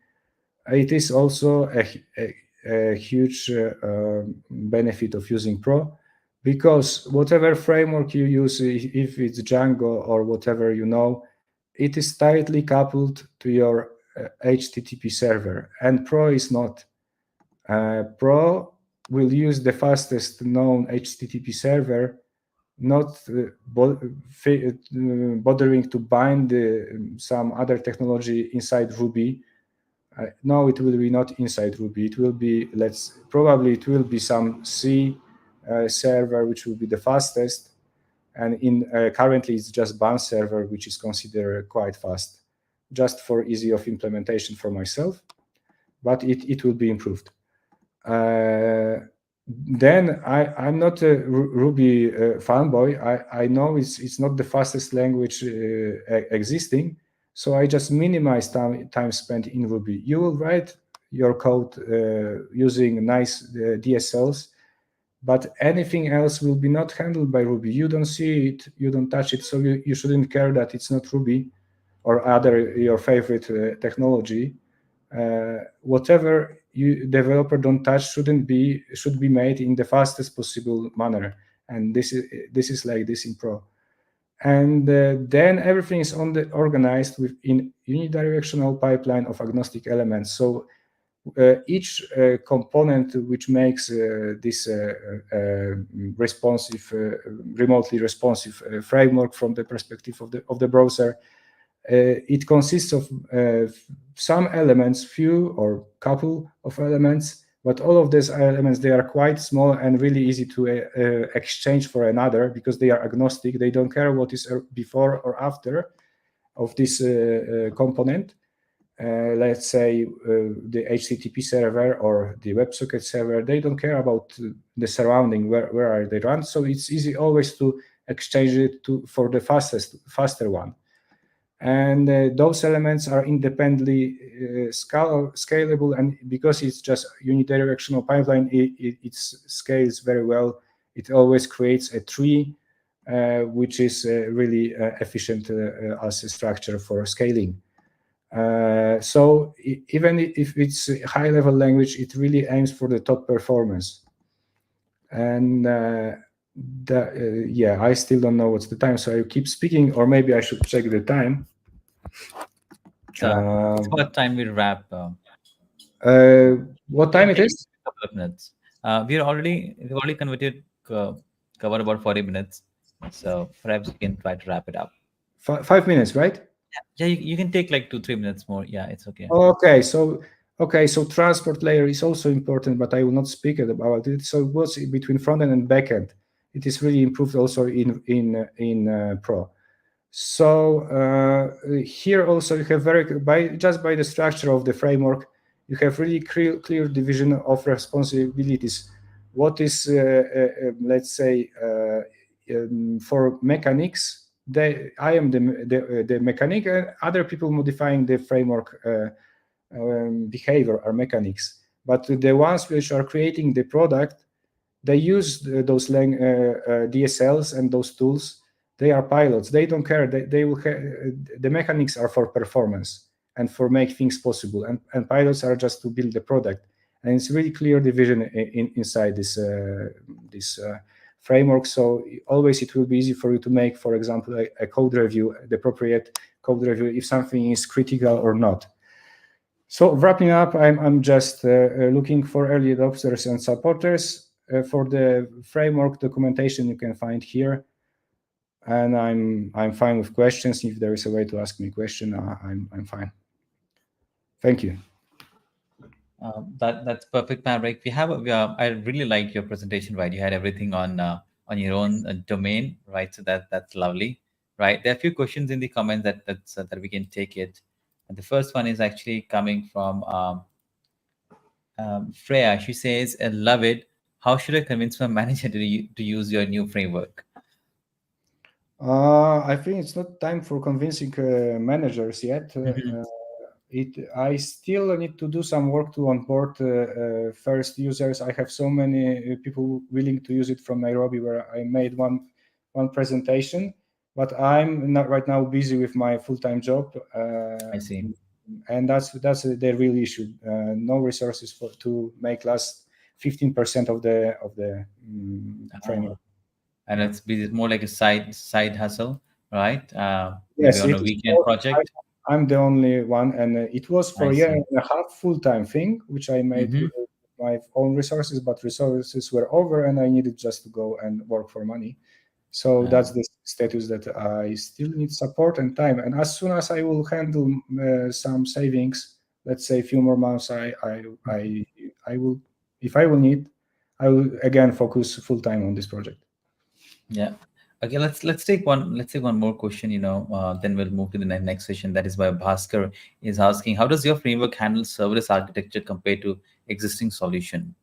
it is also a huge benefit of using Pro, because whatever framework you use, if it's Django or whatever you know, it is tightly coupled to your HTTP server, and Pro is not. Pro will use the fastest known HTTP server, not bothering to bind some other technology inside Ruby. No, it will be not inside Ruby. It will be, probably it will be some C server, which will be the fastest. And currently it's just BAN server, which is considered quite fast, just for easy of implementation for myself, but it will be improved. Then I'm not a Ruby fanboy. I know it's not the fastest language existing, so I just minimize time spent in Ruby. You will write your code using nice DSLs, but anything else will be not handled by Ruby. You don't see it, you don't touch it, so you shouldn't care that it's not Ruby or your favorite technology. Whatever developer don't touch should be made in the fastest possible manner, and this is like this in Pro. And then everything is organized in unidirectional pipeline of agnostic elements. So each component which makes this responsive, remotely responsive framework from the perspective of the browser, it consists of some elements, few or couple of elements, but all of these elements, they are quite small and really easy to exchange for another, because they are agnostic. They don't care what is before or after of this component. Let's say the HTTP server or the WebSocket server, they don't care about the surrounding, where are they run. So it's easy always to exchange it for the faster one. And those elements are independently scalable, and because it's just unidirectional pipeline, it scales very well. It always creates a tree, which is really efficient as a structure for scaling. So even if it's a high-level language, it really aims for the top performance. And yeah, I still don't know what's the time, so I keep speaking, or maybe I should check the time. It's about time we wrap. What time it is? A couple of minutes. We've already covered about 40 minutes, so perhaps you can try to wrap it up. 5 minutes, right? Yeah, you can take like 2-3 minutes more. Yeah, it's okay. Okay, so transport layer is also important, but I will not speak about it. So what's between frontend and backend? It is really improved also in Pro. So here also you have just by the structure of the framework, you have really clear division of responsibilities. What is let's say for mechanics, I am the mechanic, and other people modifying the framework behavior are mechanics. But the ones which are creating the product, they use those DSLs and those tools. They are pilots. They don't care. They will the mechanics are for performance and for make things possible, and pilots are just to build the product. And it's really clear division inside this framework. So always it will be easy for you to make, for example, a code review, the appropriate code review, if something is critical or not. So wrapping up, I'm just looking for early adopters and supporters. For the framework documentation, you can find here. And I'm fine with questions. If there is a way to ask me a question, I'm fine. Thank you. That's perfect, Marek. I really like your presentation, right? You had everything on your own domain, right? So that's lovely, right? There are a few questions in the comments that we can take it. And the first one is actually coming from Freya. She says, "I love it. How should I convince my manager to use your new framework?" I think it's not time for convincing managers yet. I still need to do some work to onboard first users. I have so many people willing to use it from Nairobi, where I made one presentation, but I'm not right now busy with my full-time job. I see. And that's the real issue. No resources to make last 15% of the framework. And it's more like a side hustle, right? Yes, maybe on a weekend project. I'm the only one, and it was for a year and a half full-time thing, which I made with my own resources, but resources were over, and I needed just to go and work for money. So that's the status that I still need support and time. And as soon as I will handle some savings, let's say a few more months, I will, if I will need, I will again focus full-time on this project. Yeah. Okay, let's take one more question, then we'll move to the next session. That is by Bhaskar is asking, how does your framework handle serverless architecture compared to existing solution?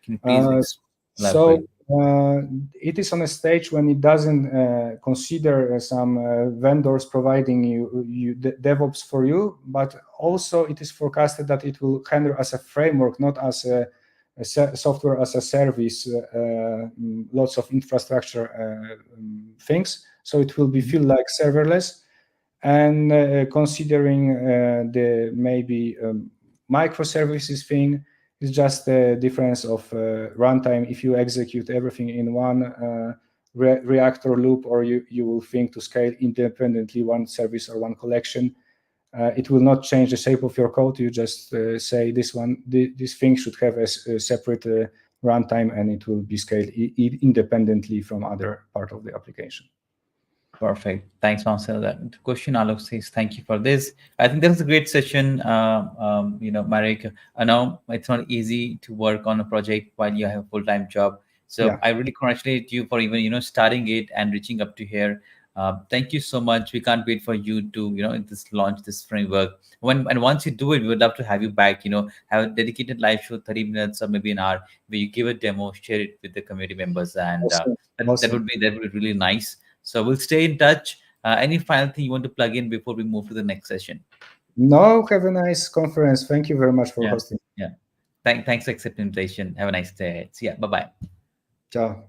Can you please elaborate? So it is on a stage when it doesn't consider some vendors providing you the DevOps for you, but also it is forecasted that it will handle as a framework, not as a software as a service, lots of infrastructure things. So it will be feel like serverless, and considering the maybe microservices thing is just the difference of runtime. If you execute everything in one reactor loop, or you will think to scale independently one service or one collection, it will not change the shape of your code. You just say this thing should have a separate runtime, and it will be scaled independently from other part of the application. Perfect. Thanks, Marcel. That question, Alok says, thank you for this. I think that was a great session. Marek, I know it's not easy to work on a project while you have a full-time job. So yeah. I really congratulate you for even, starting it and reaching up to here. Thank you so much. We can't wait for you to, launch this framework. And once you do it, we would love to have you back, have a dedicated live show, 30 minutes or maybe an hour, where you give a demo, share it with the community members. And that would be really nice. So we'll stay in touch. Any final thing you want to plug in before we move to the next session? No, have a nice conference. Thank you very much for hosting. Yeah. Thanks for accepting the invitation. Have a nice day. See ya. Bye-bye. Ciao.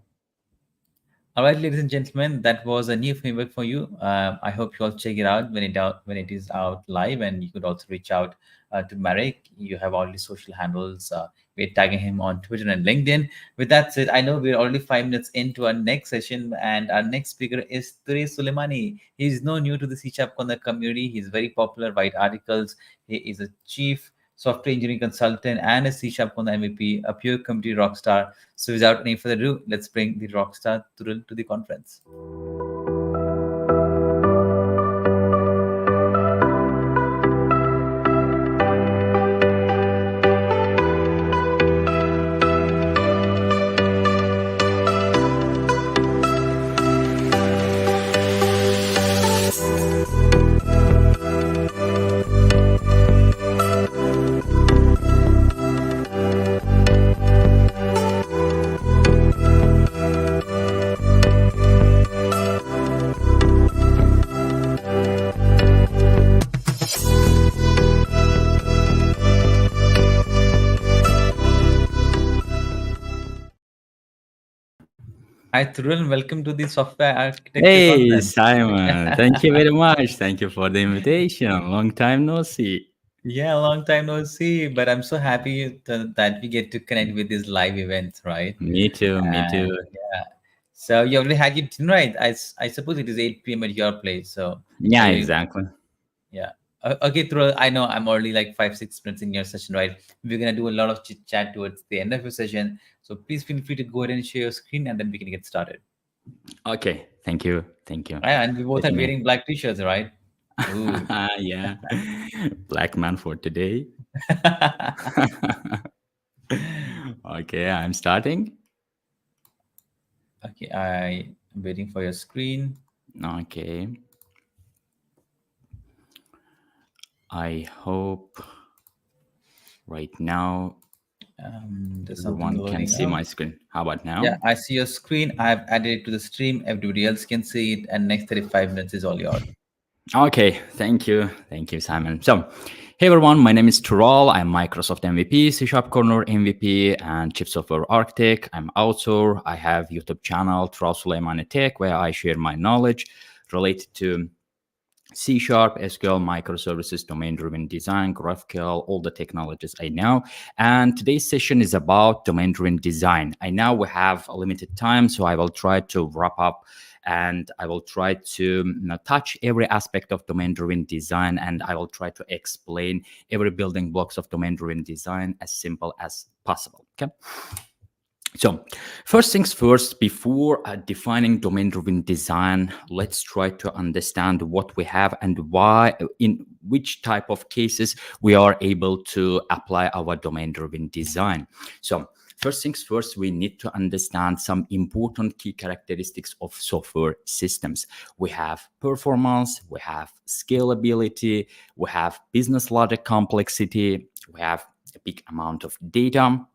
All right, ladies and gentlemen, that was a new framework for you. I hope you all check it out when it is out live, and you could also reach out to Marek. You have all the social handles. We're tagging him on Twitter and LinkedIn. With that said, I know we're already 5 minutes into our next session, and our next speaker is Ture Suleimani. He's no new to the CSharpCorner community. He's very popular, write articles. He is a chief software engineering consultant and a CSharpCorner MVP, a pure community rock star. So without any further ado, let's bring the rock star to the conference. Hi, Thurul. Welcome to the Software Architecture Hey, Conference. Simon. Thank you very much. Thank you for the invitation. Long time no see. Yeah, long time no see, but I'm so happy that we get to connect with these live events, right? Me too. Me too. And yeah, so you already had your dinner, right? I suppose it is 8 p.m. at your place. So are Yeah, you? exactly. Yeah. Okay, Thurul. I know I'm already like 5, 6 minutes in your session, right? We're gonna do a lot of chit chat towards the end of your session. So please feel free to go ahead and share your screen, and then we can get started. Okay. Thank you. Thank you. Yeah, and we both Let are me. wearing black t-shirts, right? Ooh. Yeah. Black man for today. Okay, I'm starting. Okay, I'm waiting for your screen. Okay. I hope right now There's something everyone can loading see up. my screen. How about Yeah, now? I see your screen. I've added it to the stream. Everybody else can see it, and next 35 minutes is all yours. Okay, thank you. Thank you, Simon. So, hey everyone, my name is Tural. I'm Microsoft MVP, CSharpCorner MVP, and Chief Software Architect. I'm author. I have YouTube channel, Tural Suleimani Tech, where I share my knowledge related to C Sharp, SQL, microservices, domain-driven design, GraphQL, all the technologies I know. And today's session is about domain-driven design. I know we have a limited time, so I will try to wrap up and I will try to touch every aspect of domain-driven design, and I will try to explain every building blocks of domain-driven design as simple as possible. Okay. So first things first, before defining domain-driven design, let's try to understand what we have and why, in which type of cases we are able to apply our domain-driven design. So first things first, we need to understand some important key characteristics of software systems. We have performance, we have scalability, we have business logic complexity, we have a big amount of data,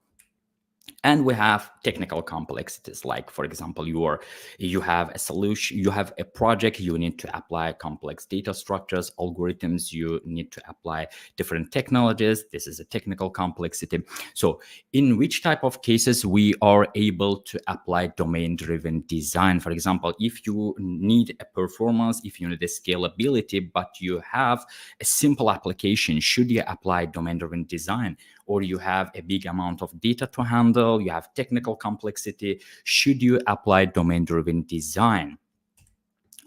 and we have technical complexities, like for example, you have a solution, you have a project, you need to apply complex data structures, algorithms, you need to apply different technologies. This is a technical complexity. So in which type of cases we are able to apply domain-driven design? For example, if you need a performance, if you need a scalability, but you have a simple application, should you apply domain-driven design? Or you have a big amount of data to handle, you have technical complexity, should you apply domain-driven design?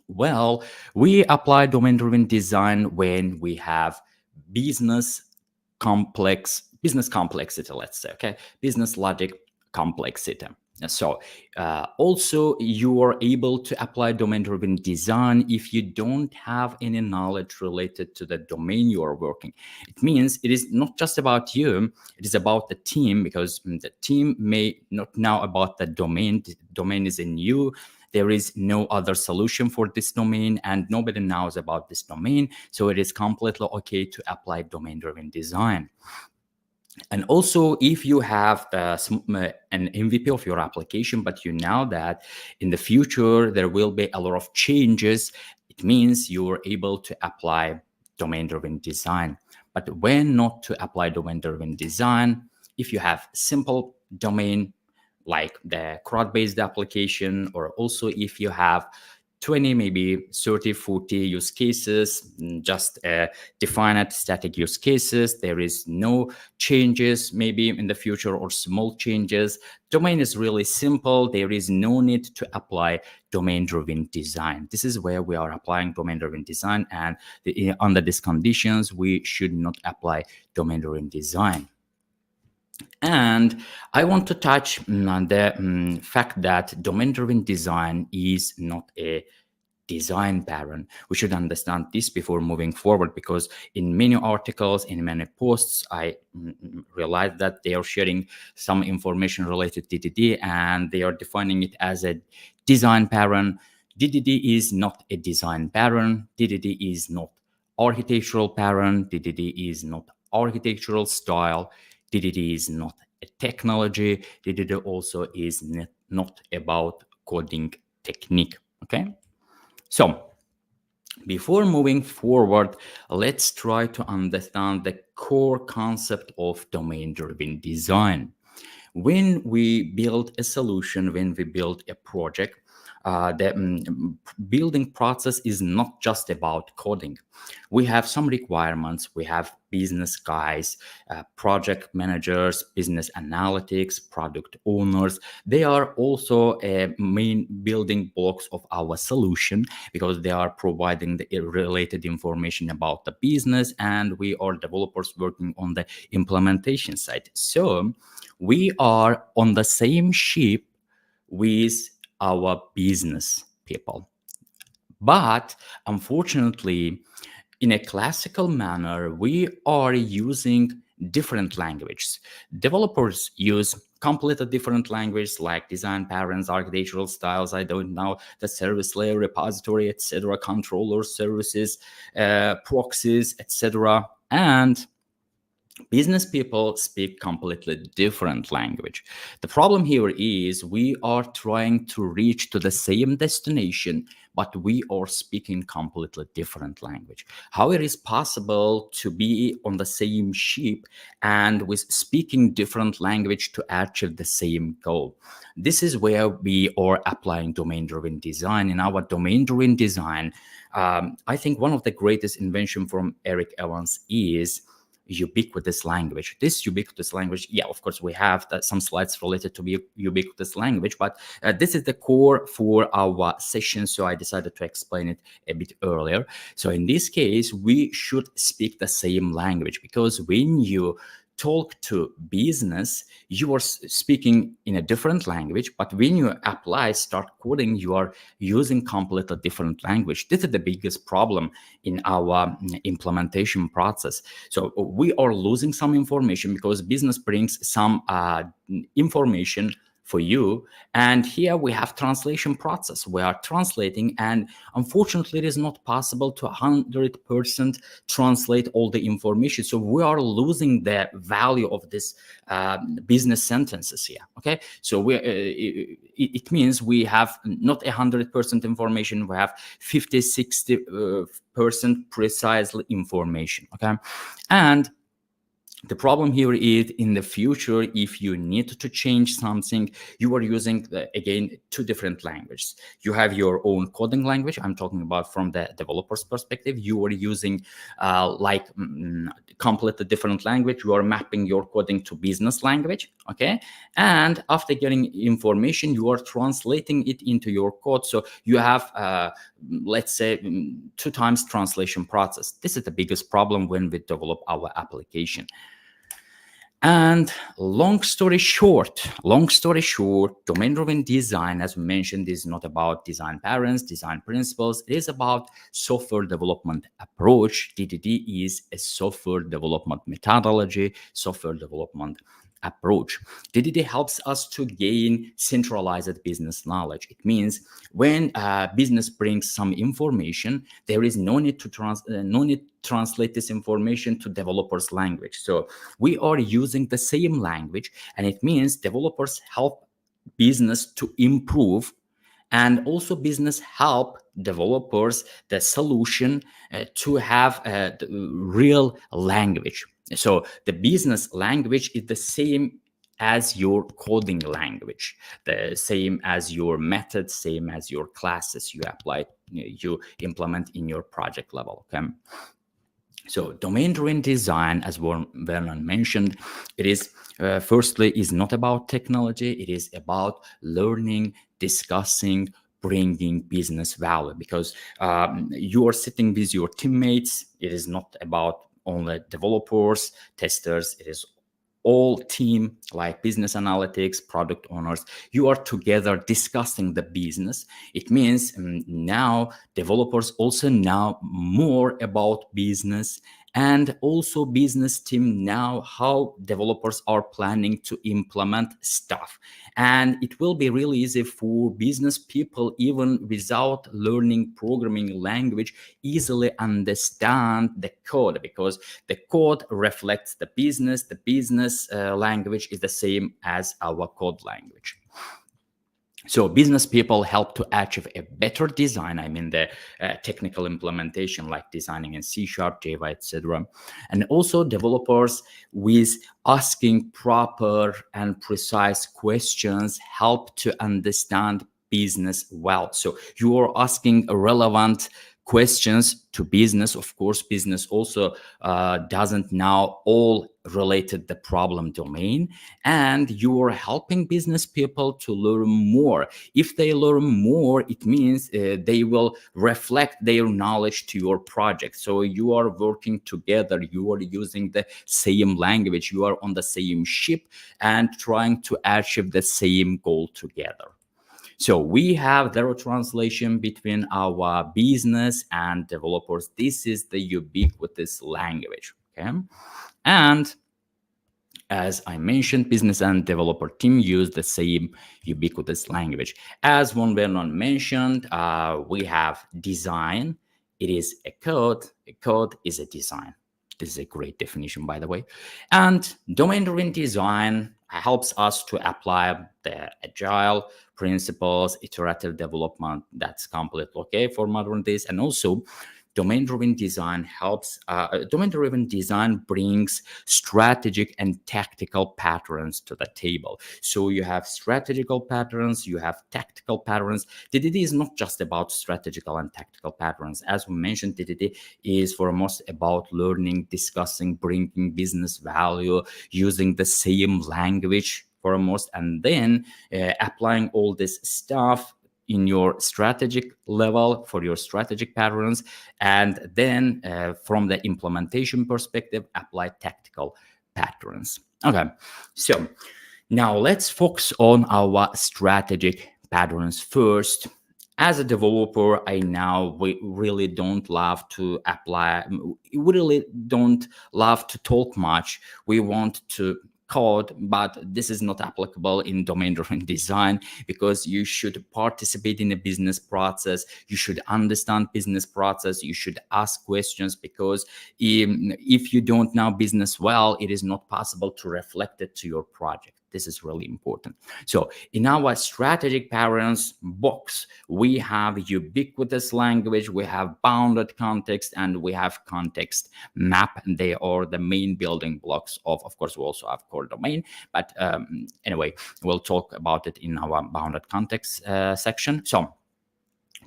Well, we apply domain-driven design when we have business complexity, let's say, okay? Business logic complexity. So also you are able to apply domain-driven design if you don't have any knowledge related to the domain you are working. It means it is not just about you, it is about the team, because the team may not know about the domain. The domain is in you. There is no other solution for this domain and nobody knows about this domain. So it is completely okay to apply domain-driven design. And also, if you have an MVP of your application, but you know that in the future there will be a lot of changes, it means you are able to apply domain-driven design. But when not to apply domain-driven design, if you have simple domain, like the Coroot-based application, or also if you have 20, maybe 30, 40 use cases, just defined static use cases. There is no changes maybe in the future or small changes. Domain is really simple. There is no need to apply domain-driven design. This is where we are applying domain-driven design, and under these conditions, we should not apply domain-driven design. And I want to touch on the fact that domain-driven design is not a design pattern. We should understand this before moving forward, because in many articles, in many posts, I realized that they are sharing some information related to DDD and they are defining it as a design pattern. DDD is not a design pattern. DDD is not architectural pattern. DDD is not architectural style. DDD is not a technology. DDD also is not about coding technique. Okay. So before moving forward, let's try to understand the core concept of domain-driven design. When we build a solution, when we build a project, the building process is not just about coding. We have some requirements. We have business guys, project managers, business analytics, product owners. They are also main building blocks of our solution because they are providing the related information about the business, and we are developers working on the implementation side. So we are on the same ship with our business people. But unfortunately, in a classical manner, we are using different languages. Developers use completely different languages like design patterns, architectural styles, I don't know, the service layer, repository, etc., controllers, services, proxies, etc. And business people speak completely different language. The problem here is we are trying to reach to the same destination, but we are speaking completely different language. How it is possible to be on the same ship and with speaking different language to achieve the same goal? This is where we are applying domain-driven design. In our domain-driven design, I think one of the greatest invention from Eric Evans is ubiquitous language. This ubiquitous language, yeah, of course, we have some slides related to ubiquitous language, but this is the core for our session, so I decided to explain it a bit earlier. So in this case, we should speak the same language, because when you talk to business, you are speaking in a different language, but when you start coding, you are using completely different language. This is the biggest problem in our implementation process. So we are losing some information because business brings some information for you, and here we have translation process. We are translating, and unfortunately it is not possible to 100% translate all the information, so we are losing the value of this business sentences here. Okay, so we it means we have not 100% information, we have 50-60% precisely information. Okay, and the problem here is in the future, if you need to change something, you are using, again, two different languages. You have your own coding language. I'm talking about from the developer's perspective. You are using completely different language. You are mapping your coding to business language, okay? And after getting information, you are translating it into your code. So you have, let's say, 2 times translation process. This is the biggest problem when we develop our application. And long story short, domain-driven design, as we mentioned, is not about design patterns, design principles. It is about software development approach. DDD is a software development methodology, software development approach. DDD helps us to gain centralized business knowledge. It means when business brings some information, there is no need to translate this information to developers' language. So we are using the same language, and it means developers help business to improve, and also business help developers, the solution, to have the real language. So the business language is the same as your coding language, the same as your methods, same as your classes you apply, you implement in your project level. Okay. So domain-driven design, as Vernon mentioned, it is firstly is not about technology. It is about learning, discussing, bringing business value, because you are sitting with your teammates. It is not about only developers, testers. It is all team, like business analytics, product owners. You are together discussing the business. It means now developers also know more about business, and also business team now how developers are planning to implement stuff. And it will be really easy for business people, even without learning programming language, easily understand the code, because the code reflects the business language is the same as our code language. So business people help to achieve a better design. I mean the technical implementation, like designing in C#, Java, etc. And also developers with asking proper and precise questions help to understand business well. So you are asking relevant questions to business. Of course, business also doesn't know all related the problem domain, and you are helping business people to learn more. If they learn more, it means they will reflect their knowledge to your project. So you are working together, you are using the same language, you are on the same ship and trying to achieve the same goal together. So we have zero translation between our business and developers. This is the ubiquitous language. Okay, and as I mentioned, business and developer team use the same ubiquitous language. As one well-known mentioned, we have design. It is a code. A code is a design. This is a great definition, by the way. And domain-driven design helps us to apply the agile principles, iterative development. That's completely okay for modern days. And also, domain-driven design helps. Domain-driven design brings strategic and tactical patterns to the table. So you have strategical patterns, you have tactical patterns. DDD is not just about strategical and tactical patterns. As we mentioned, DDD is foremost about learning, discussing, bringing business value, using the same language foremost, and then applying all this stuff in your strategic level for your strategic patterns, and then from the implementation perspective, apply tactical patterns. Okay, so now let's focus on our strategic patterns first. As a developer, we really don't love to apply, we really don't love to talk much. We want to code, but this is not applicable in domain-driven design, because you should participate in a business process, you should understand business process, you should ask questions, because if you don't know business well, it is not possible to reflect it to your project. This is really important. So in our strategic patterns box, we have ubiquitous language, we have bounded context, and we have context map. And they are the main building blocks of course, we also have core domain. But anyway, we'll talk about it in our bounded context section. So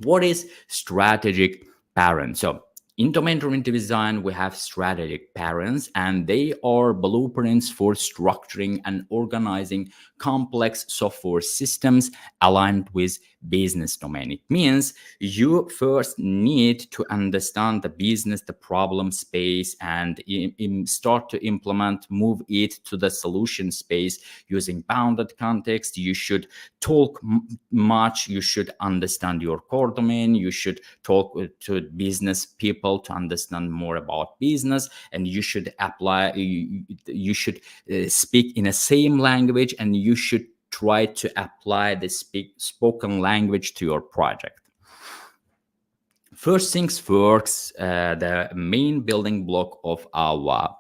what is strategic pattern? So in domain-driven design, we have strategic patterns, and they are blueprints for structuring and organizing complex software systems aligned with business domain. It means you first need to understand the business, the problem space, and start to implement, move it to the solution space using bounded context. You should talk much, you should understand your core domain, you should talk to business people to understand more about business, and you should apply, you should speak in the same language, and you should try to apply the spoken language to your project. First things first, the main building block of our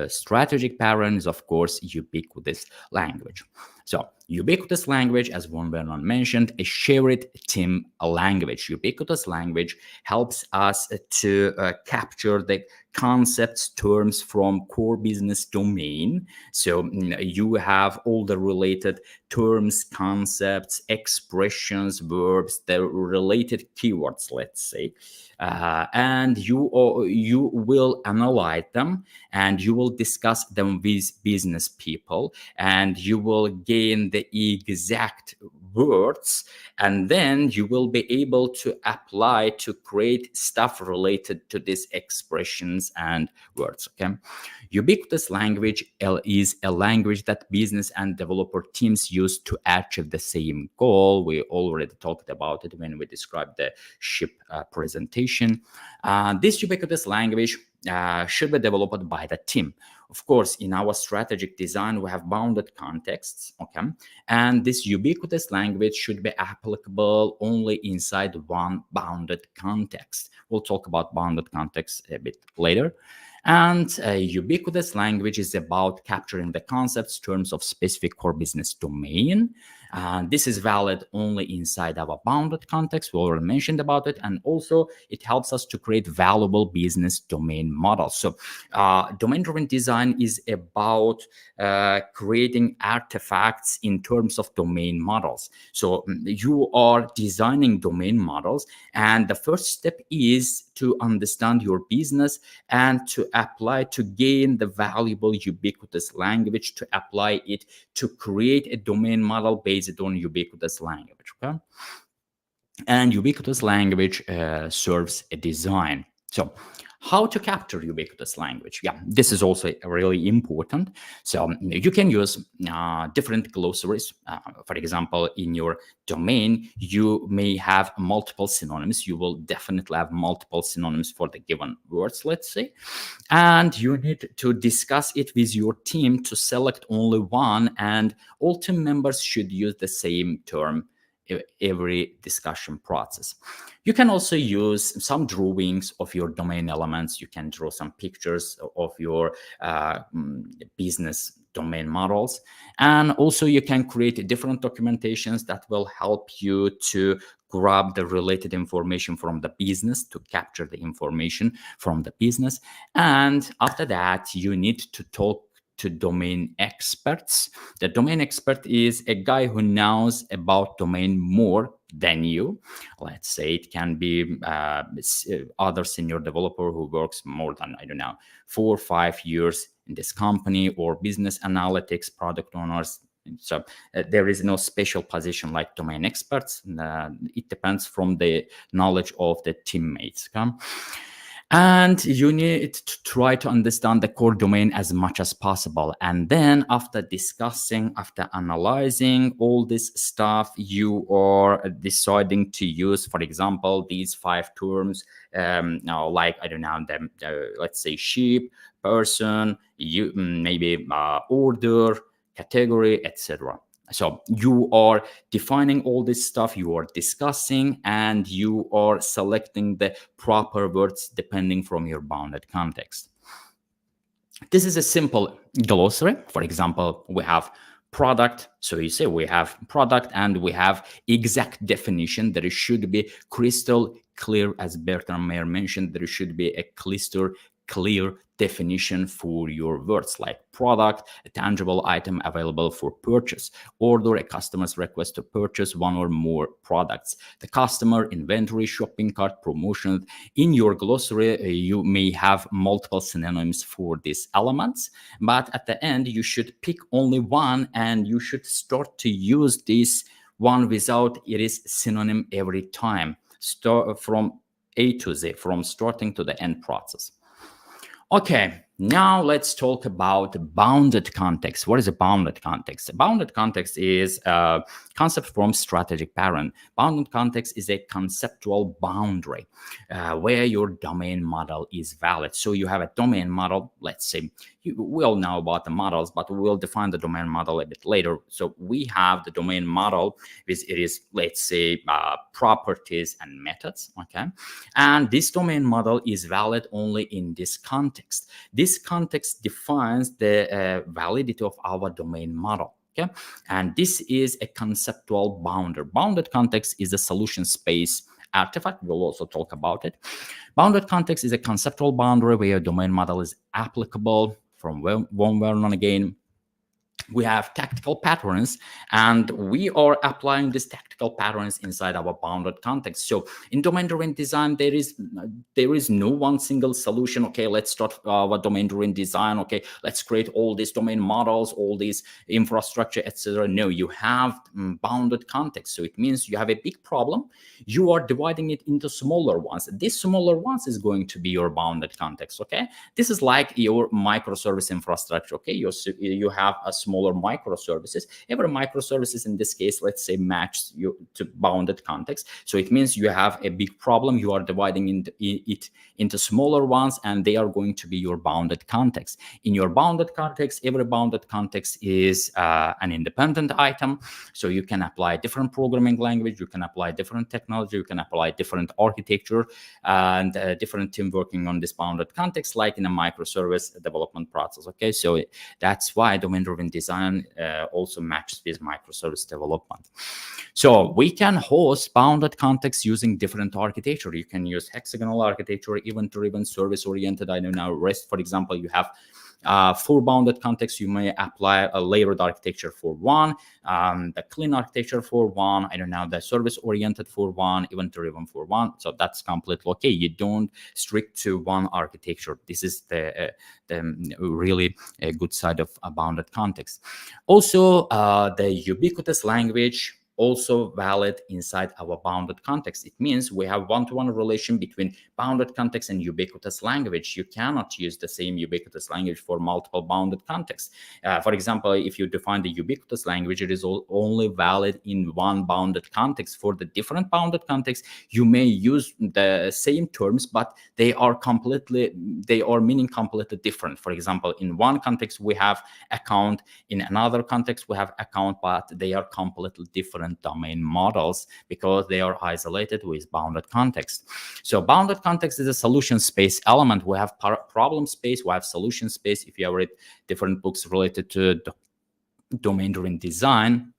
strategic pattern is, of course, ubiquitous language. So ubiquitous language, as one well-known mentioned, a shared team language. Ubiquitous language helps us to capture the concepts, terms from core business domain. So you have all the related terms, concepts, expressions, verbs, the related keywords, let's say. And you will analyze them, and you will discuss them with business people, and you will gain the exact words, and then you will be able to apply to create stuff related to these expressions and words. Okay, ubiquitous language is a language that business and developer teams use to achieve the same goal. We already talked about it when we described the ship presentation. This ubiquitous language should be developed by the team. Of course, in our strategic design, we have bounded contexts, okay? And this ubiquitous language should be applicable only inside one bounded context. We'll talk about bounded context a bit later. And ubiquitous language is about capturing the concepts, terms of specific core business domain. This is valid only inside our bounded context. We already mentioned about it. And also it helps us to create valuable business domain models. So domain-driven design is about creating artifacts in terms of domain models. So you are designing domain models, and the first step is to understand your business and to apply, to gain the valuable ubiquitous language, to apply it to create a domain model based on ubiquitous language. Okay? And ubiquitous language serves a design. So how to capture ubiquitous language? Yeah, this is also really important. So you can use different glossaries. For example, in your domain, you may have multiple synonyms. You will definitely have multiple synonyms for the given words, let's say. And you need to discuss it with your team to select only one, and all team members should use the same term every discussion process. You can also use some drawings of your domain elements. You can draw some pictures of your business domain models. And also you can create different documentations that will help you to grab the related information from the business, to capture the information from the business. And after that, you need to talk to domain experts. The domain expert is a guy who knows about domain more than you. Let's say it can be other senior developer who works more than, I don't know, 4 or 5 years in this company, or business analytics product owners. So there is no special position like domain experts. It depends from the knowledge of the teammates. Okay? And you need to try to understand the core domain as much as possible. And then after discussing, after analyzing all this stuff, you are deciding to use, for example, these 5 terms, like, I don't know, let's say sheep, person, you maybe order, category, etc. So you are defining all this stuff, you are discussing, and you are selecting the proper words depending from your bounded context. This is a simple glossary. For example, we have product. So you say we have product and we have exact definition. That it should be crystal clear, as Bertrand Mayer mentioned. There should be a crystal clear definition for your words, like product, a tangible item available for purchase, order, a customer's request to purchase one or more products, the customer, inventory, shopping cart, promotion. In your glossary, you may have multiple synonyms for these elements, but at the end, you should pick only one, and you should start to use this one without it is synonym every time. Start from A to Z, from starting to the end process. Okay, now let's talk about bounded context. What is a bounded context? A bounded context is a concept from strategic parent. Bounded context is a conceptual boundary where your domain model is valid. So you have a domain model. Let's say we all know about the models, but we will define the domain model a bit later. So we have the domain model, which it is, let's say, properties and methods. Okay, and this domain model is valid only in this context. This context defines the validity of our domain model. Okay, and this is a conceptual boundary. Bounded context is a solution space artifact. We'll also talk about it. Bounded context is a conceptual boundary where your domain model is applicable. From one well-known again, we have tactical patterns, and we are applying these tactical patterns inside our bounded context. So in domain-driven design, there is no one single solution. Okay, let's start our domain-driven design. Okay, let's create all these domain models, all these infrastructure, etc. No, you have bounded context. So it means you have a big problem. You are dividing it into smaller ones. This smaller ones is going to be your bounded context. Okay, this is like your microservice infrastructure. Okay, you have a smaller microservices. Every microservices in this case, let's say, matches you to bounded context. So it means you have a big problem. You are dividing it into smaller ones, and they are going to be your bounded context. In your bounded context, every bounded context is an independent item. So you can apply different programming language, you can apply different technology, you can apply different architecture, and different team working on this bounded context, like in a microservice development process. Okay, so that's why domain-driven design design also matches with microservice development. So we can host bounded context using different architecture. You can use hexagonal architecture, event-driven, service-oriented. I don't know, REST, for example, you have for bounded context, you may apply a layered architecture for one, the clean architecture for one, I don't know, the service-oriented for one, event-driven for one. So that's completely okay. You don't strict to one architecture. This is the really a good side of a bounded context. Also, the ubiquitous language also valid inside our bounded context. It means we have one-to-one relation between bounded context and ubiquitous language. You cannot use the same ubiquitous language for multiple bounded contexts. For example, if you define the ubiquitous language, it is only valid in one bounded context. For the different bounded contexts, you may use the same terms, but they are meaning completely different. For example, in one context, we have account. In another context, we have account, but they are completely different domain models because they are isolated with bounded context. So bounded context is a solution space element. We have problem space, we have solution space. If you have read different books related to domain-driven design,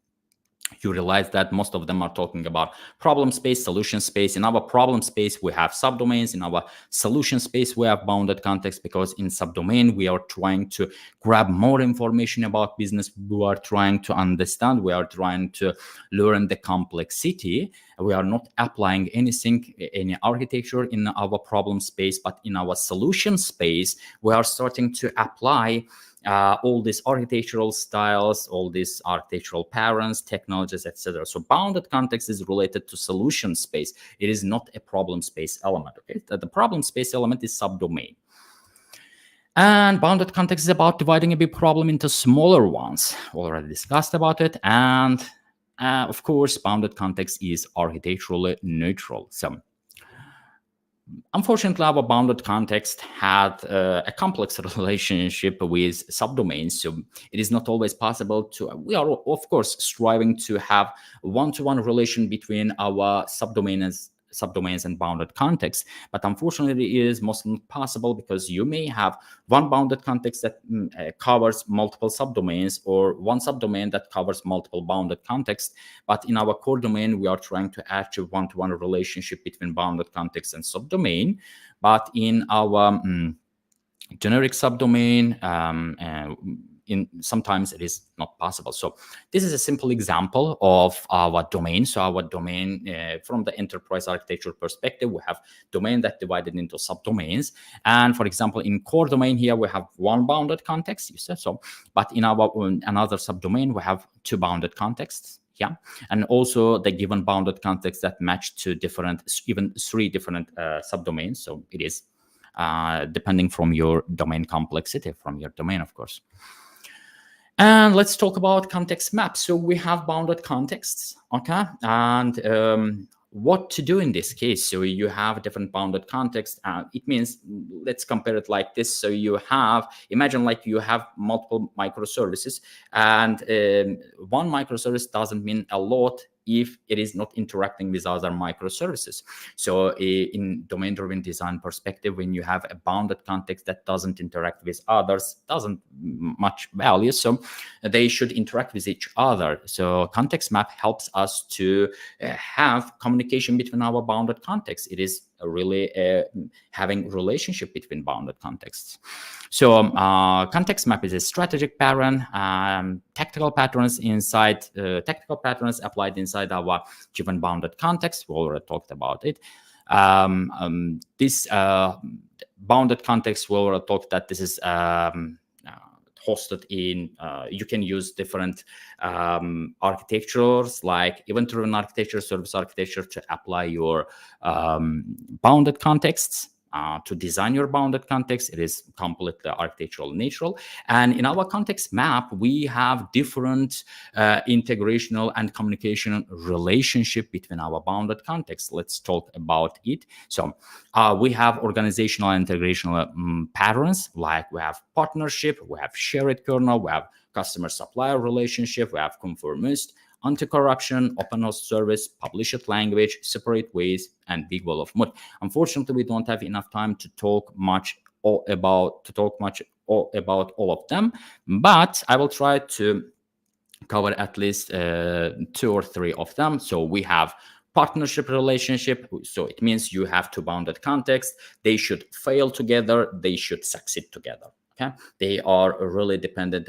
you realize that most of them are talking about problem space, solution space. In our problem space, we have subdomains. In our solution space, we have bounded context, because in subdomain, we are trying to grab more information about business. We are trying to understand. We are trying to learn the complexity. We are not applying anything, any architecture in our problem space, but in our solution space, we are starting to apply all these architectural styles, all these architectural patterns, technologies, etc. So bounded context is related to solution space. It is not a problem space element. Okay, the problem space element is subdomain. And bounded context is about dividing a big problem into smaller ones. Already discussed about it. And of course, bounded context is architecturally neutral. So unfortunately, our bounded context had a complex relationship with subdomains, so it is not always possible to. We are, of course, striving to have one-to-one relation between our subdomains and bounded context, but unfortunately, it is mostly not possible, because you may have one bounded context that covers multiple subdomains, or one subdomain that covers multiple bounded contexts. But in our core domain, we are trying to achieve one-to-one relationship between bounded context and subdomain. But in our generic subdomain, sometimes it is not possible. So this is a simple example of our domain. So our domain, from the enterprise architecture perspective, we have domain that divided into subdomains. And for example, in core domain here, we have one bounded context, you said so. But in our another subdomain, we have two bounded contexts. Yeah, and also the given bounded context that match to even three different subdomains. So it is depending from your domain complexity, from your domain, of course. And let's talk about context maps. So we have bounded contexts, okay? And what to do in this case? So you have different bounded context. It means, let's compare it like this. So you have, imagine like you have multiple microservices, and one microservice doesn't mean a lot if it is not interacting with other microservices. So in domain-driven design perspective, when you have a bounded context that doesn't interact with others, doesn't much value. So they should interact with each other. So context map helps us to have communication between our bounded contexts. It is really having relationship between bounded contexts. So context map is a strategic pattern, tactical patterns applied inside our given bounded context. We already talked about it. This bounded context, we already talked that this is hosted in, you can use different architectures like event-driven architecture, service architecture to apply your bounded contexts. To design your bounded context, it is completely architectural neutral. And in our context map, we have different integrational and communication relationship between our bounded context. Let's talk about it. So we have organizational and integrational patterns, like we have partnership, we have shared kernel, we have customer-supplier relationship, we have conformist, anti-corruption, open host service, published language, separate ways, and big wall of mud. Unfortunately, we don't have enough time to talk much about all of them, but I will try to cover at least 2 or 3 of them. So we have partnership relationship. So it means you have 2 bounded contexts. They should fail together. They should succeed together. Okay, they are really dependent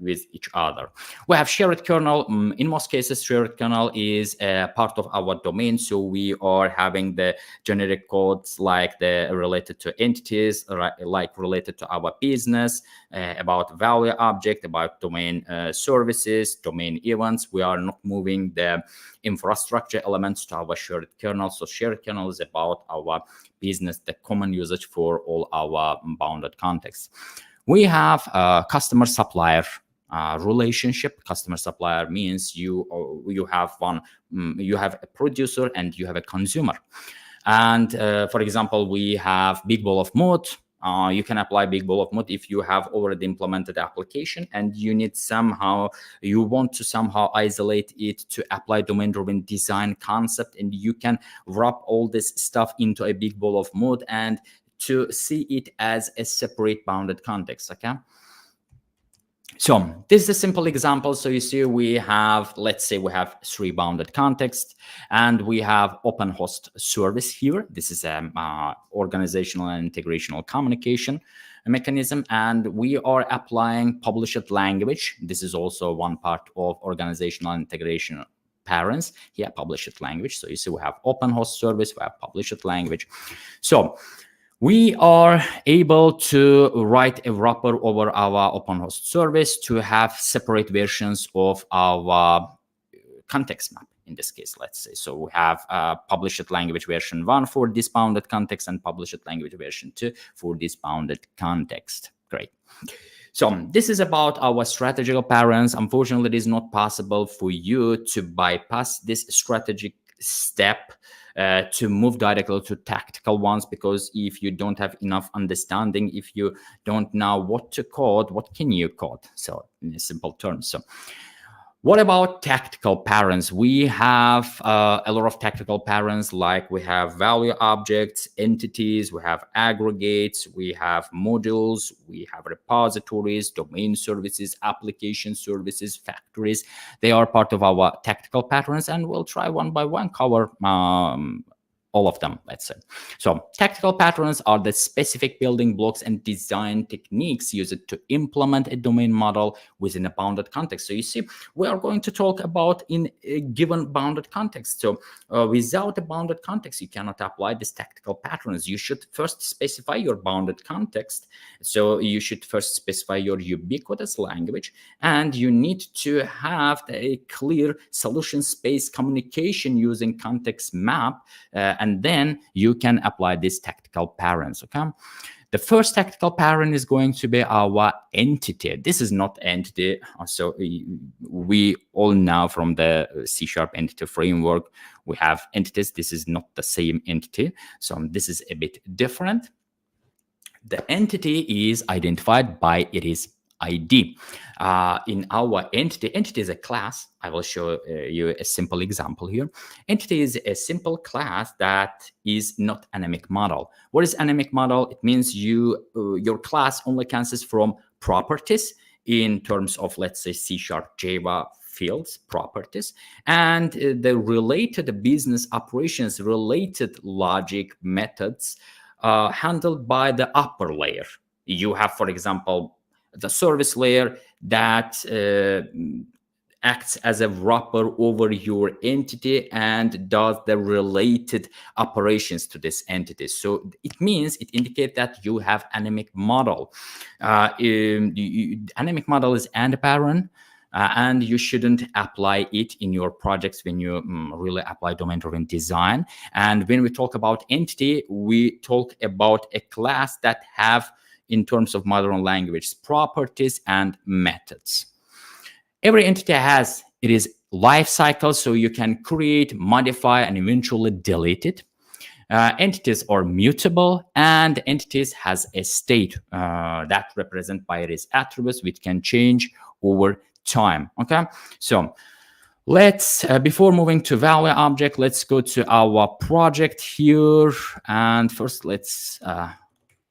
with each other. We have shared kernel. In most cases, shared kernel is a part of our domain. So we are having the generic codes like the related to entities, like related to our business, about value object, about domain services, domain events. We are not moving the infrastructure elements to our shared kernel. So shared kernel is about our business, the common usage for all our bounded contexts. We have a customer supplier relationship. Customer supplier means you have a producer and you have a consumer. And for example, we have big ball of mud. You can apply big ball of mud if you have already implemented application and you want to somehow isolate it to apply domain-driven design concept, and you can wrap all this stuff into a big ball of mud and to see it as a separate bounded context. Okay. So this is a simple example. So you see let's say we have 3 bounded contexts and we have open host service here. This is organizational and integrational communication mechanism, and we are applying published language. This is also one part of organizational integration parents here, published language. So you see we have open host service, we have published language. So we are able to write a wrapper over our open host service to have separate versions of our context map. In this case, let's say, so we have published language version 1 for this bounded context and published language version 2 for this bounded context. Great. So this is about our strategical parents. Unfortunately, it is not possible for you to bypass this strategic step to move directly to tactical ones, because if you don't have enough understanding, if you don't know what to code, what can you code? So in simple terms. So what about tactical parents? We have a lot of tactical parents, like we have value objects, entities, we have aggregates, we have modules, we have repositories, domain services, application services, factories. They are part of our tactical patterns, and we'll try one by one cover all of them, let's say. So tactical patterns are the specific building blocks and design techniques used to implement a domain model within a bounded context. So you see, we are going to talk about in a given bounded context. So without a bounded context, you cannot apply these tactical patterns. You should first specify your bounded context. So you should first specify your ubiquitous language, and you need to have a clear solution space communication using context map, and then you can apply these tactical parents. Okay. The first tactical parent is going to be our entity. This is not entity. So we all know from the C# entity framework, we have entities. This is not the same entity. So this is a bit different. The entity is identified by its ID. In our entity is a class. I will show you a simple example here. Entity is a simple class that is not anemic model. What is anemic model? It means your class only consists from properties in terms of, let's say, C# Java fields, properties, and the related business operations, related logic methods handled by the upper layer. You have, for example, the service layer that acts as a wrapper over your entity and does the related operations to this entity. So it means, it indicates that you have anemic model. Anemic model is anti-parent, and you shouldn't apply it in your projects when you really apply domain-driven design. And when we talk about entity, we talk about a class that have, in terms of modern language, properties and methods. Every entity has its life cycle, so you can create, modify, and eventually delete it. Entities are mutable, and entities has a state that represent by its attributes, which can change over time. Okay, so let's before moving to value object, let's go to our project here, and first let's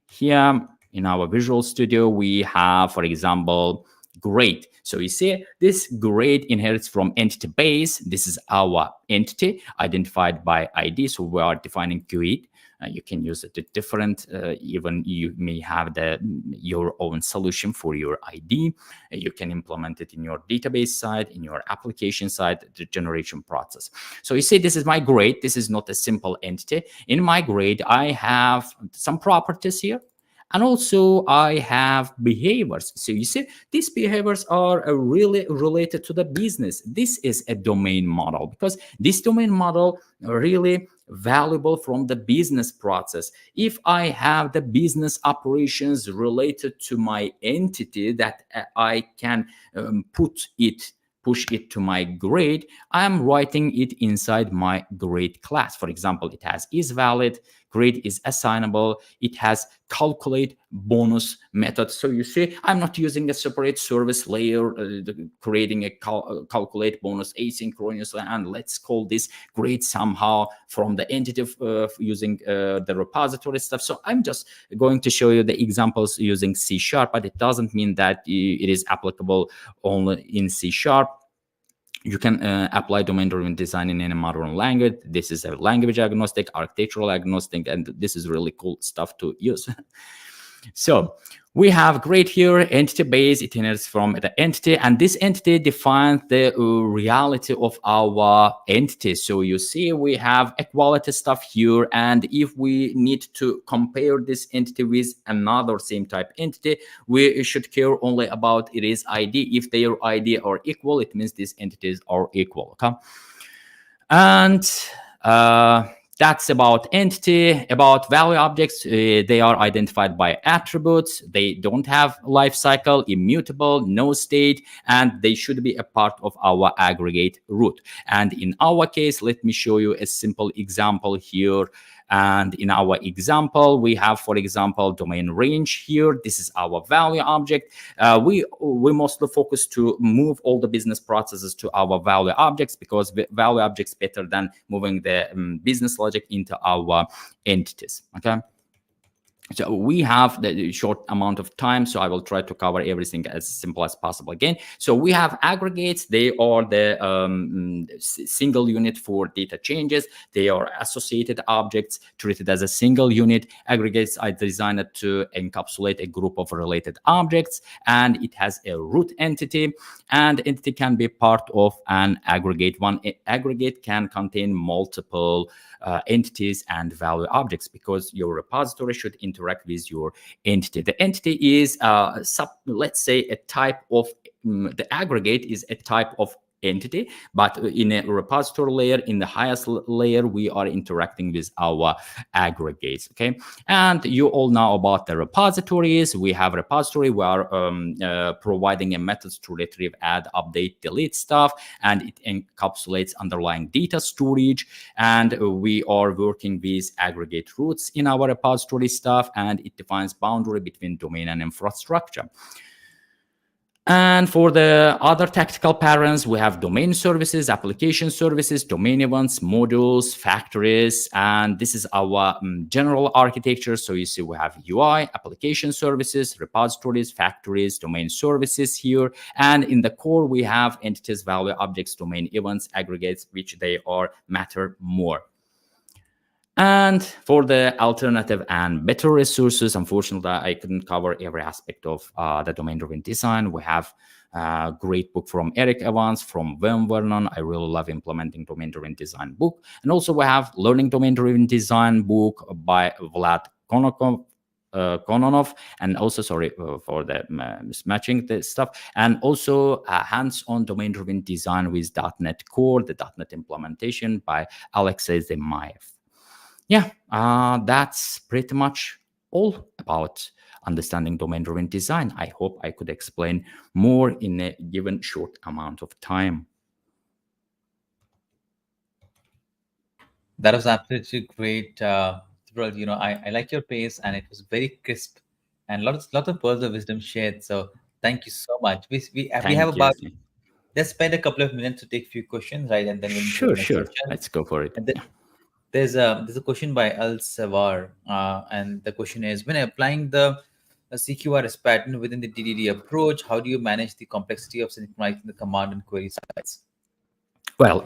here in our Visual Studio, we have, for example, grade. So you see this grade inherits from entity base. This is our entity identified by ID. So we are defining GUID. You can use it at different, even you may have your own solution for your ID. You can implement it in your database side, in your application side, the generation process. So you see, this is my grade. This is not a simple entity. In my grade, I have some properties here. And also I have behaviors. So you see, these behaviors are really related to the business. This is a domain model, because this domain model really valuable from the business process. If I have the business operations related to my entity that I can push it to my grade, I'm writing it inside my grade class. For example, it has is valid, grade is assignable, it has calculate bonus method. So you see, I'm not using a separate service layer, creating a calculate bonus asynchronously, and let's call this grade somehow from the entity using the repository stuff. So I'm just going to show you the examples using C#, but it doesn't mean that it is applicable only in C#. You can apply domain-driven design in any modern language. This is a language agnostic, architectural agnostic, and this is really cool stuff to use. So we have grade here, entity base, it inherits from the entity, and this entity defines the reality of our entity. So you see, we have equality stuff here, and if we need to compare this entity with another same type entity, we should care only about it is ID. If their ID are equal, it means these entities are equal. Okay, and that's about entity. About value objects, they are identified by attributes. They don't have life cycle, immutable, no state, and they should be a part of our aggregate root. And in our case, let me show you a simple example here. And in our example, we have, for example, domain range here. This is our value object. We mostly focus to move all the business processes to our value objects, because value objects better than moving the business logic into our entities. Okay. So we have the short amount of time, so I will try to cover everything as simple as possible again. So we have aggregates. They are the single unit for data changes. They are associated objects treated as a single unit. Aggregates are designed to encapsulate a group of related objects, and it has a root entity, and entity can be part of an aggregate. One aggregate can contain multiple entities and value objects, because your repository should interact with your entity. The entity is, let's say, a type of, the aggregate is a type of entity, but in a repository layer, in the highest layer, we are interacting with our aggregates. Okay, and you all know about the repositories. We have repository. We are providing a methods to retrieve, add, update, delete stuff, and it encapsulates underlying data storage. And we are working with aggregate roots in our repository stuff, and it defines boundary between domain and infrastructure. And for the other tactical patterns, we have domain services, application services, domain events, modules, factories, and this is our general architecture. So you see we have UI, application services, repositories, factories, domain services here. And in the core, we have entities, value objects, domain events, aggregates, which they are matter more. And for the alternative and better resources, unfortunately, I couldn't cover every aspect of the domain-driven design. We have a great book from Eric Evans, from Wim Vernon. I really love implementing domain-driven design book. And also we have learning domain-driven design book by Vlad Kononov, and also, sorry for the mismatching the stuff, and also hands-on domain-driven design with .NET Core, the .NET implementation by Alexei Zemaev. Yeah, that's pretty much all about understanding domain-driven design. I hope I could explain more in a given short amount of time. That was absolutely great. Well, you know, I like your pace, and it was very crisp, and lots of pearls of wisdom shared. So thank you so much. We have about, let's spend a couple of minutes to take a few questions, right, and then we'll move to the next session. Let's go for it. There's a question by Al Savar, and the question is: when applying the a CQRS pattern within the DDD approach? How do you manage the complexity of synchronizing the command and query sides? Well,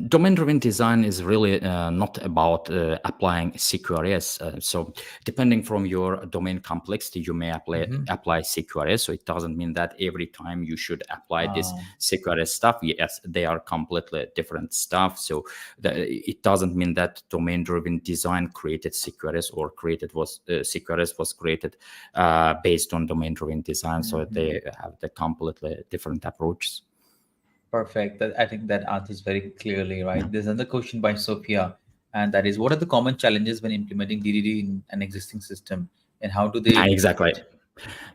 domain-driven design is really not about applying CQRS. So depending from your domain complexity, you may apply CQRS. So it doesn't mean that every time you should apply this CQRS stuff. Yes, they are completely different stuff. So it doesn't mean that domain-driven design created CQRS or CQRS was created based on domain-driven design. So they have the completely different approaches. Perfect. I think that answers very clearly, right? There's another question by Sophia, and that is, what are the common challenges when implementing DDD in an existing system, and how do they exactly?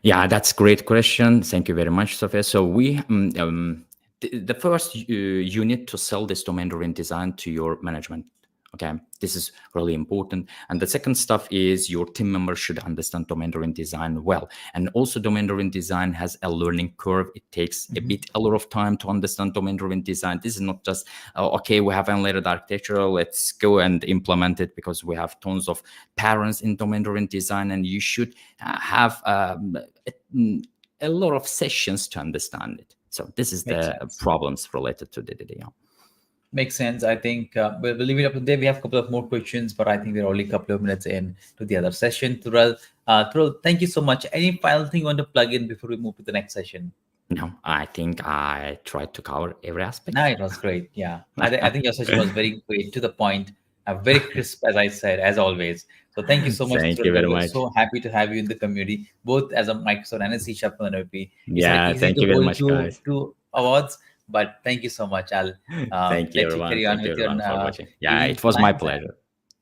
Yeah, that's a great question. Thank you very much, Sophia. So the first you need to sell this domain-driven design to your management. Okay, this is really important. And the second stuff is your team members should understand domain-driven design well. And also domain-driven design has a learning curve. It takes a lot of time to understand domain-driven design. This is not just, okay, we have unlayered architecture, let's go and implement it, because we have tons of patterns in domain-driven design, and you should have a lot of sessions to understand it. So this is problems related to DDD. Makes sense. I think we'll leave it up there. We have a couple of more questions, but I think we're only a couple of minutes in to the other session. Thural, thank you so much. Any final thing you want to plug in before we move to the next session? No, I think I tried to cover every aspect. No, it was great. Yeah, I think your session was very great, to the point, very crisp, as I said, as always. So thank you so much. Thank you very much. So happy to have you in the community, both as a Microsoft and a CSharpCorner OP. Yeah, thank you very much, guys. Two awards. But thank you so much. I'll thank you, everyone. Carry on thank with you, your for watching. Yeah, it was my pleasure.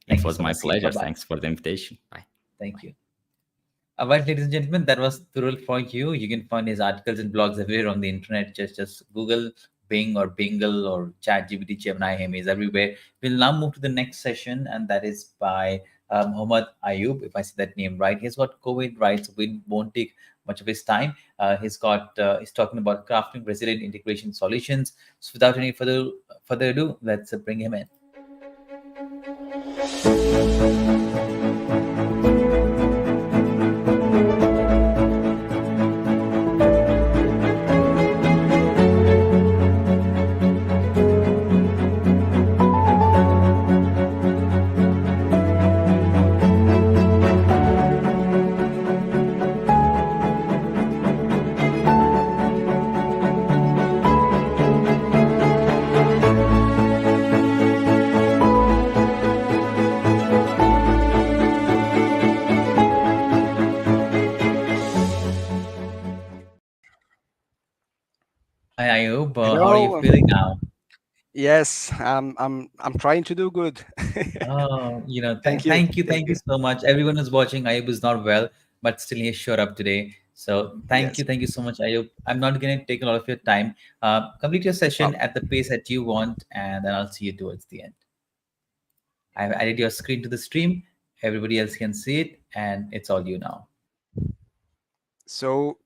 It was my pleasure. Thanks for the invitation. Bye. Thank you. All right, ladies and gentlemen, that was Thural for you. You can find his articles and blogs everywhere on the internet. Just Google Bing or Bingle or ChatGPT, Gemini, him is everywhere. We'll now move to the next session, and that is by Mohammad Ayub, if I say that name right. He's got COVID, right? So we won't take much of his time. He's talking about crafting resilient integration solutions. So without any further ado, let's bring him in. Hi, Ayub. How are you feeling now? Yes, I'm trying to do good. Oh, thank you so much. Everyone who's watching, Ayub is not well, but still he showed up today. So thank you so much, Ayub. I'm not going to take a lot of your time. Complete your session at the pace that you want, and then I'll see you towards the end. I've added your screen to the stream. Everybody else can see it, and it's all you now. So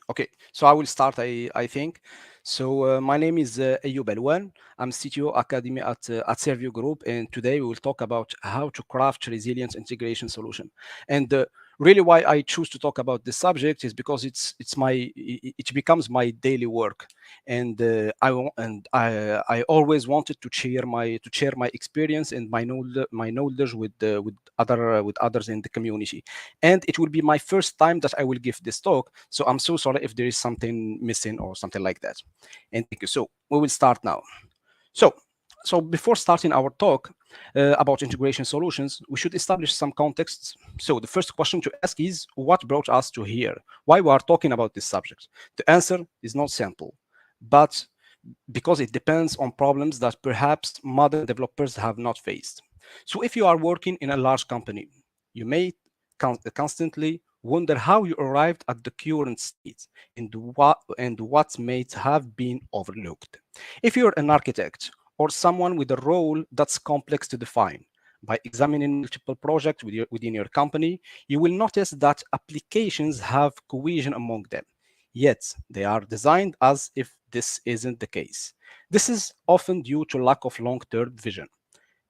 okay, so I will start, I think. So my name is Ayub Alwan. I'm CTO Academy at Servio Group, and today we will talk about how to craft resilient integration solution. And really, why I choose to talk about this subject is because it becomes my daily work, and I always wanted to share my experience and my knowledge with others in the community. And it will be my first time that I will give this talk, so I'm so sorry if there is something missing or something like that. And thank you. So we will start now. So before starting our talk about integration solutions, we should establish some context. So the first question to ask is, what brought us to here? Why we are talking about this subject? The answer is not simple, but because it depends on problems that perhaps modern developers have not faced. So if you are working in a large company, you may constantly wonder how you arrived at the current state and what may have been overlooked. If you're an architect or someone with a role that's complex to define, by examining multiple projects within your company, you will notice that applications have cohesion among them, yet they are designed as if this isn't the case. This is often due to lack of long-term vision.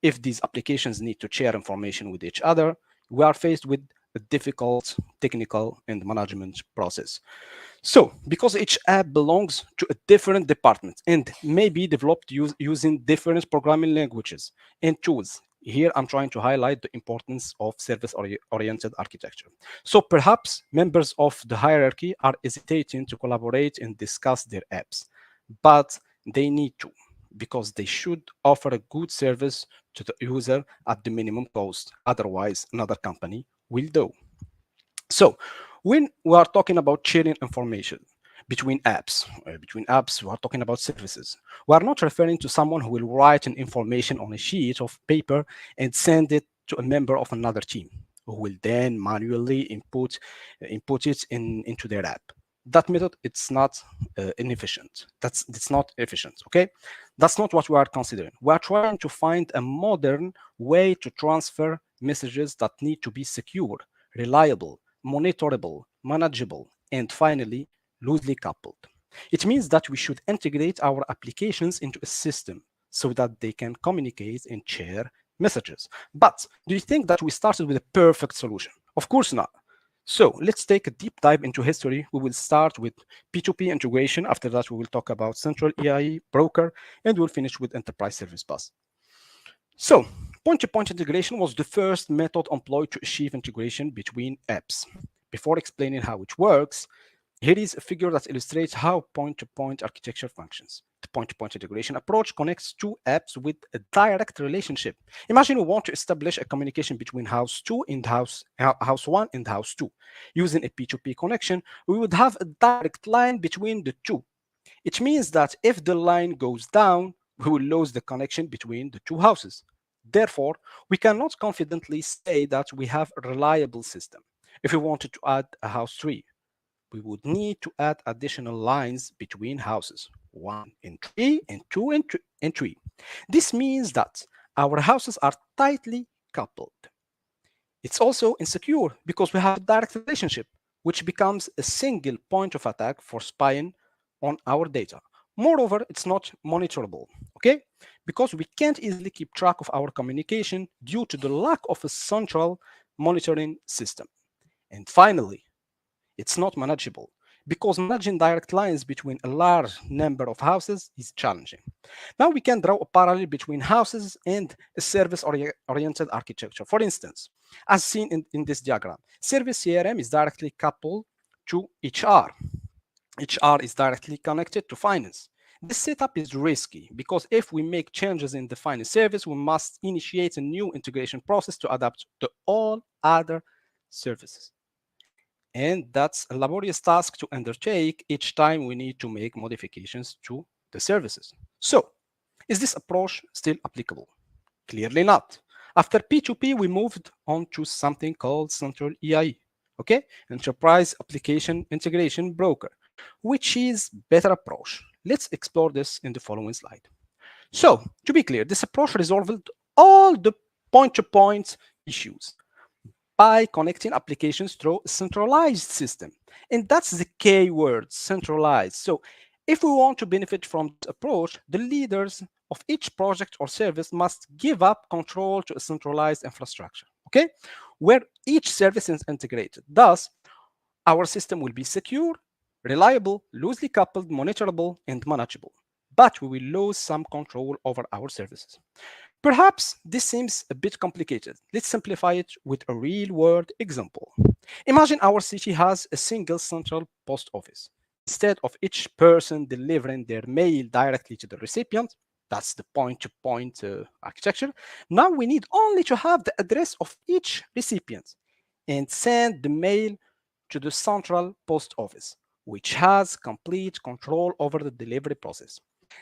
If these applications need to share information with each other, we are faced with a difficult technical and management process. So, because each app belongs to a different department and may be developed using different programming languages and tools, here I'm trying to highlight the importance of service-oriented architecture. So perhaps members of the hierarchy are hesitating to collaborate and discuss their apps, but they need to, because they should offer a good service to the user at the minimum cost. Otherwise, another company will do. So when we are talking about sharing information between apps, we are talking about services. We are not referring to someone who will write an information on a sheet of paper and send it to a member of another team, who will then manually input it into their app. That method, it's not inefficient. It's not efficient, okay? That's not what we are considering. We are trying to find a modern way to transfer messages that need to be secure, reliable, monitorable, manageable, and finally, loosely coupled. It means that we should integrate our applications into a system so that they can communicate and share messages. But do you think that we started with a perfect solution? Of course not. So let's take a deep dive into history. We will start with P2P integration. After that, we will talk about central EIE, broker, and we'll finish with enterprise service bus. So point-to-point integration was the first method employed to achieve integration between apps. Before explaining how it works, here is a figure that illustrates how point-to-point architecture functions. The point-to-point integration approach connects two apps with a direct relationship. Imagine we want to establish a communication between house 2 and house 1 and house 2. Using a P2P connection, we would have a direct line between the two. It means that if the line goes down, we will lose the connection between the two houses. Therefore, we cannot confidently say that we have a reliable system. If we wanted to add a house 3, we would need to add additional lines between houses, 1 and 3 and 2 and 3. This means that our houses are tightly coupled. It's also insecure because we have a direct relationship, which becomes a single point of attack for spying on our data. Moreover, it's not monitorable, okay? Because we can't easily keep track of our communication due to the lack of a central monitoring system. And finally, it's not manageable because managing direct lines between a large number of houses is challenging. Now we can draw a parallel between houses and a service-oriented architecture. For instance, as seen in this diagram, service CRM is directly coupled to HR. HR is directly connected to finance. This setup is risky because if we make changes in the finance service, we must initiate a new integration process to adapt to all other services. And that's a laborious task to undertake each time we need to make modifications to the services. So, is this approach still applicable? Clearly not. After P2P, we moved on to something called central EIE, okay? Enterprise Application Integration Broker, which is better approach. Let's explore this in the following slide. So, to be clear, this approach resolved all the point-to-point issues by connecting applications through a centralized system. And that's the key word, centralized. So if we want to benefit from this approach, the leaders of each project or service must give up control to a centralized infrastructure, okay? Where each service is integrated. Thus, our system will be secure, reliable, loosely coupled, monitorable, and manageable. But we will lose some control over our services. Perhaps this seems a bit complicated. Let's simplify it with a real-world example. Imagine our city has a single central post office. Instead of each person delivering their mail directly to the recipient, that's the point-to-point architecture, now we need only to have the address of each recipient and send the mail to the central post office, which has complete control over the delivery process.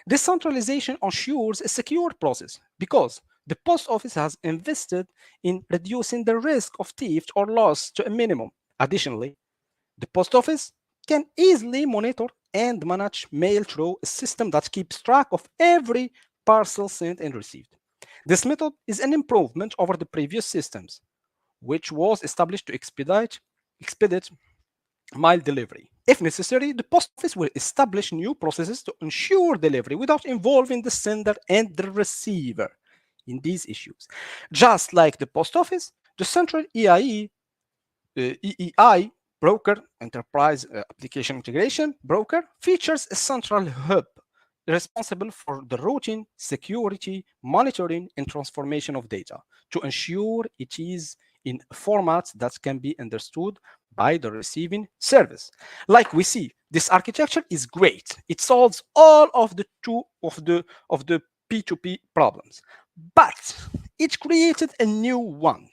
This centralization ensures a secure process because the post office has invested in reducing the risk of theft or loss to a minimum. Additionally, the post office can easily monitor and manage mail through a system that keeps track of every parcel sent and received. This method is an improvement over the previous systems, which was established to expedite mail delivery. If necessary, the post office will establish new processes to ensure delivery without involving the sender and the receiver in these issues. Just like the post office, the central EIE EEI broker, Enterprise Application Integration Broker, features a central hub responsible for the routing, security, monitoring, and transformation of data to ensure it is in formats that can be understood by the receiving service. Like we see, this architecture is great. It solves all of the P2P problems, but it created a new one.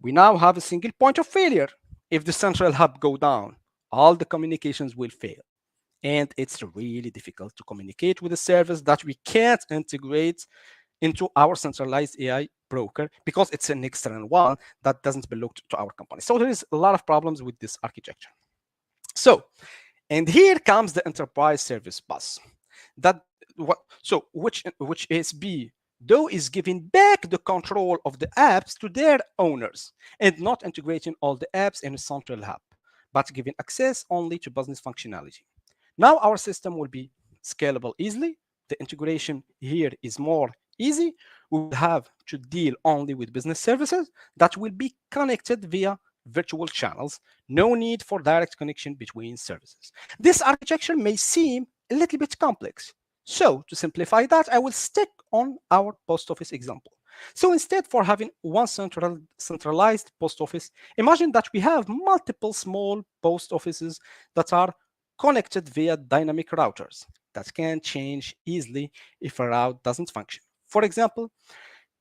We now have a single point of failure. If the central hub go down, all the communications will fail. And it's really difficult to communicate with a service that we can't integrate into our centralized AI broker because it's an external one that doesn't belong to our company. So there is a lot of problems with this architecture. So, and here comes the enterprise service bus. Which ASB though is giving back the control of the apps to their owners and not integrating all the apps in a central hub, but giving access only to business functionality. Now our system will be scalable easily. The integration here is more easy. We will have to deal only with business services that will be connected via virtual channels. No need for direct connection between services. This architecture may seem a little bit complex. So to simplify that, I will stick on our post office example. So instead for having one centralized post office, imagine that we have multiple small post offices that are connected via dynamic routers that can change easily if a route doesn't function. For example,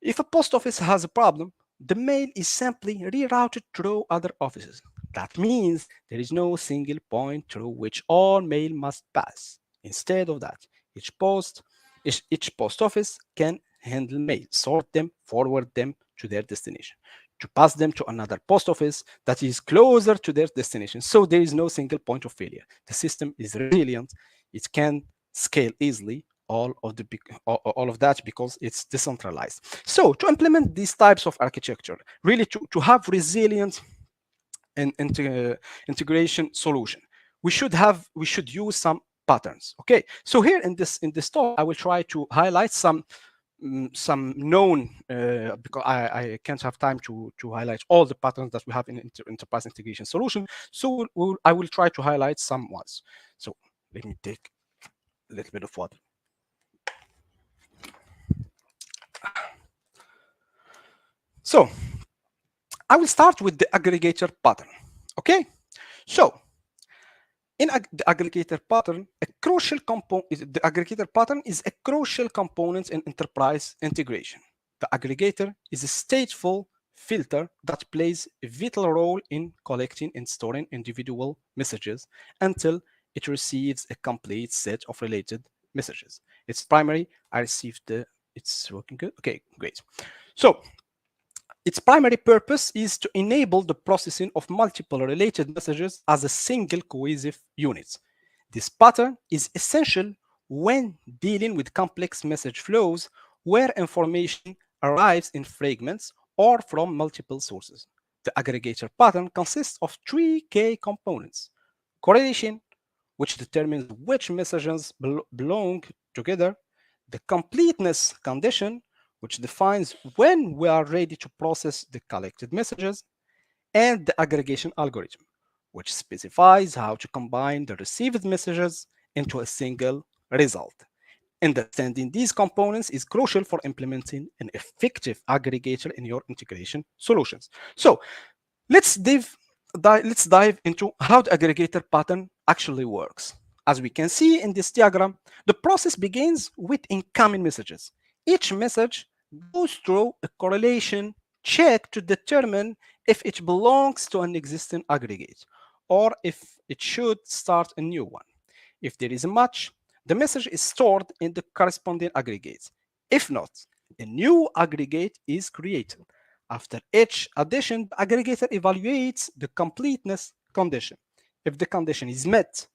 if a post office has a problem, the mail is simply rerouted through other offices. That means there is no single point through which all mail must pass. Instead of that, each post office can handle mail, sort them, forward them to their destination, to pass them to another post office that is closer to their destination. So there is no single point of failure. The system is resilient. It can scale easily all of that because it's decentralized. So to implement these types of architecture, really to have resilient and integration solution, we should use some patterns. Okay, so here in this talk, I will try to highlight some known because I can't have time to highlight all the patterns that we have in enterprise integration solution. So I will try to highlight some ones. So let me take a little bit of water. So I will start with the aggregator pattern. Okay, so in the aggregator pattern, the aggregator pattern is a crucial component in enterprise integration. The aggregator is a stateful filter that plays a vital role in collecting and storing individual messages until it receives a complete set of related messages. It's primary. I received it's working good. Okay, great. So its primary purpose is to enable the processing of multiple related messages as a single cohesive unit. This pattern is essential when dealing with complex message flows where information arrives in fragments or from multiple sources. The aggregator pattern consists of 3 key components: correlation, which determines which messages belong together; the completeness condition, which defines when we are ready to process the collected messages; and the aggregation algorithm, which specifies how to combine the received messages into a single result. Understanding these components is crucial for implementing an effective aggregator in your integration solutions. So let's dive into how the aggregator pattern actually works. As we can see in this diagram, the process begins with incoming messages. Each message goes through a correlation check to determine if it belongs to an existing aggregate or if it should start a new one. If there is a match, the message is stored in the corresponding aggregate. If not, a new aggregate is created. After each addition, the aggregator evaluates the completeness condition. If the condition is met,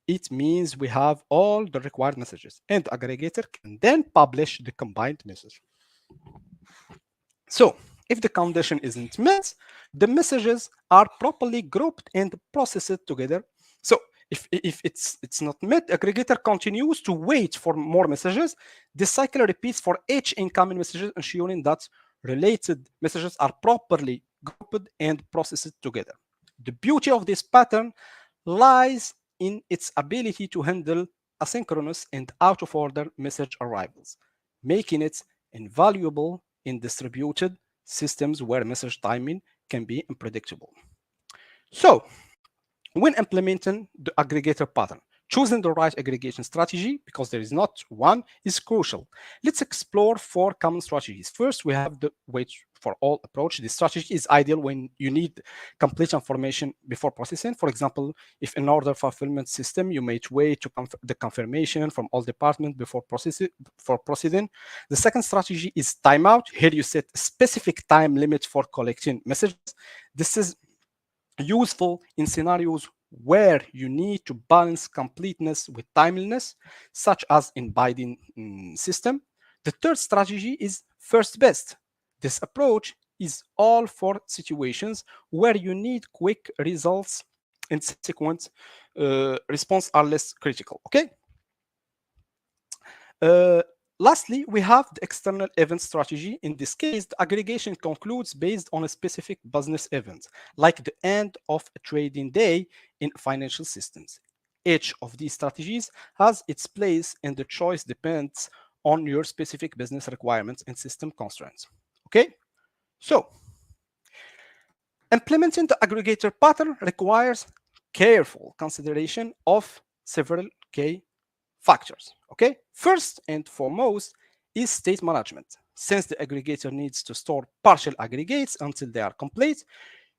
it means we have all the required messages, and the aggregator can then publish the combined message. So if the condition isn't met, the messages are properly grouped and processed together. So if it's not met, the aggregator continues to wait for more messages. The cycle repeats for each incoming message, ensuring that related messages are properly grouped and processed together. The beauty of this pattern lies in its ability to handle asynchronous and out of order message arrivals, making it invaluable in distributed systems where message timing can be unpredictable. So, when implementing the aggregator pattern, choosing the right aggregation strategy, because there is not one, is crucial. Let's explore 4 common strategies. First, we have the wait for all approach. This strategy is ideal when you need complete information before processing. For example, if in order fulfillment system, you may wait to the confirmation from all departments before proceeding. The second strategy is timeout. Here you set a specific time limit for collecting messages. This is useful in scenarios where you need to balance completeness with timeliness, such as in binding system. The third strategy is first best. This approach is all for situations where you need quick results and subsequent response are less critical. Okay. Lastly, we have the external event strategy. In this case, the aggregation concludes based on a specific business event, like the end of a trading day in financial systems. Each of these strategies has its place, and the choice depends on your specific business requirements and system constraints. Okay? So, implementing the aggregator pattern requires careful consideration of several key factors. Okay, first and foremost is state management. Since the aggregator needs to store partial aggregates until they are complete,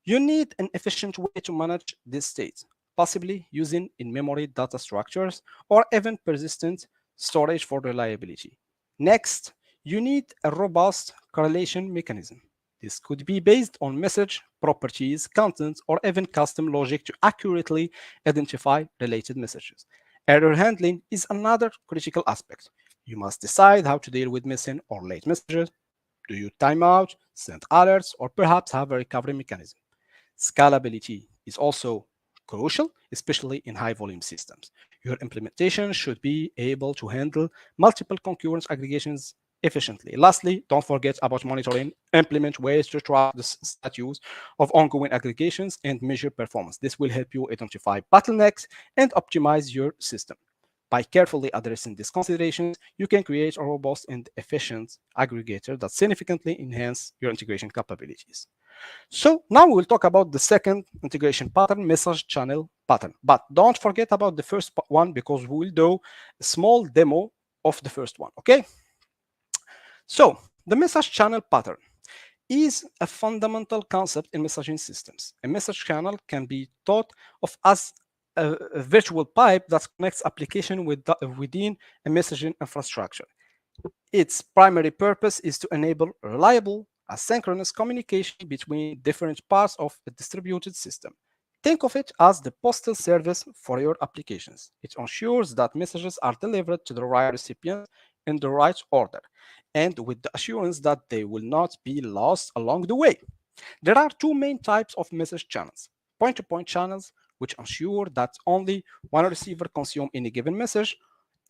you need an efficient way to manage this state, possibly using in-memory data structures or even persistent storage for reliability. Next, you need a robust correlation mechanism. This could be based on message properties, content, or even custom logic to accurately identify related messages. Error handling is another critical aspect. You must decide how to deal with missing or late messages. Do you time out, send alerts, or perhaps have a recovery mechanism? Scalability is also crucial, especially in high volume systems. Your implementation should be able to handle multiple concurrent aggregations efficiently. Lastly, don't forget about monitoring. Implement ways to track the status of ongoing aggregations and measure performance. This will help you identify bottlenecks and optimize your system. By carefully addressing these considerations, you can create a robust and efficient aggregator that significantly enhance your integration capabilities. So now we'll talk about the second integration pattern, message channel pattern. But don't forget about the first one, because we will do a small demo of the first one, okay? So the message channel pattern is a fundamental concept in messaging systems. A message channel can be thought of as a virtual pipe that connects application within a messaging infrastructure. Its primary purpose is to enable reliable, asynchronous communication between different parts of a distributed system. Think of it as the postal service for your applications. It ensures that messages are delivered to the right recipient in the right order, and with the assurance that they will not be lost along the way. There are 2 main types of message channels: point-to-point channels, which ensure that only one receiver consumes any given message,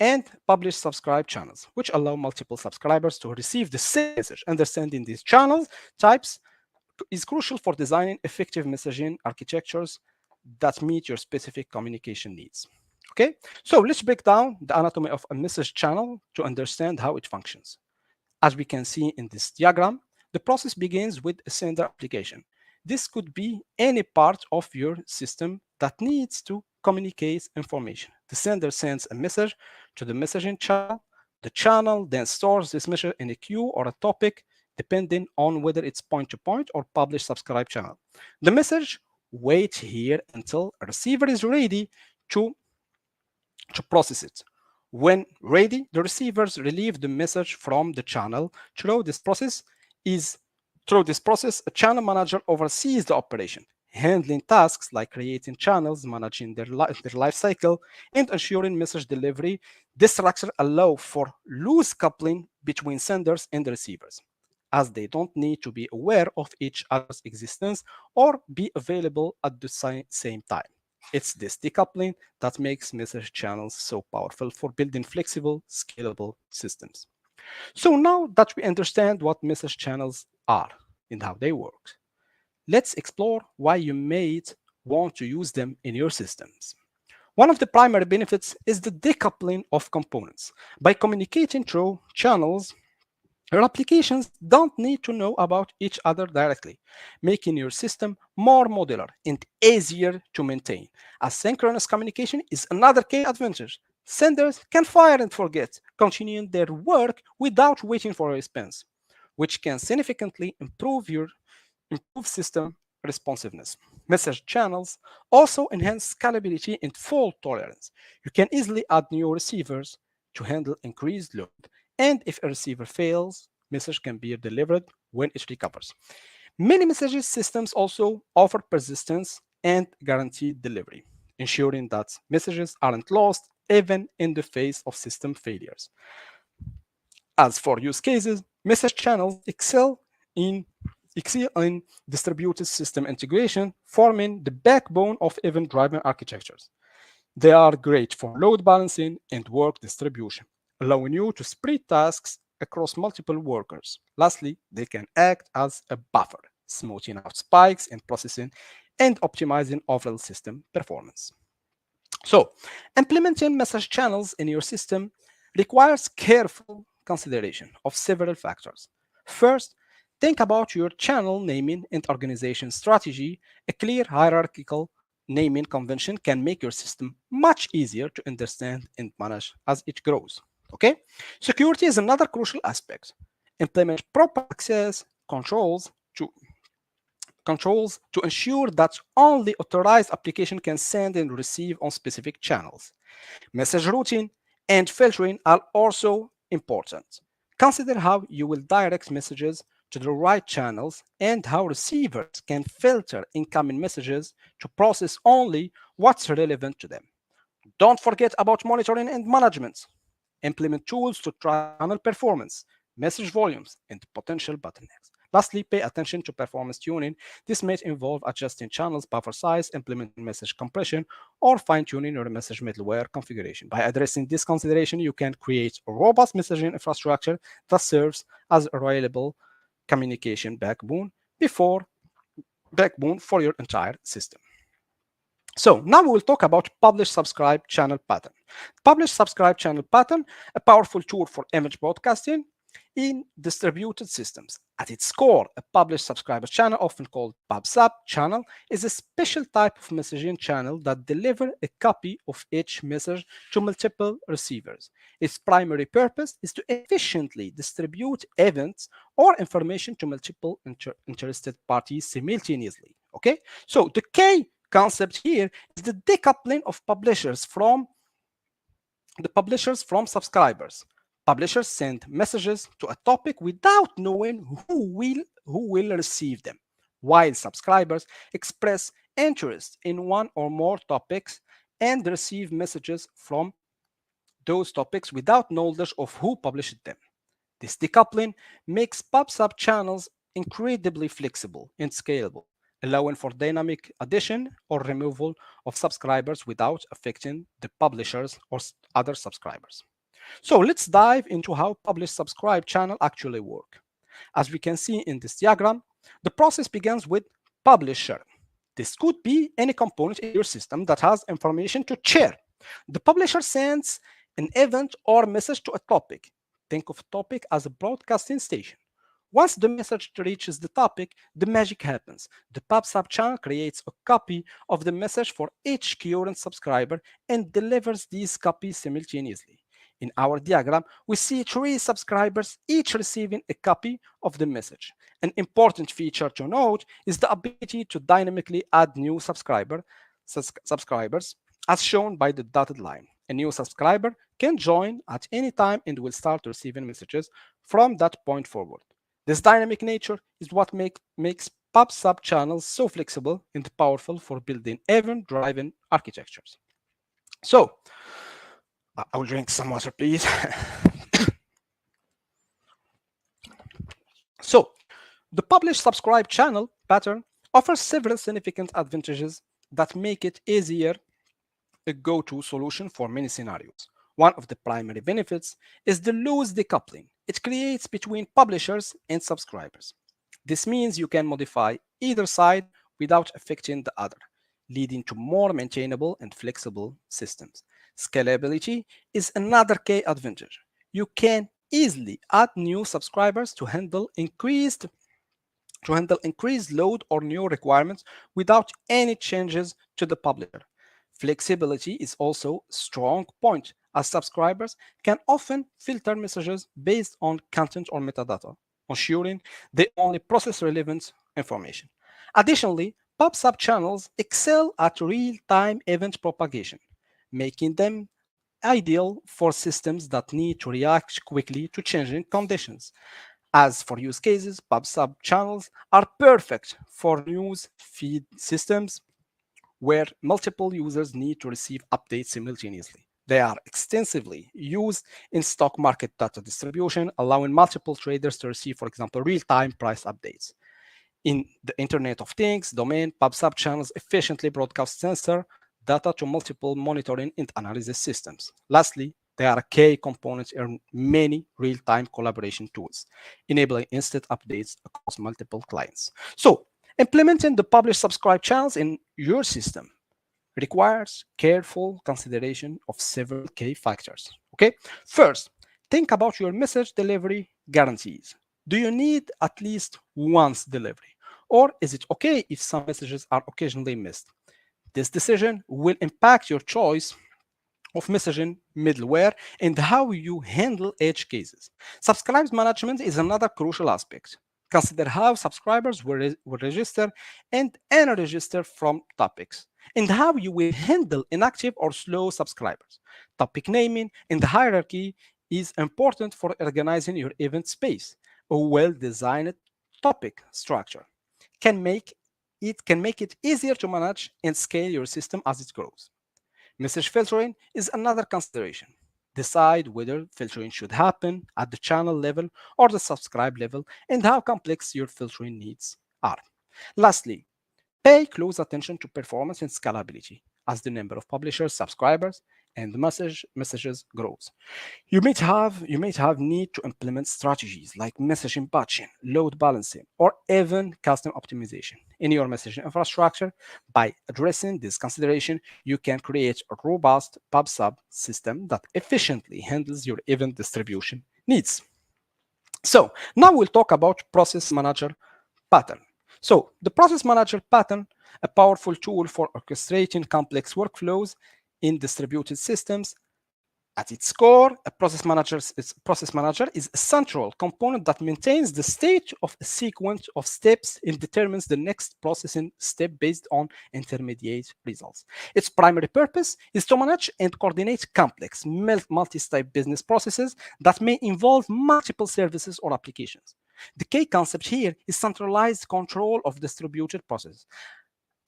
and publish subscribe channels, which allow multiple subscribers to receive the same message. Understanding these channel types is crucial for designing effective messaging architectures that meet your specific communication needs. Okay, so let's break down the anatomy of a message channel to understand how it functions. As we can see in this diagram, the process begins with a sender application. This could be any part of your system that needs to communicate information. The sender sends a message to the messaging channel. The channel then stores this message in a queue or a topic, depending on whether it's point-to-point or publish subscribe channel. The message waits here until a receiver is ready to process it. When ready, the receivers relieve the message from the channel. Through this process, a channel manager oversees the operation, handling tasks like creating channels, managing their life cycle, and ensuring message delivery. This structure allows for loose coupling between senders and receivers, as they don't need to be aware of each other's existence or be available at the same time. It's this decoupling that makes message channels so powerful for building flexible, scalable systems. So now that we understand what message channels are and how they work, let's explore why you may want to use them in your systems. One of the primary benefits is the decoupling of components. By communicating through channels, your applications don't need to know about each other directly, making your system more modular and easier to maintain. Asynchronous communication is another key advantage. Senders can fire and forget, continuing their work without waiting for a response, which can significantly improve system responsiveness. Message channels also enhance scalability and fault tolerance. You can easily add new receivers to handle increased load, and if a receiver fails, message can be delivered when it recovers. Many messages systems also offer persistence and guaranteed delivery, ensuring that messages aren't lost even in the face of system failures. As for use cases, message channels excel in distributed system integration, forming the backbone of event-driven architectures. They are great for load balancing and work distribution, allowing you to spread tasks across multiple workers. Lastly, they can act as a buffer, smoothing out spikes in processing and optimizing overall system performance. So, implementing message channels in your system requires careful consideration of several factors. First, think about your channel naming and organization strategy. A clear hierarchical naming convention can make your system much easier to understand and manage as it grows. Okay? Security is another crucial aspect. Implement proper access controls to ensure that only authorized application can send and receive on specific channels. Message routing and filtering are also important. Consider how you will direct messages to the right channels and how receivers can filter incoming messages to process only what's relevant to them. Don't forget about monitoring and management. Implement tools to track channel performance, message volumes, and potential bottlenecks. Lastly, pay attention to performance tuning. This may involve adjusting channels buffer size, implementing message compression, or fine-tuning your message middleware configuration. By addressing this consideration, you can create a robust messaging infrastructure that serves as a reliable communication backbone for your entire system. So now we will talk about publish subscribe channel pattern. Publish subscribe channel pattern, a powerful tool for image broadcasting in distributed systems. At its core, a publish subscriber channel, often called PubSub channel, is a special type of messaging channel that delivers a copy of each message to multiple receivers. Its primary purpose is to efficiently distribute events or information to multiple interested parties simultaneously. Okay, so the key concept here is the decoupling of publishers from subscribers. Publishers send messages to a topic without knowing who will receive them, while subscribers express interest in one or more topics and receive messages from those topics without knowledge of who published them. This decoupling makes PubSub channels incredibly flexible and scalable, allowing for dynamic addition or removal of subscribers without affecting the publishers or other subscribers. So let's dive into how publish subscribe channel actually work. As we can see in this diagram, the process begins with publisher. This could be any component in your system that has information to share. The publisher sends an event or message to a topic. Think of a topic as a broadcasting station. Once the message reaches the topic, the magic happens. The PubSub channel creates a copy of the message for each current subscriber and delivers these copies simultaneously. In our diagram, we see 3 subscribers each receiving a copy of the message. An important feature to note is the ability to dynamically add new subscribers, as shown by the dotted line. A new subscriber can join at any time and will start receiving messages from that point forward. This dynamic nature is what makes PubSub channels so flexible and powerful for building event-driven architectures. So, I will drink some water, please. So, the publish subscribe channel pattern offers several significant advantages that make it easier a go-to solution for many scenarios. One of the primary benefits is the loose decoupling it creates between publishers and subscribers. This means you can modify either side without affecting the other, leading to more maintainable and flexible systems. Scalability is another key advantage. You can easily add new subscribers to handle increased load or new requirements without any changes to the publisher. Flexibility is also a strong point, as subscribers can often filter messages based on content or metadata, ensuring they only process relevant information. Additionally, pub-sub channels excel at real-time event propagation, making them ideal for systems that need to react quickly to changing conditions. As for use cases, pub-sub channels are perfect for news feed systems where multiple users need to receive updates simultaneously. They are extensively used in stock market data distribution, allowing multiple traders to receive, for example, real-time price updates. In the Internet of Things domain, pub-sub channels efficiently broadcast sensor data to multiple monitoring and analysis systems. Lastly, they are a key component in many real-time collaboration tools, enabling instant updates across multiple clients. So, implementing the publish subscribe channels in your system requires careful consideration of several key factors. Okay, first, think about your message delivery guarantees. Do you need at least once delivery? Or is it okay if some messages are occasionally missed? This decision will impact your choice of messaging middleware and how you handle edge cases. Subscribes management is another crucial aspect. Consider how subscribers will register and unregister from topics, and how you will handle inactive or slow subscribers. Topic naming and hierarchy is important for organizing your event space. A well-designed topic structure can make it easier to manage and scale your system as it grows. Message filtering is another consideration. Decide whether filtering should happen at the channel level or the subscribe level, and how complex your filtering needs are. Lastly, pay close attention to performance and scalability as the number of publishers, subscribers, and messages grows. You might have need to implement strategies like messaging batching, load balancing, or even custom optimization in your messaging infrastructure. By addressing this consideration, you can create a robust pub-sub system that efficiently handles your event distribution needs. So now we'll talk about process manager pattern. So the process manager pattern, a powerful tool for orchestrating complex workflows in distributed systems. At its core, a process manager is a central component that maintains the state of a sequence of steps and determines the next processing step based on intermediate results. Its primary purpose is to manage and coordinate complex multi-step business processes that may involve multiple services or applications. The key concept here is centralized control of distributed processes.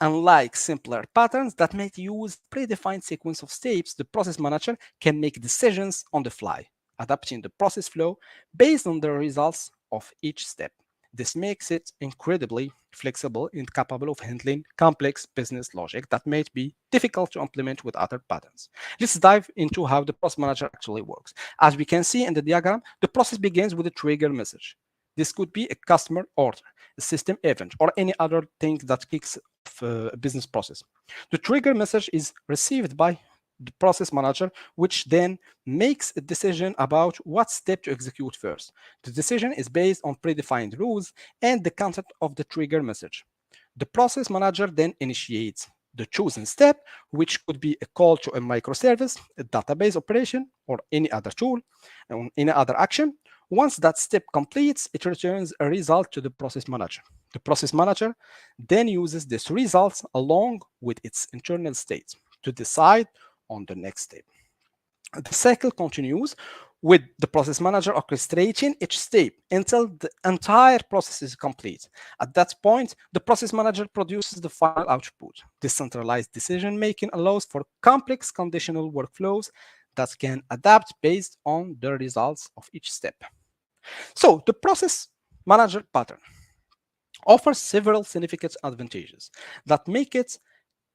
Unlike simpler patterns that may use predefined sequence of steps, the process manager can make decisions on the fly, adapting the process flow based on the results of each step. This makes it incredibly flexible and capable of handling complex business logic that may be difficult to implement with other patterns. Let's dive into how the process manager actually works. As we can see in the diagram, the process begins with a trigger message. This could be a customer order, a system event, or any other thing that kicks off a business process. The trigger message is received by the process manager, which then makes a decision about what step to execute first. The decision is based on predefined rules and the content of the trigger message. The process manager then initiates the chosen step, which could be a call to a microservice, a database operation, or any other tool, any other action. Once that step completes, it returns a result to the process manager. The process manager then uses these results along with its internal state to decide on the next step. The cycle continues with the process manager orchestrating each step until the entire process is complete. At that point, the process manager produces the final output. Decentralized decision-making allows for complex conditional workflows that can adapt based on the results of each step. So the process manager pattern offers several significant advantages that make it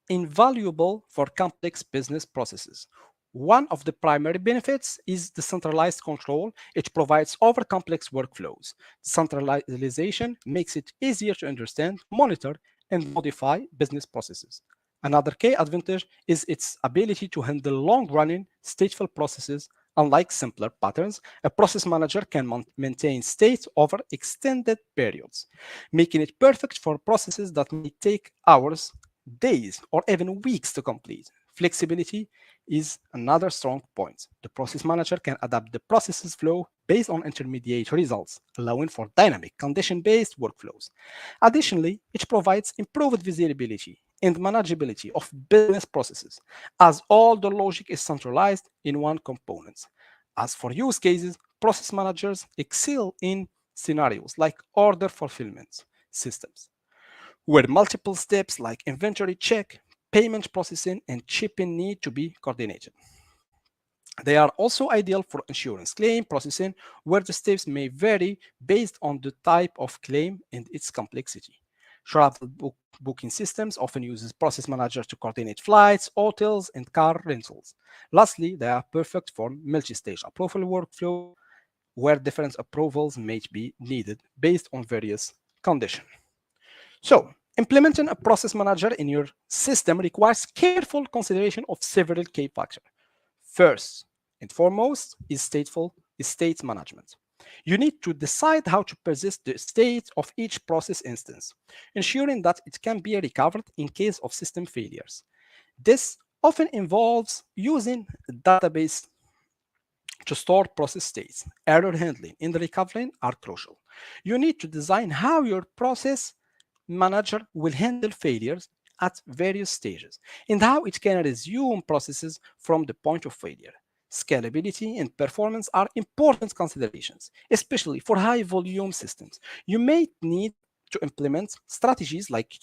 invaluable for complex business processes. One of the primary benefits is the centralized control. It provides over complex workflows. Centralization makes it easier to understand, monitor, and modify business processes. Another key advantage is its ability to handle long-running stateful processes. Unlike simpler patterns, a process manager can maintain state over extended periods, making it perfect for processes that may take hours, days, or even weeks to complete. Flexibility is another strong point. The process manager can adapt the process's flow based on intermediate results, allowing for dynamic, condition-based workflows. Additionally, it provides improved visibility and manageability of business processes, as all the logic is centralized in one component. As for use cases, process managers excel in scenarios like order fulfillment systems, where multiple steps like inventory check, payment processing, and shipping need to be coordinated. They are also ideal for insurance claim processing, where the steps may vary based on the type of claim and its complexity. Travel booking systems often uses process managers to coordinate flights, hotels, and car rentals. Lastly, they are perfect for multi-stage approval workflows, where different approvals may be needed based on various conditions. So, implementing a process manager in your system requires careful consideration of several key factors. First and foremost is state management. You need to decide how to persist the state of each process instance, ensuring that it can be recovered in case of system failures. This often involves using a database to store process states. Error handling and recovery are crucial. You need to design how your process manager will handle failures at various stages and how it can resume processes from the point of failure. Scalability and performance are important considerations, especially for high volume systems. You may need to implement strategies like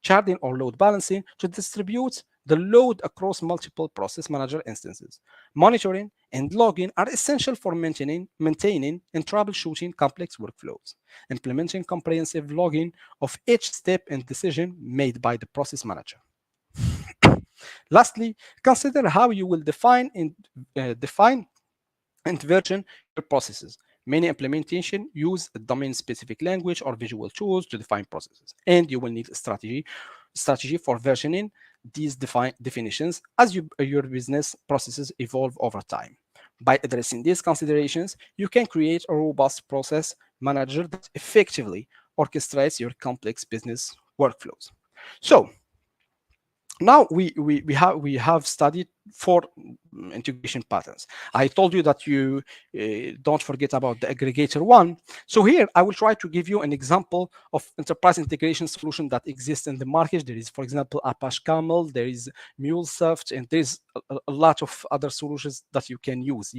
sharding or load balancing to distribute the load across multiple process manager instances. Monitoring and logging are essential for maintaining and troubleshooting complex workflows. Implementing comprehensive logging of each step and decision made by the process manager. Lastly, consider how you will define and version your processes. Many implementations use a domain-specific language or visual tools to define processes, and you will need a strategy for versioning these definitions as your business processes evolve over time. By addressing these considerations, you can create a robust process manager that effectively orchestrates your complex business workflows. So, now we have studied 4 integration patterns. I told you that you don't forget about the aggregator one. So here I will try to give you an example of enterprise integration solution that exists in the market. There is, for example, Apache Camel, there is MuleSoft, and there's a lot of other solutions that you can use.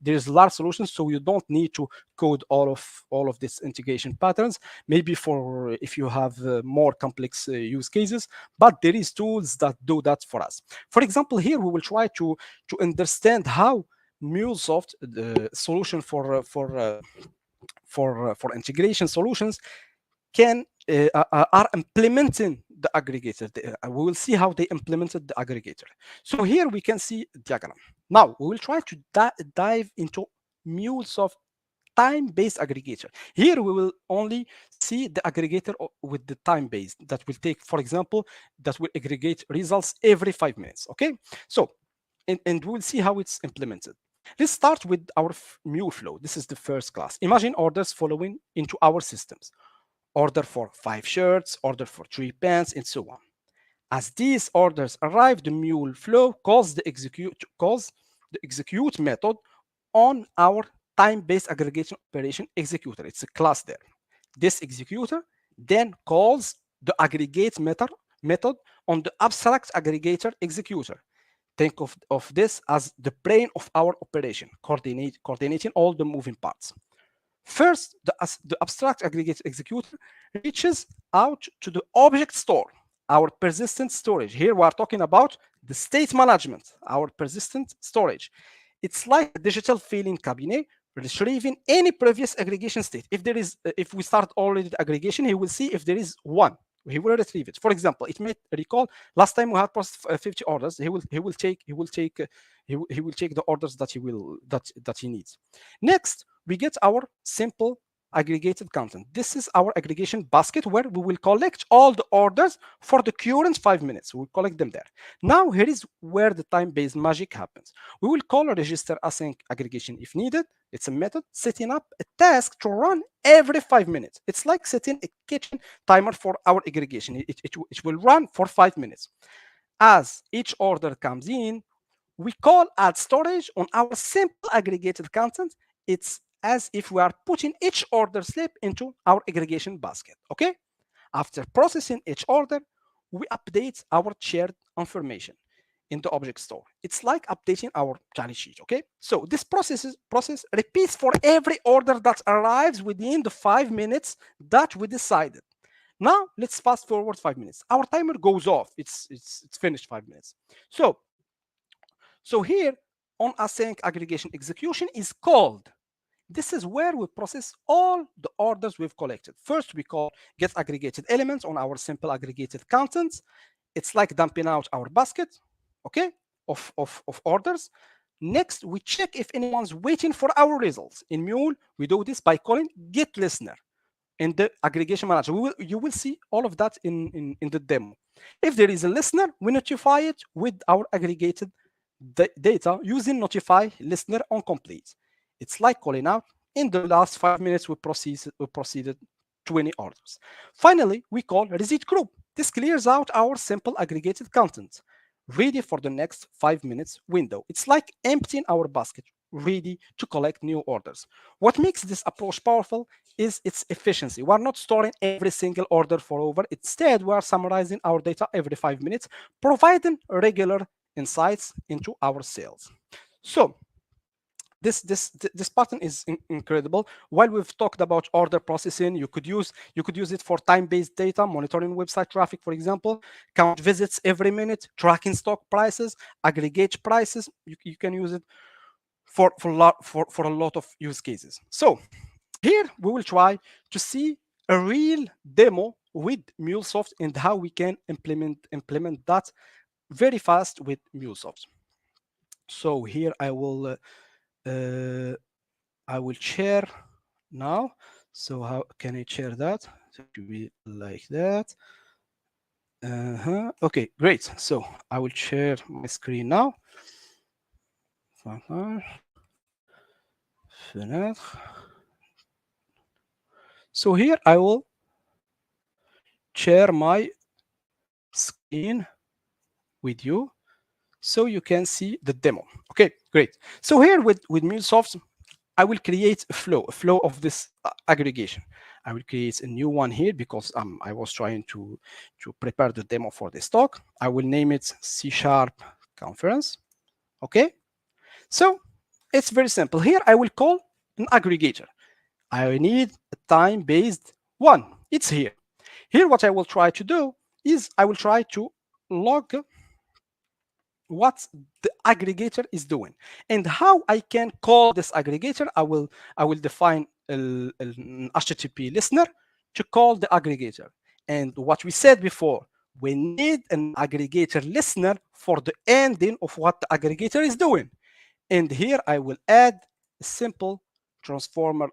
There's a lot of solutions, so you don't need to code all of these integration patterns. Maybe for if you have more complex use cases, but there is tools that do that for us. For example, here we will try to understand how MuleSoft, the solution for integration solutions, are implementing the aggregator. We will see how they implemented the aggregator. So here we can see a diagram. Now we will try to dive into MuleSoft time-based aggregator. Here we will only see the aggregator with the time-based that will take, for example, that will aggregate results every 5 minutes. Okay, so and we'll see how it's implemented. Let's start with our Mule flow. This is the first class. Imagine orders following into our systems. Order for 5 shirts, order for 3 pants, and so on. As these orders arrive, the Mule flow calls the execute method on our time-based aggregation operation executor. It's a class there. This executor then calls the aggregate method on the abstract aggregator executor. Think of this as the brain of our operation, coordinating all the moving parts. First, the abstract aggregate executor reaches out to the object store, our persistent storage. Here we are talking about the state management, our persistent storage. It's like a digital filing cabinet retrieving any previous aggregation state. If we start already the aggregation, he will see if there is one he will retrieve it. For example, it may recall last time we had processed 50 orders. He will take the orders that he needs. Next, we get our simple aggregated content. This is our aggregation basket where we will collect all the orders for the current 5 minutes. We'll collect them there. Now, here is where the time-based magic happens. We will call a register async aggregation if needed. It's a method setting up a task to run every 5 minutes. It's like setting a kitchen timer for our aggregation. It will run for 5 minutes. As each order comes in, we call add storage on our simple aggregated content. It's as if we are putting each order slip into our aggregation basket, okay? After processing each order, we update our shared information in the object store. It's like updating our tally sheet, okay? So this process repeats for every order that arrives within the 5 minutes that we decided. Now, let's fast forward 5 minutes. Our timer goes off. It's finished 5 minutes. So here on async aggregation execution is called. This is where we process all the orders we've collected. First, we call get aggregated elements on our simple aggregated contents. It's like dumping out our basket, okay, of orders. Next, we check if anyone's waiting for our results. In Mule, we do this by calling get listener in the aggregation manager. You will see all of that in the demo. If there is a listener, we notify it with our aggregated data using notify listener on complete. It's like calling out. In the last 5 minutes, we proceeded 20 orders. Finally, we call receipt group. This clears out our simple aggregated content, ready for the next 5 minutes window. It's like emptying our basket, ready to collect new orders. What makes this approach powerful is its efficiency. We're not storing every single order forever. Instead, we are summarizing our data every 5 minutes, providing regular insights into our sales. So this pattern is incredible. While we've talked about order processing, you could use it for time-based data, monitoring website traffic, for example, count visits every minute, tracking stock prices, aggregate prices. You can use it for a lot of use cases. So here we will try to see a real demo with MuleSoft and how we can implement that very fast with MuleSoft. So here I will share now. So how can I share that? So it should be like that. Okay, great. So I will share my screen now. So here I will share my screen with you so you can see the demo. Okay, great. So here with MuleSoft, I will create a flow of this aggregation. I will create a new one here because I was trying to prepare the demo for this talk. I will name it C# conference. Okay, so it's very simple. Here I will call an aggregator. I need a time-based one. It's here. Here what I will try to do is I will try to log what the aggregator is doing and how I can call this aggregator. I will define an HTTP listener to call the aggregator. And what we said before, we need an aggregator listener for the ending of what the aggregator is doing. And here I will add a simple transformer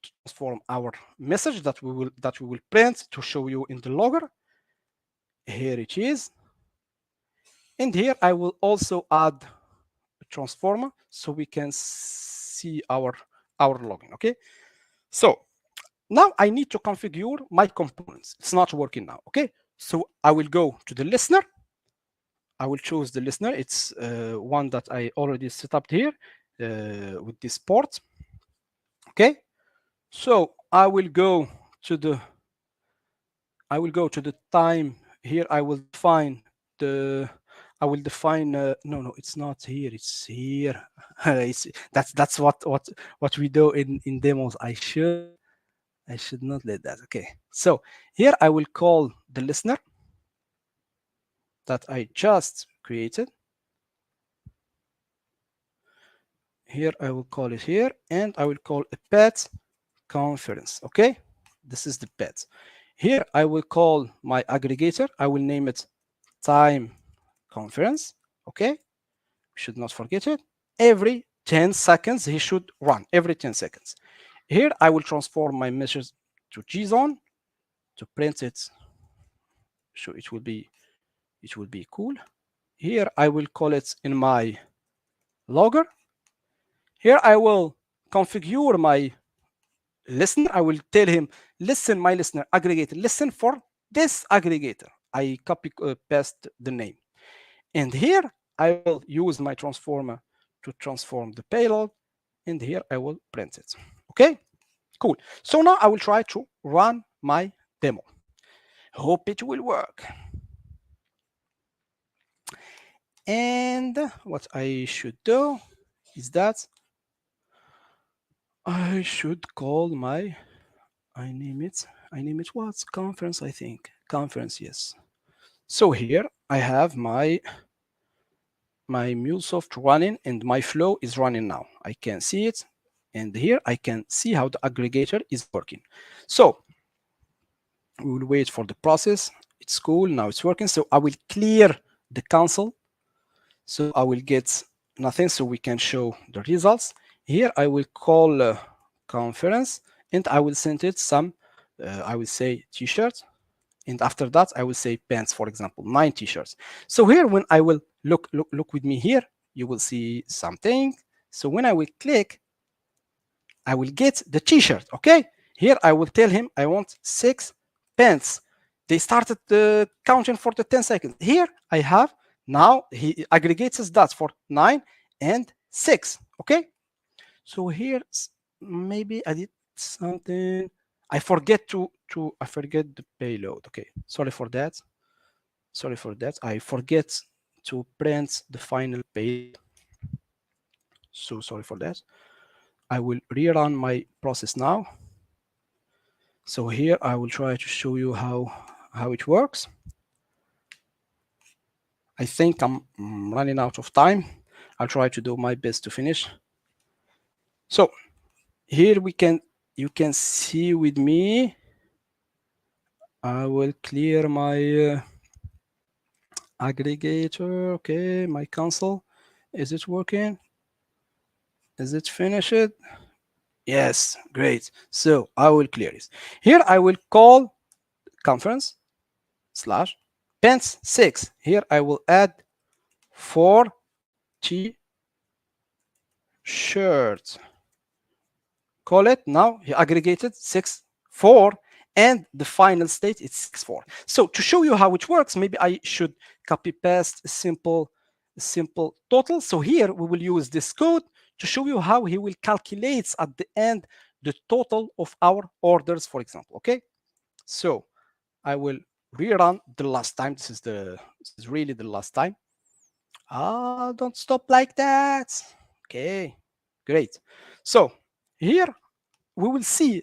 to transform our message that we will print to show you in the logger. Here it is. And here I will also add a transformer so we can see our logging. Okay. So now I need to configure my components. It's not working now. Okay. So I will go to the listener. I will choose the listener. It's one that I already set up here with this port. Okay. So I will go to the time here. I will define no, it's not here, it's here. That's what we do in demos. I should not let that. Okay, so here I will call the listener that I just created. Here I will call it here, and I will call a pet conference. Okay, this is the pet. Here I will call my aggregator. I will name it time conference. Okay, should not forget it. Every 10 seconds he should run, every 10 seconds. Here I will transform my message to JSON to print it, so it will be cool. Here I will call it in my logger. Here I will configure my listener. I will tell him, listen, my listener aggregator, listen for this aggregator. I copy paste the name. And here I will use my transformer to transform the payload. And here I will print it. Okay, cool. So now I will try to run my demo. Hope it will work. And what I should do is that I should call my, I name it what? Conference, I think. Conference, yes. So here I have my MuleSoft running and my flow is running now. I can see it. And here I can see how the aggregator is working. So we will wait for the process. It's cool, now it's working. So I will clear the console. So I will get nothing, so we can show the results. Here I will call conference and I will send it some, I will say t-shirt. And after that, I will say pants, for example, 9 t-shirts. So here, when I will look with me here, you will see something. So when I will click, I will get the t-shirt, okay? Here I will tell him I want 6 pants. They started counting for the 10 seconds. Here I have, now he aggregates that for 9 and 6, okay? So here, maybe I did something. I forget I forget the payload. Okay, sorry for that. I forget to print the final payload. So sorry for that. I will rerun my process now. So here I will try to show you how it works. I think I'm running out of time. I'll try to do my best to finish. So here you can see with me. I will clear my aggregator. Okay, my console. Is it working? Is it finished? Yes, great. So I will clear this. Here I will call conference slash pants 6. Here I will add 4 t-shirts. Call it now. He aggregated 6, 4, and the final state is 6, 4. So to show you how it works, maybe I should copy paste a simple total. So here we will use this code to show you how he will calculate at the end the total of our orders, for example. Okay, so I will rerun the last time. This is really the last time. Don't stop like that. Okay, great. So here we will see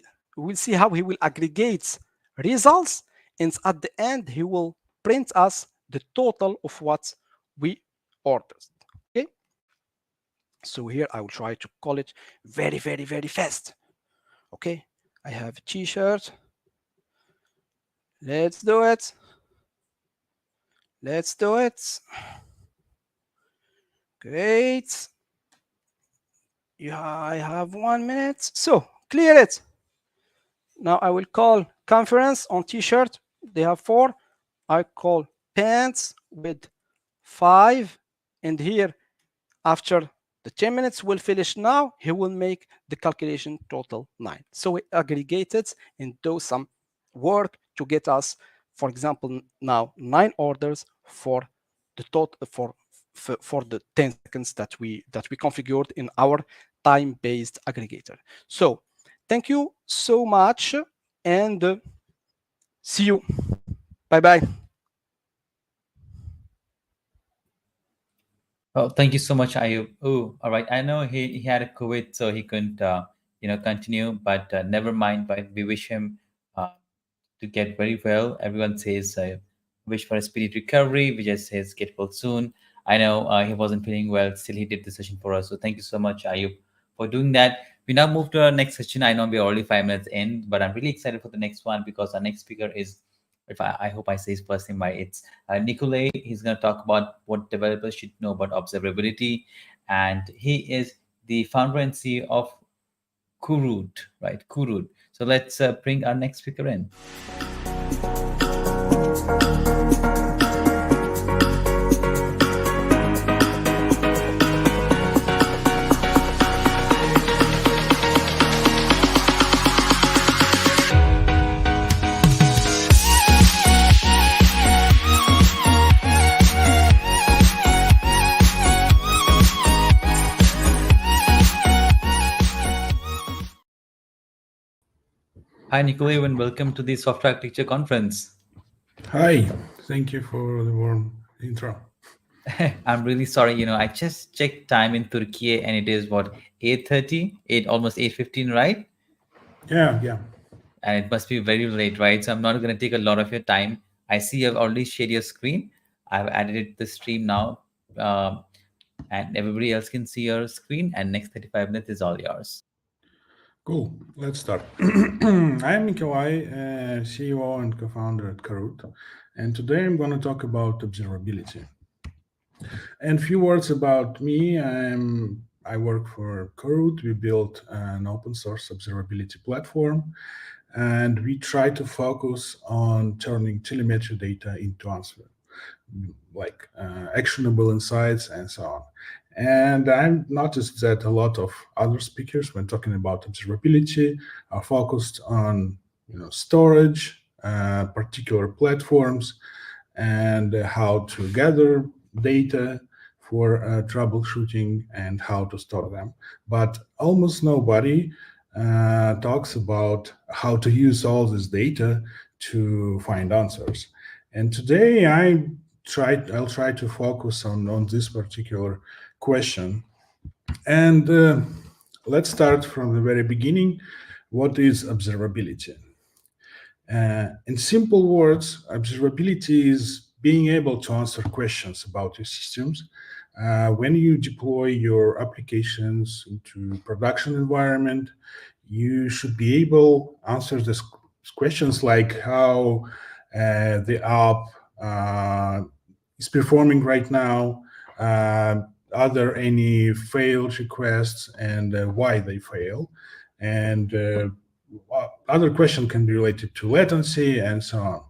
how he will aggregate results, and at the end he will print us the total of what we ordered. Okay, so here I will try to call it very fast. Okay, I have a t-shirt. Let's do it. Great. Yeah, I have 1 minute. So clear it. Now I will call conference on t-shirt. They have 4. I call pants with 5. And here, after the 10 minutes will finish now, he will make the calculation total 9. So we aggregated and do some work to get us, for example, now 9 orders for the total for the 10 seconds that we configured in our time-based aggregator. So thank you so much, and see you. Bye-bye. Oh, thank you so much, Ayub. Oh, all right. I know he had a COVID, so he couldn't, continue. But never mind. But we wish him to get very well. Everyone says wish for a speedy recovery. We just says get well soon. I know he wasn't feeling well. Still, he did the session for us. So thank you so much, Ayub, for doing that. We now move to our next session. I know we're already 5 minutes in, but I'm really excited for the next one because our next speaker is, if I hope I say his first name right, it's Nikolay. He's going to talk about what developers should know about observability. And he is the founder and CEO of Coroot, right? Coroot. So let's bring our next speaker in. Hi, Nikolay, and welcome to the Software Architecture Conference. Hi, thank you for the warm intro. I'm really sorry. I just checked time in Turkey, and it is what, 8:30, almost 8:15, right? Yeah. And it must be very late, right? So I'm not going to take a lot of your time. I see you've already shared your screen. I've added it to the stream now, and everybody else can see your screen. And next 35 minutes is all yours. Cool. Let's start. I'm Nikolai, CEO and co-founder at Coroot, and today I'm going to talk about observability. And a few words about me. I work for Coroot. We built an open source observability platform, and we try to focus on turning telemetry data into answers, like actionable insights and so on. And I've noticed that a lot of other speakers, when talking about observability, are focused on storage, particular platforms, and how to gather data for troubleshooting and how to store them. But almost nobody talks about how to use all this data to find answers. And today I'll try to focus on this particular question. And let's start from the very beginning. What is observability? In simple words, observability is being able to answer questions about your systems. When you deploy your applications into production environment, you should be able to answer these questions like how the app is performing right now, are there any failed requests and why they fail, and other question can be related to latency and so on.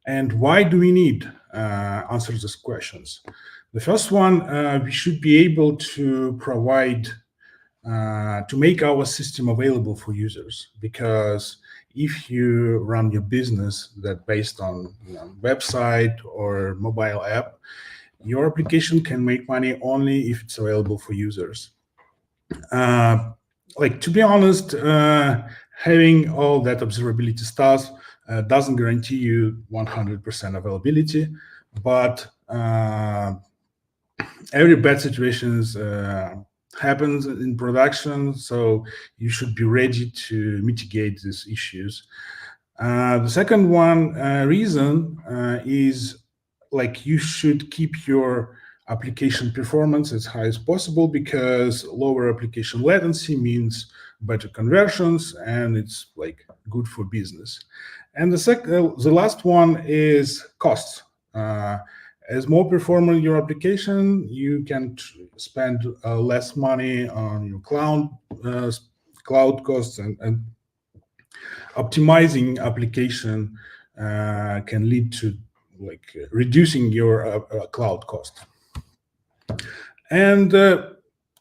And why do we need answer these questions? The first one, we should be able to provide to make our system available for users, because if you run your business that based on website or mobile app, your application can make money only if it's available for users. To be honest, having all that observability stuff doesn't guarantee you 100% availability, but every bad situations happens in production, so you should be ready to mitigate these issues. The second one reason is you should keep your application performance as high as possible, because lower application latency means better conversions, and it's good for business. And the last one is costs. As more performant your application, you can spend less money on your cloud costs, and optimizing application can lead to reducing your cloud cost. And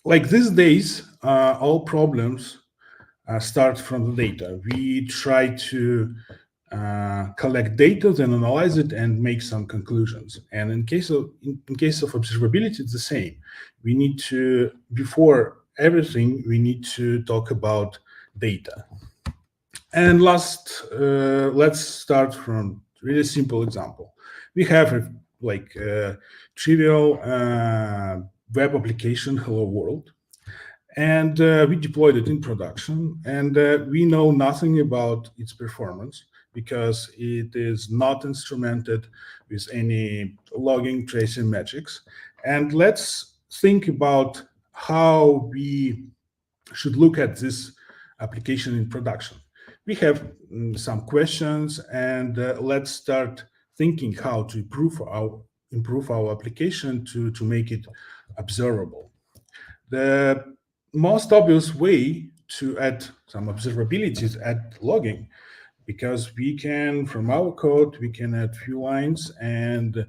these days, all problems start from the data. We try to collect data, then analyze it, and make some conclusions. And in case of observability, it's the same. We need to, before everything, we need to talk about data. And let's start from a really simple example. We have a trivial web application, Hello World, and we deployed it in production, and we know nothing about its performance because it is not instrumented with any logging tracing metrics. And let's think about how we should look at this application in production. We have some questions, and let's start thinking how to improve our application to make it observable. The most obvious way to add some observability is add logging, because we can, from our code, we can add few lines and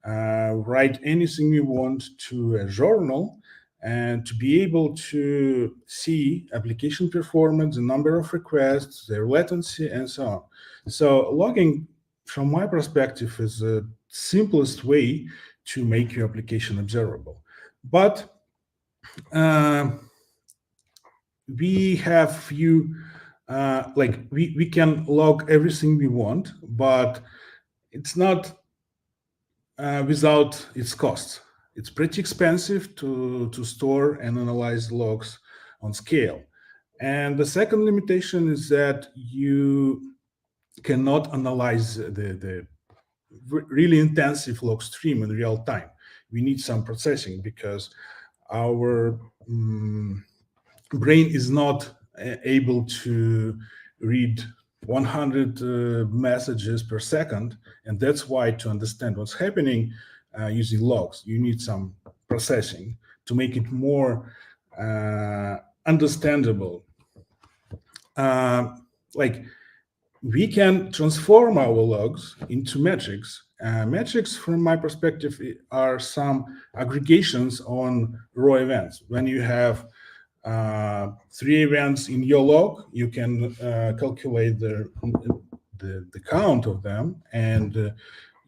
write anything we want to a journal, and to be able to see application performance, the number of requests, their latency, and so on. So logging, from my perspective, is the simplest way to make your application observable. But we have few, we can log everything we want, but it's not without its costs. It's pretty expensive to store and analyze logs on scale. And the second limitation is that you cannot analyze the really intensive log stream in real time. We need some processing, because our brain is not able to read 100 messages per second, and that's why, to understand what's happening using logs, you need some processing to make it more understandable. We can transform our logs into metrics. Metrics, from my perspective, are some aggregations on raw events. When you have 3 events in your log, you can calculate the count of them, and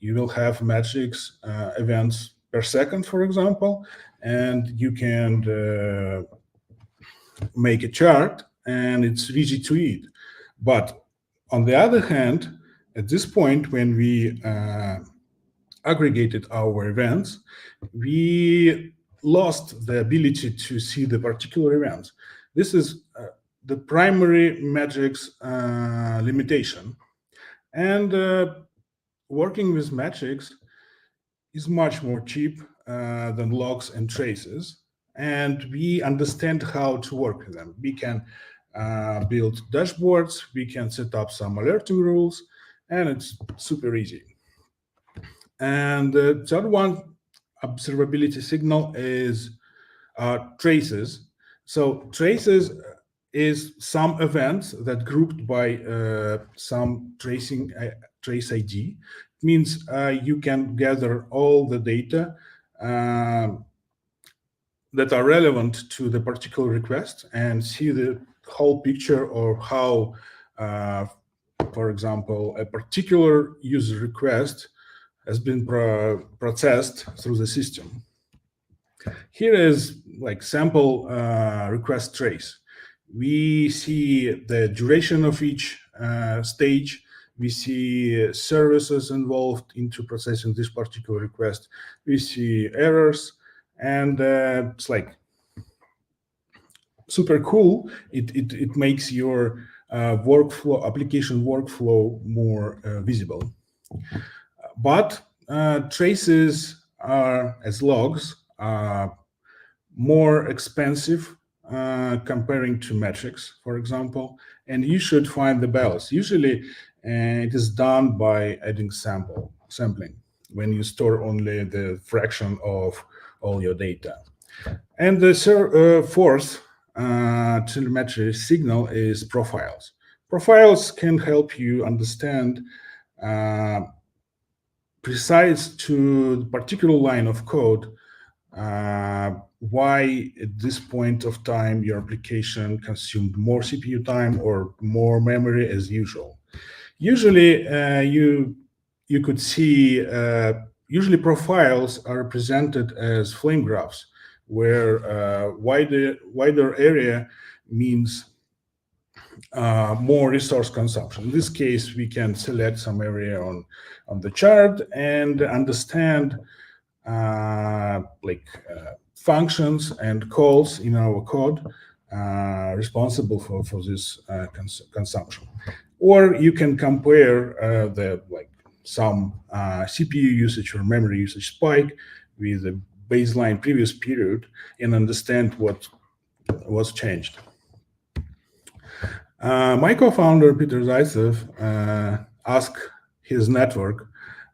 you will have metrics, events per second, for example, and you can make a chart, and it's easy to read. But on the other hand, at this point, when we aggregated our events, we lost the ability to see the particular events. This is the primary metrics limitation. And working with metrics is much more cheap than logs and traces. And we understand how to work with them. We can build dashboards, we can set up some alerting rules, and it's super easy. And the third one, observability signal, is traces. So traces is some events that grouped by some trace ID. It means you can gather all the data that are relevant to the particular request and see the whole picture, or how, for example, a particular user request has been processed through the system. Here is like sample request trace. We see the duration of each stage. We see services involved into processing this particular request. We see errors, and it's like super cool. It makes your application workflow more visible. But traces are, as logs, more expensive comparing to metrics, for example, and you should find the balance. Usually it is done by adding sampling, when you store only the fraction of all your data. And the fourth telemetry signal is profiles. Profiles can help you understand precise to the particular line of code why at this point of time your application consumed more CPU time or more memory as usual. Usually you could see, usually profiles are presented as flame graphs, where wider area means more resource consumption. In this case, we can select some area on the chart and understand functions and calls in our code responsible for this consumption. Or you can compare some CPU usage or memory usage spike with a baseline previous period and understand what was changed. My co-founder, Peter Zaitsev, asked his network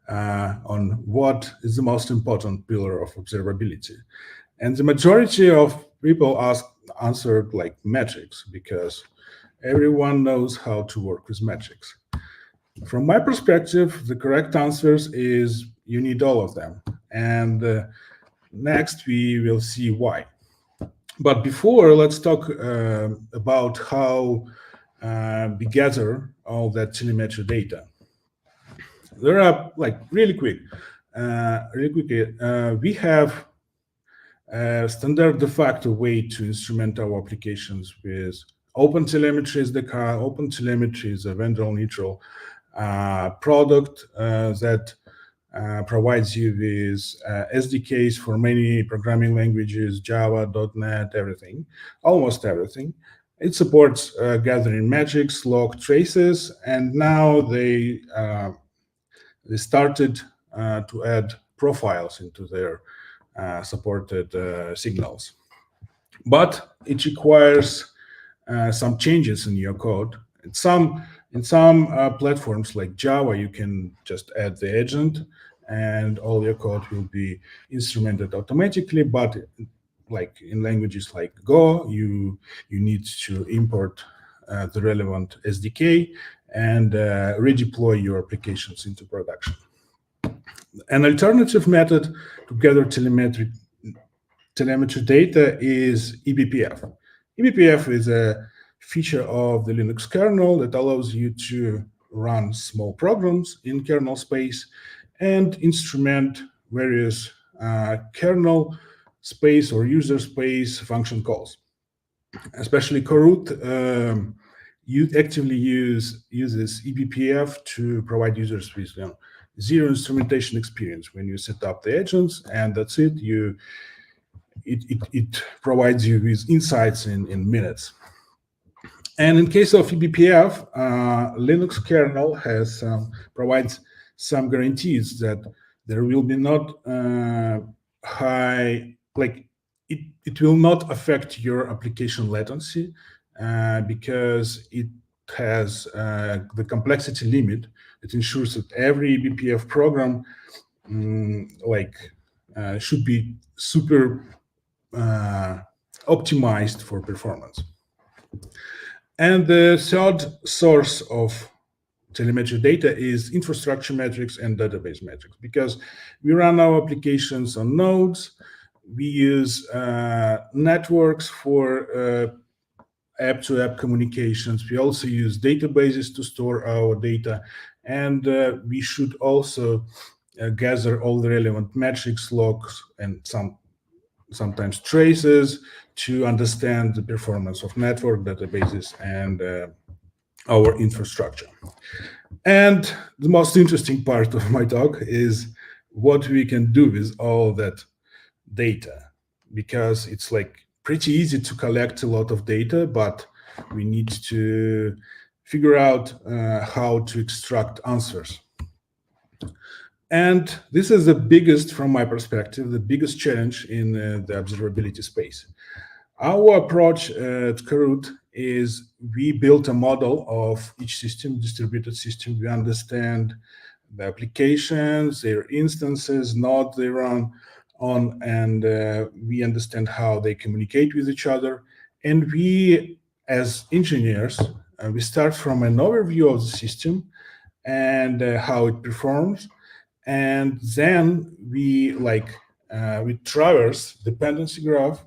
on what is the most important pillar of observability. And the majority of people answered like metrics, because everyone knows how to work with metrics. From my perspective, the correct answers is you need all of them. And next we will see why. But before, let's talk about how we gather all that telemetry data. There are like really quick, we have a standard de facto way to instrument our applications with OpenTelemetry SDK. OpenTelemetry is a vendor-neutral product that provides you with SDKs for many programming languages, Java, .NET, everything, almost everything. It supports gathering metrics, log traces, and now they started to add profiles into their supported signals. But it requires some changes in your code. In some platforms like Java, you can just add the agent and all your code will be instrumented automatically. But like in languages like Go, you need to import the relevant SDK and redeploy your applications into production. An alternative method to gather telemetry data is eBPF. eBPF is a feature of the Linux kernel that allows you to run small programs in kernel space and instrument various kernel space or user space function calls. Especially Coroot actively uses eBPF to provide users with zero instrumentation experience. When you set up the agents and that's it, it provides you with insights in minutes. And in case of eBPF, Linux kernel provides some guarantees that there will be not high, like it will not affect your application latency because it has the complexity limit. It ensures that every eBPF program should be super optimized for performance. And the third source of telemetry data is infrastructure metrics and database metrics, because we run our applications on nodes. We use networks for app-to-app communications. We also use databases to store our data, and we should also gather all the relevant metrics, logs, and sometimes traces to understand the performance of network databases and our infrastructure. And the most interesting part of my talk is what we can do with all that data, because it's like pretty easy to collect a lot of data, but we need to figure out how to extract answers. And this is the biggest, from my perspective, the biggest challenge in the observability space. Our approach at Coroot is we built a model of each system, distributed system. We understand the applications, their instances, nodes they run on, and we understand how they communicate with each other. And we, as engineers, we start from an overview of the system and how it performs. And then we traverse dependency graph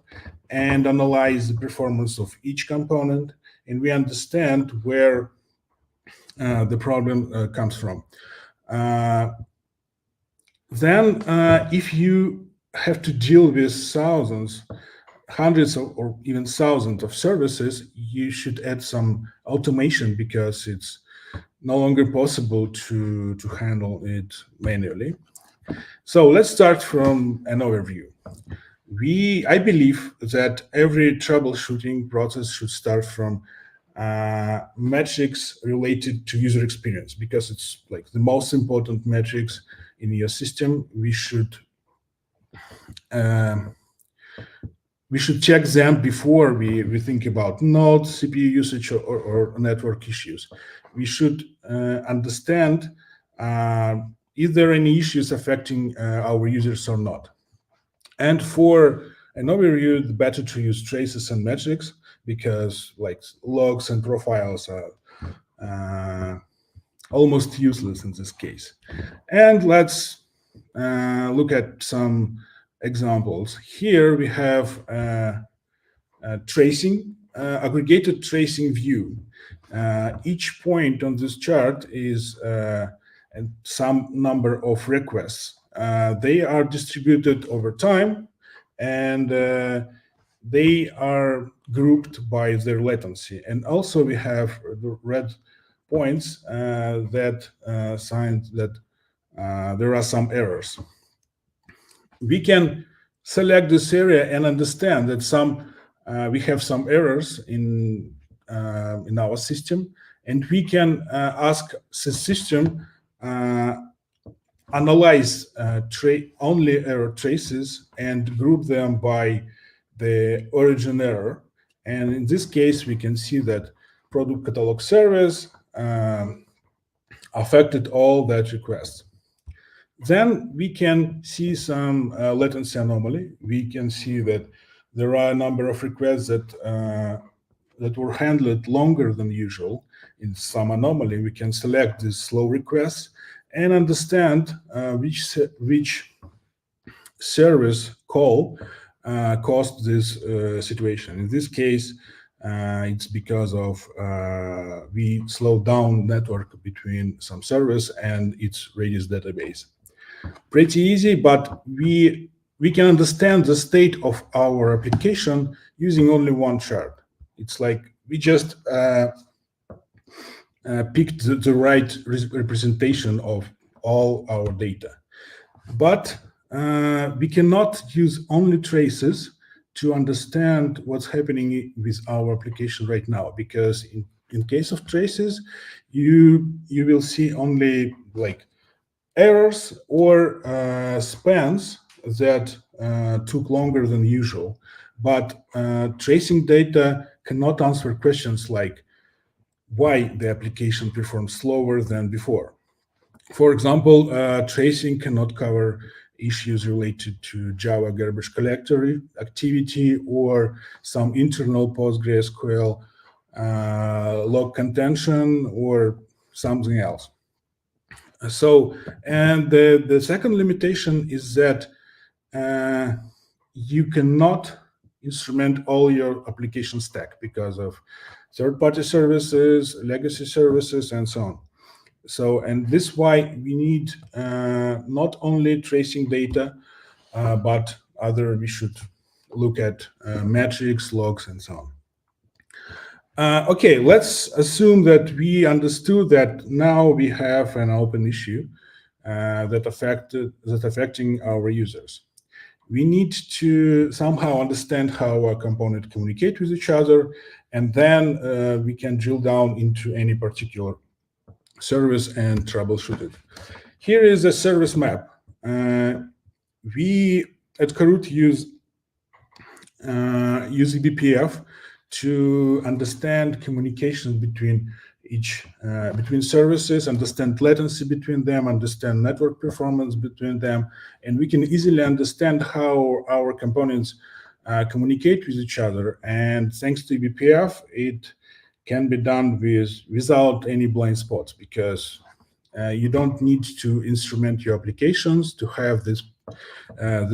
and analyze the performance of each component, and we understand where the problem comes from. Then, if you have to deal with thousands, hundreds or even thousands of services, you should add some automation because it's no longer possible to handle it manually. So let's start from an overview. I believe that every troubleshooting process should start from metrics related to user experience, because it's like the most important metrics in your system. We should we should check them before we think about nodes, CPU usage, or network issues. We should understand is there any issues affecting our users or not. And for an overview, better to use traces and metrics because like logs and profiles are almost useless in this case. And let's look at some examples. Here we have tracing, aggregated tracing view. Each point on this chart is some number of requests. They are distributed over time, and they are grouped by their latency. And also we have the red points that sign that there are some errors. We can select this area and understand that we have some errors in our system, and we can ask the system analyze only error traces and group them by the origin error. And in this case, we can see that product catalog service affected all that requests. Then we can see some latency anomaly. We can see that there are a number of requests that were handled longer than usual. In some anomaly, we can select these slow requests and understand which service call caused this situation. In this case, it's because of we slowed down network between some service and its Redis database. Pretty easy, but we can understand the state of our application using only one chart. It's like we just picked the right representation of all our data. But we cannot use only traces to understand what's happening with our application right now, because in case of traces, you will see only like errors or spans that took longer than usual. But tracing data cannot answer questions like why the application performs slower than before. For example, tracing cannot cover issues related to Java garbage collector activity or some internal PostgreSQL log contention or something else. So, and the second limitation is that you cannot instrument all your application stack because of third-party services, legacy services, and so on. So, and this is why we need not only tracing data, but we should look at metrics, logs, and so on. Okay, let's assume that we understood that now we have an open issue that affecting our users. We need to somehow understand how our components communicate with each other, and then we can drill down into any particular service and troubleshoot it. Here is a service map. We at Coroot use eBPF to understand communication between between services, understand latency between them, understand network performance between them, and we can easily understand how our components communicate with each other. And thanks to eBPF, it can be done without any blind spots, because you don't need to instrument your applications to have this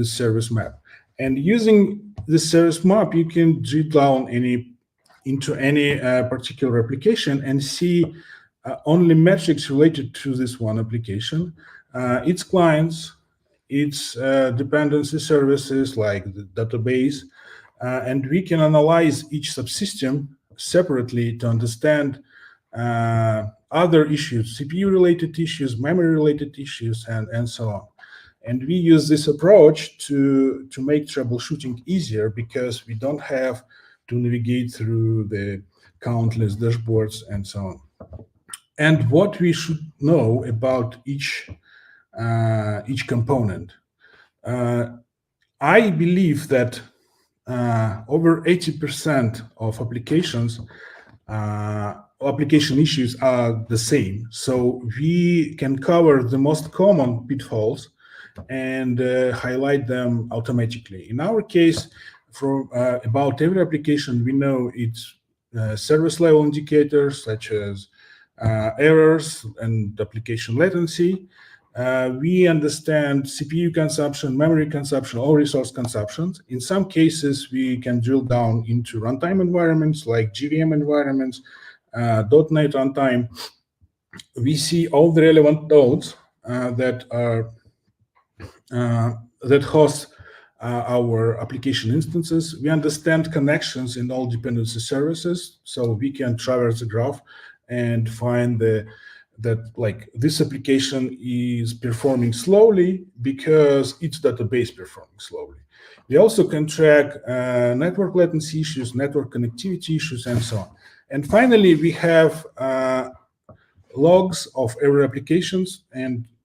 service map. And using this service map, you can drill down into any particular application and see only metrics related to this one application, its clients, its dependency services like the database, and we can analyze each subsystem separately to understand other issues, CPU-related issues, memory-related issues, and so on. And we use this approach to make troubleshooting easier, because we don't have to navigate through the countless dashboards and so on. And what we should know about each component. I believe that over 80% of application issues are the same. So we can cover the most common pitfalls and highlight them automatically. In our case, for about every application, we know its service level indicators such as errors and application latency. We understand CPU consumption, memory consumption, all resource consumptions. In some cases, we can drill down into runtime environments like JVM environments, .NET runtime. We see all the relevant nodes that host our application instances. We understand connections in all dependency services, so we can traverse the graph and find that like this application is performing slowly because its database performing slowly. We also can track network latency issues, network connectivity issues, and so on. And finally, we have logs of every applications,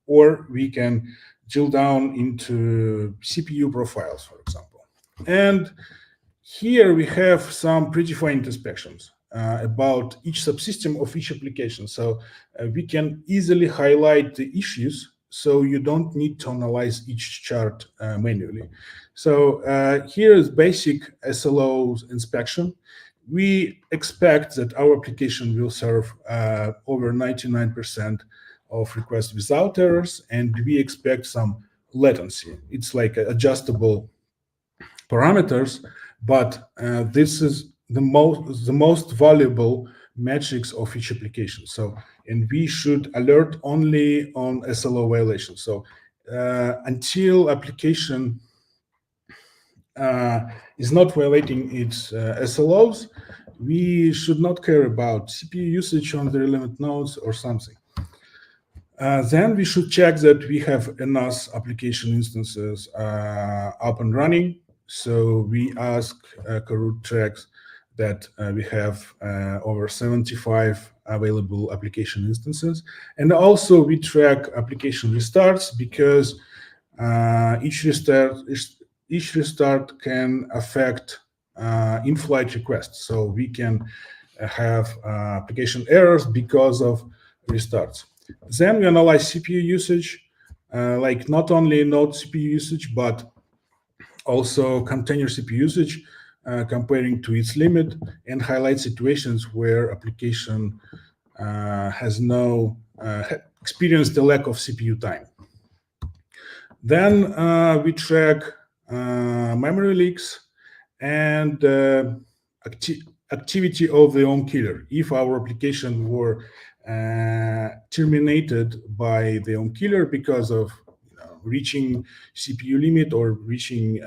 or we can drill down into CPU profiles, for example. And here we have some predefined inspections about each subsystem of each application. So we can easily highlight the issues, so you don't need to analyze each chart manually. So here is basic SLOS inspection. We expect that our application will serve over 99% of requests without errors, and we expect some latency. It's like adjustable parameters, but this is the most valuable metrics of each application. So, and we should alert only on SLO violations. So until application is not violating its SLOs, we should not care about CPU usage on the relevant nodes or something. Then we should check that we have enough application instances up and running. So we ask Coroot tracks that we have over 75 available application instances. And also we track application restarts, because each restart can affect in-flight requests. So we can have application errors because of restarts. Then we analyze CPU usage, like not only node CPU usage, but also container CPU usage, comparing to its limit, and highlight situations where application has experienced the lack of CPU time. Then we track memory leaks and activity of the home killer. If our application were terminated by the home killer because of reaching CPU limit or reaching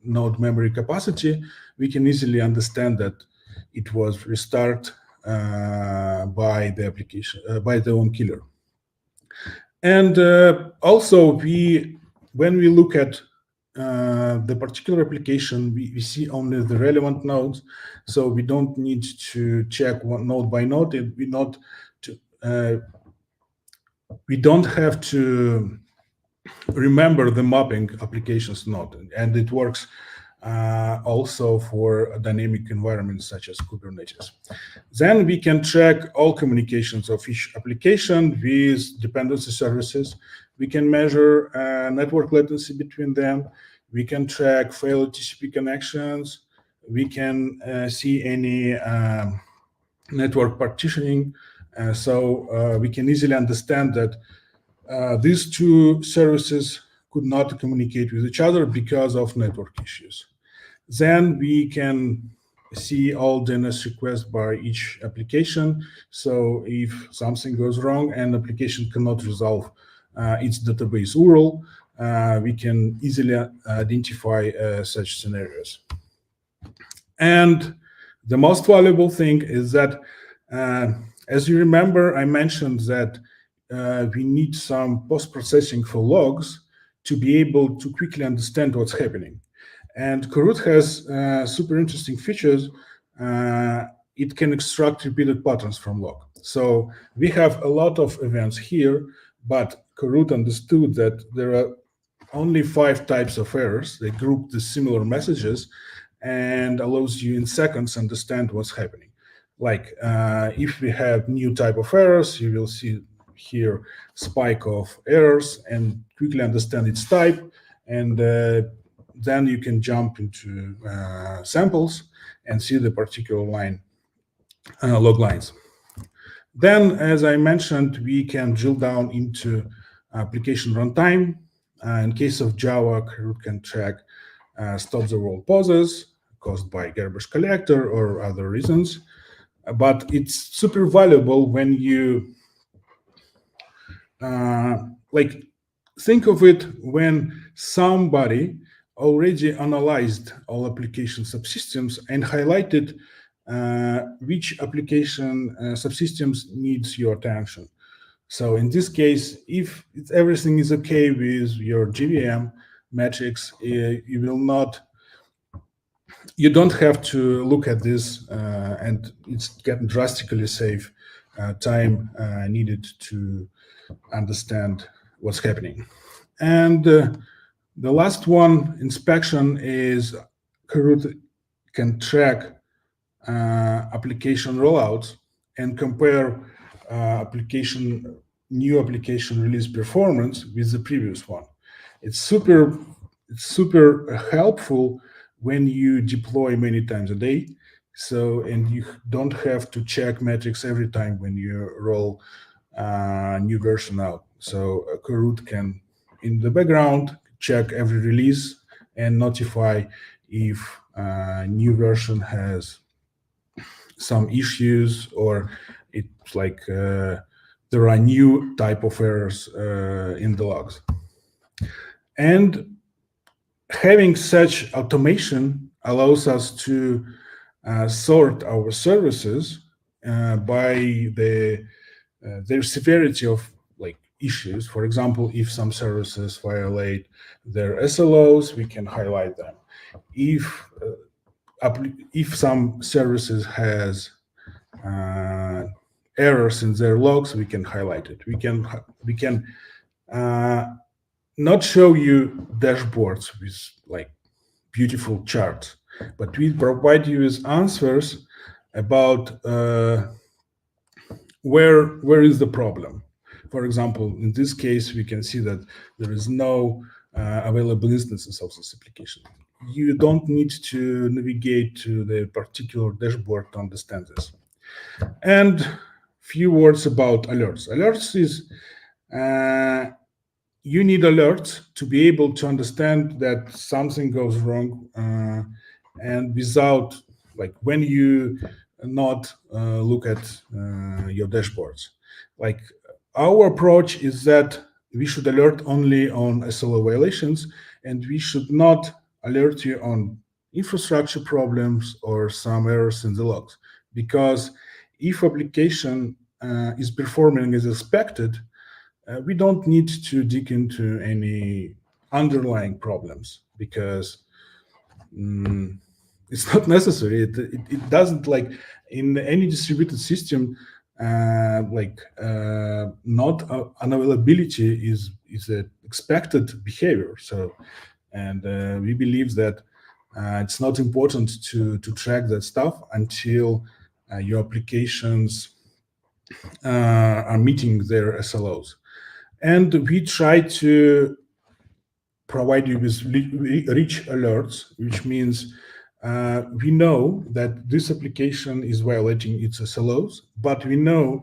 node memory capacity, we can easily understand that it was restarted by the application, by the home killer. And also, when we look at the particular application, we see only the relevant nodes, so we don't need to check one node by node. We don't have to remember the mapping applications node, and it works also for dynamic environments such as Kubernetes. Then we can track all communications of each application with dependency services. We can measure network latency between them. We can track failed TCP connections. We can see any network partitioning. So we can easily understand that these two services could not communicate with each other because of network issues. Then we can see all DNS requests by each application. So if something goes wrong and application cannot resolve its database URL, we can easily identify such scenarios. And the most valuable thing is that, as you remember, I mentioned that we need some post-processing for logs to be able to quickly understand what's happening. And Coroot has super interesting features. It can extract repeated patterns from log. So we have a lot of events here, but Coroot understood that there are only 5 types of errors. They group the similar messages and allows you in seconds understand what's happening. Like if we have new type of errors, you will see here spike of errors and quickly understand its type, and then you can jump into samples and see the particular line log lines. Then, as I mentioned, we can drill down into application runtime. In case of Java, Coroot can track stop the world pauses caused by garbage collector or other reasons. But it's super valuable when you like think of it when somebody already analyzed all application subsystems and highlighted which application subsystems needs your attention. So in this case, if everything is okay with your JVM metrics, you don't have to look at this, and it's getting drastically save time needed to understand what's happening. And the last one, inspection, is Coroot can track application rollouts and compare new application release performance with the previous one. It's super helpful when you deploy many times a day. So, and you don't have to check metrics every time when you roll new version out. So Coroot can, in the background, check every release and notify if new version has some issues, or it's like there are new type of errors in the logs. And having such automation allows us to sort our services by their severity of like issues. For example, if some services violate their SLOs, we can highlight them. If some services has errors in their logs, we can highlight it. We can not show you dashboards with like beautiful charts, but we provide you with answers about where is the problem. For example, in this case, we can see that there is no available instances of this application. You don't need to navigate to the particular dashboard to understand this. And few words about alerts. Alerts is you need alerts to be able to understand that something goes wrong, and without, like, when you not look at your dashboards. Like, our approach is that we should alert only on SLO violations, and we should not alert you on infrastructure problems or some errors in the logs. Because if application is performing as expected, we don't need to dig into any underlying problems, because it's not necessary. It doesn't, like in any distributed system, not unavailability is an expected behavior. So, and we believe that it's not important to track that stuff until your applications are meeting their SLOs. And we try to provide you with rich alerts, which means we know that this application is violating its SLOs, but we know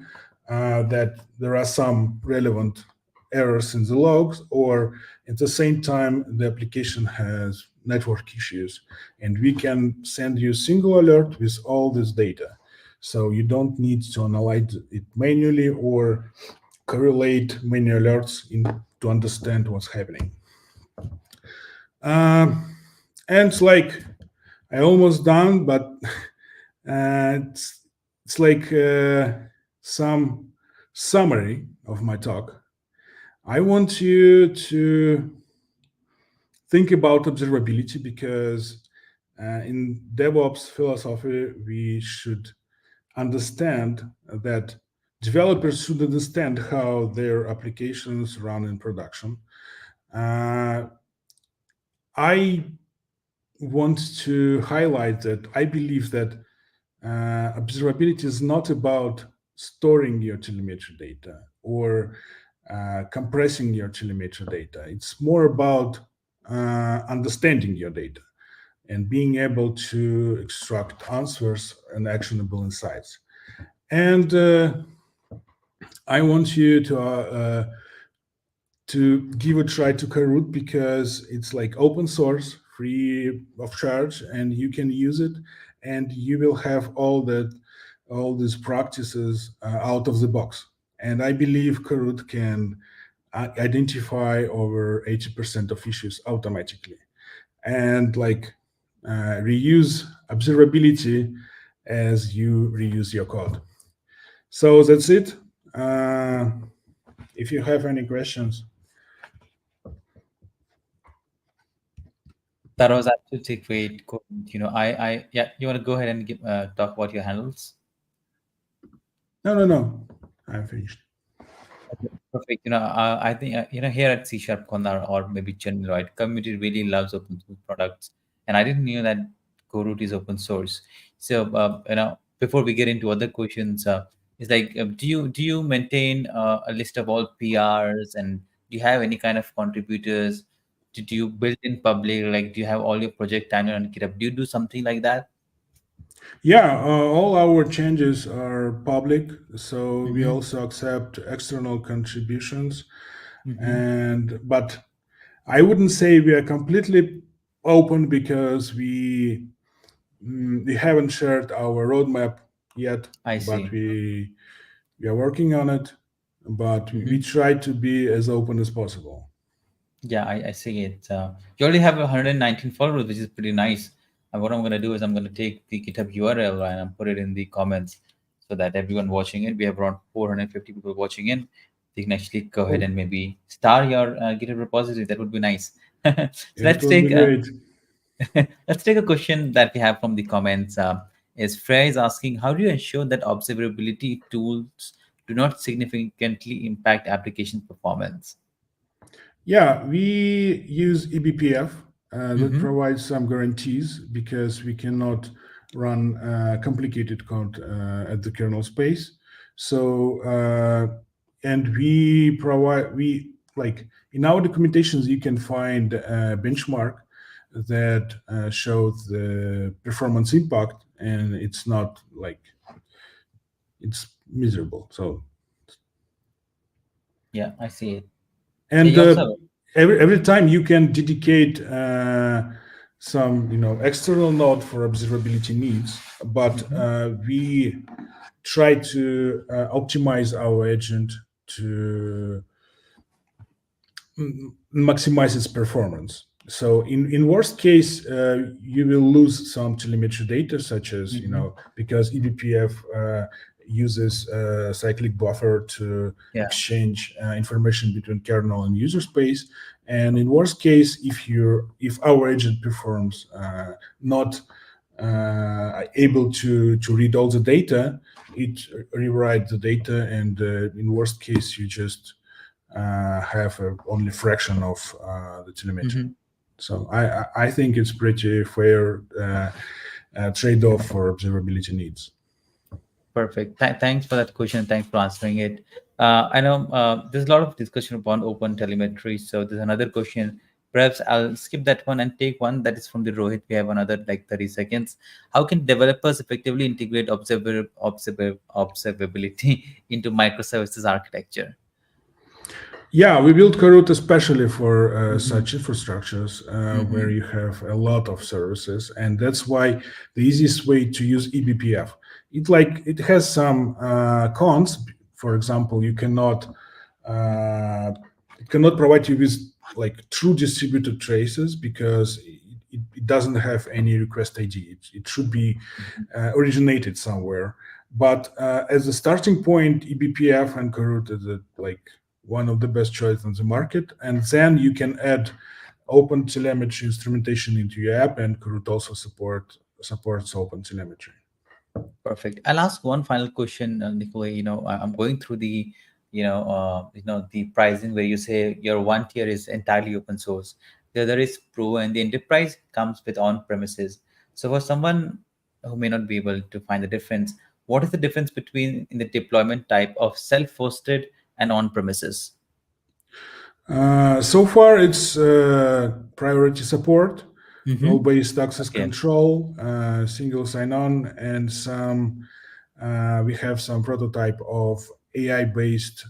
that there are some relevant errors in the logs, or at the same time, the application has network issues. And we can send you a single alert with all this data. So you don't need to analyze it manually or correlate many alerts to understand what's happening. And it's like, I almost done, but it's like some summary of my talk. I want you to think about observability, because in DevOps philosophy, we should understand that developers should understand how their applications run in production. I want to highlight that I believe that observability is not about storing your telemetry data or compressing your telemetry data. It's more about understanding your data and being able to extract answers and actionable insights. And I want you to give a try to Coroot because it's like open source, free of charge, and you can use it, and you will have all these practices out of the box. And I believe Coroot can identify over 80% of issues automatically, and like reuse observability as you reuse your code. So that's it. If you have any questions. That was absolutely great. Yeah, you want to go ahead and talk about your handles? No. I'm finished. Okay, perfect. I think here at CSharpCorner or maybe general, right, community really loves open source products, and I didn't know that Coroot is open source. So before we get into other questions, it's like, do you maintain a list of all PRs, and do you have any kind of contributors? Do you build in public? Like, do you have all your project timeline on GitHub? Do you do something like that? Yeah, all our changes are public, so we Mm-hmm. also accept external contributions. Mm-hmm. But I wouldn't say we are completely open because we haven't shared our roadmap yet, I but see. we are working on it. But we try to be as open as possible. Yeah, I see it. You already have 119 followers, which is pretty nice. And what I'm going to do is I'm going to take the GitHub URL and I'll put it in the comments so that everyone watching it, we have around 450 people watching in. They can actually go ahead and maybe star your GitHub repository. That would be nice. So It would be great. let's take a question that we have from the comments. Is Freya is asking, how do you ensure that observability tools do not significantly impact application performance? Yeah, we use eBPF that provides some guarantees because we cannot run complicated code at the kernel space. So, and we like in our documentations, you can find a benchmark that shows the performance impact, and it's not like it's miserable. So, yeah, I see it. and Yeah, you also every time you can dedicate some external node for observability needs, but we try to optimize our agent to maximize its performance. So in worst case, you will lose some telemetry data, such as because eBPF uses a cyclic buffer to exchange information between kernel and user space. And in worst case, if our agent performs not able to read all the data, it rewrites the data, and in worst case, you just have only fraction of the telemetry. So I think it's pretty fair trade-off for observability needs. perfect. Thanks for that question. Thanks for answering it. I know there's a lot of discussion upon open telemetry. So there's another question. Perhaps I'll skip that one and take one that is from the Rohit. We have another like 30 seconds. How can developers effectively integrate observability into microservices architecture? Yeah, we built Coroot especially for such infrastructures where you have a lot of services, and that's why the easiest way to use eBPF. It has some cons. For example, it cannot provide you with like true distributed traces because it doesn't have any request ID. It should be originated somewhere. But as a starting point, eBPF and Coroot is one of the best choices on the market. And then you can add open telemetry instrumentation into your app, and Coroot also supports open telemetry. Perfect. I'll ask one final question, Nikolai. I'm going through the, the pricing where you say your one tier is entirely open source. The other is Pro, and the Enterprise comes with on-premises. So for someone who may not be able to find the difference, what is the difference between in the deployment type of self-hosted and on-premises? So far, it's priority support, role-based access Okay. control, single sign-on, and we have some prototype of AI-based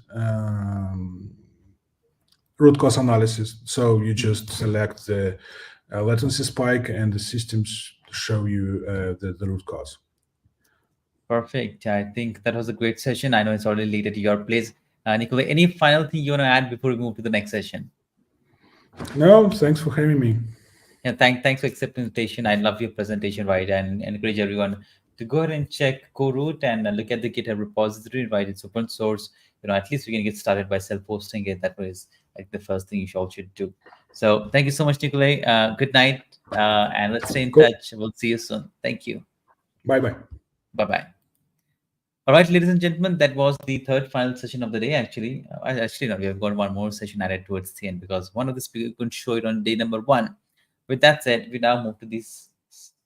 root cause analysis. So you just select the latency spike, and the systems show you the root cause. Perfect. I think that was a great session. I know it's already late at your place. Nikolai, any final thing you want to add before we move to the next session? No, thanks for having me. Yeah, thanks for accepting the invitation. I love your presentation, right? And encourage everyone to go ahead and check Coroot and look at the GitHub repository, right? It's open source. At least we can get started by self-hosting it. That was like the first thing you all should do. So thank you so much, Nikolai. Good night, and let's stay in touch. We'll see you soon. Thank you. Bye-bye. Bye-bye. All right, ladies and gentlemen, that was the third final session of the day. Actually, no, we have got one more session added towards the end because one of the speakers couldn't show it on day number 1. With that said, we now move to this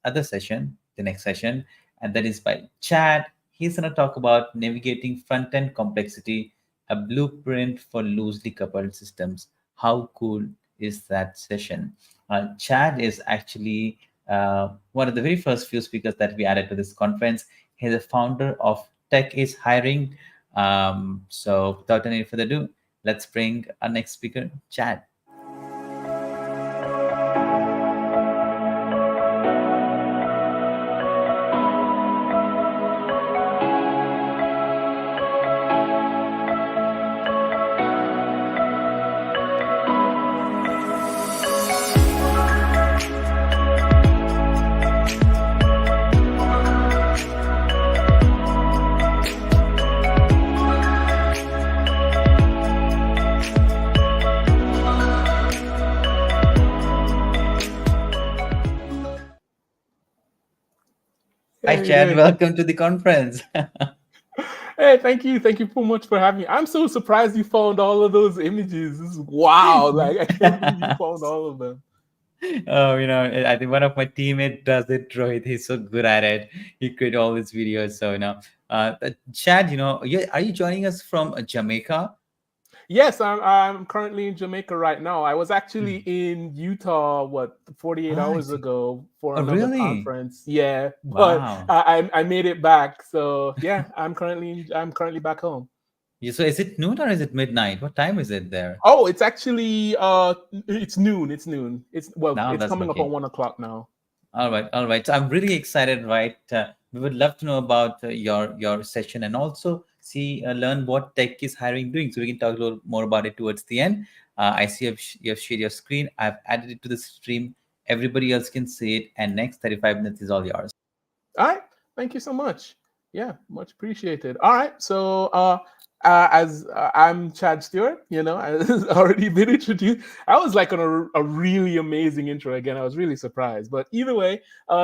other session, the next session, and that is by Chad. He's going to talk about navigating front-end complexity, a blueprint for loosely coupled systems. How cool is that session? Chad is actually one of the very first few speakers that we added to this conference. He's a founder of TechIsHiring. So without any further ado, let's bring our next speaker, Chad. Hi, Chad. Welcome to the conference. Hey, thank you. Thank you so much for having me. I'm so surprised you found all of those images. This is wow. Like, I can't believe you found all of them. Oh, I think one of my teammates does it, Rohit. He's so good at it. He created all these videos. So, Chad, are you joining us from Jamaica? Yes, I'm currently in Jamaica right now. I was actually in Utah, 48 hours ago for another conference. Yeah, but wow. I made it back. So yeah, I'm currently back home. Yeah, so is it noon or is it midnight? What time is it there? Oh, it's actually it's noon. It's noon. It's coming up on 1 o'clock now. All right. So I'm really excited, right? We would love to know about your session and also learn what TechIsHiring doing. So we can talk a little more about it towards the end. I see you have shared your screen. I've added it to the stream. Everybody else can see it. And next 35 minutes is all yours. All right. Thank you so much. Yeah, much appreciated. All right. So as I'm Chad Stewart, as already been introduced. I was like on a really amazing intro again. I was really surprised. But either way,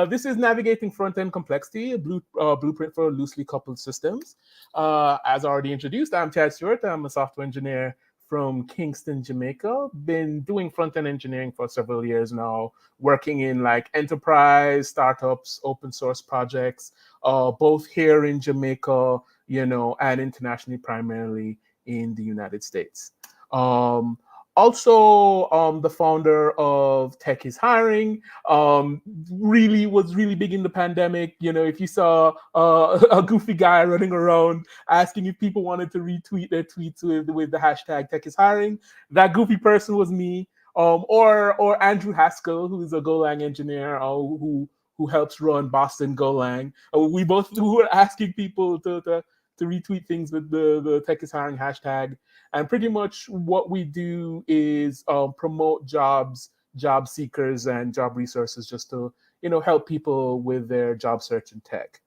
this is Navigating Front-End Complexity, a blueprint for loosely coupled systems. As already introduced, I'm Chad Stewart. I'm a software engineer from Kingston, Jamaica. Been doing front-end engineering for several years now, working in like enterprise, startups, open source projects, both here in Jamaica, and internationally, primarily in the United States. Also, the founder of TechIsHiring, was really big in the pandemic. If you saw a goofy guy running around asking if people wanted to retweet their tweets with the hashtag TechIsHiring, that goofy person was me. Or Andrew Haskell, who's a Golang engineer, who helps run Boston Golang. We both were asking people to retweet things with the TechIsHiring hashtag. And pretty much what we do is promote jobs, job seekers, and job resources just to help people with their job search in tech.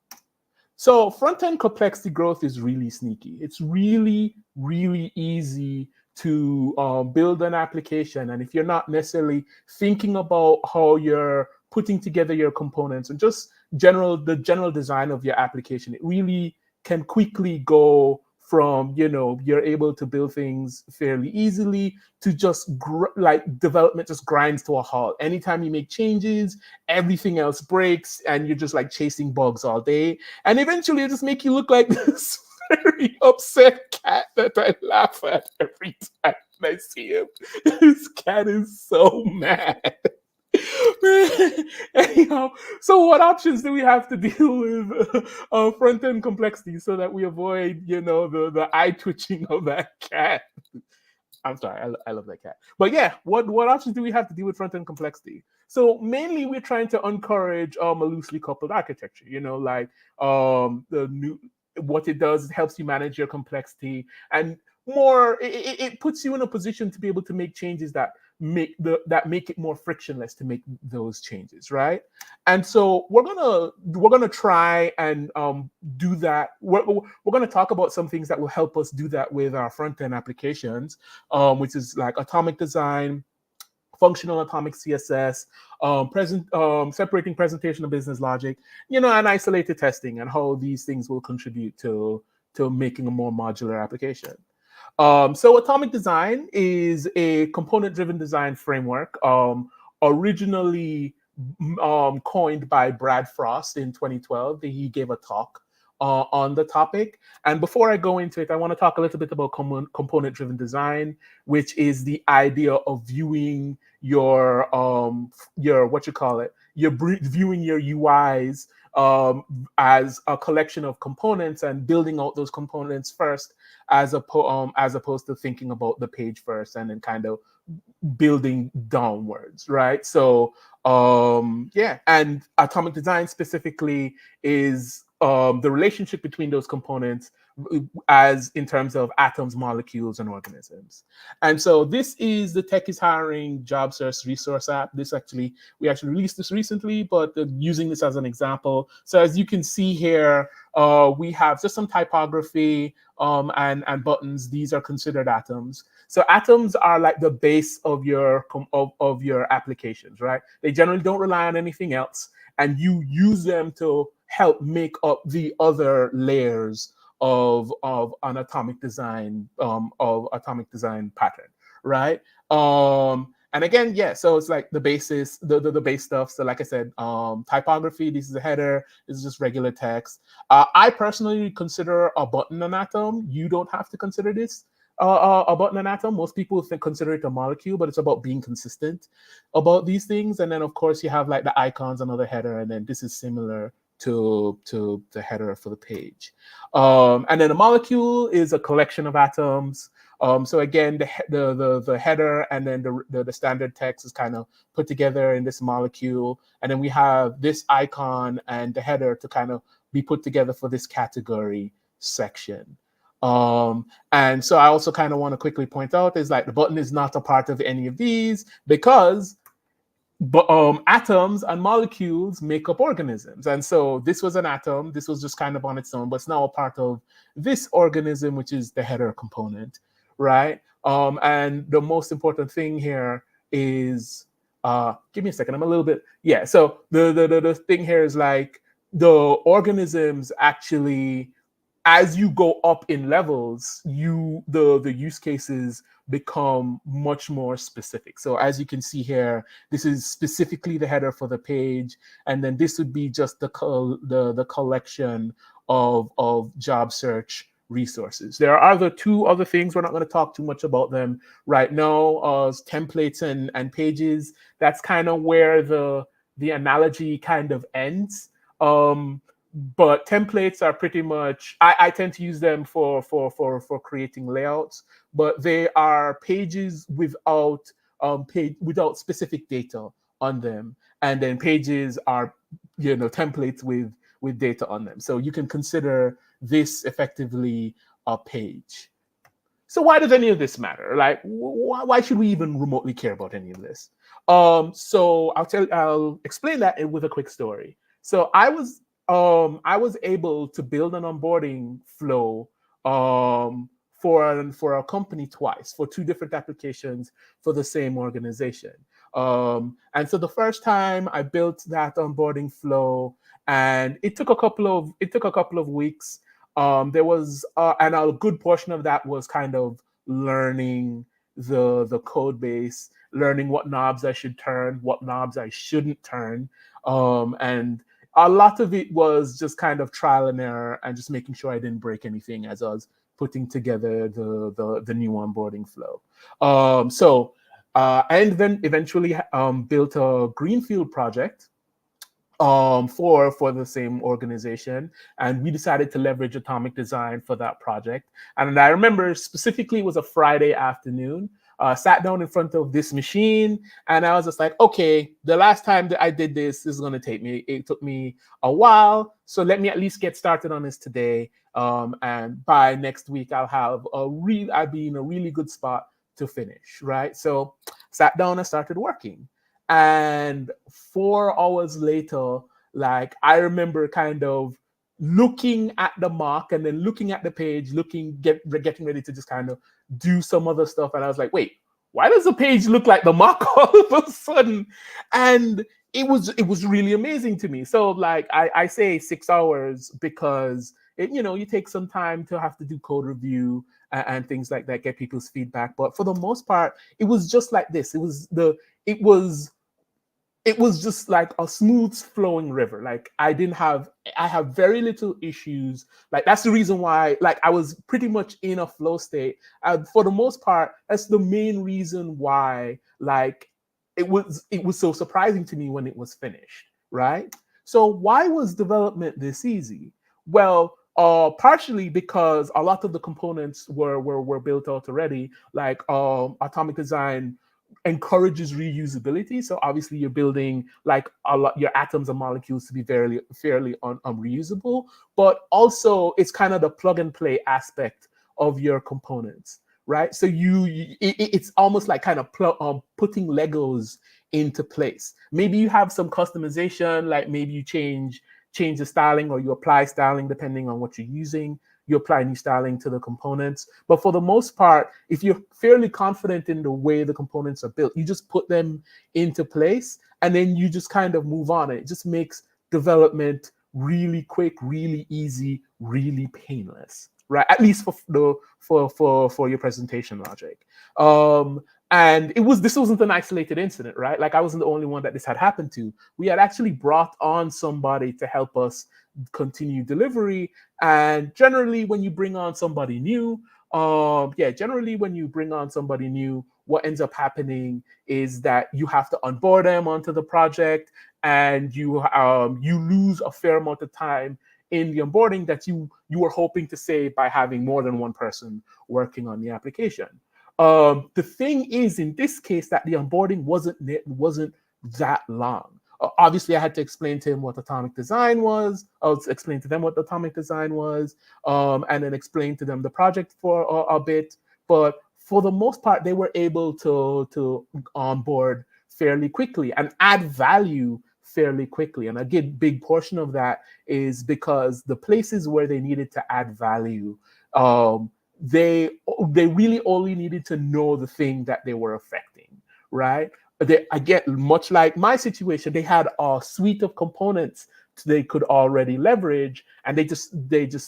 So front-end complexity growth is really sneaky. It's really, really easy to build an application. And if you're not necessarily thinking about how you're putting together your components and just the general design of your application, it really can quickly go from, you're able to build things fairly easily to just like development just grinds to a halt. Anytime you make changes, everything else breaks and you're just like chasing bugs all day. And eventually it just make you look like this very upset cat that I laugh at every time I see him. This cat is so mad. Anyhow, so what options do we have to deal with front-end complexity so that we avoid, the eye twitching of that cat? I'm sorry, I love that cat. But yeah, what options do we have to deal with front-end complexity? So mainly we're trying to encourage a loosely coupled architecture, like what it does, it helps you manage your complexity, and more, it puts you in a position to be able to make changes that make it more frictionless to make those changes, right? And so we're gonna try and do that. We're gonna talk about some things that will help us do that with our front-end applications, which is like atomic design, functional atomic CSS, separating presentation and business logic, and isolated testing, and how these things will contribute to making a more modular application. So atomic design is a component-driven design framework, originally coined by Brad Frost in 2012. He gave a talk on the topic. And before I go into it, I want to talk a little bit about component-driven design, which is the idea of viewing your viewing your UIs as a collection of components and building out those components first, as opposed to thinking about the page first and then kind of building downwards, right? So and atomic design specifically is the relationship between those components as in terms of atoms, molecules, and organisms. And so this is the TechIsHiring job search resource app. We actually released this recently, but using this as an example. So as you can see here, we have just some typography and buttons. These are considered atoms. So atoms are like the base of your applications, right? They generally don't rely on anything else, and you use them to help make up the other layers of an atomic design pattern, right? And again, so it's like the basis, the base stuff. So like I said, typography, this is a header, this is just regular text. I personally consider a button an atom. You don't have to consider this a button an atom. Most people consider it a molecule, but it's about being consistent about these things. And then of course you have like the icons, another header, and then this is similar to the header for the page. And then a molecule is a collection of atoms. So again, the header and then the standard text is kind of put together in this molecule. And then we have this icon and the header to kind of be put together for this category section. And so I also kind of want to quickly point out is like the button is not a part of any of these because atoms and molecules make up organisms. And so this was an atom. This was just kind of on its own, but it's now a part of this organism, which is the header component, right? And the most important thing here is, give me a second, I'm a little bit, so the thing here is like the organisms actually, as you go up in levels, the use cases become much more specific. So as you can see here, this is specifically the header for the page, and then this would be just the collection of job search resources. There are two other things. We're not going to talk too much about them right now. Templates and pages. That's kind of where the analogy kind of ends. But templates are pretty much, I tend to use them for creating layouts, but they are pages without specific data on them. And then pages are, templates with data on them. So you can consider this effectively a page. So why does any of this matter? Like, why should we even remotely care about any of this? So I'll explain that with a quick story. So I was able to build an onboarding flow for a company twice, for two different applications for the same organization. And so the first time I built that onboarding flow, and it took a couple of weeks. There was, and a good portion of that was kind of learning the code base, learning what knobs I should turn, what knobs I shouldn't turn, and a lot of it was just kind of trial and error and just making sure I didn't break anything as I was putting together the new onboarding flow. And then eventually built a greenfield project for the same organization, and we decided to leverage atomic design for that project. And I remember specifically it was a Friday afternoon. Sat down in front of this machine, and I was just like, okay, the last time that I did this is going to take me. It took me a while, so let me at least get started on this today. And by next week, I'll be in a really good spot to finish, right? So sat down and started working. And 4 hours later, like I remember kind of looking at the mock and then looking at the page, getting ready to just kind of do some other stuff. And I was like, wait, why does the page look like the mock all of a sudden? And it was really amazing to me. So like I say 6 hours because you take some time to have to do code review and things like that, get people's feedback. But for the most part, it was just like this. It was just like a smooth flowing river. Like I have very little issues. Like that's the reason why, like I was pretty much in a flow state. For the most part, that's the main reason why, like it was so surprising to me when it was finished, right? So why was development this easy? Well, partially because a lot of the components were built out already. Like atomic design encourages reusability. So obviously you're building like your atoms and molecules to be fairly reusable, but also it's kind of the plug and play aspect of your components, right? So it's almost like kind of putting Legos into place. Maybe you have some customization, like maybe you change the styling or you apply styling depending on what you're using. You apply new styling to the components. But for the most part, if you're fairly confident in the way the components are built, you just put them into place and then you just kind of move on. It just makes development really quick, really easy, really painless, right? At least for your presentation logic. And this wasn't an isolated incident, right? Like I wasn't the only one that this had happened to. We had actually brought on somebody to help us continue delivery. And generally, when you bring on somebody new, what ends up happening is that you have to onboard them onto the project, and you lose a fair amount of time in the onboarding that you were hoping to save by having more than one person working on the application. The thing is, in this case, that the onboarding wasn't that long. Obviously, I had to explain to him what atomic design was. I was explain to them what atomic design was, and then explain to them the project for a bit. But for the most part, they were able to onboard fairly quickly and add value fairly quickly. And a big portion of that is because the places where they needed to add value, they really only needed to know the thing that they were affecting, right? I get, much like my situation, they had a suite of components they could already leverage, and they just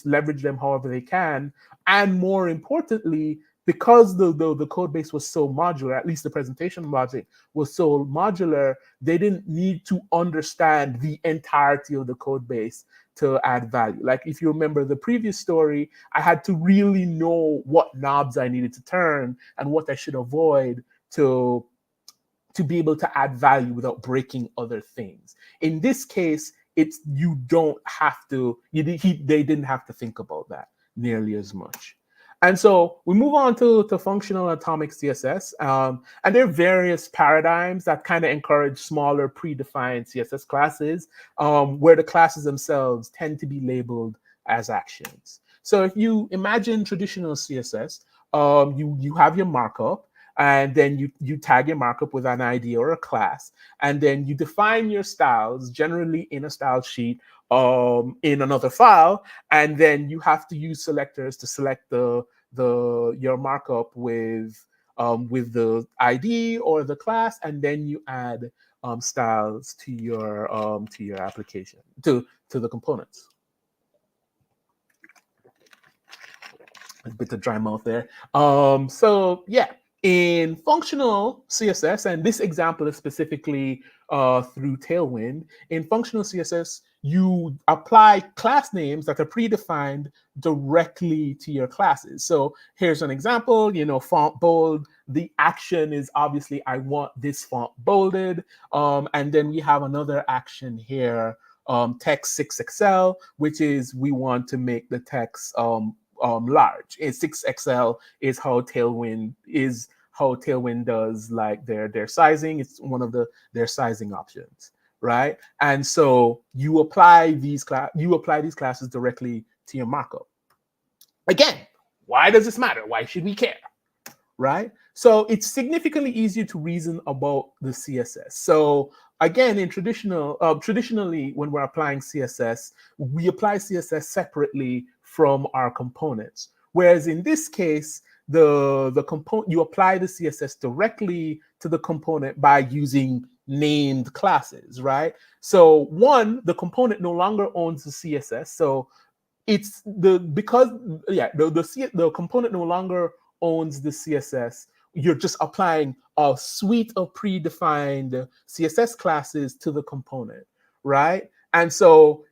leverage them however they can. And more importantly, because the code base was so modular, at least the presentation logic was so modular, they didn't need to understand the entirety of the code base to add value. Like if you remember the previous story, I had to really know what knobs I needed to turn and what I should avoid to be able to add value without breaking other things. In this case, they didn't have to think about that nearly as much. And so we move on to functional atomic CSS. And there are various paradigms that kind of encourage smaller predefined CSS classes, where the classes themselves tend to be labeled as actions. So if you imagine traditional CSS, you have your markup, and then you tag your markup with an ID or a class, and then you define your styles, generally in a style sheet, in another file, and then you have to use selectors to select your markup with the ID or the class, and then you add styles to your application, to the components. A bit of dry mouth there. So yeah, in functional CSS, and this example is specifically through Tailwind. In functional CSS, you apply class names that are predefined directly to your classes. So here's an example, font bold. The action is obviously I want this font bolded. And then we have another action here, text 6XL, which is we want to make the text large. And 6XL is how Tailwind does like their sizing. It's one of their sizing options, right? And so you apply these classes directly to your markup. Again, why does this matter? Why should we care? Right? So it's significantly easier to reason about the CSS. So again, in traditionally, when we're applying CSS, we apply CSS separately from our components. Whereas in this case, the component, you apply the CSS directly to the component by using named classes, right? So one, the component no longer owns the CSS. So it's the component no longer owns the CSS. You're just applying a suite of predefined CSS classes to the component, right? And so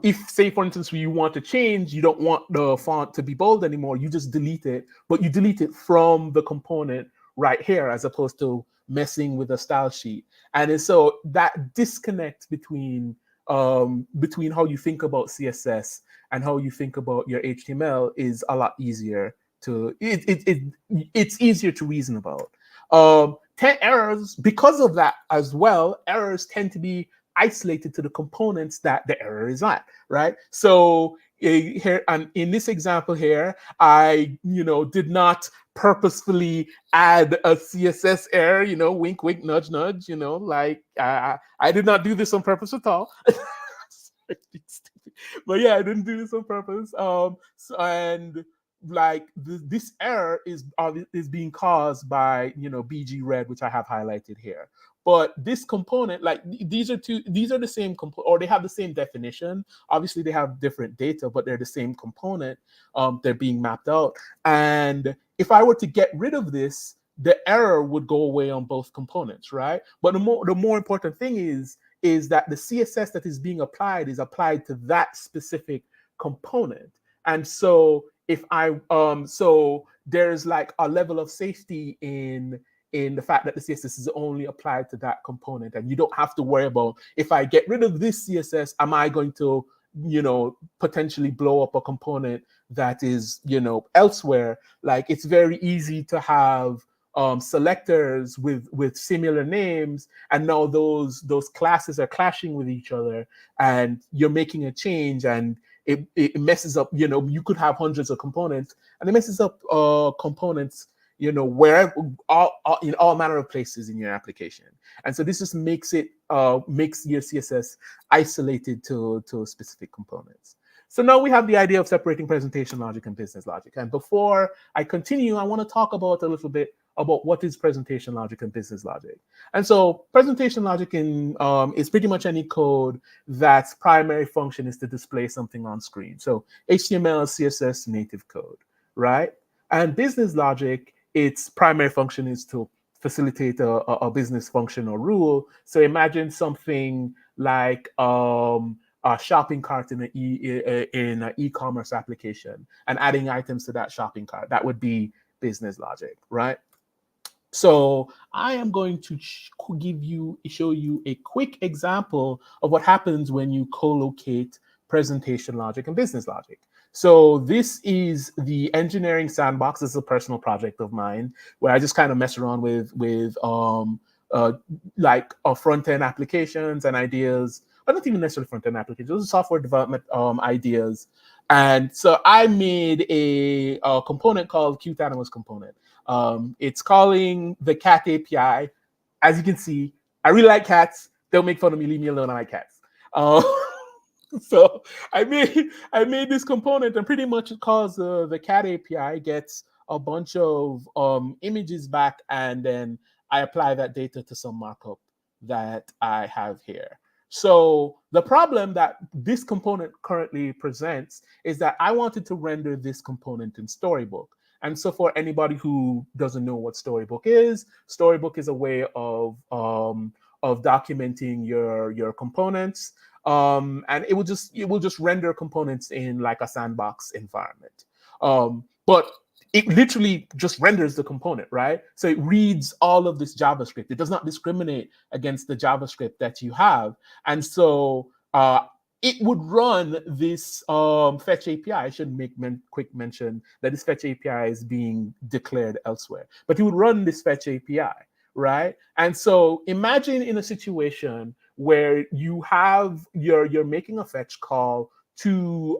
if, say, for instance, you want to change, you don't want the font to be bold anymore, you just delete it, but you delete it from the component right here as opposed to messing with a style sheet. And so that disconnect between how you think about CSS and how you think about your HTML is a lot easier it's easier to reason about. Errors, because of that as well, errors tend to be isolated to the components that the error is at, right? So here, and in this example here, I did not purposefully add a CSS error, wink, wink, nudge, nudge, like I did not do this on purpose at all. But yeah, I didn't do this on purpose. And like this error is being caused by BG red, which I have highlighted here. But this component, like these are the same component, or they have the same definition. Obviously, they have different data, but they're the same component. They're being mapped out. And if I were to get rid of this, the error would go away on both components, right? But the more important thing is that the CSS that is being applied is applied to that specific component. And so if so there's like a level of safety in the fact that the CSS is only applied to that component, and you don't have to worry about, if I get rid of this CSS, am I going to potentially blow up a component that is elsewhere? Like, it's very easy to have selectors with similar names, and now those classes are clashing with each other, and you're making a change, and it messes up. You could have hundreds of components, and it messes up components wherever, in all manner of places in your application. And so this just makes your CSS isolated to specific components. So now we have the idea of separating presentation logic and business logic. And before I continue, I want to talk about a little bit about what is presentation logic and business logic. And so presentation logic is pretty much any code that's primary function is to display something on screen. So HTML, CSS, native code, right? And business logic, its primary function is to facilitate a business function or rule. So imagine something like a shopping cart in an e-commerce application, and adding items to that shopping cart. That would be business logic, right? So I am going to show you a quick example of what happens when you co-locate presentation logic and business logic. So this is the engineering sandbox. This is a personal project of mine where I just kind of mess around with front-end applications and ideas, but not even necessarily front-end applications, those are software development ideas. And so I made a component called Cute Animals component. It's calling the cat API. As you can see, I really like cats. Don't make fun of me. Leave me alone. I like cats. So I made this component, and pretty much it calls the cat API, gets a bunch of images back, and then I apply that data to some markup that I have here. So the problem that this component currently presents is that I wanted to render this component in Storybook. And so for anybody who doesn't know what Storybook is a way of documenting your components. And it will just render components in like a sandbox environment. But it literally just renders the component, right? So it reads all of this JavaScript. It does not discriminate against the JavaScript that you have. And so it would run this fetch API. I should make quick mention that this fetch API is being declared elsewhere. But it would run this fetch API, right? And so imagine in a situation where you have you're making a fetch call to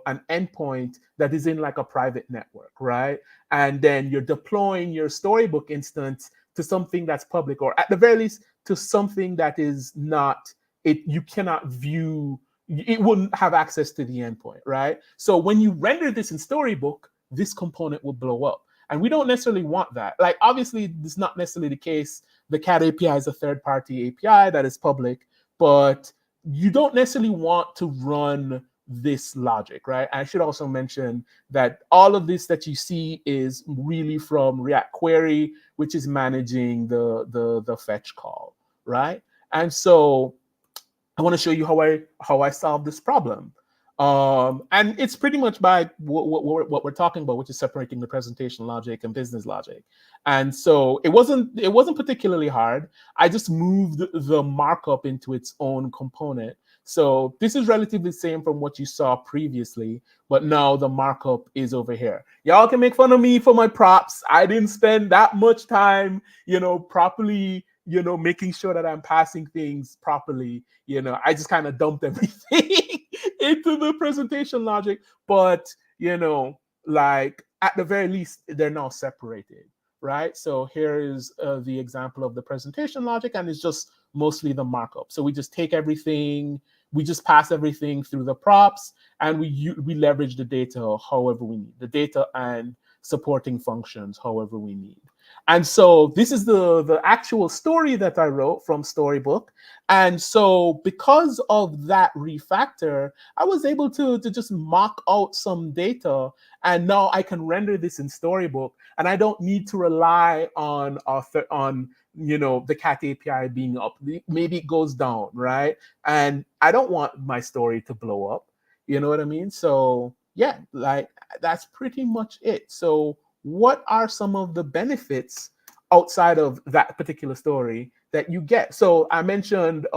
an endpoint that is in like a private network, right? And then you're deploying your Storybook instance to something that's public, or at the very least to something that is not, you cannot view, it wouldn't have access to the endpoint, right? So when you render this in Storybook, this component will blow up. And we don't necessarily want that. Like, obviously, this is not necessarily the case. The CAT API is a third-party API that is public, but you don't necessarily want to run this logic, right? I should also mention that all of this that you see is really from React Query, which is managing the fetch call, right? And so I want to show you how I solve this problem. And it's pretty much by what we're talking about, which is separating the presentation logic and business logic. And so it wasn't particularly hard. I just moved the markup into its own component. So this is relatively the same from what you saw previously, but now the markup is over here. Y'all can make fun of me for my props. I didn't spend that much time, properly, making sure that I'm passing things properly. I just kind of dumped everything into the presentation logic, but like at the very least, they're now separated, right? So here is the example of the presentation logic, and it's just mostly the markup. So we just take everything, we just pass everything through the props, and we leverage the data however we need, the data and supporting functions however we need. And so this is the actual story that I wrote from Storybook. And so because of that refactor, I was able to just mock out some data, and now I can render this in Storybook, and I don't need to rely on the CAT API being up. Maybe it goes down, right? And I don't want my story to blow up. You know what I mean? So yeah, like that's pretty much it. So what are some of the benefits outside of that particular story that you get? So I mentioned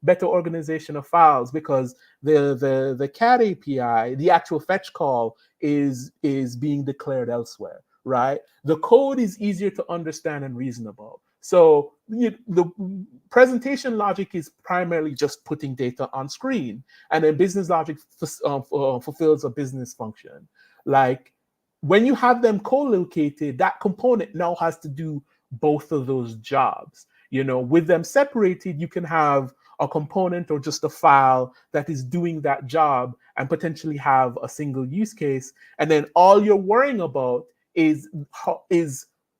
better organization of files, because the CAT API, the actual fetch call is being declared elsewhere, right? The code is easier to understand and reason about. So the presentation logic is primarily just putting data on screen, and then business logic fulfills a business function. Like, when you have them co-located, that component now has to do both of those jobs. With them separated, you can have a component or just a file that is doing that job and potentially have a single use case. And then all you're worrying about is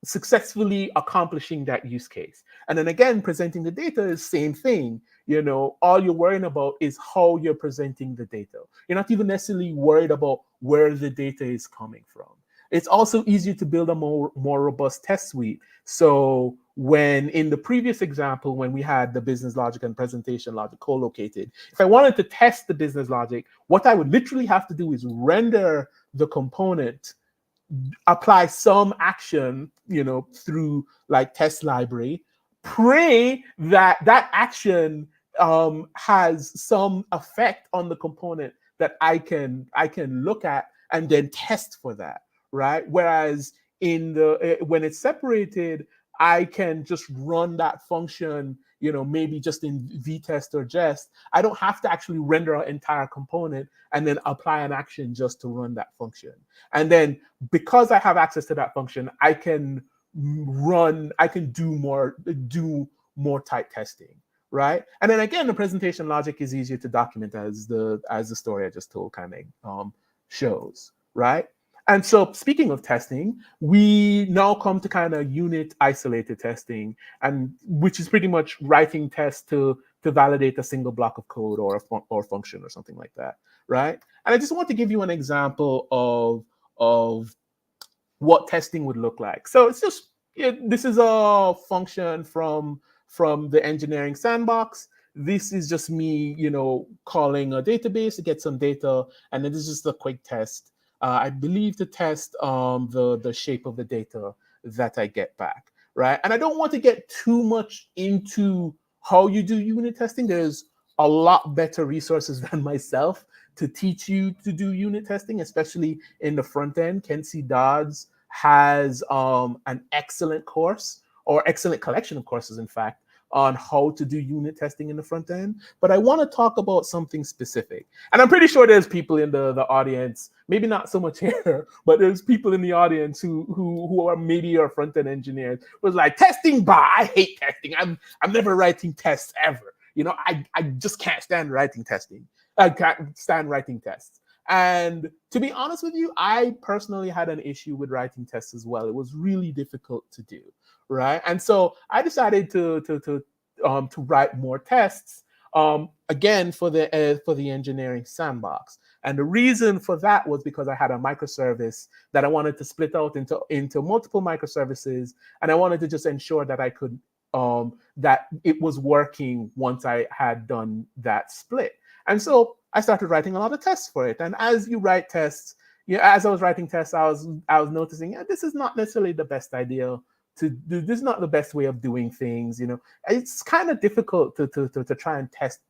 successfully accomplishing that use case. And then again, presenting the data is same thing. All you're worrying about is how you're presenting the data. You're not even necessarily worried about where the data is coming from. It's also easier to build a more robust test suite. So when in the previous example, when we had the business logic and presentation logic co-located, if I wanted to test the business logic, what I would literally have to do is render the component, apply some action, through like test library, pray that action has some effect on the component that I can look at, and then test for that, right? Whereas in when it's separated, I can just run that function, maybe just in vtest or jest. I don't have to actually render an entire component and then apply an action just to run that function. And then because I have access to that function, I can do more type testing, right? And then again, the presentation logic is easier to document, as the story I just told kind of shows, right? And so speaking of testing, we now come to kind of unit isolated testing, and which is pretty much writing tests to to validate a single block of code or or function or something like that, right? And I just want to give you an example of what testing would look like. So it's just, this is a function from the engineering sandbox. This is just me, calling a database to get some data, and then this is just a quick test. I believe to test the shape of the data that I get back, right? And I don't want to get too much into how you do unit testing. There's a lot better resources than myself to teach you to do unit testing, especially in the front end. Kenzie Dodds has an excellent course, or excellent collection of courses, in fact, on how to do unit testing in the front end. But I want to talk about something specific. And I'm pretty sure there's people in the audience, maybe not so much here, but there's people in the audience who are maybe your front end engineers, was like, testing, I hate testing. I'm never writing tests ever. I just can't stand writing testing. I can't stand writing tests. And to be honest with you, I personally had an issue with writing tests as well. It was really difficult to do, right? And so I decided to write more tests, again, for the engineering sandbox. And the reason for that was because I had a microservice that I wanted to split out into multiple microservices, and I wanted to just ensure that I could that it was working once I had done that split. And so I started writing a lot of tests for it. And as you write tests, as I was writing tests, I was noticing, this is not necessarily the best idea to do. This is not the best way of doing things. It's kind of difficult to try and test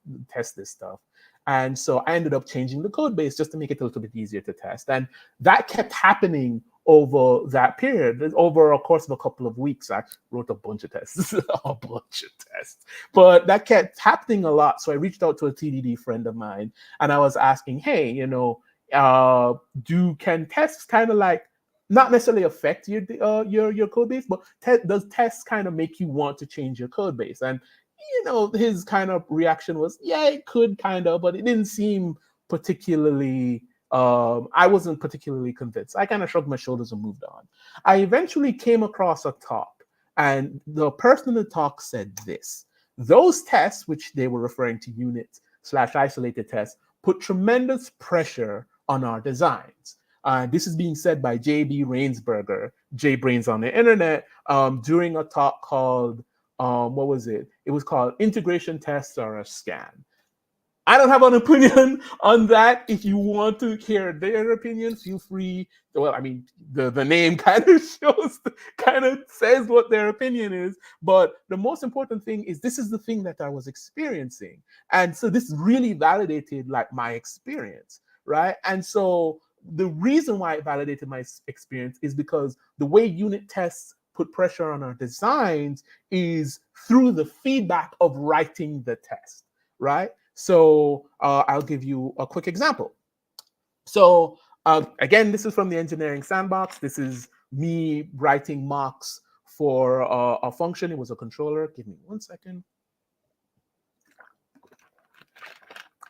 this stuff. And so I ended up changing the code base just to make it a little bit easier to test. And that kept happening over that period. Over a course of a couple of weeks, I wrote a bunch of tests, a bunch of tests. But that kept happening a lot. So I reached out to a TDD friend of mine, and I was asking, hey, can tests kind of like not necessarily affect your code base, but does tests kind of make you want to change your code base? And his kind of reaction was, yeah, it could kind of, but it didn't seem particularly. I wasn't particularly convinced. I kind of shrugged my shoulders and moved on. I eventually came across a talk, and the person in the talk said this: those tests, which they were referring to unit/isolated tests, put tremendous pressure on our designs. This is being said by J.B. Rainsberger, JBrains on the internet, during a talk called, what was it? It was called Integration Tests Are a Scam. I don't have an opinion on that. If you want to hear their opinion, feel free. Well, I mean, the name kind of says what their opinion is. But the most important thing is this is the thing that I was experiencing. And so this really validated like my experience, right? And so the reason why it validated my experience is because the way unit tests put pressure on our designs is through the feedback of writing the test, right? So I'll give you a quick example. So again, this is from the engineering sandbox. This is me writing mocks for a function. It was a controller. Give me 1 second.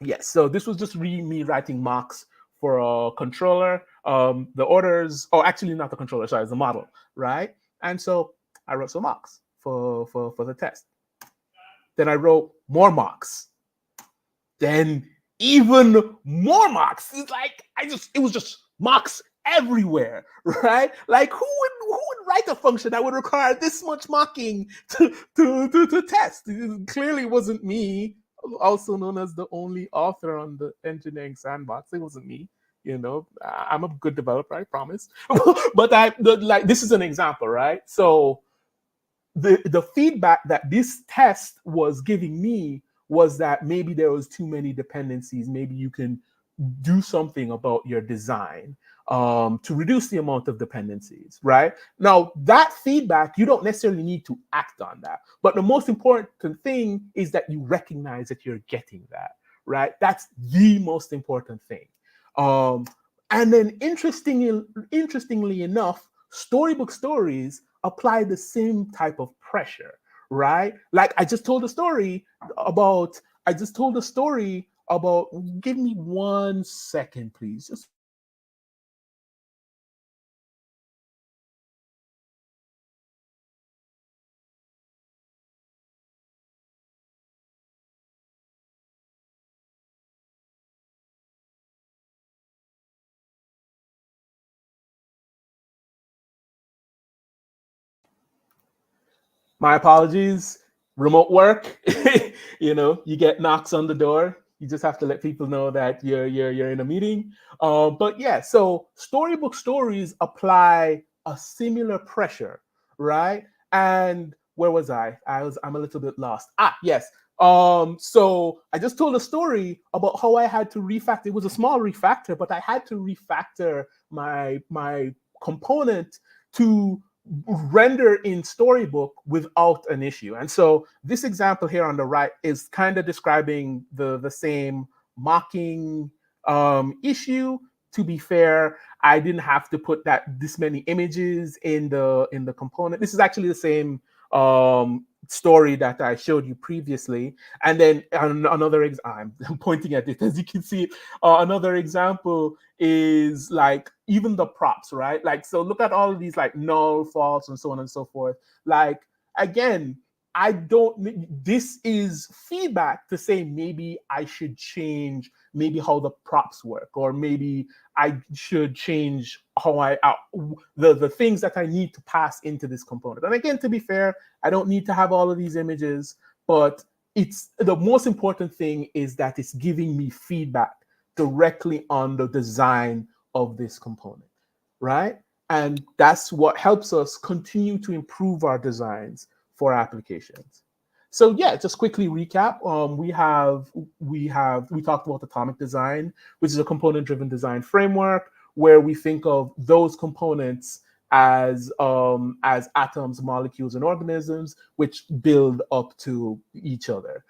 Yes, so this was just me writing mocks for a controller. The orders, actually not the controller, sorry, it's the model, right? And so I wrote some mocks for the test. Then I wrote more mocks. Then even more mocks. It's like it was just mocks everywhere, right? Like who would write a function that would require this much mocking to test? It clearly wasn't me, also known as the only author on the engineering sandbox. It wasn't me. I'm a good developer, I promise. But this is an example, right? So the feedback that this test was giving me was that maybe there was too many dependencies. Maybe you can do something about your design to reduce the amount of dependencies, right? Now, that feedback, you don't necessarily need to act on that. But the most important thing is that you recognize that you're getting that, right? That's the most important thing. And then interestingly enough, storybook stories apply the same type of pressure, right? Like I just told a story about, give me 1 second, please. Just my apologies. Remote work, you get knocks on the door. You just have to let people know that you're in a meeting. But yeah, so storybook stories apply a similar pressure, right? And where was I? I'm a little bit lost. Yes. So I just told a story about how I had to refactor. It was a small refactor, but I had to refactor my component to render in Storybook without an issue. And so this example here on the right is kind of describing the same mocking issue. To be fair, I didn't have to put this many images in the component. This is actually the same story that I showed you previously. And then another I'm pointing at it, as you can see. Another example is like even the props, right? Like, so look at all of these like null, false, and so on and so forth. Like, again, this is feedback to say maybe I should change maybe how the props work, or maybe I should change how the things that I need to pass into this component. And again, to be fair, I don't need to have all of these images, but it's the most important thing is that it's giving me feedback directly on the design of this component, right? And that's what helps us continue to improve our designs for applications. So yeah, just quickly recap. We talked about atomic design, which is a component-driven design framework where we think of those components as atoms, molecules, and organisms, which build up to each other.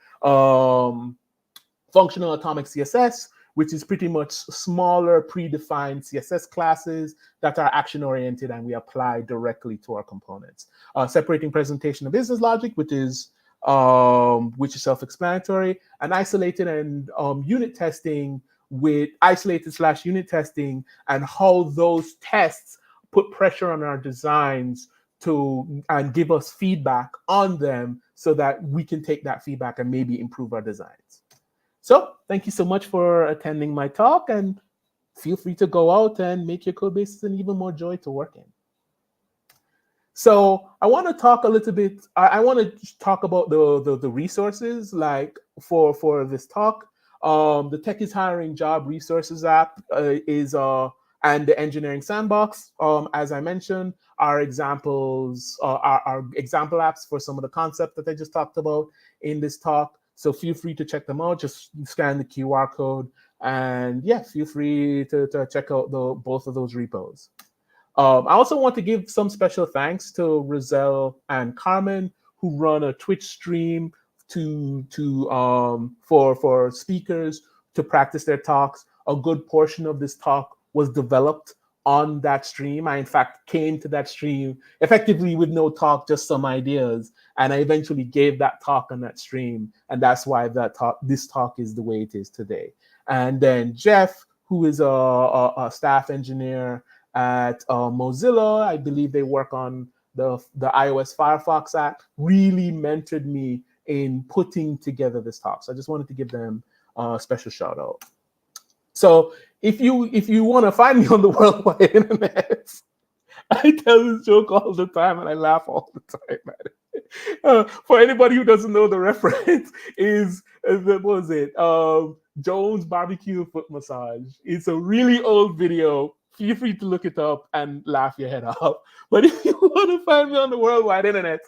Functional atomic CSS, which is pretty much smaller predefined CSS classes that are action-oriented and we apply directly to our components. Separating presentation and business logic, which is self-explanatory, and isolated and unit testing with isolated/unit testing, and how those tests put pressure on our designs and give us feedback on them so that we can take that feedback and maybe improve our designs. So thank you so much for attending my talk, and feel free to go out and make your code bases an even more joy to work in. So I want to talk a little bit. I want to talk about the resources like for this talk. The TechIsHiring job resources app and the engineering sandbox, as I mentioned, are examples, are example apps for some of the concepts that I just talked about in this talk. So feel free to check them out. Just scan the QR code, and yeah, feel free to check out both of those repos. I also want to give some special thanks to Rizal and Carmen, who run a Twitch stream for speakers to practice their talks. A good portion of this talk was developed on that stream. I, in fact, came to that stream effectively with no talk, just some ideas. And I eventually gave that talk on that stream. And that's why this talk is the way it is today. And then Jeff, who is a staff engineer at Mozilla, I believe they work on the iOS Firefox app, really mentored me in putting together this talk. So I just wanted to give them a special shout out. So if you want to find me on the World Wide Internet, I tell this joke all the time and I laugh all the time at it. For anybody who doesn't know, the reference is what was it? Jones Barbecue Foot Massage. It's a really old video. Feel free to look it up and laugh your head off. But if you want to find me on the World Wide Internet,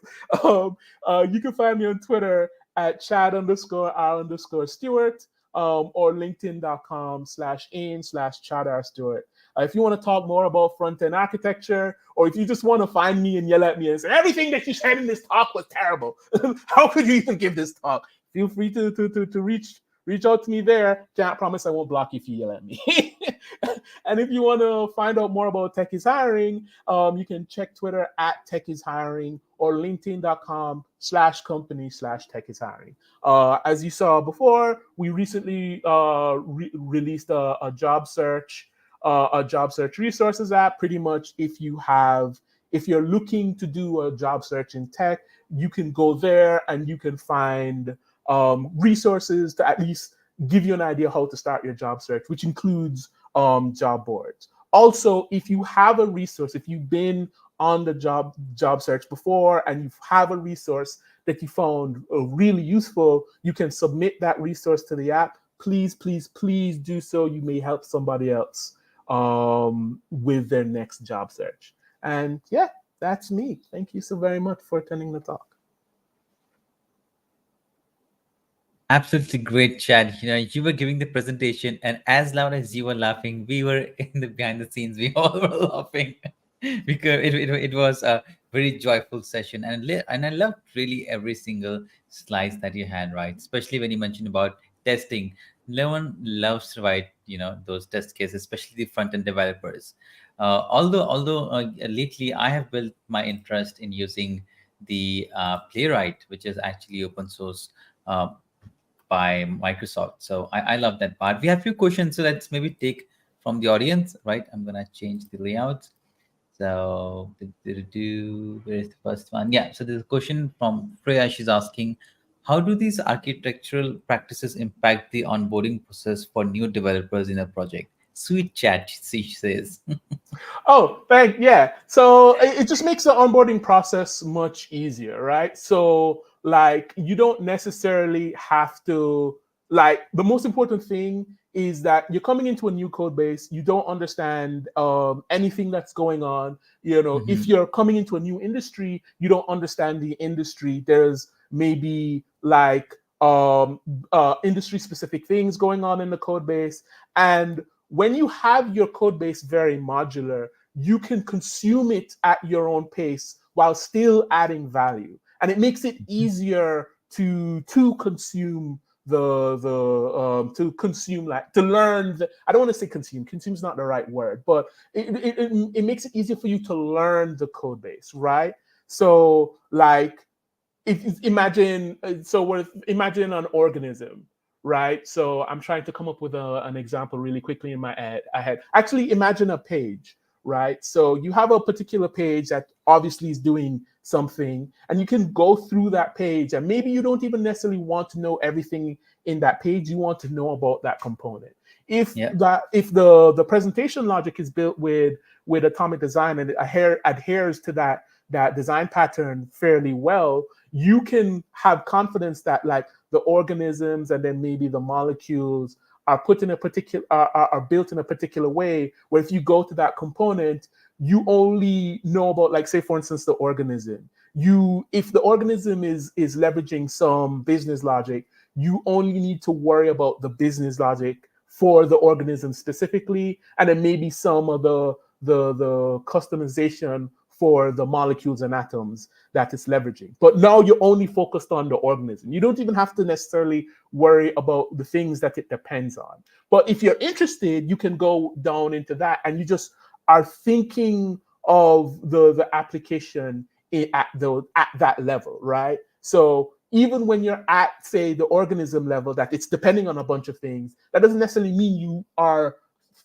you can find me on Twitter at Chad_R_Stewart. Or linkedin.com/in/ChadRStewart. If you want to talk more about front-end architecture, or if you just want to find me and yell at me and say, everything that you said in this talk was terrible, how could you even give this talk? Feel free to reach out to me there. Can't promise I won't block you if you yell at me. And if you want to find out more about TechIsHiring, you can check Twitter at TechIsHiring or linkedin.com/company/TechIsHiring. As you saw before, we recently released a job search resources app. Pretty much, if you're looking to do a job search in tech, you can go there and you can find resources to at least give you an idea how to start your job search, which includes job boards. Also, if you have a resource, if you've been on the job search before and you have a resource that you found really useful, you can submit that resource to the app. Please, please, please do so. You may help somebody else with their next job search. And yeah, that's me. Thank you so very much for attending the talk. Absolutely great, Chad. You were giving the presentation, and as loud as you were laughing, we were in the behind the scenes. We all were laughing because it was a very joyful session, and I loved really every single slice that you had, right? Especially when you mentioned about testing. No one loves to write, those test cases, especially the front end developers. Although lately I have built my interest in using the Playwright, which is actually open source. By Microsoft. So I love that part. We have a few questions, so let's maybe take from the audience, right? I'm gonna change the layout. So where is the first one? Yeah, so there's a question from Freya. She's asking, how do these architectural practices impact the onboarding process for new developers in a project? Sweet chat, she says. Oh, yeah. So it just makes the onboarding process much easier, right? So like you don't necessarily have to the most important thing is that you're coming into a new code base, you don't understand anything that's going on. If you're coming into a new industry, you don't understand the industry. There's maybe industry specific things going on in the code base. And when you have your code base very modular, you can consume it at your own pace while still adding value. And it makes it easier to consume to learn. I don't want to say consume. Consume is not the right word, but it makes it easier for you to learn the code base, right? So imagine an organism, right? So I'm trying to come up with an example really quickly in my head. Actually, imagine a page, right? So you have a particular page that obviously is doing something, and you can go through that page, and maybe you don't even necessarily want to know everything in that page. You want to know about that component. If the presentation logic is built with atomic design and it adheres to that design pattern fairly well, you can have confidence that the organisms and then maybe the molecules are put in a particular are built in a particular way where if you go to that component, you only know about say for instance the organism. If the organism is leveraging some business logic, you only need to worry about the business logic for the organism specifically, and then maybe some of the customization for the molecules and atoms that it's leveraging. But now you're only focused on the organism. You don't even have to necessarily worry about the things that it depends on. But if you're interested, you can go down into that, and you just are thinking of the application at that level, right? So even when you're at, say, the organism level, that it's depending on a bunch of things, that doesn't necessarily mean you are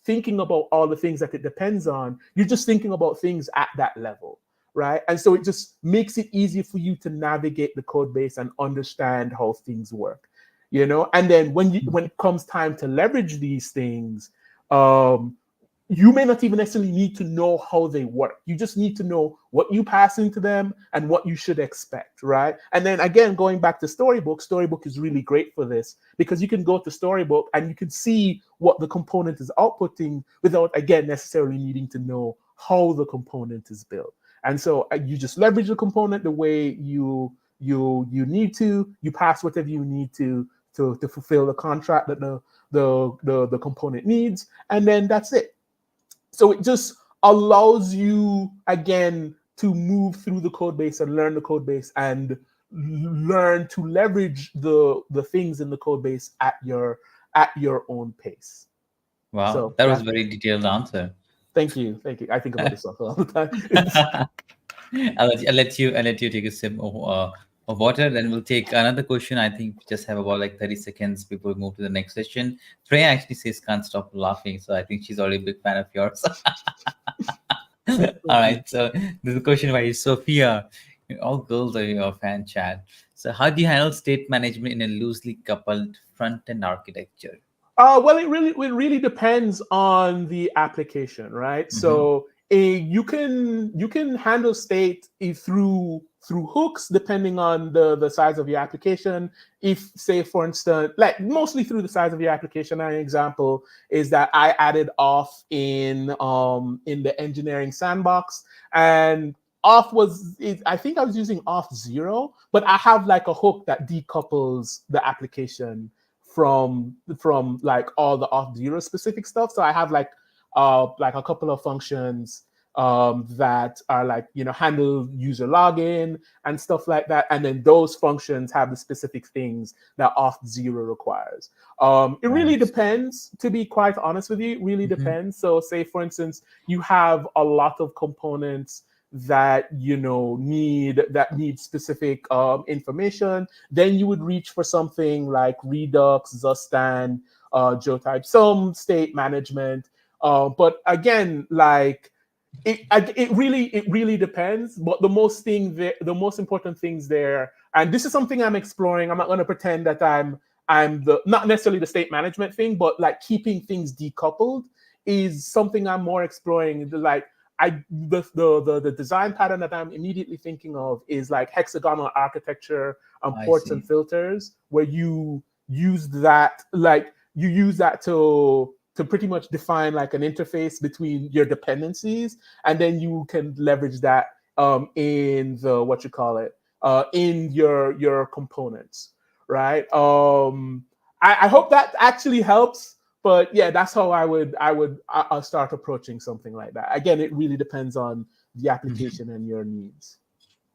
thinking about all the things that it depends on. You're just thinking about things at that level, right? And so it just makes it easier for you to navigate the code base and understand how things work, And then when it comes time to leverage these things, you may not even necessarily need to know how they work. You just need to know what you pass into them and what you should expect, right? And then again, going back to Storybook is really great for this because you can go to Storybook and you can see what the component is outputting without, again, necessarily needing to know how the component is built. And so you just leverage the component the way you need to. You pass whatever you need to fulfill the contract that the component needs, and then that's it. So it just allows you, again, to move through the code base and learn the code base and learn to leverage the things in the code base at your own pace. Wow, so that was a very detailed answer. Thank you. I think about this stuff all the time. I'll let you take a sip of water, then we'll take another question. I think we just have about 30 seconds before we move to the next session. Freya actually says can't stop laughing, so I think she's already a big fan of yours. All right, so there's a question by Sophia. All girls are your fan, Chad. So how do you handle state management in a loosely coupled front-end architecture? Well, it really depends on the application, right? So you can handle state through hooks depending on the size of your application. If, say, for instance, like mostly through the size of your application. An example is that I added auth in the engineering sandbox, and I think I was using auth 0, but I have like a hook that decouples the application from like all the auth 0 specific stuff. So I have like a couple of functions that are like, handle user login and stuff like that. And then those functions have the specific things that auth 0 requires. It really depends, to be quite honest with you, it really depends. So say, for instance, you have a lot of components that need specific information, then you would reach for something like Redux, Zustand, Jotype, some state management. But again, like it really depends. But the most important things there, and this is something I'm exploring. I'm not going to pretend that I'm the not necessarily the state management thing, but like keeping things decoupled is something I'm more exploring. Like the design pattern that I'm immediately thinking of is like hexagonal architecture and ports and filters, where you use that to pretty much define like an interface between your dependencies, and then you can leverage that in the in your components, right? I hope that actually helps. But yeah, that's how I'll start approaching something like that. Again, it really depends on the application and your needs.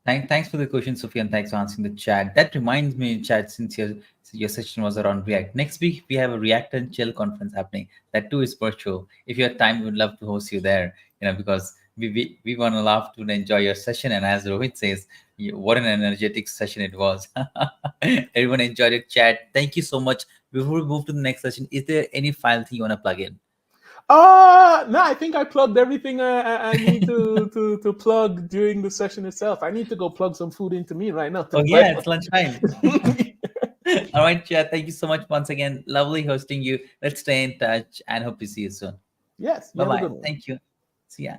Thanks for the question, Sophia, and thanks for answering the chat. That reminds me, chat, since your session was around React. Next week, we have a React and Chill conference happening. That too is virtual. If you have time, we would love to host you there, because we want to laugh to enjoy your session. And as Rohit says, what an energetic session it was. Everyone enjoyed it, chat. Thank you so much. Before we move to the next session, is there any final thing you want to plug in? No, I think I plugged everything I need to plug during the session itself. I need to go plug some food into me right now. Yeah, it's lunchtime. All right, Chad, thank you so much once again. Lovely hosting you. Let's stay in touch and hope to see you soon. Yes. Bye-bye. Thank you. See ya.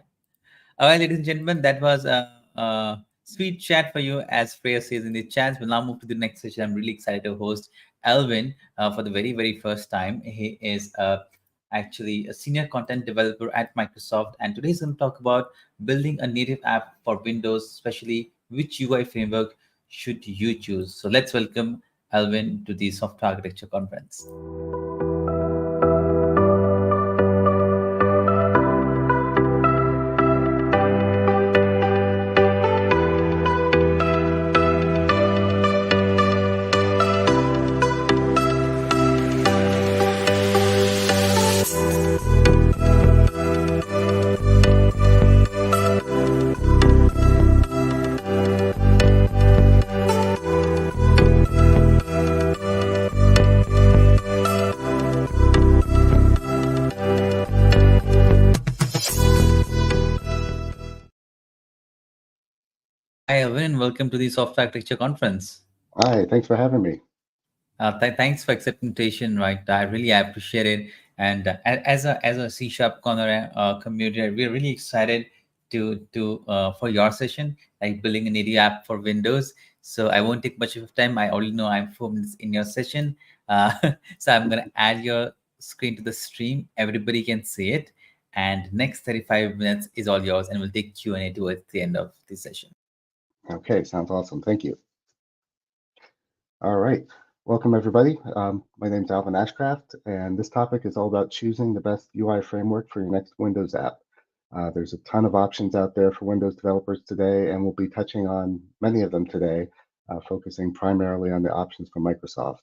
All right, ladies and gentlemen, that was a sweet chat for you. As Freya says in the chat, we'll now move to the next session. I'm really excited to host Alvin for the very, very first time. He is actually a senior content developer at Microsoft. And today he's going to talk about building a native app for Windows, especially which UI framework should you choose. So let's welcome Alvin to the Software Architecture Conference. Hi, Alvin. Welcome to the Software Architecture Conference. Hi, thanks for having me. Thanks for accepting invitation. Right, I really appreciate it. And as a CSharpCorner community, we're really excited for your session, like building a native app for Windows. So I won't take much of your time. I already know I'm 4 minutes in your session, so I'm gonna add your screen to the stream. Everybody can see it, and next 35 minutes is all yours, and we'll take Q&A towards the end of the session. Okay, sounds awesome. Thank you. All right. Welcome, everybody. My name is Alvin Ashcraft, and this topic is all about choosing the best UI framework for your next Windows app. There's a ton of options out there for Windows developers today, and we'll be touching on many of them today, focusing primarily on the options from Microsoft.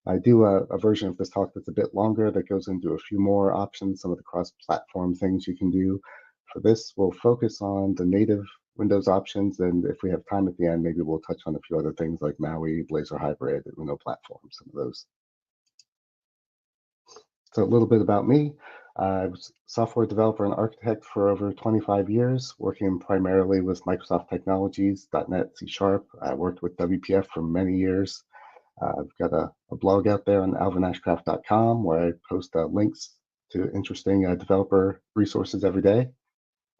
I do a version of this talk that's a bit longer that goes into a few more options, some of the cross-platform things you can do. For this, we'll focus on the native Windows options, and if we have time at the end, maybe we'll touch on a few other things like MAUI, Blazor Hybrid, Uno platform, some of those. So a little bit about me. I was a software developer and architect for over 25 years, working primarily with Microsoft technologies, .NET, C#. I worked with WPF for many years. I've got a blog out there on alvinashcraft.com where I post links to interesting developer resources every day.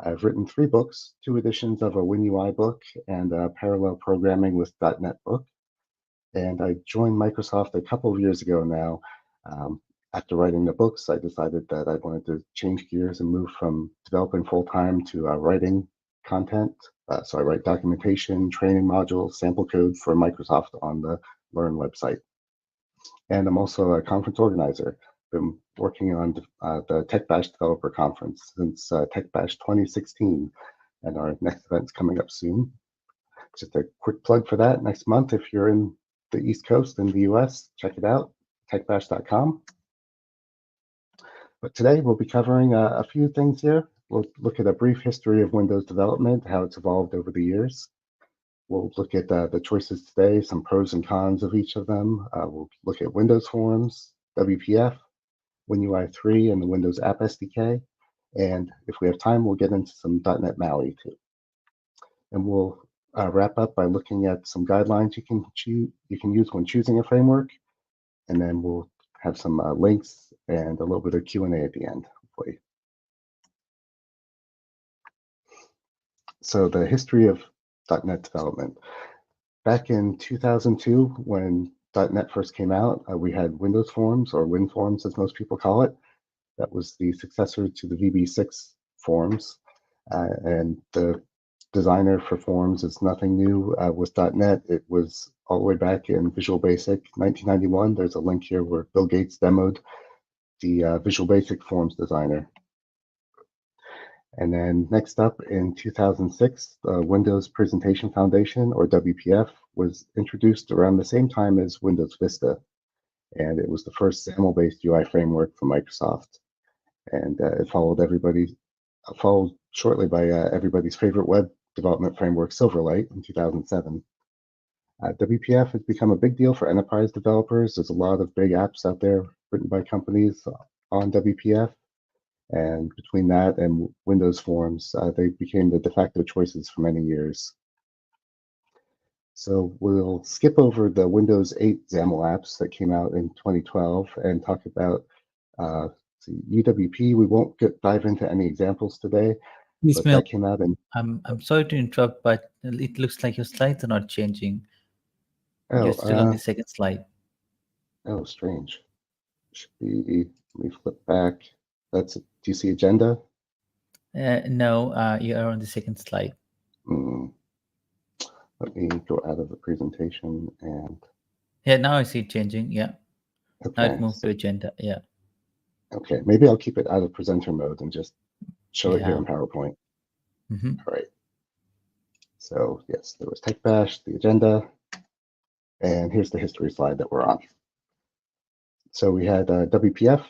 I've written 3 books, 2 editions of a WinUI book, and a parallel programming with .NET book. And I joined Microsoft a couple of years ago now. After writing the books, I decided that I wanted to change gears and move from developing full-time to writing content. So I write documentation, training modules, sample code for Microsoft on the Learn website. And I'm also a conference organizer. Been working on the TechBash Developer Conference since TechBash 2016, and our next event's coming up soon. Just a quick plug for that. Next month, if you're in the East Coast in the US, check it out, techbash.com. But today we'll be covering a few things here. We'll look at a brief history of Windows development, how it's evolved over the years. We'll look at the choices today, some pros and cons of each of them. We'll look at Windows Forms, WPF, WinUI 3, and the Windows App SDK. And if we have time, we'll get into some .NET MAUI too. And we'll wrap up by looking at some guidelines you can use when choosing a framework. And then we'll have some links and a little bit of Q&A at the end, hopefully. So the history of .NET development. Back in 2002, when .NET first came out, we had Windows Forms, or WinForms as most people call it. That was the successor to the VB6 forms. And the designer for forms is nothing new with .NET. It was all the way back in Visual Basic 1991. There's a link here where Bill Gates demoed the Visual Basic forms designer. And then next up in 2006, the Windows Presentation Foundation, or WPF, was introduced around the same time as Windows Vista. And it was the first XAML-based UI framework from Microsoft. And it followed shortly by everybody's favorite web development framework, Silverlight, in 2007. WPF has become a big deal for enterprise developers. There's a lot of big apps out there written by companies on WPF. And between that and Windows Forms, they became the de facto choices for many years. So we'll skip over the Windows 8 XAML apps that came out in 2012 and talk about UWP. We won't dive into any examples today, but that came out in... I'm sorry to interrupt, but it looks like your slides are not changing. You're still on the second slide. Oh, strange. Should be, let me flip back. Do you see agenda? No, you are on the second slide. Let me go out of the presentation and... Yeah, now I see it changing, yeah. Okay. Now it moved to agenda, yeah. Okay, maybe I'll keep it out of presenter mode and just show it here in PowerPoint. All right. So yes, there was TechBash, the agenda, and here's the history slide that we're on. So we had WPF,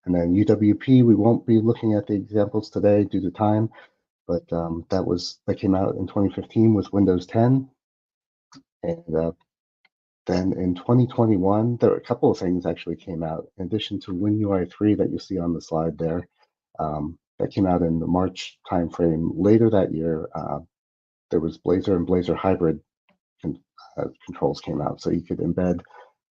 and then UWP. We won't be looking at the examples today due to time, but that came out in 2015 with Windows 10, and then in 2021, there were a couple of things actually came out in addition to WinUI 3 that you see on the slide there. That came out in the March timeframe. Later that year, there was Blazor and Blazor hybrid controls came out, so you could embed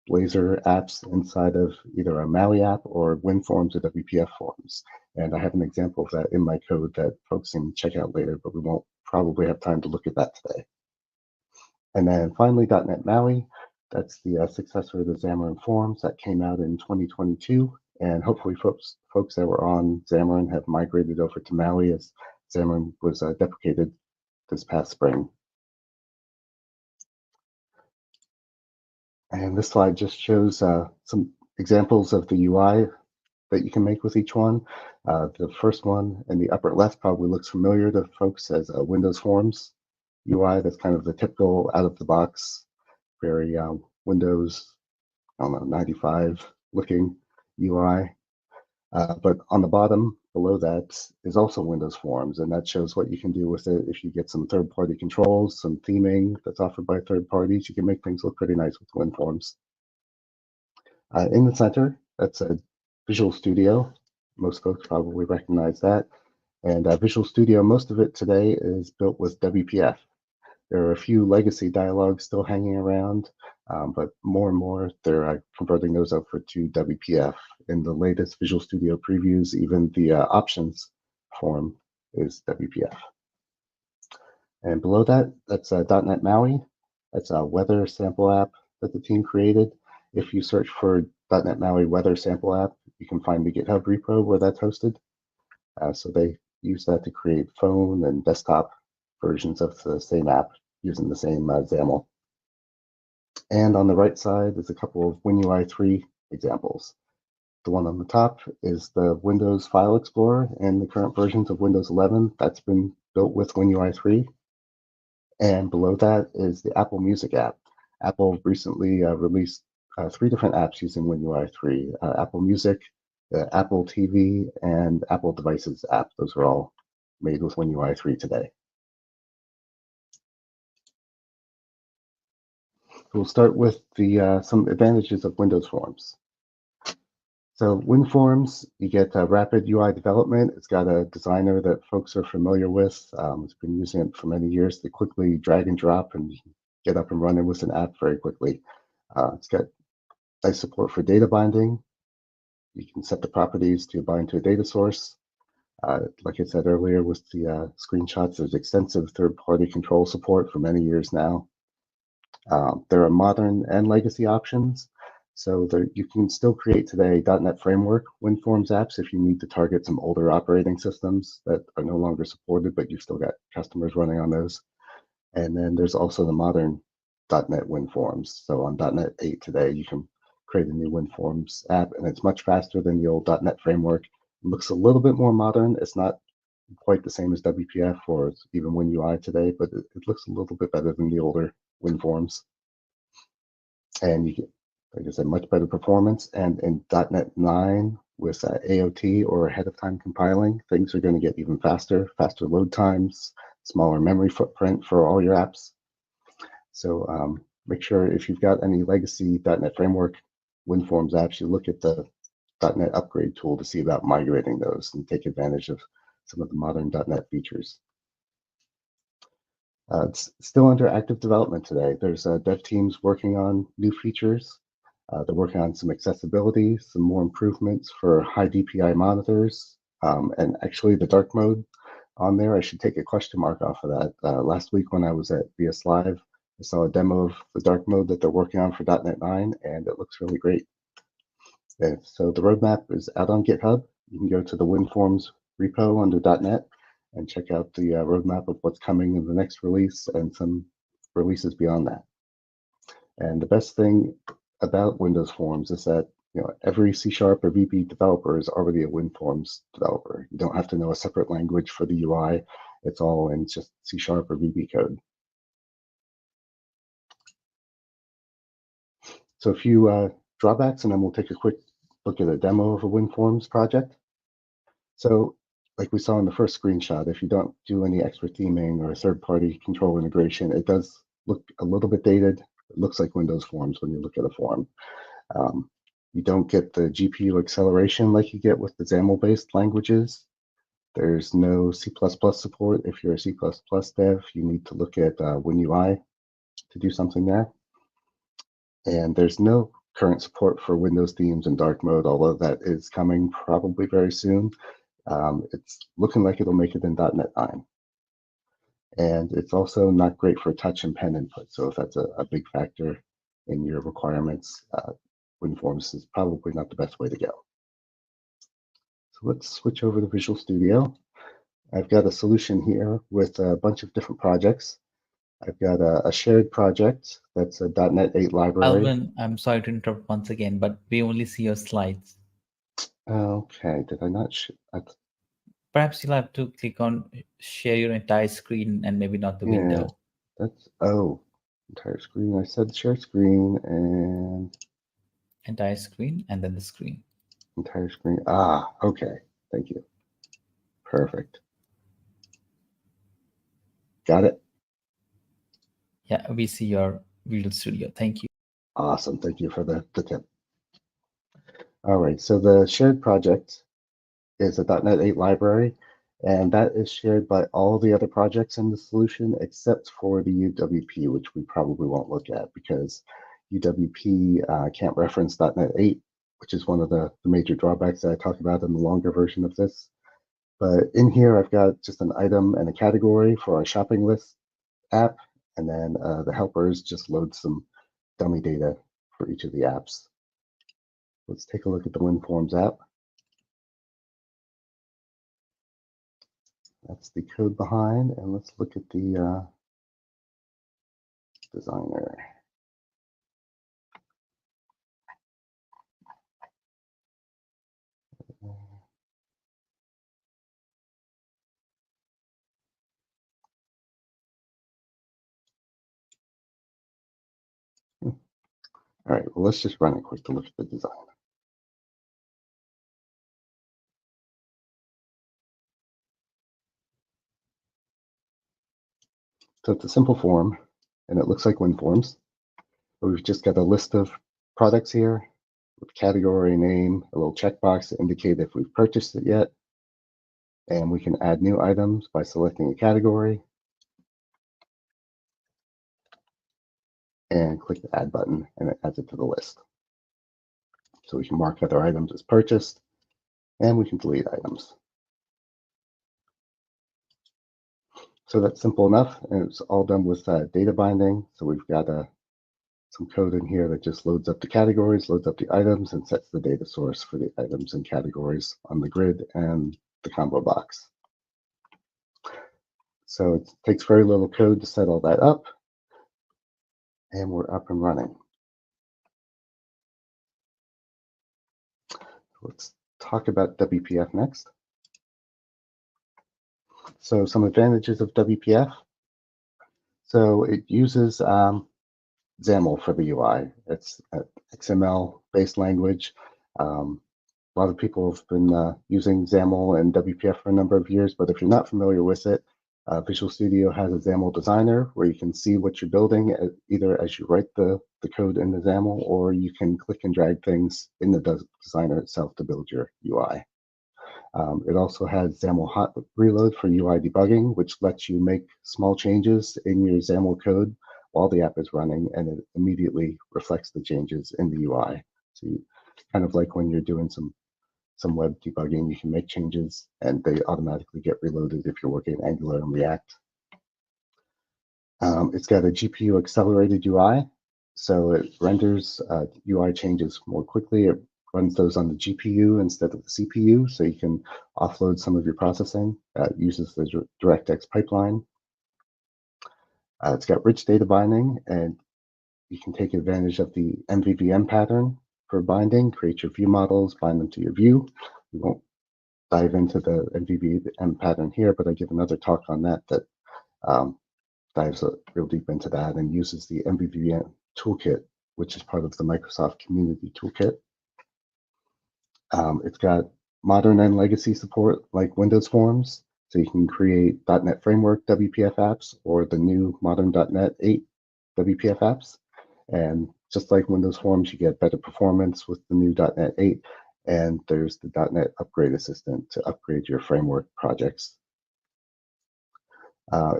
Blazor apps inside of either a MAUI app or WinForms or WPF forms. And I have an example of that in my code that folks can check out later, but we won't probably have time to look at that today. And then finally, .NET MAUI. That's the successor of the Xamarin Forms that came out in 2022. And hopefully folks that were on Xamarin have migrated over to MAUI as Xamarin was deprecated this past spring. And this slide just shows some examples of the UI that you can make with each one. The first one in the upper left probably looks familiar to folks as Windows Forms UI. That's kind of the typical out-of-the-box, very Windows, 95 looking UI. But on the bottom below that is also Windows Forms, and that shows what you can do with it. If you get some third-party controls, some theming that's offered by third parties, you can make things look pretty nice with WinForms. In the center, that's a Visual Studio. Most folks probably recognize that. And Visual Studio, most of it today is built with WPF. There are a few legacy dialogues still hanging around, but more and more they're converting those over to WPF. In the latest Visual Studio previews, even the options form is WPF. And below that, that's .NET MAUI. That's a weather sample app that the team created. If you search for .NET MAUI weather sample app, you can find the GitHub repo where that's hosted. So they use that to create phone and desktop versions of the same app using the same XAML. And on the right side is a couple of WinUI 3 examples. The one on the top is the Windows File Explorer and the current versions of Windows 11 that's been built with WinUI 3. And below that is the Apple Music app. Apple recently released 3 different apps using WinUI 3, Apple Music, the Apple TV, and Apple Devices app. Those are all made with WinUI 3 today. We'll start with the some advantages of Windows Forms. So WinForms, you get rapid UI development. It's got a designer that folks are familiar with. It's been using it for many years to quickly drag and drop and get up and running with an app very quickly. It's got nice support for data binding. You can set the properties to bind to a data source. Like I said earlier with the screenshots, there's extensive third-party control support for many years now. There are modern and legacy options. So you can still create today .NET Framework WinForms apps if you need to target some older operating systems that are no longer supported, but you've still got customers running on those. And then there's also the modern .NET WinForms. So on .NET 8 today, you can create a new WinForms app, and it's much faster than the old .NET Framework. It looks a little bit more modern. It's not quite the same as WPF or even WinUI today, but it looks a little bit better than the older WinForms. And you get, like I said, much better performance. And in .NET 9 with AOT or ahead of time compiling, things are going to get even faster load times, smaller memory footprint for all your apps. So make sure if you've got any legacy .NET Framework WinForms apps, you look at the .NET upgrade tool to see about migrating those and take advantage of some of the modern .NET features. It's still under active development today. There's dev teams working on new features. They're working on some accessibility, some more improvements for high DPI monitors, and actually the dark mode on there, I should take a question mark off of that. Last week when I was at VS Live, I saw a demo of the dark mode that they're working on for .NET 9, and it looks really great. And so the roadmap is out on GitHub. You can go to the WinForms repo under .NET and check out the roadmap of what's coming in the next release and some releases beyond that. And the best thing about Windows Forms is that every C# or VB developer is already a WinForms developer. You don't have to know a separate language for the UI. It's all in just C# or VB code. So a few drawbacks, and then we'll take a quick look at a demo of a WinForms project. So like we saw in the first screenshot, if you don't do any extra theming or third-party control integration, it does look a little bit dated. It looks like Windows Forms when you look at a form. You don't get the GPU acceleration like you get with the XAML-based languages. There's no C++ support. If you're a C++ dev, you need to look at WinUI to do something there. And there's no current support for Windows themes in dark mode, although that is coming probably very soon. It's looking like it'll make it in .NET 9. And it's also not great for touch and pen input. So if that's a big factor in your requirements, WinForms is probably not the best way to go. So let's switch over to Visual Studio. I've got a solution here with a bunch of different projects. I've got a shared project that's a .NET 8 library. Alvin, I'm sorry to interrupt once again, but we only see your slides. Okay, did I not? Perhaps you'll have to click on share your entire screen and maybe not the window. That's, entire screen. I said share screen and... Entire screen and then the screen. Entire screen. Okay. Thank you. Perfect. Got it. Yeah, we see your Visual Studio. Thank you. Awesome. Thank you for the tip. All right. So the shared project is a .NET 8 library, and that is shared by all the other projects in the solution except for the UWP, which we probably won't look at because UWP can't reference .NET 8, which is one of the major drawbacks that I talk about in the longer version of this. But in here, I've got just an item and a category for our shopping list app, and then the helpers just load some dummy data for each of the apps. Let's take a look at the WinForms app. That's the code behind, and let's look at the designer. All right, well, let's just run it quick to look at the design. So it's a simple form, and it looks like WinForms. But we've just got a list of products here with category, name, a little checkbox to indicate if we've purchased it yet. And we can add new items by selecting a category and click the add button, and it adds it to the list. So we can mark other items as purchased, and we can delete items. So that's simple enough, and it's all done with data binding. So we've got some code in here that just loads up the categories, loads up the items, and sets the data source for the items and categories on the grid and the combo box. So it takes very little code to set all that up, and we're up and running. Let's talk about WPF next. So some advantages of WPF. So it uses XAML for the UI. It's an XML-based language. A lot of people have been using XAML and WPF for a number of years, but if you're not familiar with it, Visual Studio has a XAML designer where you can see what you're building either as you write the code in the XAML, or you can click and drag things in the designer itself to build your UI. It also has XAML hot reload for UI debugging, which lets you make small changes in your XAML code while the app is running, and it immediately reflects the changes in the UI. So you, kind of like when you're doing some web debugging, you can make changes and they automatically get reloaded if you're working in Angular and React. It's got a GPU accelerated UI, so it renders UI changes more quickly. It runs those on the GPU instead of the CPU, so you can offload some of your processing. It uses the DirectX pipeline. It's got rich data binding, and you can take advantage of the MVVM pattern for binding, create your view models, bind them to your view. We won't dive into the MVVM pattern here, but I give another talk on that dives real deep into that and uses the MVVM toolkit, which is part of the Microsoft Community Toolkit. It's got modern and legacy support like Windows Forms, so you can create .NET Framework WPF apps or the new modern .NET 8 WPF apps. And just like Windows Forms, you get better performance with the new .NET 8, and there's the .NET Upgrade Assistant to upgrade your framework projects.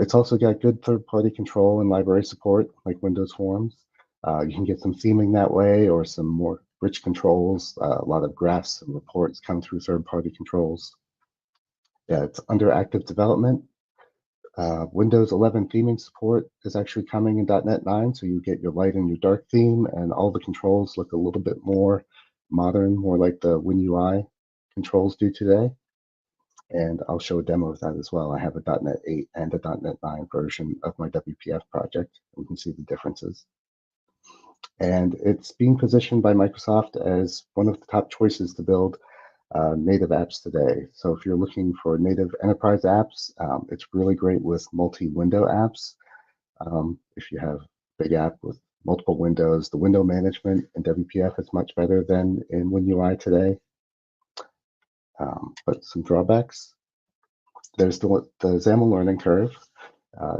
It's also got good third-party control and library support like Windows Forms. You can get some theming that way or some more rich controls. A lot of graphs and reports come through third-party controls. Yeah, it's under active development. Windows 11 theming support is actually coming in .NET 9, so you get your light and your dark theme, and all the controls look a little bit more modern, more like the WinUI controls do today. And I'll show a demo of that as well. I have a .NET 8 and a .NET 9 version of my WPF project. We can see the differences. And it's being positioned by Microsoft as one of the top choices to build native apps today. So if you're looking for native enterprise apps, it's really great with multi-window apps. If you have a big app with multiple windows, the window management in WPF is much better than in WinUI today. But some drawbacks. There's the XAML learning curve.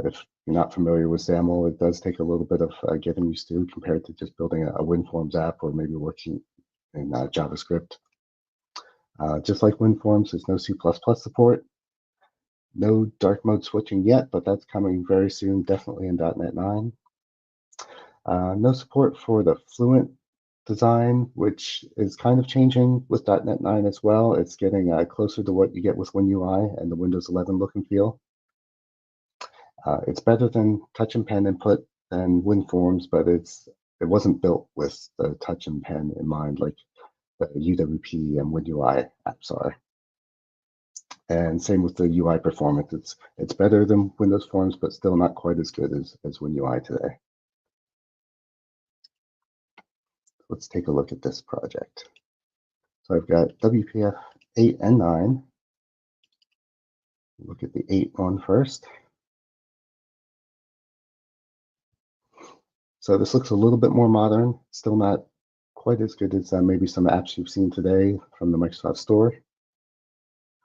If you're not familiar with XAML, it does take a little bit of getting used to compared to just building a WinForms app or maybe working in JavaScript. Just like WinForms, there's no C++ support. No dark mode switching yet, but that's coming very soon, definitely in .NET 9. No support for the fluent design, which is kind of changing with .NET 9 as well. It's getting closer to what you get with WinUI and the Windows 11 look and feel. It's better than touch and pen input and WinForms, but it wasn't built with the touch and pen in mind like the UWP and WinUI apps are. And same with the UI performance. It's better than Windows Forms, but still not quite as good as WinUI today. Let's take a look at this project. So I've got WPF 8 and 9. Look at the 8 one first. So this looks a little bit more modern, still not quite as good as maybe some apps you've seen today from the Microsoft Store.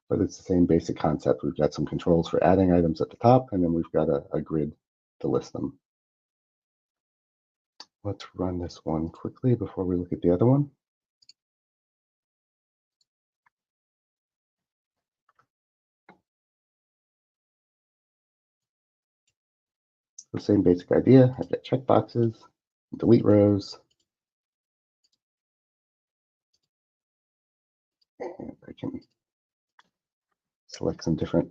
But it's the same basic concept. We've got some controls for adding items at the top, and then we've got a grid to list them. Let's run this one quickly before we look at the other one. The same basic idea. I've got checkboxes, delete rows, and I can select some different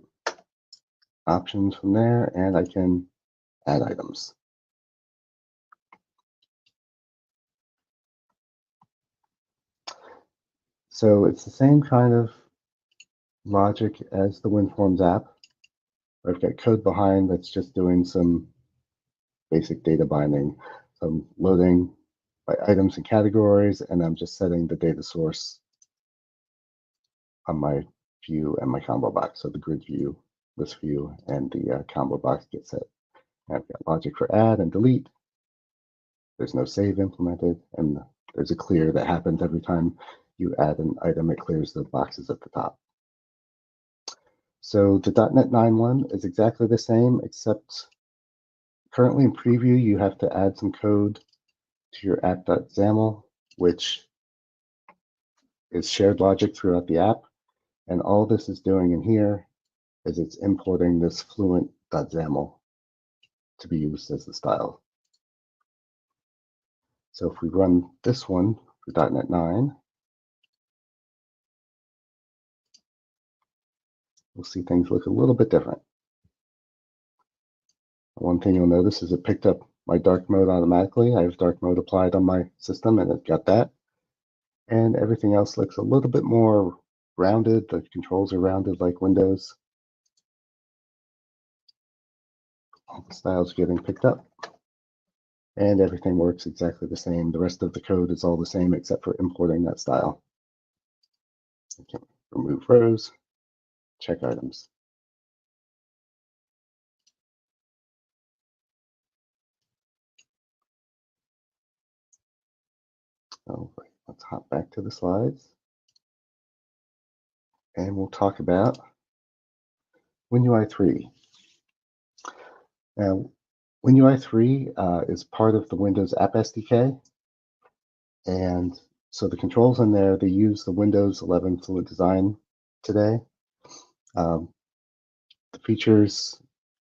options from there, and I can add items. So it's the same kind of logic as the WinForms app. I've got code behind that's just doing some basic data binding, some loading by items and categories, and I'm just setting the data source on my view and my combo box. So the grid view, this view, and the combo box get set. And I've got logic for add and delete. There's no save implemented, and there's a clear that happens every time you add an item. It clears the boxes at the top. So the .NET 9 one is exactly the same, except currently in preview, you have to add some code to your app.xaml, which is shared logic throughout the app. And all this is doing in here is it's importing this fluent.xaml to be used as the style. So if we run this one for .NET 9, we'll see things look a little bit different. One thing you'll notice is it picked up my dark mode automatically. I have dark mode applied on my system, and it got that. And everything else looks a little bit more rounded. The controls are rounded like Windows. All the styles are getting picked up. And everything works exactly the same. The rest of the code is all the same except for importing that style. I can remove rows, check items. All right, let's hop back to the slides. And we'll talk about WinUI 3. Now, WinUI 3 is part of the Windows App SDK. And so the controls in there, they use the Windows 11 Fluent Design today. The features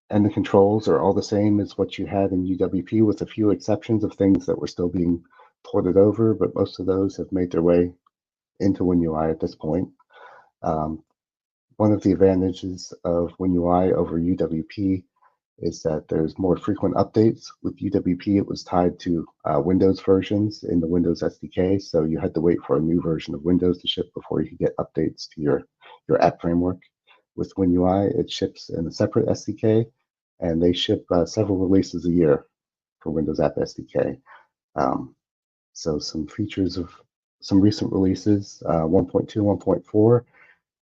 and the controls are all the same as what you had in UWP, with a few exceptions of things that were still being ported over, but most of those have made their way into WinUI at this point. One of the advantages of WinUI over UWP is that there's more frequent updates. With UWP, it was tied to Windows versions in the Windows SDK, so you had to wait for a new version of Windows to ship before you could get updates to your app framework. With WinUI, it ships in a separate SDK, and they ship several releases a year for Windows App SDK. So some features of some recent releases, 1.2, 1.4,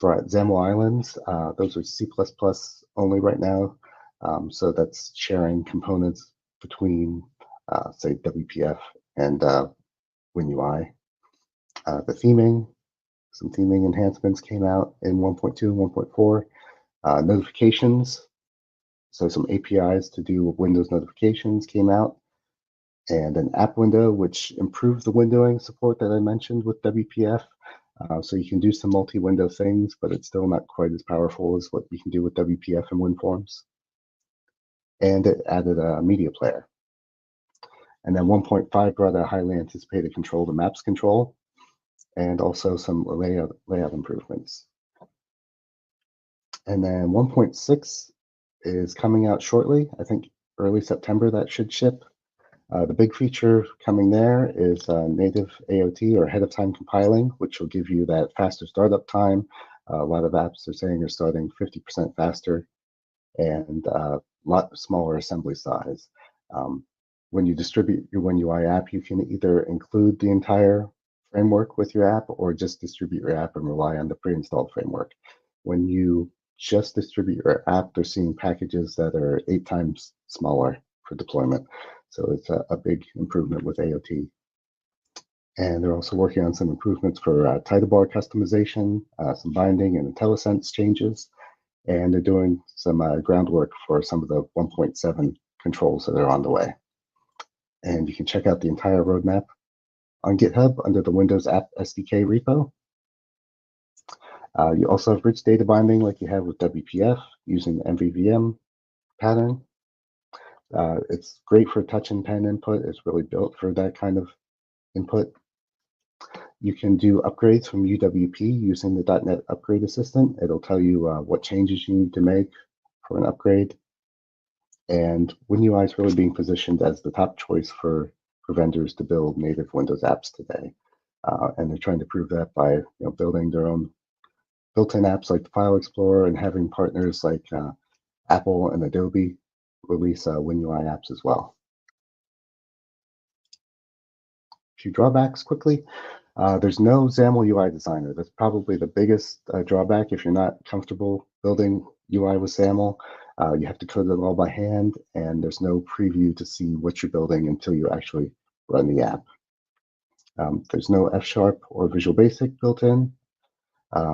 brought XAML islands. Those are C++ only right now. So that's sharing components between, say, WPF and WinUI. The theming, some theming enhancements came out in 1.2 and 1.4. Notifications, so some APIs to do Windows notifications came out. And an app window, which improved the windowing support that I mentioned with WPF. So you can do some multi-window things, but it's still not quite as powerful as what you can do with WPF and WinForms. And it added a media player. And then 1.5 brought a highly anticipated control to maps control, and also some layout improvements. And then 1.6 is coming out shortly. I think early September that should ship. The big feature coming there is native AOT, or ahead of time compiling, which will give you that faster startup time. A lot of apps are saying they're starting 50% faster, and a lot smaller assembly size. When you distribute your WinUI app, you can either include the entire framework with your app or just distribute your app and rely on the pre-installed framework. When you just distribute your app, they're seeing packages that are 8 times smaller for deployment. So it's a big improvement with AOT. And they're also working on some improvements for title bar customization, some binding and IntelliSense changes. And they're doing some groundwork for some of the 1.7 controls that are on the way. And you can check out the entire roadmap on GitHub under the Windows App SDK repo. You also have rich data binding like you have with WPF using the MVVM pattern. It's great for touch and pen input. It's really built for that kind of input. You can do upgrades from UWP using the .NET Upgrade Assistant. It'll tell you what changes you need to make for an upgrade. And WinUI is really being positioned as the top choice for vendors to build native Windows apps today. And they're trying to prove that by building their own built-in apps like the File Explorer, and having partners like Apple and Adobe release WinUI apps as well. A few drawbacks quickly. There's no XAML UI designer. That's probably the biggest drawback if you're not comfortable building UI with XAML. You have to code it all by hand, and there's no preview to see what you're building until you actually run the app. There's no F# or Visual Basic built in.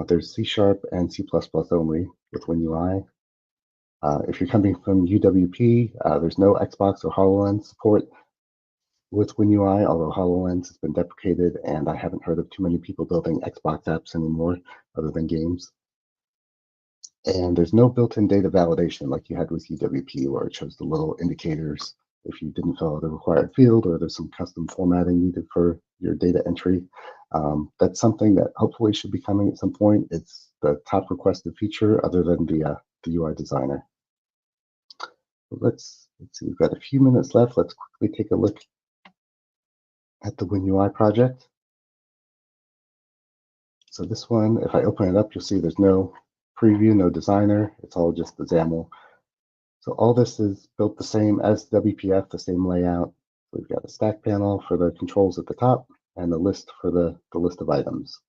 There's C# and C++ only with WinUI. If you're coming from UWP, there's no Xbox or HoloLens support with WinUI, although HoloLens has been deprecated, and I haven't heard of too many people building Xbox apps anymore other than games. And there's no built-in data validation like you had with UWP, where it shows the little indicators if you didn't fill out the required field, or there's some custom formatting needed for your data entry. That's something that hopefully should be coming at some point. It's the top requested feature other than the UI designer. Let's see, we've got a few minutes left. Let's quickly take a look at the WinUI project. So this one, if I open it up, you'll see there's no preview, no designer. It's all just the XAML. So all this is built the same as WPF, the same layout. We've got a stack panel for the controls at the top, and a list for the list of items.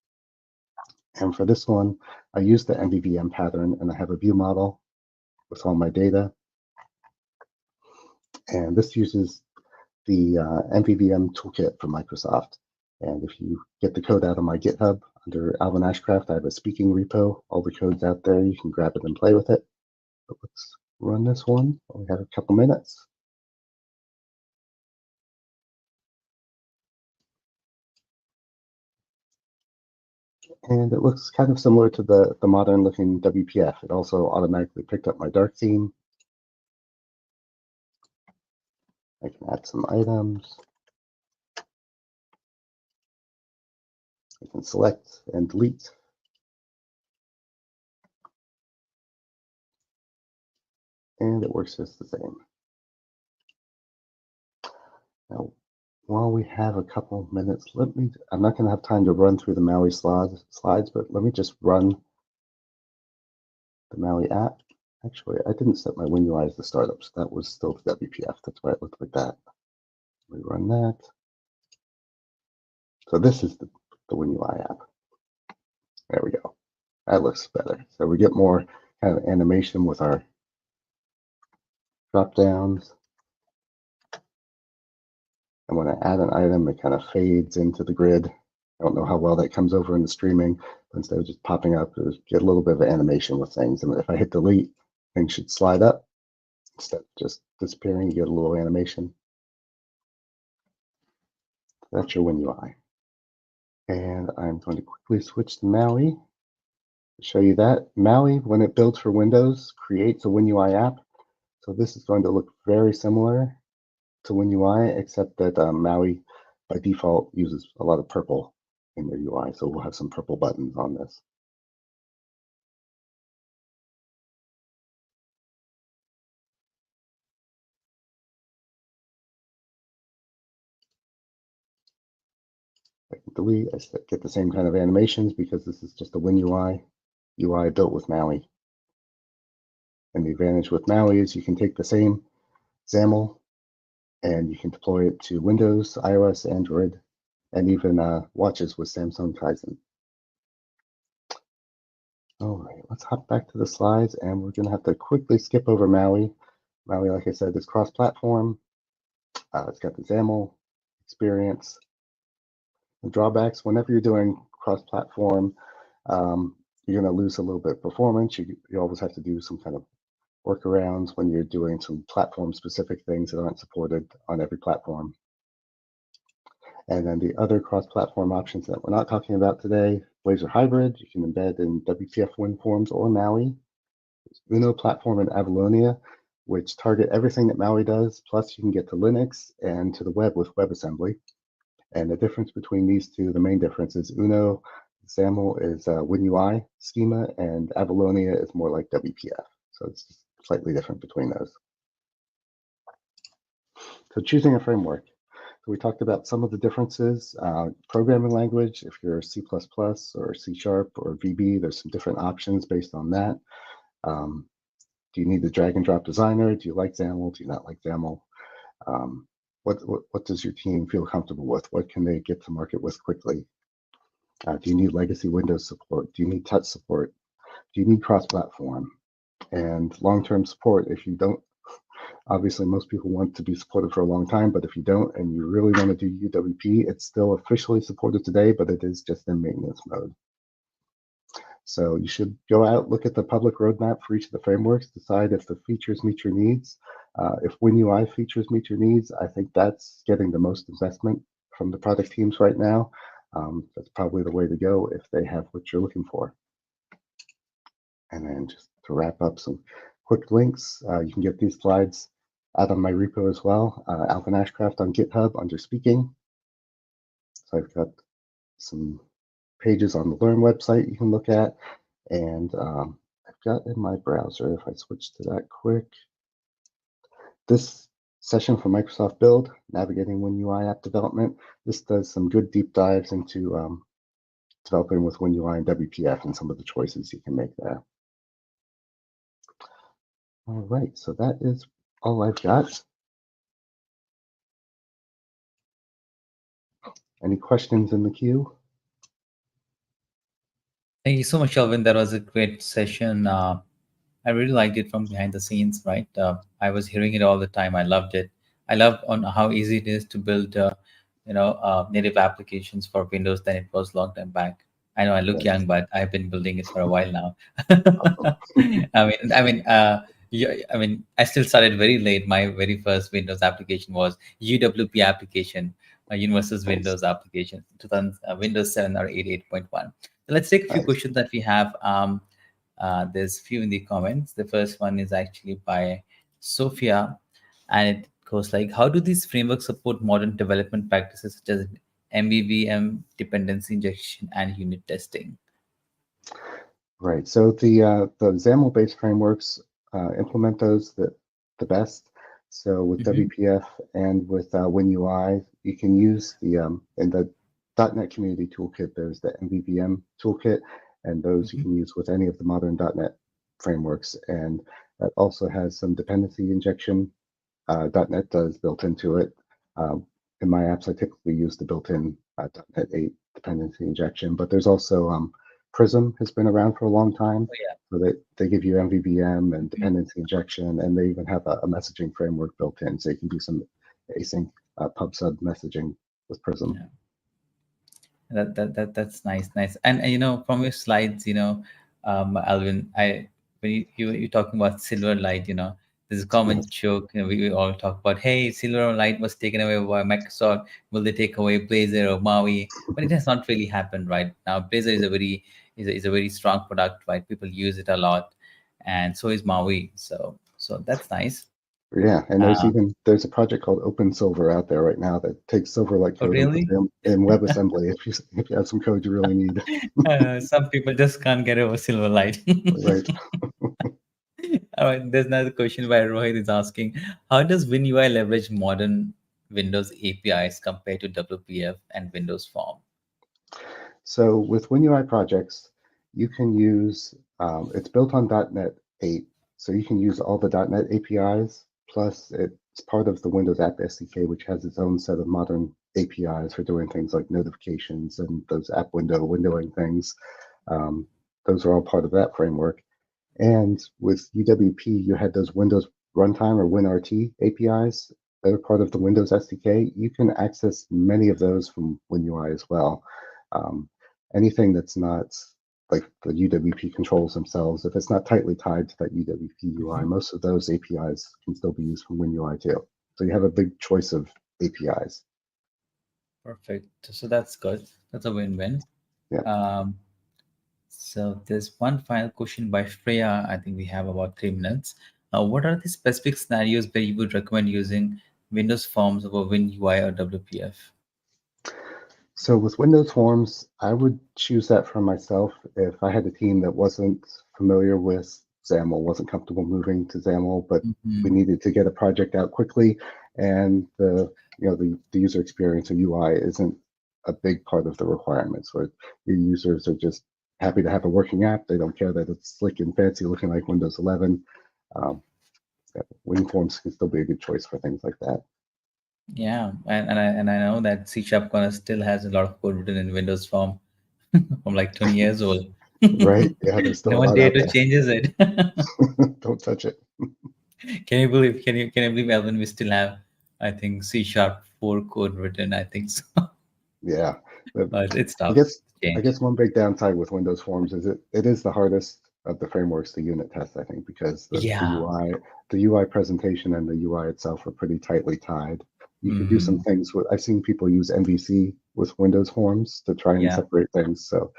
And for this one, I use the MVVM pattern, and I have a view model with all my data. And this uses the MVVM toolkit from Microsoft. And if you get the code out of my GitHub under Alvin Ashcraft, I have a speaking repo. All the code's out there. You can grab it and play with it. But let's run this one. We have a couple minutes. And it looks kind of similar to the modern looking WPF. It also automatically picked up my dark theme. I can add some items. I can select and delete. And it works just the same. Now, while we have a couple minutes, I'm not going to have time to run through the Maui slides, but let me just run the Maui app. Actually, I didn't set my WinUI as the startup, so that was still the WPF. That's why it looked like that. We run that. So this is the WinUI app. There we go. That looks better. So we get more kind of animation with our drop downs. And when I add an item, it kind of fades into the grid. I don't know how well that comes over in the streaming, but instead of just popping up, get a little bit of animation with things. And if I hit delete, things should slide up. Instead of just disappearing, you get a little animation. That's your WinUI. And I'm going to quickly switch to Maui to show you that. Maui, when it builds for Windows, creates a WinUI app. So this is going to look very similar. to WinUI, except that Maui by default uses a lot of purple in their UI, so we'll have some purple buttons on this. I can delete, I get the same kind of animations because this is just a WinUI UI built with Maui. And the advantage with Maui is you can take the same XAML and you can deploy it to Windows, iOS, Android, and even watches with Samsung Tizen. All right, let's hop back to the slides, and we're going to have to quickly skip over Maui. Maui, like I said, is cross-platform. It's got the XAML experience. The drawbacks, whenever you're doing cross-platform, you're going to lose a little bit of performance. You always have to do some kind of workarounds when you're doing some platform-specific things that aren't supported on every platform. And then the other cross-platform options that we're not talking about today, Blazor Hybrid, you can embed in WPF WinForms or Maui. There's Uno Platform and Avalonia, which target everything that Maui does, plus you can get to Linux and to the web with WebAssembly. And the difference between these two, the main difference is Uno XAML is WinUI schema, and Avalonia is more like WPF. So it's just slightly different between those. So choosing a framework. So we talked about some of the differences. Programming language, if you're C++ or C# or VB, there's some different options based on that. Do you need the drag and drop designer? Do you like XAML? Do you not like XAML? What does your team feel comfortable with? What can they get to market with quickly? Do you need legacy Windows support? Do you need touch support? Do you need cross-platform? And long-term support, if you don't, obviously most people want to be supported for a long time, but if you don't and you really want to do UWP, it's still officially supported today, but it is just in maintenance mode. So you should go out, look at the public roadmap for each of the frameworks, decide if the features meet your needs. If WinUI features meet your needs, I think that's getting the most investment from the product teams right now. That's probably the way to go if they have what you're looking for. And then just to wrap up, some quick links. You can get these slides out on my repo as well. Alvin Ashcraft on GitHub under speaking. So I've got some pages on the Learn website you can look at. And I've got in my browser, if I switch to that quick, this session from Microsoft Build, Navigating WinUI App Development. This does some good deep dives into developing with WinUI and WPF and some of the choices you can make there. All right, so that is all I've got. Any questions in the queue? Thank you so much, Alvin. That was a great session. I really liked it from behind the scenes, right? I was hearing it all the time. I loved it. I love on how easy it is to build, native applications for Windows than it was a long time back. I know I look young, but I've been building it for a while now. I still started very late. My very first Windows application was UWP application, Universal's Windows application, 2000, Windows 7 or 8, 8.1. So let's take a few questions that we have. There's a few in the comments. The first one is actually by Sophia, and it goes like, how do these frameworks support modern development practices such as MVVM, dependency injection, and unit testing? Right. So the XAML-based frameworks implement those the best. So with WPF and with WinUI, you can use the in the .NET Community Toolkit. There's the MVVM toolkit, and those you can use with any of the modern .NET frameworks. And that also has some dependency injection. .NET does built into it. In my apps, I typically use the built-in .NET 8 dependency injection, but there's also Prism has been around for a long time. Oh, yeah. So they give you MVVM and dependency injection, and they even have a messaging framework built in, so you can do some async pub/sub messaging with Prism. Yeah. That's nice. And from your slides, Alvin, when you're talking about Silverlight, there's a common joke. We all talk about, hey, Silverlight was taken away by Microsoft. Will they take away Blazor or Maui? But it has not really happened right now. Blazor is a very strong product, right? People use it a lot, and so is Maui. So that's nice. Yeah, and Uh, there's a project called Open Silver out there right now that takes Silverlight oh, code and puts really? it in WebAssembly if you have some code you really need. Some people just can't get over Silverlight. Right. All right, there's another question by Rohit is asking, how does WinUI leverage modern Windows APIs compared to WPF and Windows Form? So with WinUI projects, you can use, it's built on .NET 8, so you can use all the .NET APIs, plus it's part of the Windows App SDK, which has its own set of modern APIs for doing things like notifications and those app windowing things. Those are all part of that framework. And with UWP, you had those Windows Runtime or WinRT APIs that are part of the Windows SDK. You can access many of those from WinUI as well. Anything that's not like the UWP controls themselves, if it's not tightly tied to that UWP UI, most of those APIs can still be used from WinUI too. So you have a big choice of APIs. Perfect. So that's good. That's a win-win. Yeah. So there's one final question by Freya. I think we have about 3 minutes. What are the specific scenarios where you would recommend using Windows Forms over WinUI or WPF? So with Windows Forms, I would choose that for myself if I had a team that wasn't familiar with XAML, wasn't comfortable moving to XAML, but we needed to get a project out quickly, and the user experience of UI isn't a big part of the requirements. Where your users are just happy to have a working app; they don't care that it's slick and fancy, looking like Windows 11. WinForms can still be a good choice for things like that. Yeah, and I know that CSharpCorner still has a lot of code written in Windows Form from like 20 years old. Right? Yeah, there's still No a one lot dared out to there. changes it. Don't touch it. Can you believe? Can you believe, Alvin? We still have, I think, C#4 code written. I think so. Yeah, But it's I tough guess to I change. guess one big downside with Windows Forms is it is the hardest of the frameworks to unit test, I think, because the Yeah. UI presentation and the UI itself are pretty tightly tied. You could do some things with I've seen people use MVC with Windows Forms to try and Yeah. separate things. So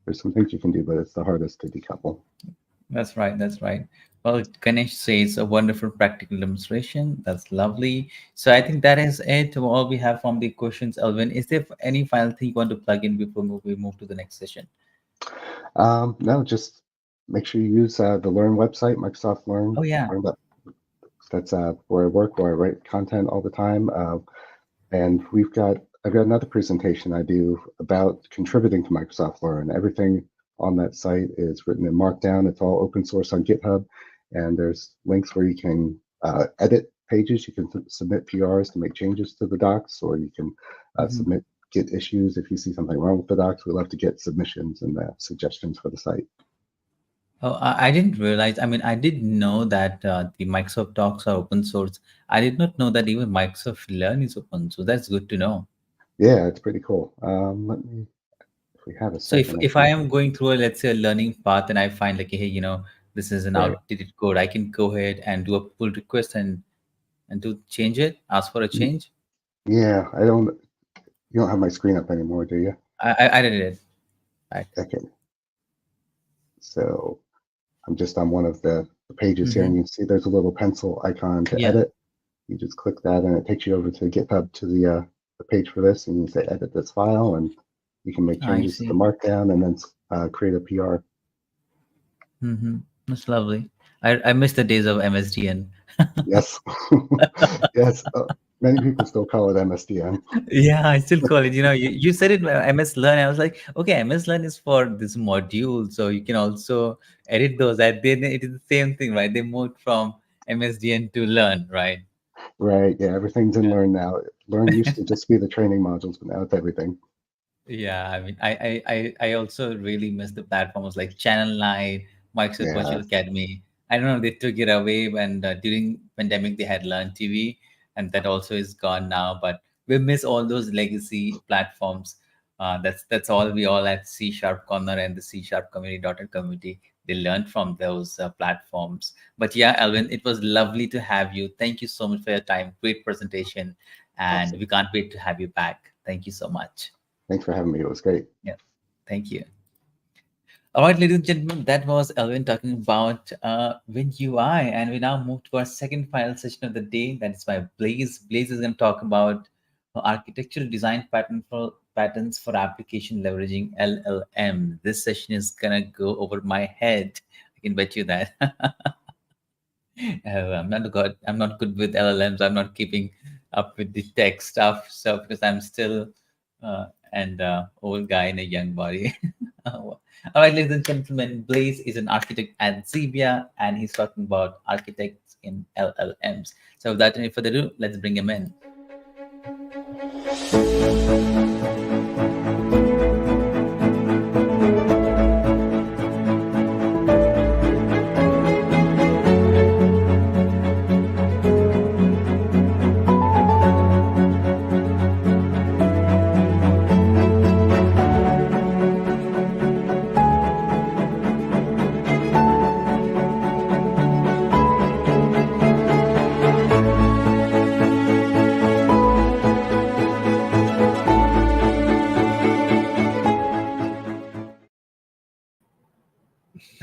there's some things you can do, but it's the hardest to decouple. That's right. That's right. Well, Ganesh says a wonderful practical demonstration. That's lovely. So I think that is it. All we have from the questions, Alvin. Is there any final thing you want to plug in before we move to the next session? No, just make sure you use the Learn website, Microsoft Learn. Oh yeah. That's where I work, where I write content all the time. And I've got another presentation I do about contributing to Microsoft Learn. Everything on that site is written in Markdown. It's all open source on GitHub, and there's links where you can edit pages. You can submit PRs to make changes to the docs, or you can submit Git issues if you see something wrong with the docs. We love to get submissions and suggestions for the site. Oh, I didn't realize. I mean, I did know that the Microsoft Docs are open source. I did not know that even Microsoft Learn is open source. That's good to know. Yeah, it's pretty cool. Let me, if we have a So second, if I am going through a, let's say, a learning path, and I find like, hey, this is an Right. outdated code, I can go ahead and do a pull request and to change it, ask for a change. Yeah, you don't have my screen up anymore, do you? I did it. Right. Okay. So I'm just on one of the pages here, and you see there's a little pencil icon to Yeah. edit. You just click that, and it takes you over to GitHub to the page for this, and you say edit this file, and you can make I changes to see. the markdown, and then create a PR. That's lovely. I miss the days of MSDN. Yes, yes. Many people still call it MSDN. Yeah, I still call it. You said it MS Learn. I was like, okay, MS Learn is for this module, so you can also edit those. It is the same thing, right? They moved from MSDN to Learn, right? Right. Yeah, everything's in Learn now. Learn used to just be the training modules, but now it's everything. Yeah, I mean, I also really miss the platforms like Channel 9, Microsoft Virtual Yes. Academy. I don't know, they took it away, and during pandemic they had Learn TV, and that also is gone now. But we miss all those legacy platforms. That's all we all at C Sharp Corner and the C Sharp community. They learned from those platforms. But yeah, Alvin, it was lovely to have you. Thank you so much for your time. Great presentation, and Awesome. we can't wait to have you back. Thank you so much. Thanks for having me. It was great. Yeah, thank you. All right, ladies and gentlemen, that was Elvin talking about Win UI, and we now move to our second final session of the day. That is by Blaze. Blaze is going to talk about architectural design patterns for application leveraging LLM. This session is going to go over my head. I can bet you that. I'm not good with LLMs. I'm not keeping up with the tech stuff. So because I'm still an old guy in a young body. All right, ladies and gentlemen, Blaze is an architect at Xebia, and he's talking about architects in LLMs. So without any further ado, let's bring him in.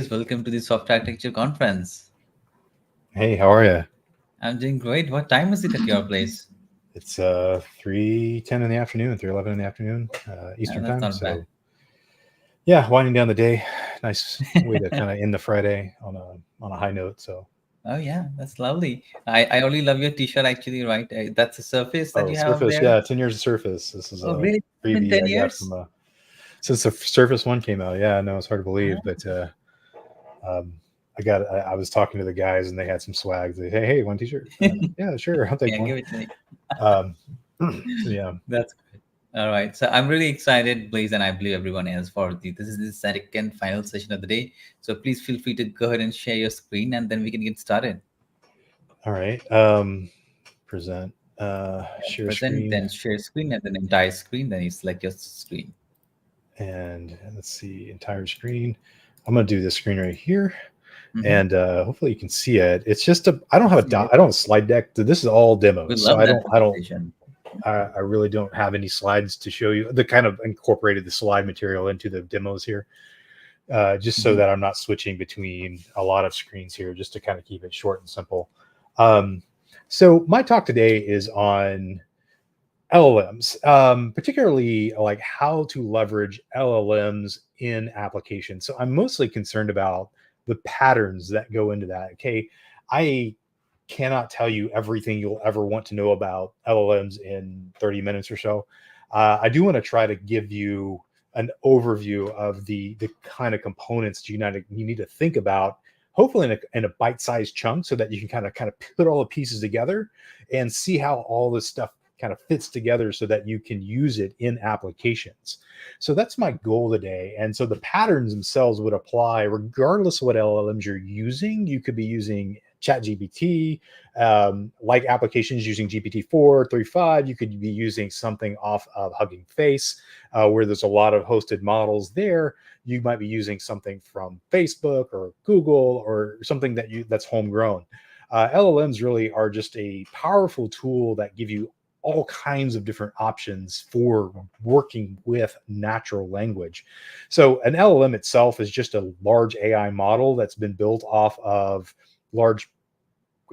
Welcome to the Software Architecture Conference. Hey, how are you? I'm doing great. What time is it at your place? It's 3:10 in the afternoon, 3:11 in the afternoon, Eastern time. Not So bad. yeah, winding down the day. Nice way to kind of end the Friday on a high note. So Oh yeah, that's lovely. I only love your T-shirt actually, right? That's a Surface that you have Surface, there. yeah, 10 years of Surface. This is Oh, a really? It's been freebie 10 I got years? from since the Surface One came out. Yeah, no, it's hard to believe, but I was talking to the guys and they had some swag. They hey, one T-shirt. Yeah, sure, I'll take Yeah, one. give it to me. Yeah, That's good. All right, so I'm really excited, Blaze, and I believe everyone else for this is the second final session of the day. So please feel free to go ahead and share your screen, and then we can get started. All right. Present. Share Present, screen. then share screen, and then entire screen. Then you select your screen. And let's see, entire screen. I'm going to do this screen right here. Mhm. And hopefully you can see it. It's just I don't have I don't have a slide deck. This is all We demos. So love that presentation. I really don't have any slides to show you. The kind of incorporated the slide material into the demos here. Just so Mhm. that I'm not switching between a lot of screens here, just to kind of keep it short and simple. So my talk today is on LLMs, particularly like how to leverage LLMs in applications. So I'm mostly concerned about the patterns that go into that. Okay, I cannot tell you everything you'll ever want to know about LLMs in 30 minutes or so. I do want to try to give you an overview of the kind of components you need to think about, hopefully in a bite-sized chunk, so that you can kind of put all the pieces together and see how all this stuff kind of fits together so that you can use it in applications. So that's my goal today. And so the patterns themselves would apply regardless of what LLMs you're using. You could be using ChatGPT, like applications using GPT-4, 3.5. You could be using something off of Hugging Face, where there's a lot of hosted models there. You might be using something from Facebook or Google or something that's homegrown. LLMs really are just a powerful tool that give you all kinds of different options for working with natural language. So an LLM itself is just a large AI model that's been built off of large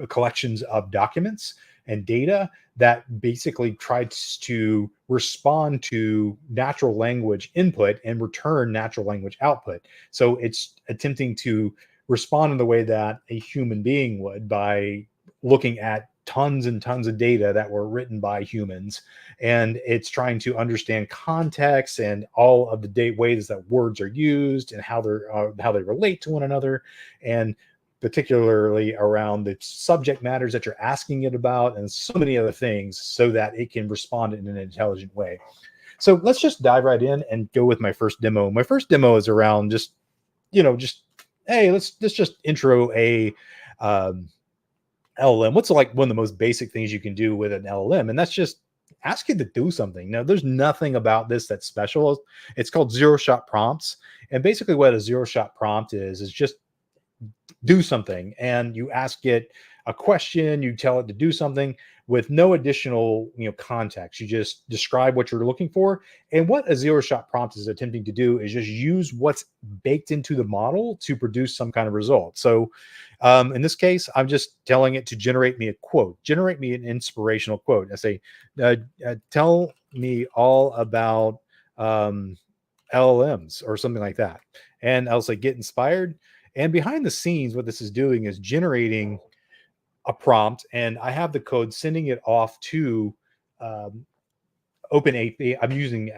collections of documents and data that basically tries to respond to natural language input and return natural language output. So it's attempting to respond in the way that a human being would, by looking at tons and tons of data that were written by humans, and it's trying to understand context and all of the ways that words are used and how they relate to one another, and particularly around the subject matters that you're asking it about, and so many other things, so that it can respond in an intelligent way. So let's just dive right in and go with my first demo. My first demo is around just hey, let's just intro a LLM. What's like one of the most basic things you can do with an LLM? And that's just ask it to do something. Now, there's nothing about this that's special. It's called zero-shot prompts. And basically what a zero-shot prompt is just do something. And you ask it a question, you tell it to do something with no additional, context. You just describe what you're looking for. And what a zero-shot prompt is attempting to do is just use what's baked into the model to produce some kind of result. So in this case, I'm just telling it to generate me a quote, generate me an inspirational quote. I say, tell me all about LLMs or something like that. And I'll say, get inspired. And behind the scenes, what this is doing is generating a prompt, and I have the code sending it off to OpenAI. I'm using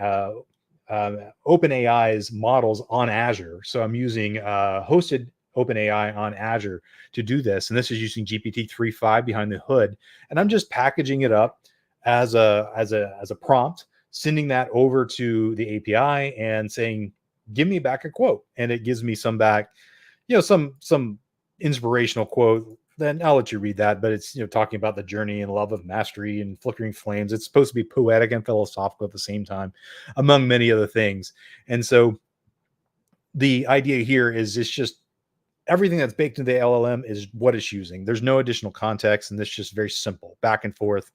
OpenAI's models on Azure. So I'm using hosted OpenAI on Azure to do this. And this is using GPT-3.5 behind the hood. And I'm just packaging it up as a prompt, sending that over to the API and saying, give me back a quote. And it gives me some back, some inspirational quote. Then I'll let you read that, but it's, talking about the journey and love of mastery and flickering flames. It's supposed to be poetic and philosophical at the same time, among many other things. And so the idea here is it's just everything that's baked into the LLM is what it's using. There's no additional context, and it's just very simple back and forth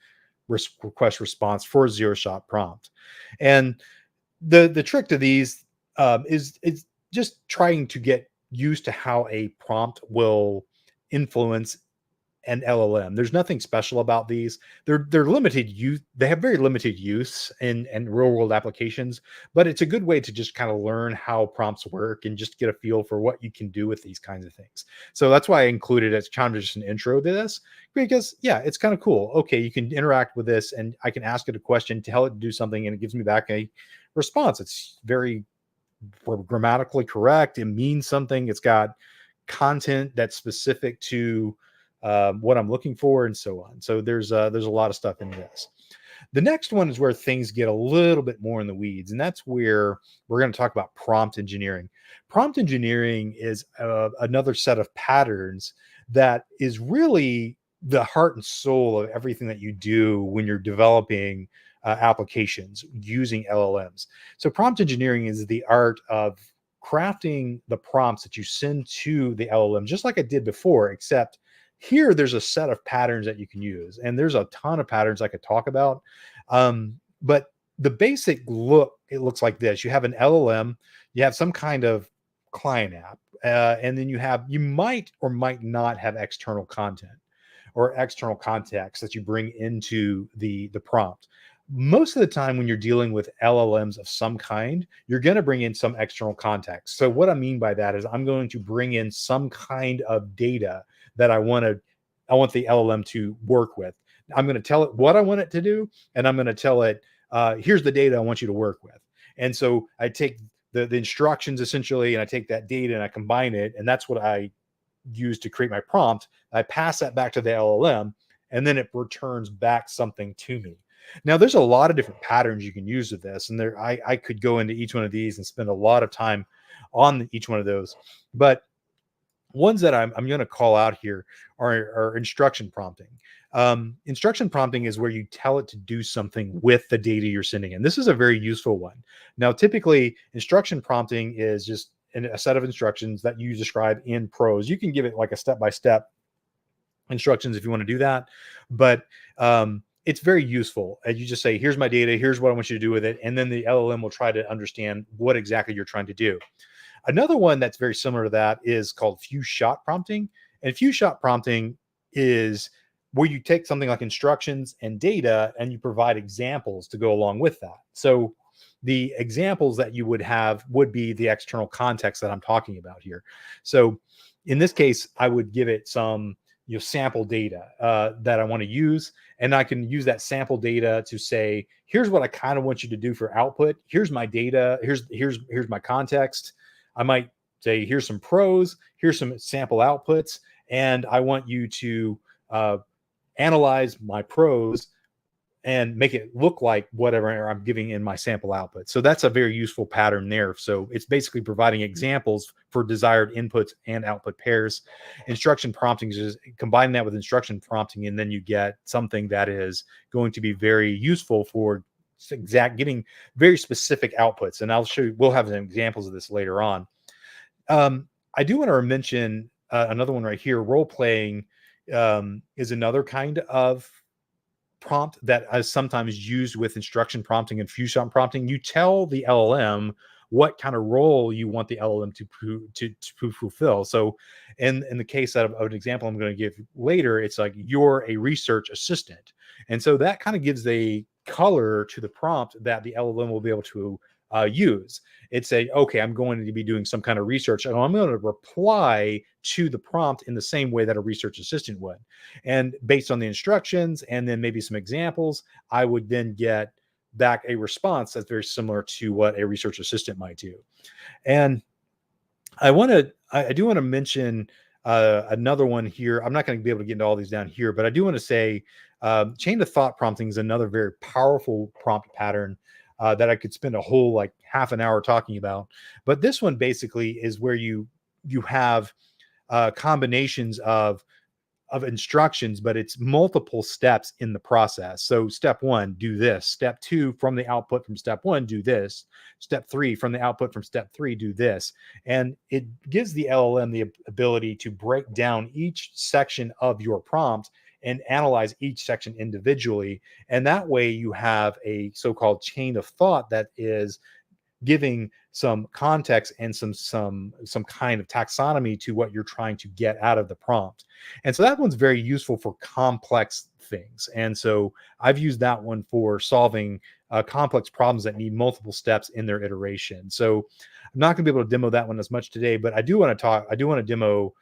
request response for a zero-shot prompt. And the trick to these is it's just trying to get used to how a prompt will influence an LLM. There's nothing special about these. They're limited use. They have very limited use in real world applications, but it's a good way to just kind of learn how prompts work and just get a feel for what you can do with these kinds of things. So that's why I included it as kind of just an intro to this, because yeah, it's kind of cool. Okay, you can interact with this, and I can ask it a question, tell it to do something, and it gives me back a response. It's very grammatically correct. It means something. It's got content that's specific to what I'm looking for, and so on. So there's a lot of stuff in this. The next one is where things get a little bit more in the weeds, and that's where we're going to talk about prompt engineering. Prompt engineering is another set of patterns that is really the heart and soul of everything that you do when you're developing applications using LLMs. So prompt engineering is the art of crafting the prompts that you send to the LLM, just like I did before, except here there's a set of patterns that you can use, and there's a ton of patterns I could talk about. But the basic look, it looks like this. You have an LLM, you have some kind of client app, and then you might or might not have external content or external context that you bring into the prompt. Most of the time when you're dealing with LLMs of some kind, you're going to bring in some external context. So what I mean by that is I'm going to bring in some kind of data that I want the LLM to work with. I'm going to tell it what I want it to do, and I'm going to tell it, here's the data I want you to work with. And so I take the instructions essentially, and I take that data and I combine it, and that's what I use to create my prompt. I pass that back to the LLM, and then it returns back something to me. Now, there's a lot of different patterns you can use with this, and I could go into each one of these and spend a lot of time on each one of those. But ones that I'm going to call out here are instruction prompting. Instruction prompting is where you tell it to do something with the data you're sending in. This is a very useful one. Now, typically, instruction prompting is just a set of instructions that you describe in prose. You can give it like a step-by-step instructions if you want to do that, but it's very useful. And you just say, here's my data, here's what I want you to do with it, and then the LLM will try to understand what exactly you're trying to do. Another one that's very similar to that is called few-shot prompting. And few-shot prompting is where you take something like instructions and data and you provide examples to go along with that. So the examples that you would have would be the external context that I'm talking about here. So in this case, I would give it some sample data that I want to use, and I can use that sample data to say, here's what I kind of want you to do for output. Here's my data. Here's my context. I might say, here's some prose, here's some sample outputs, and I want you to analyze my prose and make it look like whatever I'm giving in my sample output. So that's a very useful pattern there. So it's basically providing examples for desired inputs and output pairs. Instruction prompting is just combining that with instruction prompting, and then you get something that is going to be very useful for getting very specific outputs. And I'll show you, we'll have some examples of this later on. I do want to mention another one right here, role playing is another kind of prompt that is sometimes used with instruction prompting and few shot prompting. You tell the LLM what kind of role you want the LLM to fulfill. So in the case of an example I'm going to give later, it's like you're a research assistant. And so that kind of gives a color to the prompt that the LLM will be able to use. It's okay, I'm going to be doing some kind of research, and I'm going to reply to the prompt in the same way that a research assistant would. And based on the instructions and then maybe some examples, I would then get back a response that's very similar to what a research assistant might do. And I do want to mention another one here. I'm not going to be able to get into all these down here, but I do want to say chain of thought prompting is another very powerful prompt pattern that I could spend a whole like half an hour talking about. But this one basically is where you have combinations of instructions, but it's multiple steps in the process. So step 1, do this. Step 2, from the output from step 1, do this. Step 3, from the output from step 3, do this. And it gives the LLM the ability to break down each section of your prompt and analyze each section individually. And that way you have a so-called chain of thought that is giving some context and some kind of taxonomy to what you're trying to get out of the prompt. And so that one's very useful for complex things. And so I've used that one for solving complex problems that need multiple steps in their iteration. So I'm not going to be able to demo that one as much today, but I do want to demo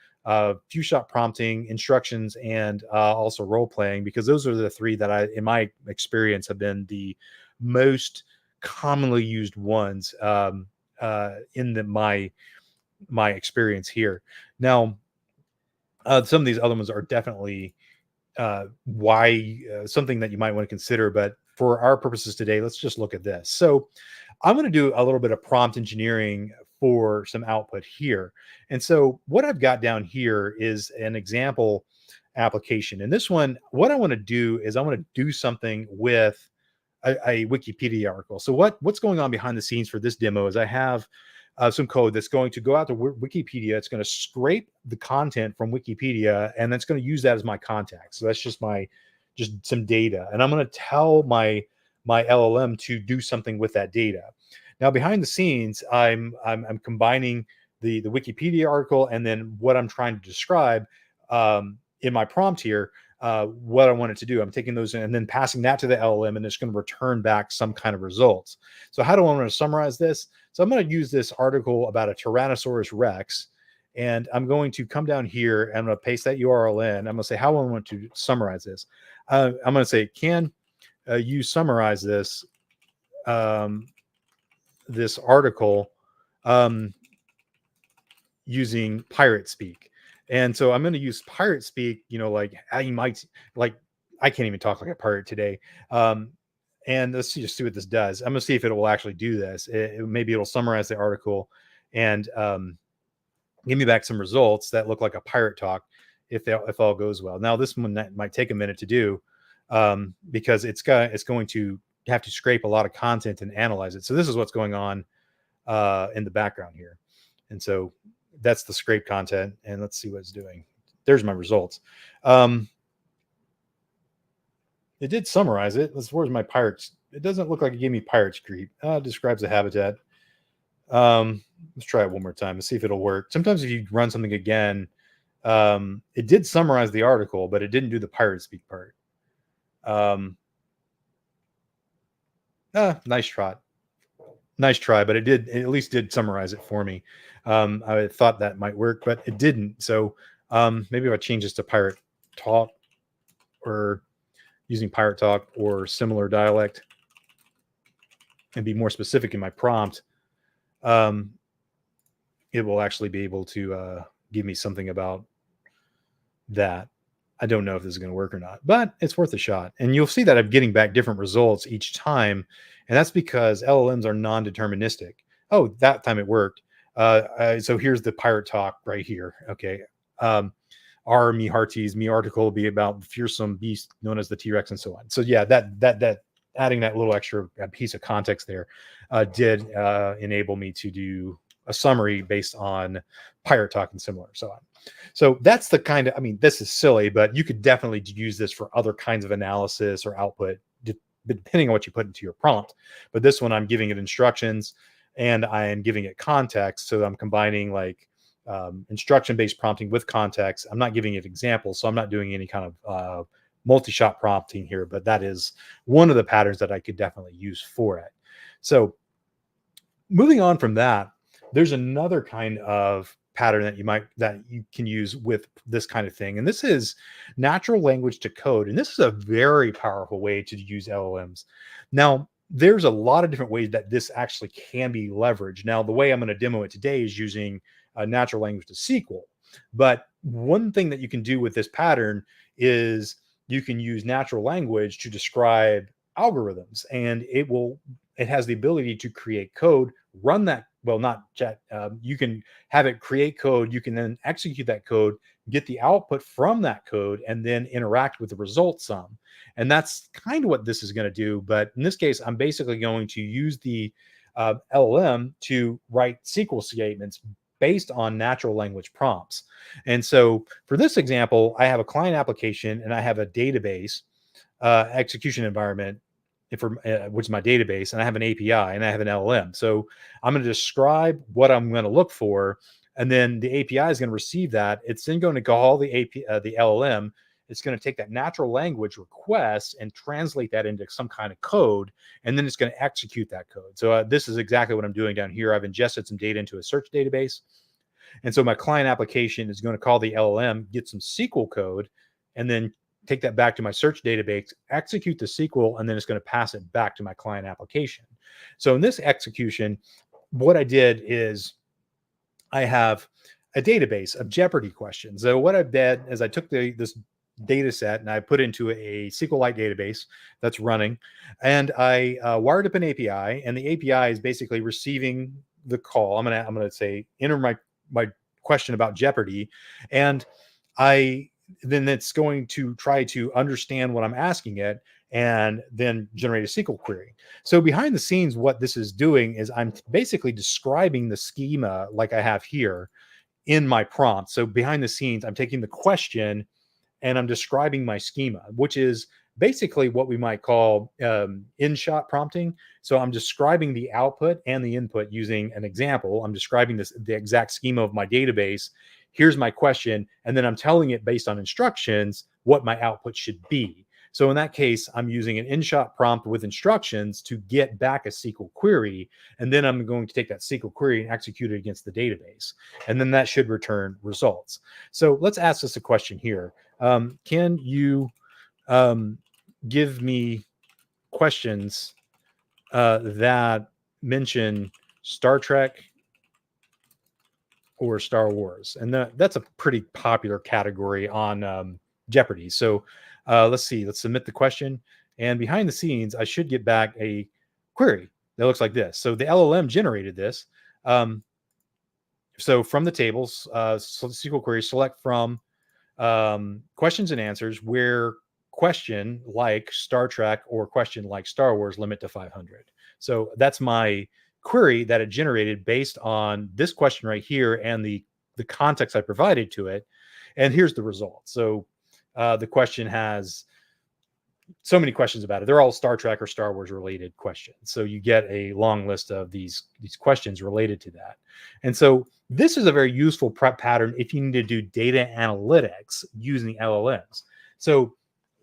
few shot prompting, instructions, and also role playing, because those are the three that in my experience, have been the most commonly used ones in my experience here. Now, some of these other ones are definitely something that you might want to consider, but for our purposes today, let's just look at this. So I'm going to do a little bit of prompt engineering for some output here. And so what I've got down here is an example application. And this one, what I want to do is I want to do something with a Wikipedia article. So what's going on behind the scenes for this demo is I have some code that's going to go out to Wikipedia. It's going to scrape the content from Wikipedia, and that's going to use that as my context. So that's just some data. And I'm going to tell my LLM to do something with that data. Now, behind the scenes, I'm combining the Wikipedia article and then what I'm trying to describe in my prompt here. What I want it to do. I'm taking those and then passing that to the LLM, and it's going to return back some kind of results. So how do I want to summarize this? So I'm going to use this article about a Tyrannosaurus Rex, and I'm going to come down here and I'm going to paste that URL in. I'm going to say how I want to summarize this. I'm going to say, can you summarize this this article using pirate speak? And so I'm going to use pirate speak, like I can't even talk like a pirate today. And let's just see what this does. I'm going to see if it will actually do this. Maybe it'll summarize the article and give me back some results that look like a pirate talk if all goes well. Now, this one might take a minute to do because it's going to have to scrape a lot of content and analyze it. So this is what's going on in the background here. And so that's the scrape content, and let's see what it's doing. There's my results. It did summarize it. Where's my pirates? It doesn't look like it gave me pirates creep. Describes the habitat. Let's try it one more time and see if it'll work. Sometimes if you run something again, it did summarize the article, but it didn't do the pirate speak part. Nice try, but it at least did summarize it for me. I thought that might work, but it didn't. So maybe if I change this to pirate talk, or using pirate talk or similar dialect, and be more specific in my prompt, it will actually be able to give me something about that. I don't know if this is going to work or not, but it's worth a shot. And you'll see that I'm getting back different results each time. And that's because LLMs are non-deterministic. Oh, that time it worked. So here's the pirate talk right here. Okay. Me hearties, me article will be about the fearsome beast known as the T-Rex and so on. So yeah, that adding that little extra piece of context there did enable me to do a summary based on pirate talk and similar, so on. So that's the kind of, I mean, this is silly, but you could definitely use this for other kinds of analysis or output, depending on what you put into your prompt. But this one, I'm giving it instructions and I am giving it context. So I'm combining like instruction-based prompting with context. I'm not giving it examples, so I'm not doing any kind of multi-shot prompting here, but that is one of the patterns that I could definitely use for it. So moving on from that, there's another kind of pattern that you can use with this kind of thing, and this is natural language to code. And this is a very powerful way to use LLMs. Now, there's a lot of different ways that this actually can be leveraged. Now, the way I'm going to demo it today is using natural language to SQL. But one thing that you can do with this pattern is you can use natural language to describe algorithms, and it has the ability to create code, run that. Well, not chat. You can have it create code. You can then execute that code, get the output from that code, and then interact with the result some. And that's kind of what this is going to do. But in this case, I'm basically going to use the LLM to write SQL statements based on natural language prompts. And so for this example, I have a client application and I have a database execution environment, which is my database, and I have an API and I have an LLM. So I'm going to describe what I'm going to look for, and then the API is going to receive that. It's then going to call the LLM. It's going to take that natural language request and translate that into some kind of code, and then it's going to execute that code. So this is exactly what I'm doing down here. I've ingested some data into a search database, and so my client application is going to call the LLM, get some SQL code, and then take that back to my search database, execute the SQL, and then it's going to pass it back to my client application. So in this execution, what I did is I have a database of Jeopardy questions. So what I did is I took this data set and I put into a SQLite database that's running, and I wired up an API, and the API is basically receiving the call. I'm gonna say enter my question about Jeopardy, and then it's going to try to understand what I'm asking it and then generate a SQL query. So behind the scenes, what this is doing is I'm basically describing the schema like I have here in my prompt. So behind the scenes, I'm taking the question and I'm describing my schema, which is basically what we might call in-shot prompting. So I'm describing the output and the input using an example. I'm describing the exact schema of my database. Here's my question, and then I'm telling it based on instructions what my output should be. So in that case, I'm using an in-shot prompt with instructions to get back a SQL query, and then I'm going to take that SQL query and execute it against the database, and then that should return results. So let's ask us a question here. Can you give me questions that mention Star Trek or Star Wars? And that's a pretty popular category on Jeopardy. So let's see, let's submit the question. And behind the scenes, I should get back a query that looks like this. So the LLM generated this. So from the tables, SQL query, select from questions and answers where question like Star Trek or question like Star Wars limit to 500. So that's my query that it generated based on this question right here and the context I provided to it. And here's the result. So the question has so many questions about it. They're all Star Trek or Star Wars related questions. So you get a long list of these questions related to that. And so this is a very useful prep pattern if you need to do data analytics using LLMs. So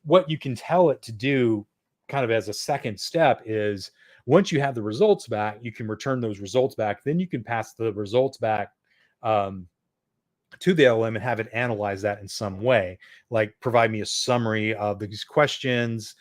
what you can tell it to do kind of as a second step is once you have the results back, you can return those results back. Then you can pass the results back to the LLM and have it analyze that in some way, like provide me a summary of these questions,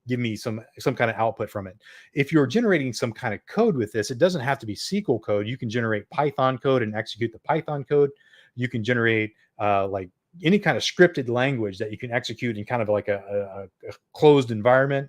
give me some kind of output from it. If you're generating some kind of code with this, it doesn't have to be SQL code. You can generate Python code and execute the Python code. You can generate like any kind of scripted language that you can execute in kind of like a closed environment.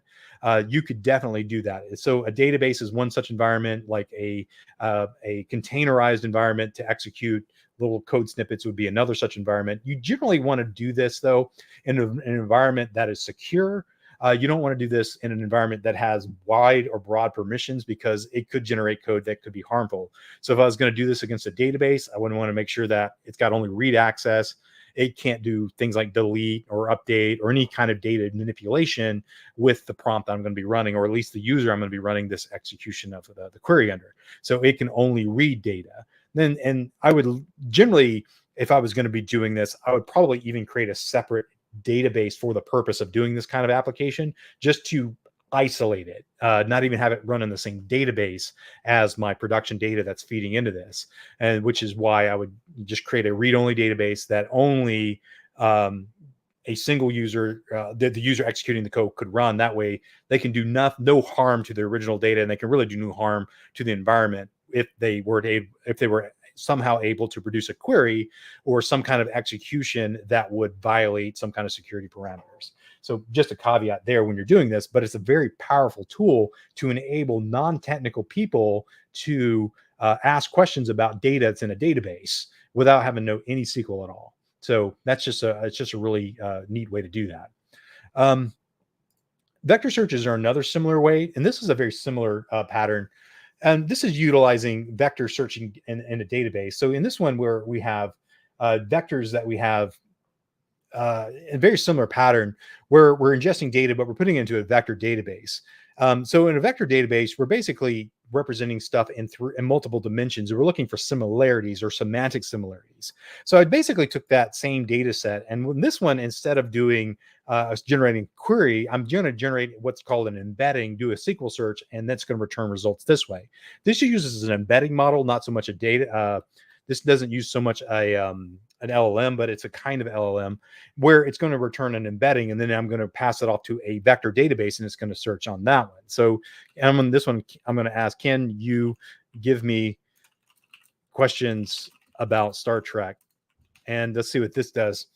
You could definitely do that. So a database is one such environment, like a containerized environment to execute little code snippets would be another such environment. You generally want to do this though in an environment that is secure, You don't want to do this in an environment that has wide or broad permissions because it could generate code that could be harmful. So if I was going to do this against a database, I wouldn't want to make sure that it's got only read access. It can't do things like delete or update or any kind of data manipulation with the prompt I'm going to be running, or at least the user I'm going to be running this execution of the query under. So it can only read data. Then, and I would generally, if I was going to be doing this, I would probably even create a separate database for the purpose of doing this kind of application, just to isolate it, not even have it run in the same database as my production data that's feeding into this. And which is why I would just create a read-only database that only a single user, the user executing the code could run. That way they can do no harm to the original data, and they can really do no harm to the environment if they were somehow able to produce a query or some kind of execution that would violate some kind of security parameters. So just a caveat there when you're doing this, but it's a very powerful tool to enable non-technical people to ask questions about data that's in a database without having to know any SQL at all. So that's just it's just a really neat way to do that. Vector searches are another similar way, and this is a very similar pattern. And this is utilizing vector searching in a database. So in this one, where we have vectors that we have a very similar pattern where we're ingesting data, but we're putting it into a vector database. So in a vector database, we're basically representing stuff in multiple dimensions. We're looking for similarities or semantic similarities. So I basically took that same data set, and in this one, instead of doing generating query, I'm going to generate what's called an embedding, do a SQL search, and that's going to return results this way. This uses an embedding model, not so much a data. This doesn't use so much an LLM, but it's a kind of LLM where it's going to return an embedding, and then I'm going to pass it off to a vector database, and it's going to search on that one. So on this one, I'm going to ask, can you give me questions about Star Trek? And let's see what this does,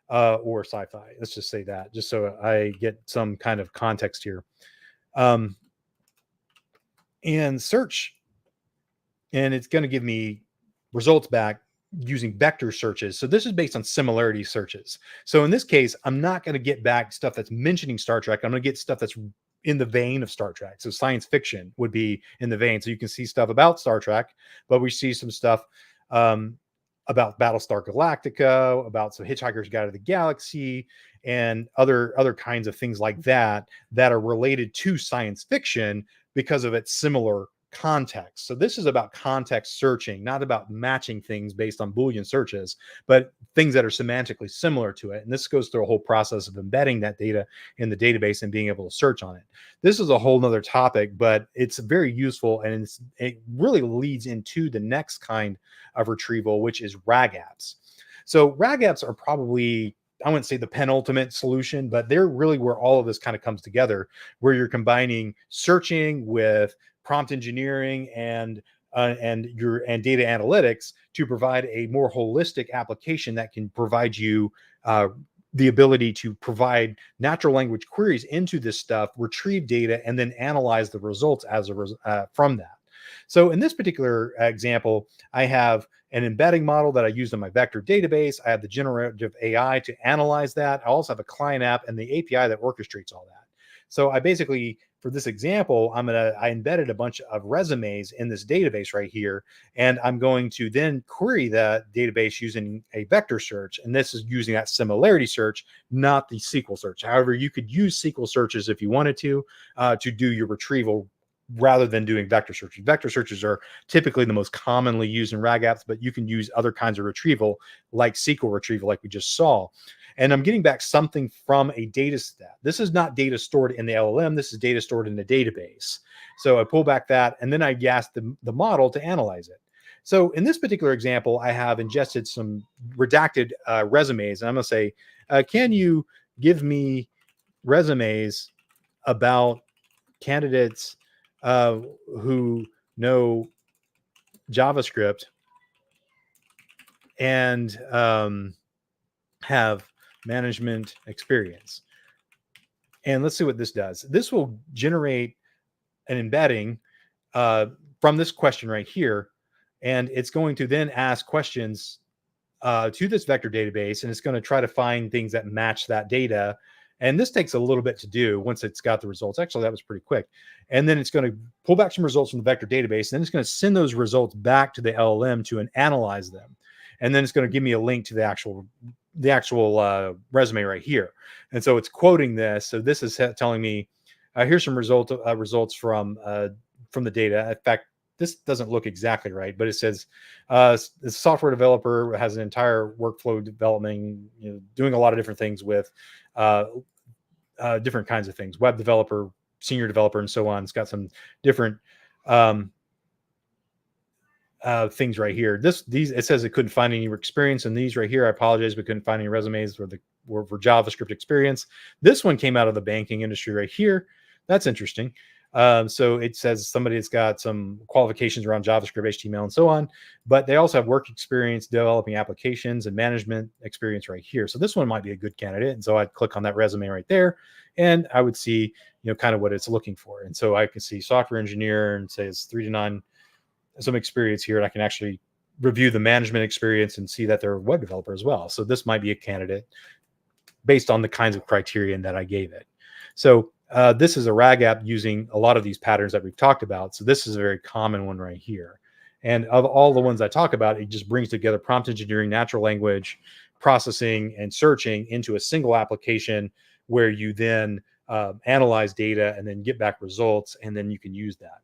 or sci-fi. Let's just say that, just so I get some kind of context here. And search, and it's going to give me results back using vector searches. So this is based on similarity searches. So in this case, I'm not going to get back stuff that's mentioning Star Trek. I'm going to get stuff that's in the vein of Star Trek. So science fiction would be in the vein. So you can see stuff about Star Trek, but we see some stuff about Battlestar Galactica, about some Hitchhiker's Guide to the Galaxy, and other kinds of things like that that are related to science fiction because of its similar context. So this is about context searching, not about matching things based on Boolean searches, but things that are semantically similar to it. And this goes through a whole process of embedding that data in the database and being able to search on it. This is a whole nother topic, but it's very useful, and it really leads into the next kind of retrieval, which is RAG apps. So RAG apps are probably, I wouldn't say the penultimate solution, but they're really where all of this kind of comes together, where you're combining searching with prompt engineering and data analytics to provide a more holistic application that can provide you the ability to provide natural language queries into this stuff, retrieve data, and then analyze the results from that. So in this particular example, I have an embedding model that I used in my vector database. I have the generative AI to analyze that. I also have a client app and the API that orchestrates all that. So I basically, for this example, I embedded a bunch of resumes in this database right here, and I'm going to then query that database using a vector search. And this is using that similarity search, not the SQL search. However, you could use SQL searches if you wanted to do your retrieval rather than doing vector searches. Vector searches are typically the most commonly used in RAG apps, but you can use other kinds of retrieval like SQL retrieval, like we just saw. And I'm getting back something from a data set. This is not data stored in the LLM. This is data stored in the database. So I pull back that, and then I ask the model to analyze it. So in this particular example, I have ingested some redacted resumes. And I'm going to say, can you give me resumes about candidates who know JavaScript and have management experience? And let's see what this does. This will generate an embedding from this question right here, and it's going to then ask questions to this vector database, and it's going to try to find things that match that data And this takes a little bit to do once it's got the results. Actually, that was pretty quick. And then it's going to pull back some results from the vector database. And then it's going to send those results back to the LLM to analyze them. And then it's going to give me a link to the actual resume right here. And so it's quoting this. So this is telling me, here's some results from the data. In fact, this doesn't look exactly right, but it says the software developer has an entire workflow development, doing a lot of different things with different kinds of things, web developer, senior developer, and so on. It's got some different things right here. These it says it couldn't find any experience in these right here. I apologize, we couldn't find any resumes for JavaScript experience. This one came out of the banking industry right here. That's interesting. So it says somebody that's got some qualifications around JavaScript, HTML, and so on, but they also have work experience developing applications and management experience right here. So this one might be a good candidate. And so I'd click on that resume right there, and I would see, kind of what it's looking for. And so I can see software engineer and say it's 3 to 9, some experience here, and I can actually review the management experience and see that they're a web developer as well. So this might be a candidate based on the kinds of criterion that I gave it. So this is a RAG app using a lot of these patterns that we've talked about. So this is a very common one right here. And of all the ones I talk about, it just brings together prompt engineering, natural language processing, and searching into a single application where you then analyze data and then get back results, and then you can use that.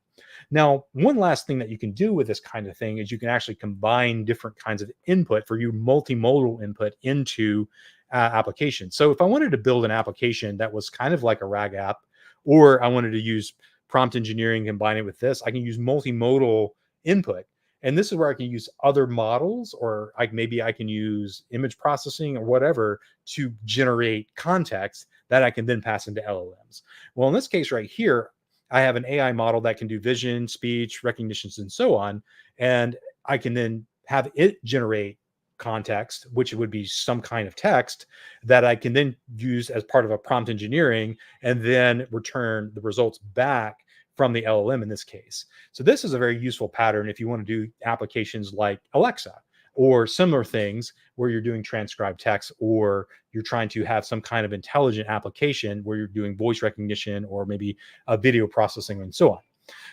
Now, one last thing that you can do with this kind of thing is you can actually combine different kinds of input for you, multimodal input into applications. So if I wanted to build an application that was kind of like a RAG app, or I wanted to use prompt engineering, combine it with this, I can use multimodal input. And this is where I can use other models, or maybe I can use image processing or whatever to generate context that I can then pass into LLMs. Well, in this case right here, I have an AI model that can do vision, speech, recognitions, and so on. And I can then have it generate context, which would be some kind of text that I can then use as part of a prompt engineering, and then return the results back from the LLM in this case. So this is a very useful pattern if you want to do applications like Alexa or similar things where you're doing transcribed text, or you're trying to have some kind of intelligent application where you're doing voice recognition or maybe video processing and so on.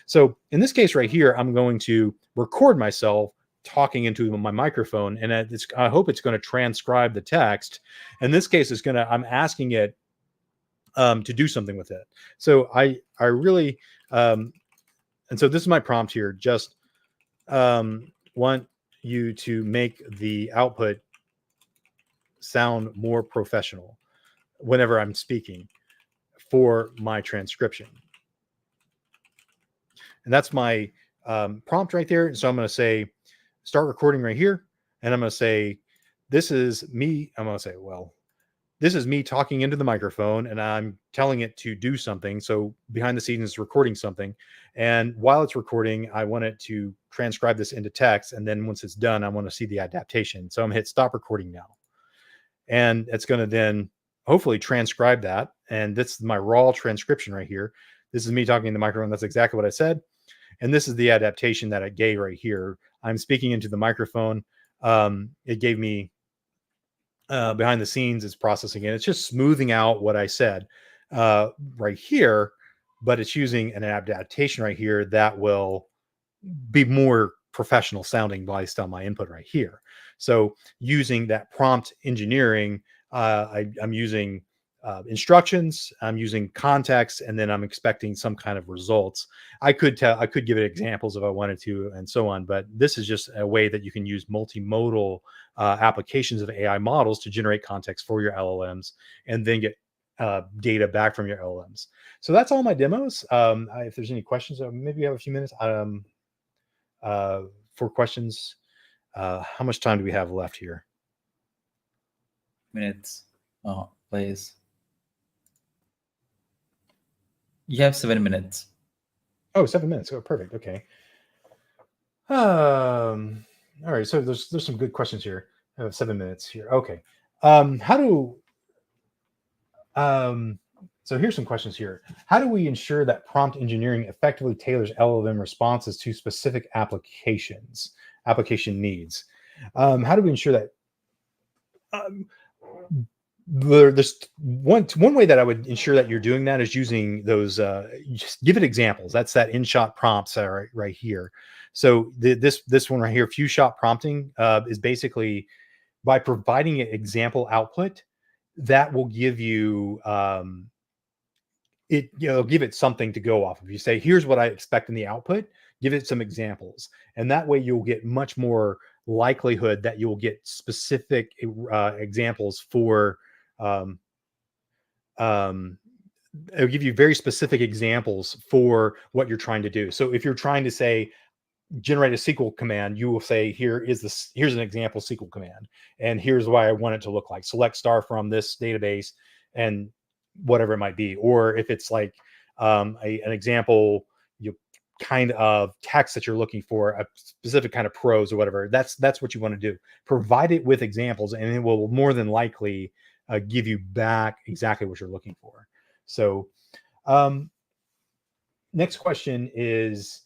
So in this case right here, I'm going to record myself talking into my microphone, and I hope it's going to transcribe the text. In this case, I'm asking it to do something with it. So I really, and so this is my prompt here. Just want you to make the output sound more professional whenever I'm speaking for my transcription. And that's my prompt right there. So I'm going to say, start recording right here. And I'm going to say, this is me. I'm going to say, well, this is me talking into the microphone, and I'm telling it to do something. So behind the scenes, it's recording something. And while it's recording, I want it to transcribe this into text. And then once it's done, I want to see the adaptation. So I'm going to hit stop recording now. And it's going to then hopefully transcribe that. And this is my raw transcription right here. This is me talking in the microphone. That's exactly what I said. And this is the adaptation that I gave right here. I'm speaking into the microphone. It gave me behind the scenes, it's processing it. It's just smoothing out what I said right here, but it's using an adaptation right here that will be more professional sounding based on my input right here. So using that prompt engineering, I'm using instructions, I'm using context, and then I'm expecting some kind of results. I could give it examples if I wanted to, and so on. But this is just a way that you can use multimodal applications of AI models to generate context for your LLMs, and then get data back from your LLMs. So that's all my demos. If there's any questions, maybe you have a few minutes for questions. How much time do we have left here? Minutes. Oh, please. You have 7 minutes. Oh, 7 minutes. Oh, perfect. Okay. All right. So there's some good questions here. I have 7 minutes here. Okay. So here's some questions here. How do we ensure that prompt engineering effectively tailors LLM responses to specific application needs? How do we ensure that? there's one way that I would ensure that you're doing that is using those. Just give it examples. That's that in-shot prompts right here. So this one right here, few shot prompting, is basically by providing an example output that will give you give it something to go off of. You say, here's what I expect in the output, give it some examples. And that way you'll get much more likelihood that you'll get specific examples for, it'll give you very specific examples for what you're trying to do. So if you're trying to say, generate a SQL command, you will say, here's an example SQL command, and here's why I want it to look like. Select star from this database and whatever it might be. Or if it's like an example kind of text that you're looking for, a specific kind of prose or whatever, that's what you want to do. Provide it with examples, and it will more than likely give you back exactly what you're looking for. So next question is,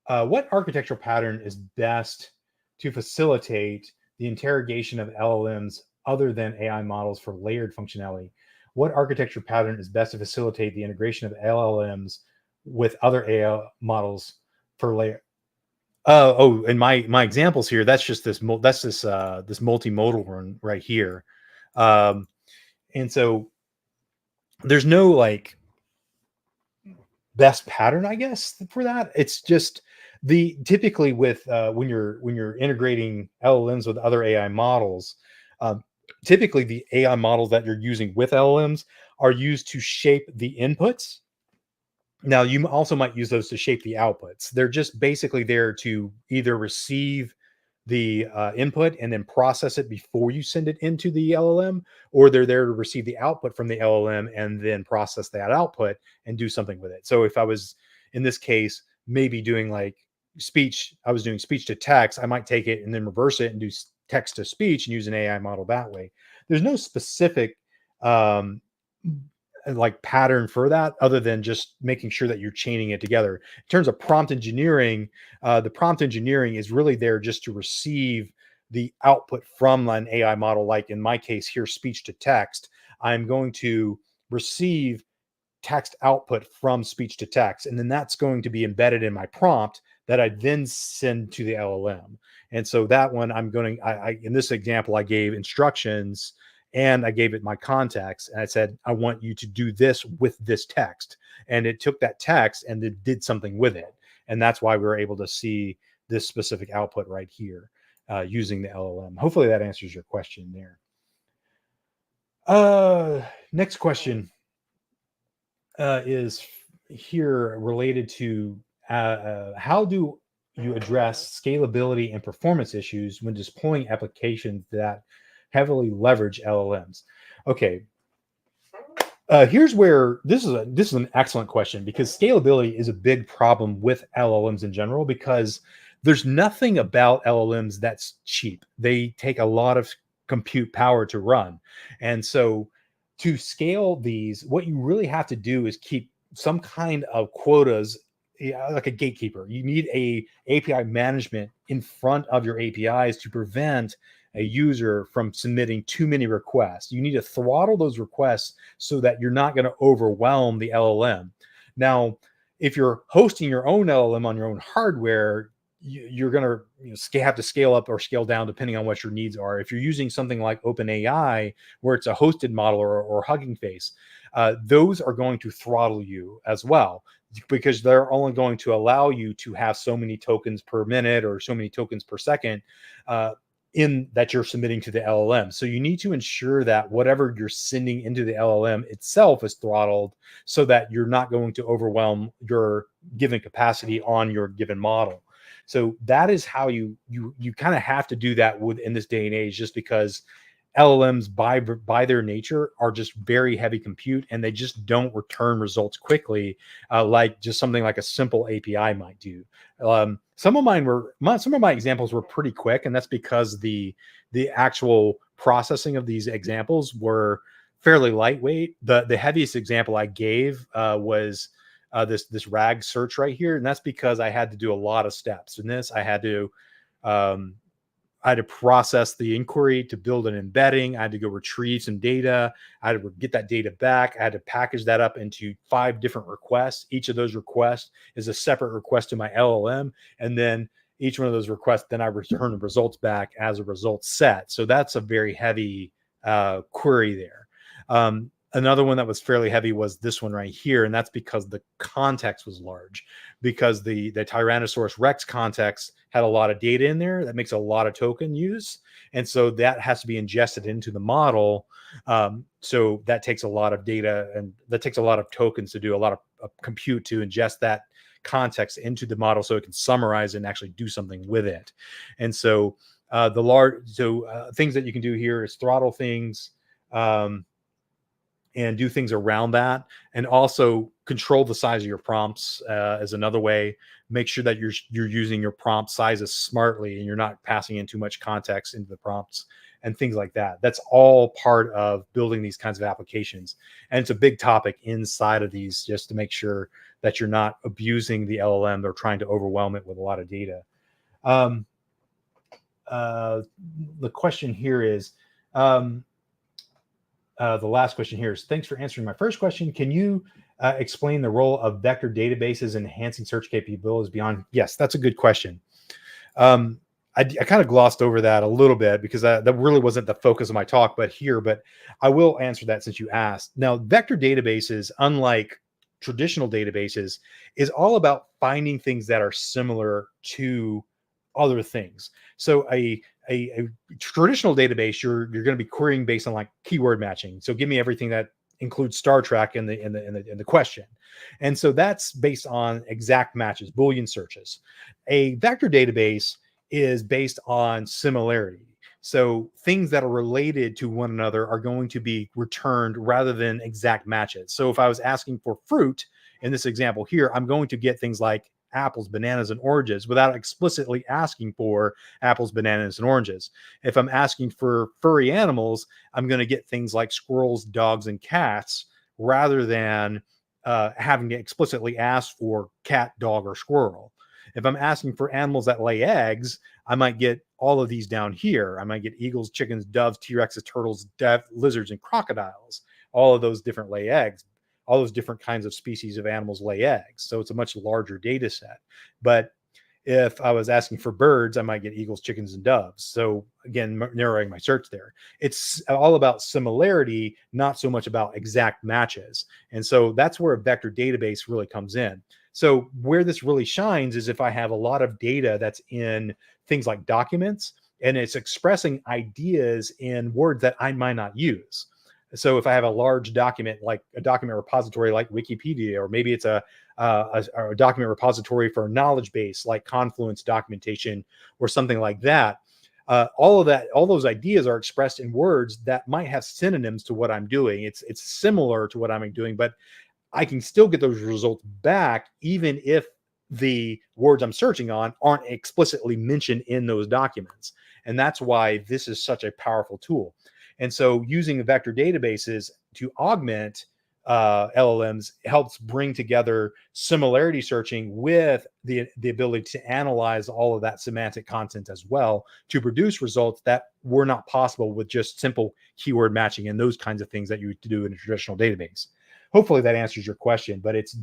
what architectural pattern is best to facilitate the interrogation of LLMs other than AI models for layered functionality? What architecture pattern is best to facilitate the integration of LLMs with other AI models for layer? And my examples here, that's just this multimodal one right here. And so there's no like best pattern, I guess, for that. It's just typically with when you're integrating LLMs with other AI models, typically the AI models that you're using with LLMs are used to shape the inputs. Now, you also might use those to shape the outputs. They're just basically there to either receive the input and then process it before you send it into the LLM, or they're there to receive the output from the LLM and then process that output and do something with it. So if I was, in this case, maybe doing like speech, I was doing speech to text, I might take it and then reverse it and do text to speech and use an AI model that way. There's no specific like pattern for that, other than just making sure that you're chaining it together. In terms of prompt engineering, the prompt engineering is really there just to receive the output from an AI model. Like in my case here, speech to text, I'm going to receive text output from speech to text, and then that's going to be embedded in my prompt that I then send to the LLM. And so that one, in this example, I gave instructions and I gave it my context, and I said, I want you to do this with this text. And it took that text and it did something with it. And that's why we were able to see this specific output right here using the LLM. Hopefully that answers your question there. Next question is here related to how do you address scalability and performance issues when deploying applications that heavily leverage LLMs? Okay, here's where this is an excellent question, because scalability is a big problem with LLMs in general, because there's nothing about LLMs that's cheap. They take a lot of compute power to run, and so to scale these, what you really have to do is keep some kind of quotas, like a gatekeeper. You need a API management in front of your APIs to prevent a user from submitting too many requests. You need to throttle those requests so that you're not going to overwhelm the LLM. Now, if you're hosting your own LLM on your own hardware, you're going to have to scale up or scale down depending on what your needs are. If you're using something like OpenAI, where it's a hosted model or Hugging Face, those are going to throttle you as well, because they're only going to allow you to have so many tokens per minute or so many tokens per second in that you're submitting to the LLM. So you need to ensure that whatever you're sending into the LLM itself is throttled, so that you're not going to overwhelm your given capacity on your given model. So that is how you kind of have to do that in this day and age, just because LLMs by their nature are just very heavy compute, and they just don't return results quickly, like just something like a simple API might do. Some of my examples were pretty quick, and that's because the actual processing of these examples were fairly lightweight. The heaviest example I gave was this RAG search right here, and that's because I had to do a lot of steps in this. I had to I had to process the inquiry to build an embedding. I had to go retrieve some data. I had to get that data back. I had to package that up into 5 different requests. Each of those requests is a separate request to my LLM. And then each one of those requests, then I return the results back as a result set. So that's a very heavy query there. Another one that was fairly heavy was this one right here. And that's because the context was large, because the Tyrannosaurus Rex context had a lot of data in there that makes a lot of token use. And so that has to be ingested into the model. So that takes a lot of data, and that takes a lot of tokens to do a lot of compute to ingest that context into the model so it can summarize and actually do something with it. And so things that you can do here is throttle things, and do things around that, and also control the size of your prompts is another way. Make sure that you're using your prompt sizes smartly and you're not passing in too much context into the prompts and things like that. That's all part of building these kinds of applications. And it's a big topic inside of these, just to make sure that you're not abusing the LLM or trying to overwhelm it with a lot of data. The question here is, the last question here is, thanks for answering my first question. Can you explain the role of vector databases in enhancing search capabilities beyond? Yes, that's a good question. I kind of glossed over that a little bit because that really wasn't the focus of my talk, but I will answer that since you asked. Now, vector databases, unlike traditional databases, is all about finding things that are similar to other things. So a traditional database, you're going to be querying based on like keyword matching. So give me everything that includes Star Trek in the question. And so that's based on exact matches, Boolean searches. A vector database is based on similarity. So things that are related to one another are going to be returned rather than exact matches. So if I was asking for fruit in this example here, I'm going to get things like apples, bananas, and oranges without explicitly asking for apples, bananas, and oranges. If I'm asking for furry animals, I'm going to get things like squirrels, dogs, and cats rather than having to explicitly ask for cat, dog, or squirrel. If I'm asking for animals that lay eggs, I might get all of these down here. I might get eagles, chickens, doves, T-Rexes, turtles, lizards, and crocodiles. All of those different lay eggs. All those different kinds of species of animals lay eggs. So it's a much larger data set. But if I was asking for birds, I might get eagles, chickens, and doves. So again, narrowing my search there. It's all about similarity, not so much about exact matches. And so that's where a vector database really comes in. So where this really shines is if I have a lot of data that's in things like documents, and it's expressing ideas in words that I might not use. So if I have a large document, like a document repository like Wikipedia, or maybe it's a document repository for a knowledge base like Confluence documentation or something like that, all those ideas are expressed in words that might have synonyms to what I'm doing. It's similar to what I'm doing, but I can still get those results back even if the words I'm searching on aren't explicitly mentioned in those documents. And that's why this is such a powerful tool. And so using the vector databases to augment LLMs helps bring together similarity searching with the ability to analyze all of that semantic content as well to produce results that were not possible with just simple keyword matching and those kinds of things that you would do in a traditional database. Hopefully that answers your question, but it's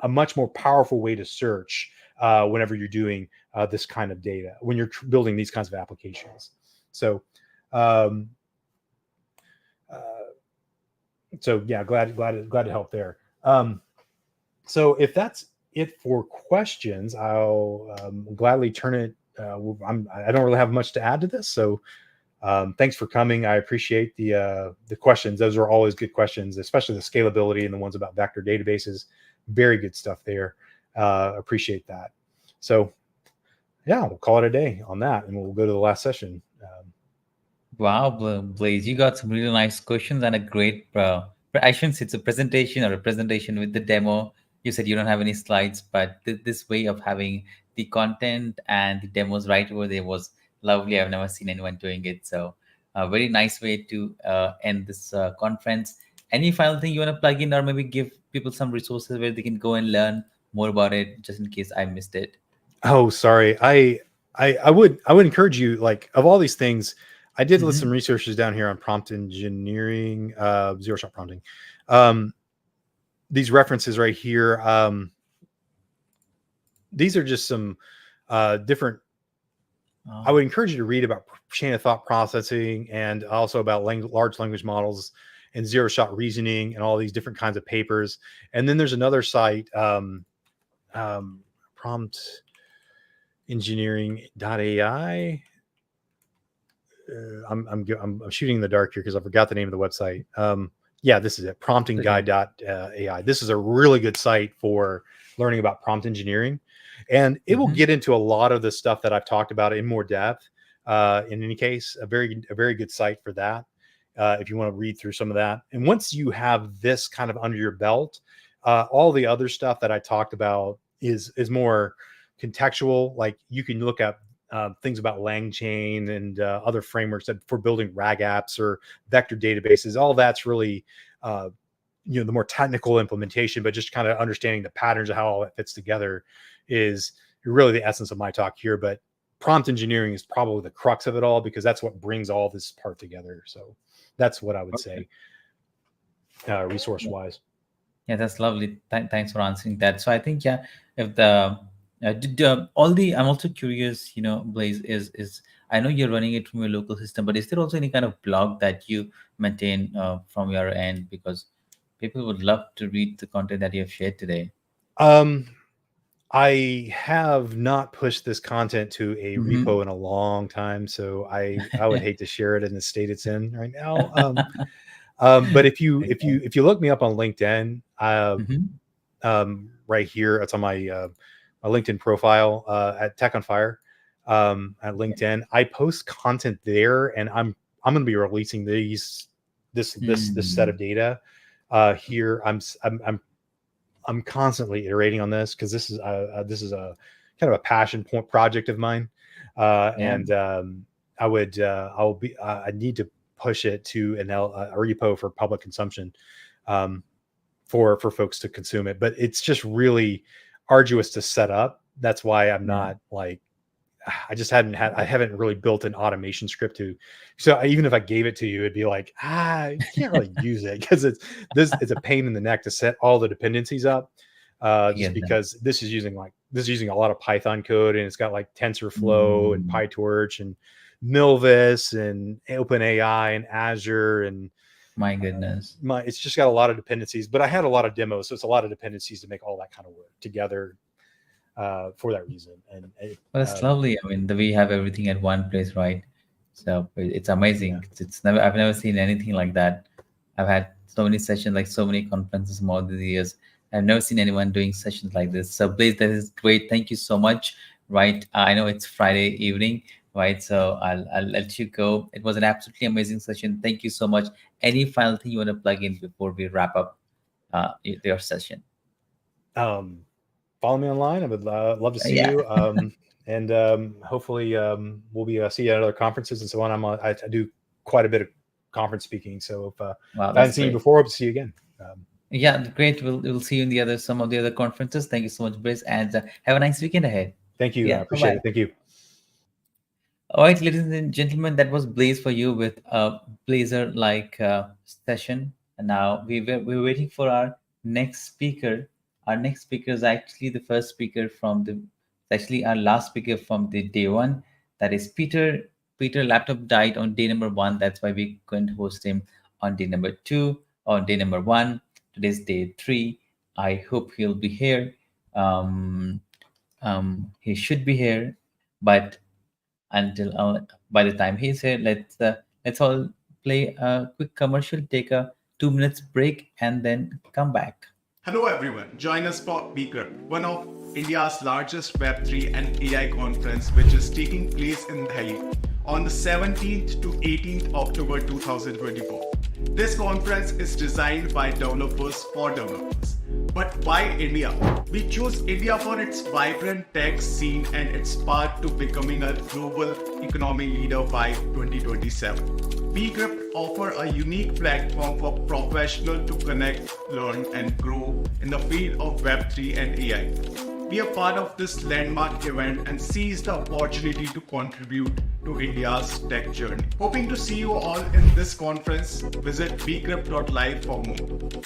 a much more powerful way to search whenever you're doing this kind of data, when you're building these kinds of applications. So yeah, glad to help there. So if that's it for questions, I'll gladly turn it. I don't really have much to add to this, so thanks for coming. I appreciate the questions. Those are always good questions, especially the scalability and the ones about vector databases. Very good stuff there. Appreciate that. So yeah, we'll call it a day on that, and we'll go to the last session. Wow, Blaze, you got some really nice questions and a great, I shouldn't say it's a presentation or a presentation with the demo. You said you don't have any slides, but this way of having the content and the demos right over there was lovely. I've never seen anyone doing it. So a very nice way to end this conference. Any final thing you want to plug in, or maybe give people some resources where they can go and learn more about it, just in case I missed it? Oh, sorry. I would encourage you, like, of all these things, I did list Mhm. some researches down here on prompt engineering, zero shot prompting. These references right here, these are just some different. I would encourage you to read about chain of thought processing and also about large language models and zero shot reasoning and all these different kinds of papers. And then there's another site, prompt engineering.ai. I'm shooting in the dark here because I forgot the name of the website. Yeah, this is it, promptingguide.ai. This is a really good site for learning about prompt engineering, and it will get into a lot of the stuff that I've talked about in more depth. In any case, a very good site for that. If you want to read through some of that, and once you have this kind of under your belt, all the other stuff that I talked about is more contextual. Like, you can look up things about LangChain and other frameworks that for building RAG apps or vector databases. All that's really, the more technical implementation, but just kind of understanding the patterns of how all that fits together is really the essence of my talk here. But prompt engineering is probably the crux of it all, because that's what brings all this part together. So that's what I would say, resource wise. Yeah, that's lovely. Thanks for answering that. So I think, yeah, if the I'm also curious, Blaze, is I know you're running it from your local system, but is there also any kind of blog that you maintain from your end? Because people would love to read the content that you have shared today. I have not pushed this content to a repo in a long time, so I would hate to share it in the state it's in right now. But if you look me up on LinkedIn, right here, it's on my my LinkedIn profile at Tech on Fire at LinkedIn. I post content there, and I'm going to be releasing this set of data here. I'm constantly iterating on this because this is a kind of a passion point project of mine, and I need to push it to a repo for public consumption, for folks to consume it. But it's just really arduous to set up. That's why I'm not like, I haven't really built an automation script so even if I gave it to you, it'd be like, you can't really use it because it's a pain in the neck to set all the dependencies up, just because this is using a lot of Python code, and it's got like TensorFlow and PyTorch and Milvus and OpenAI and Azure, and my goodness, it's just got a lot of dependencies. But I had a lot of demos, so it's a lot of dependencies to make all that kind of work together. For that reason, and that's lovely. I mean, we have everything at one place, right? So it's amazing. Yeah. I've never seen anything like that. I've had so many sessions, like so many conferences more than the years. I've never seen anyone doing sessions like this. So Blaze, that is great. Thank you so much. Right? I know it's Friday evening, right? So I'll let you go. It was an absolutely amazing session. Thank you so much. Any final thing you want to plug in before we wrap up your session? Follow me online. I would love to see you. And hopefully we'll be see you at other conferences and so on. I do quite a bit of conference speaking. So if I haven't seen you before, hope to see you again. Yeah, great. We'll see you in some of the other conferences. Thank you so much, Blaze, and have a nice weekend ahead. Thank you. I appreciate it. Thank you. All right, ladies and gentlemen, that was Blaze for you with a Blazer-like session. And now we're waiting for our next speaker. Our next speaker is actually the first speaker actually our last speaker from the day one. That is Peter. Peter laptop died on day number 1. That's why we couldn't host him on day number 2 or day number 1. Today's day 3. I hope he'll be here. He should be here, but until by the time he's here, let's all play a quick commercial, take a 2 minutes break, and then come back. Hello everyone, join us for Beaker, one of India's largest Web3 and AI conference, which is taking place in Delhi on the 17th to 18th October 2024. This conference is designed by developers for developers. But why India? We chose India for its vibrant tech scene and its path to becoming a global economic leader by 2027. Bgrip offer a unique platform for professionals to connect, learn, and grow in the field of Web3 and AI. be a part of this landmark event and seize the opportunity to contribute to India's tech journey. Hoping to see you all in this conference. Visit bgrip.live for more.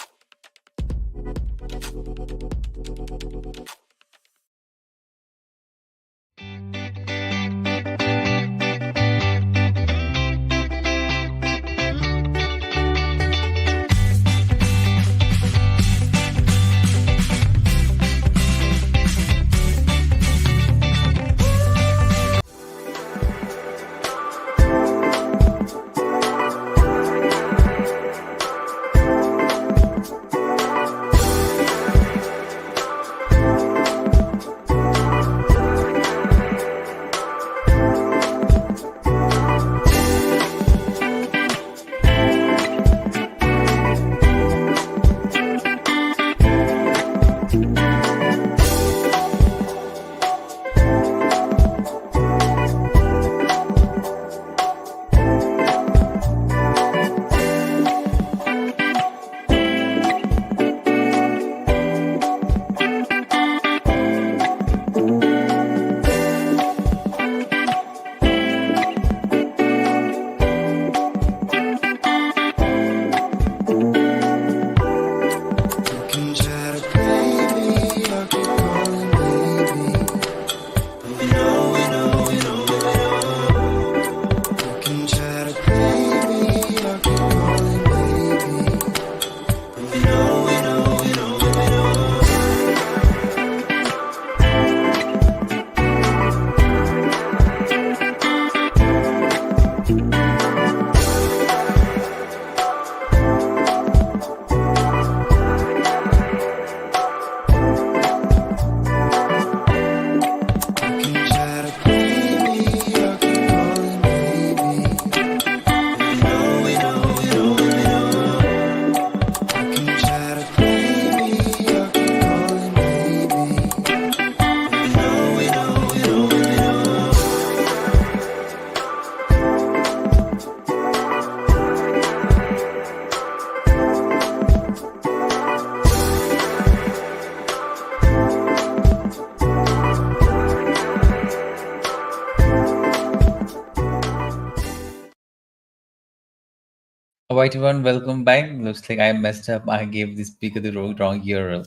Alright, everyone, welcome back. Looks like I messed up. I gave the speaker the wrong URL.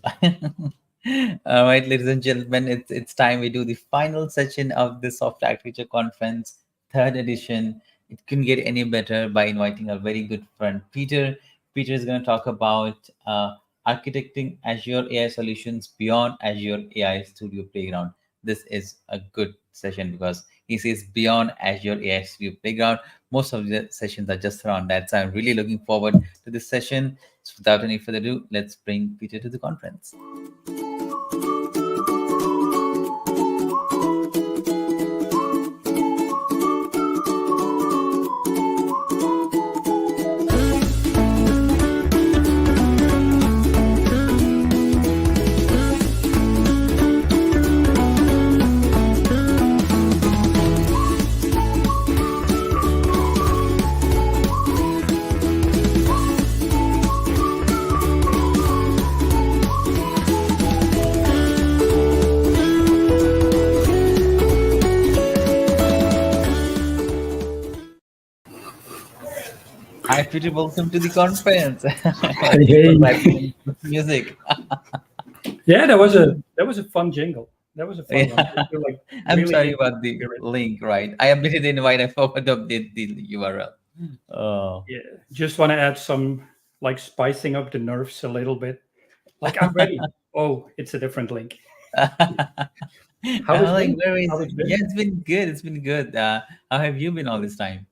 All right, ladies and gentlemen, it's time we do the final session of the Software Architecture Conference, third edition. It couldn't get any better by inviting a very good friend, Peter. Peter is going to talk about architecting Azure AI solutions beyond Azure AI Studio Playground. This is a good session because he says beyond Azure AI Studio Playground. Most of the sessions are just around that. So I'm really looking forward to this session. So without any further ado, let's bring Peter to the conference. Hi, Peter. Welcome to the conference. Hey. Music. Yeah, that was a fun jingle. That was a fun one. I feel like I'm really sorry into about the spirit. link, right? I updated the invite. I forgot to update the URL. Oh. Yeah, just want to add some like spicing up the nerves a little bit. Like I'm ready. Oh, it's a different link. How is Like, it? where is How it? it's been? Yeah, it's been good. It's been good. How have you been all this time?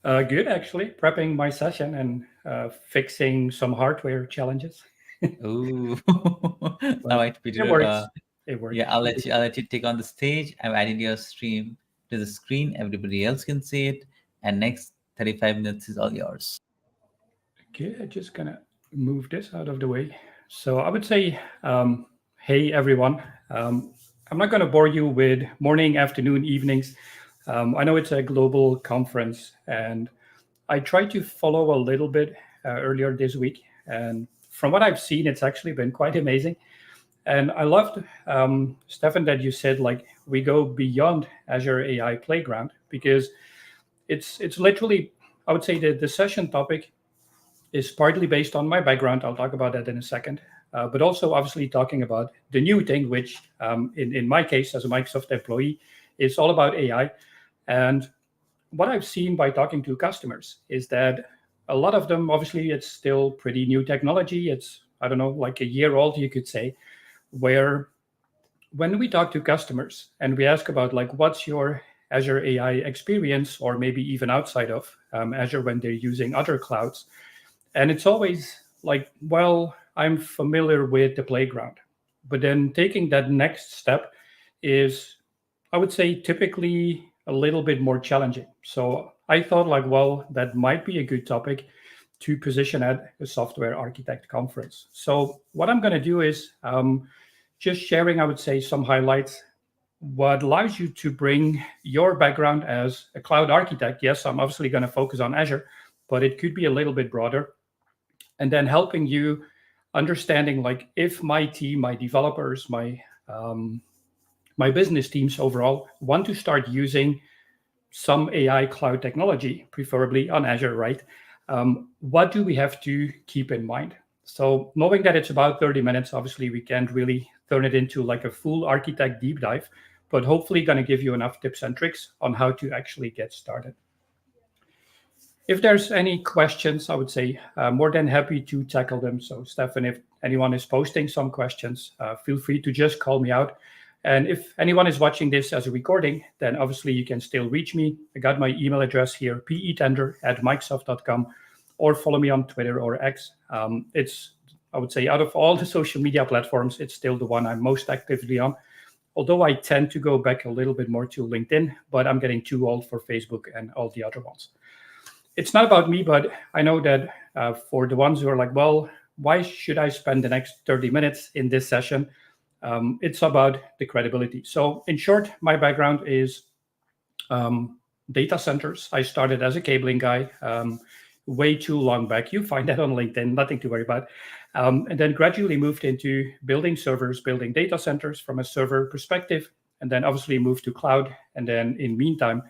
Good actually. Prepping my session and fixing some hardware challenges. Ooh. But All right, it Peter. works. It works. Yeah, I'll let you take on the stage. I've added your stream to the screen. Everybody else can see it. And next 35 minutes is all yours. Okay, I'm just gonna move this out of the way. So I would say, hey everyone. I'm not gonna bore you with morning, afternoon, evenings. I know it's a global conference, and I tried to follow a little bit earlier this week, and from what I've seen, it's actually been quite amazing. And I loved, Stefan, that you said like we go beyond Azure AI Playground, because it's literally, I would say the session topic is partly based on my background. I'll talk about that in a second. But also obviously talking about the new thing, which in my case as a Microsoft employee, is all about AI. And what I've seen by talking to customers is that a lot of them, obviously, it's still pretty new technology. It's, I don't know, like a year old, you could say, where when we talk to customers and we ask about like, what's your Azure AI experience, or maybe even outside of Azure when they're using other clouds, and it's always like, well, I'm familiar with the playground. But then taking that next step is, I would say, typically a little bit more challenging. So I thought like, well, that might be a good topic to position at a software architect conference. So what I'm going to do is just sharing, I would say, some highlights, what allows you to bring your background as a cloud architect. Yes, I'm obviously going to focus on Azure, but it could be a little bit broader. And then helping you understanding, like, if my team, my developers, my business teams overall want to start using some AI cloud technology, preferably on Azure, right? What do we have to keep in mind? So knowing that it's about 30 minutes, obviously we can't really turn it into like a full architect deep dive, but hopefully going to give you enough tips and tricks on how to actually get started. If there's any questions, I would say more than happy to tackle them. So Stefan, if anyone is posting some questions, feel free to just call me out. And if anyone is watching this as a recording, then obviously you can still reach me. I got my email address here, petender@microsoft.com, or follow me on Twitter or X. It's, I would say, out of all the social media platforms, it's still the one I'm most actively on. Although I tend to go back a little bit more to LinkedIn, but I'm getting too old for Facebook and all the other ones. It's not about me, but I know that for the ones who are like, well, why should I spend the next 30 minutes in this session? It's about the credibility. So in short, my background is data centers. I started as a cabling guy way too long back. You find that on LinkedIn, nothing to worry about. And then gradually moved into building servers, building data centers from a server perspective, and then obviously moved to cloud. And then in meantime,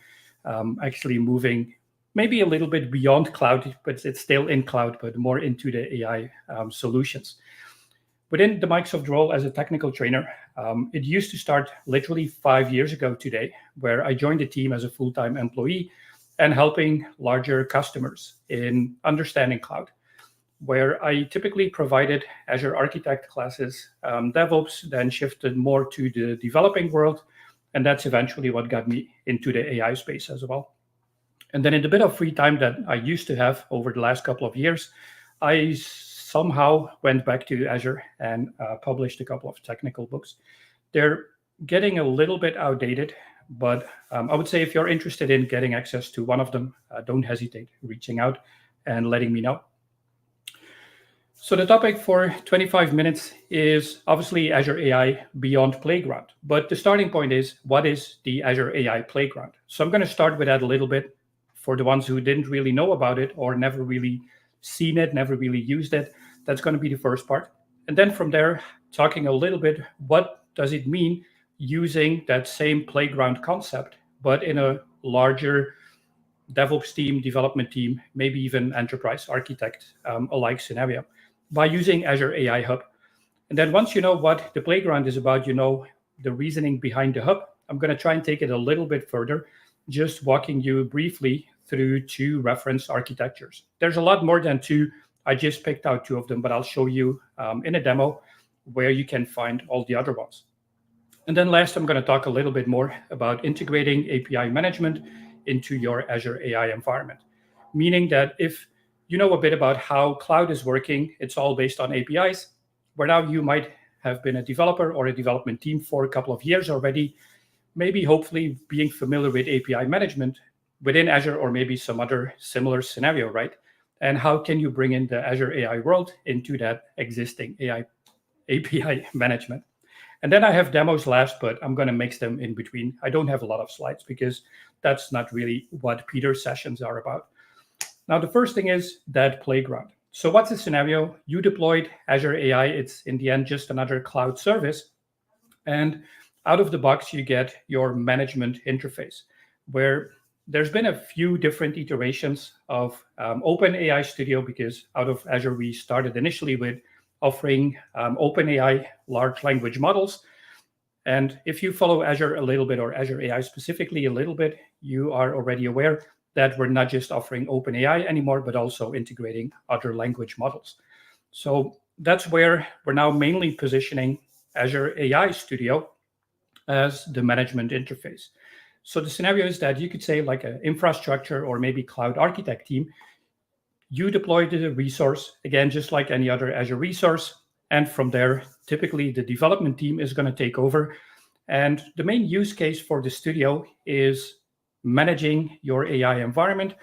actually moving maybe a little bit beyond cloud, but it's still in cloud, but more into the AI solutions. Within the Microsoft role as a technical trainer, it used to start literally 5 years ago today, where I joined the team as a full-time employee and helping larger customers in understanding cloud, where I typically provided Azure Architect classes, DevOps, then shifted more to the developing world. And that's eventually what got me into the AI space as well. And then in the bit of free time that I used to have over the last couple of years, I somehow went back to Azure and published a couple of technical books. They're getting a little bit outdated, but I would say if you're interested in getting access to one of them, don't hesitate reaching out and letting me know. So the topic for 25 minutes is obviously Azure AI Beyond Playground. But the starting point is, what is the Azure AI Playground? So I'm going to start with that a little bit for the ones who didn't really know about it or never really seen it, never really used it. That's going to be the first part. And then from there, talking a little bit, what does it mean using that same playground concept, but in a larger DevOps team, development team, maybe even enterprise architect alike scenario by using Azure AI Hub. And then once you know what the playground is about, you know the reasoning behind the hub, I'm going to try and take it a little bit further, just walking you briefly through two reference architectures. There's a lot more than two. I just picked out two of them, but I'll show you in a demo where you can find all the other ones. And then last, I'm going to talk a little bit more about integrating API management into your Azure AI environment, meaning that if you know a bit about how cloud is working, it's all based on APIs, where now you might have been a developer or a development team for a couple of years already, maybe hopefully being familiar with API management within Azure or maybe some other similar scenario, right? And how can you bring in the Azure AI world into that existing AI API management? And then I have demos last, but I'm going to mix them in between. I don't have a lot of slides because that's not really what Peter's sessions are about. Now, the first thing is that playground. So what's the scenario? You deployed Azure AI. It's in the end just another cloud service. And out of the box, you get your management interface, where there's been a few different iterations of OpenAI Studio, because out of Azure, we started initially with offering OpenAI large language models. And if you follow Azure a little bit, or Azure AI specifically a little bit, you are already aware that we're not just offering OpenAI anymore, but also integrating other language models. So that's where we're now mainly positioning Azure AI Studio as the management interface. So the scenario is that you could say, like an infrastructure or maybe cloud architect team, you deploy the resource, again, just like any other Azure resource. And from there, typically the development team is going to take over. And the main use case for the studio is managing your AI environment,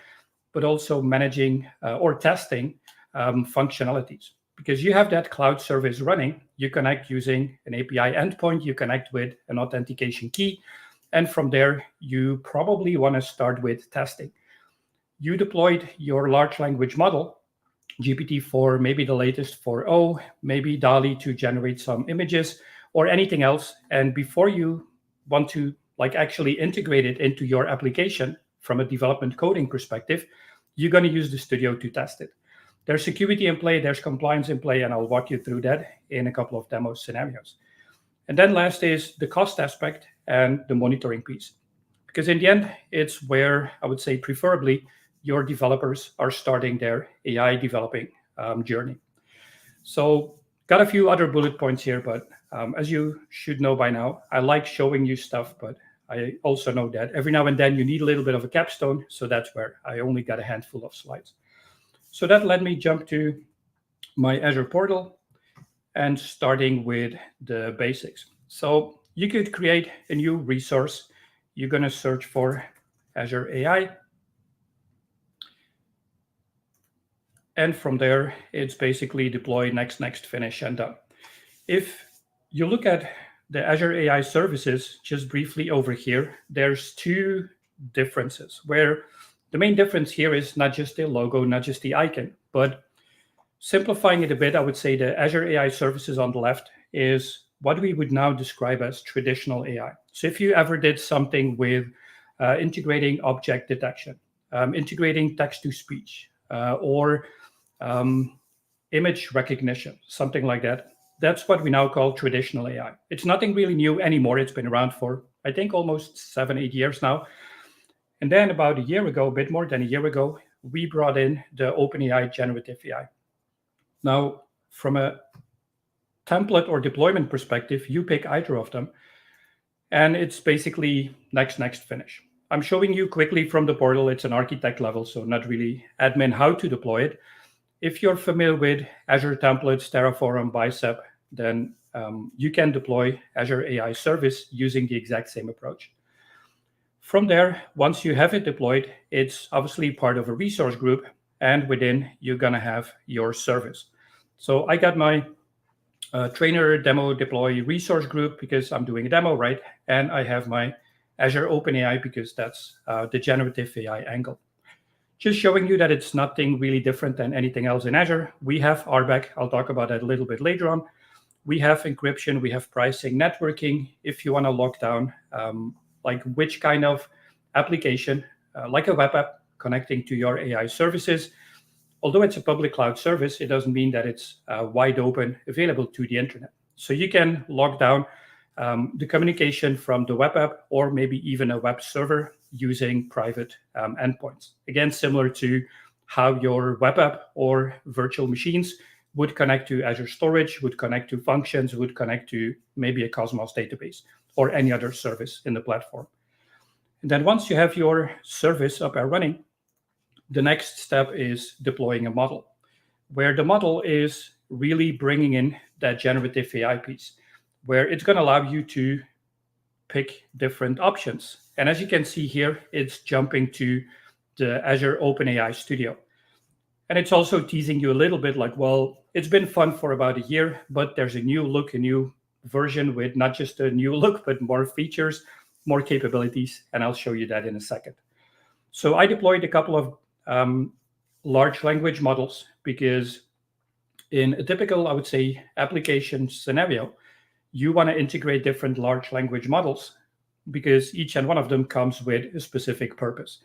but also managing or testing functionalities. Because you have that cloud service running, you connect using an API endpoint, you connect with an authentication key, and from there, you probably want to start with testing. You deployed your large language model, GPT-4, maybe the latest 4.0, maybe DALL-E to generate some images or anything else. And before you want to actually integrate it into your application from a development coding perspective, you're going to use the studio to test it. There's security in play, there's compliance in play, and I'll walk you through that in a couple of demo scenarios. And then last is the cost aspect and the monitoring piece. Because in the end, it's where I would say preferably your developers are starting their AI developing journey. So got a few other bullet points here, but as you should know by now, I like showing you stuff, but I also know that every now and then you need a little bit of a capstone. So that's where I only got a handful of slides. So that led me jump to my Azure portal and starting with the basics. So you could create a new resource. You're going to search for Azure AI. And from there, it's basically deploy, next, finish, and done. If you look at the Azure AI services, just briefly over here, there's two differences, where the main difference here is not just the logo, not just the icon, but simplifying it a bit, I would say the Azure AI services on the left is what we would now describe as traditional AI. So if you ever did something with integrating object detection, integrating text-to-speech, or image recognition, something like that, that's what we now call traditional AI. It's nothing really new anymore. It's been around for, I think, almost 7-8 years now. And then about a year ago, a bit more than a year ago, we brought in the OpenAI generative AI. Now, from a template or deployment perspective, you pick either of them, and it's basically next, finish. I'm showing you quickly from the portal. It's an architect level, so not really admin how to deploy it. If you're familiar with Azure templates, Terraform, Bicep, then you can deploy Azure AI service using the exact same approach. From there, once you have it deployed, it's obviously part of a resource group, and within you're going to have your service. So I got my trainer demo deploy resource group because I'm doing a demo, right? And I have my Azure OpenAI because that's the generative AI angle. Just showing you that it's nothing really different than anything else in Azure. We have RBAC. I'll talk about that a little bit later on. We have encryption, we have pricing, networking. If you want to lock down like which kind of application, like a web app connecting to your AI services. Although it's a public cloud service, it doesn't mean that it's wide open, available to the internet. So you can lock down the communication from the web app or maybe even a web server using private endpoints. Again, similar to how your web app or virtual machines would connect to Azure Storage, would connect to functions, would connect to maybe a Cosmos database or any other service in the platform. And then once you have your service up and running, the next step is deploying a model, where the model is really bringing in that generative AI piece, where it's going to allow you to pick different options. And as you can see here, it's jumping to the Azure OpenAI Studio. And it's also teasing you a little bit like, well, it's been fun for about a year, but there's a new look, a new version with not just a new look, but more features, more capabilities. And I'll show you that in a second. So I deployed a couple of large language models, because in a typical, I would say, application scenario, you want to integrate different large language models because each and one of them comes with a specific purpose.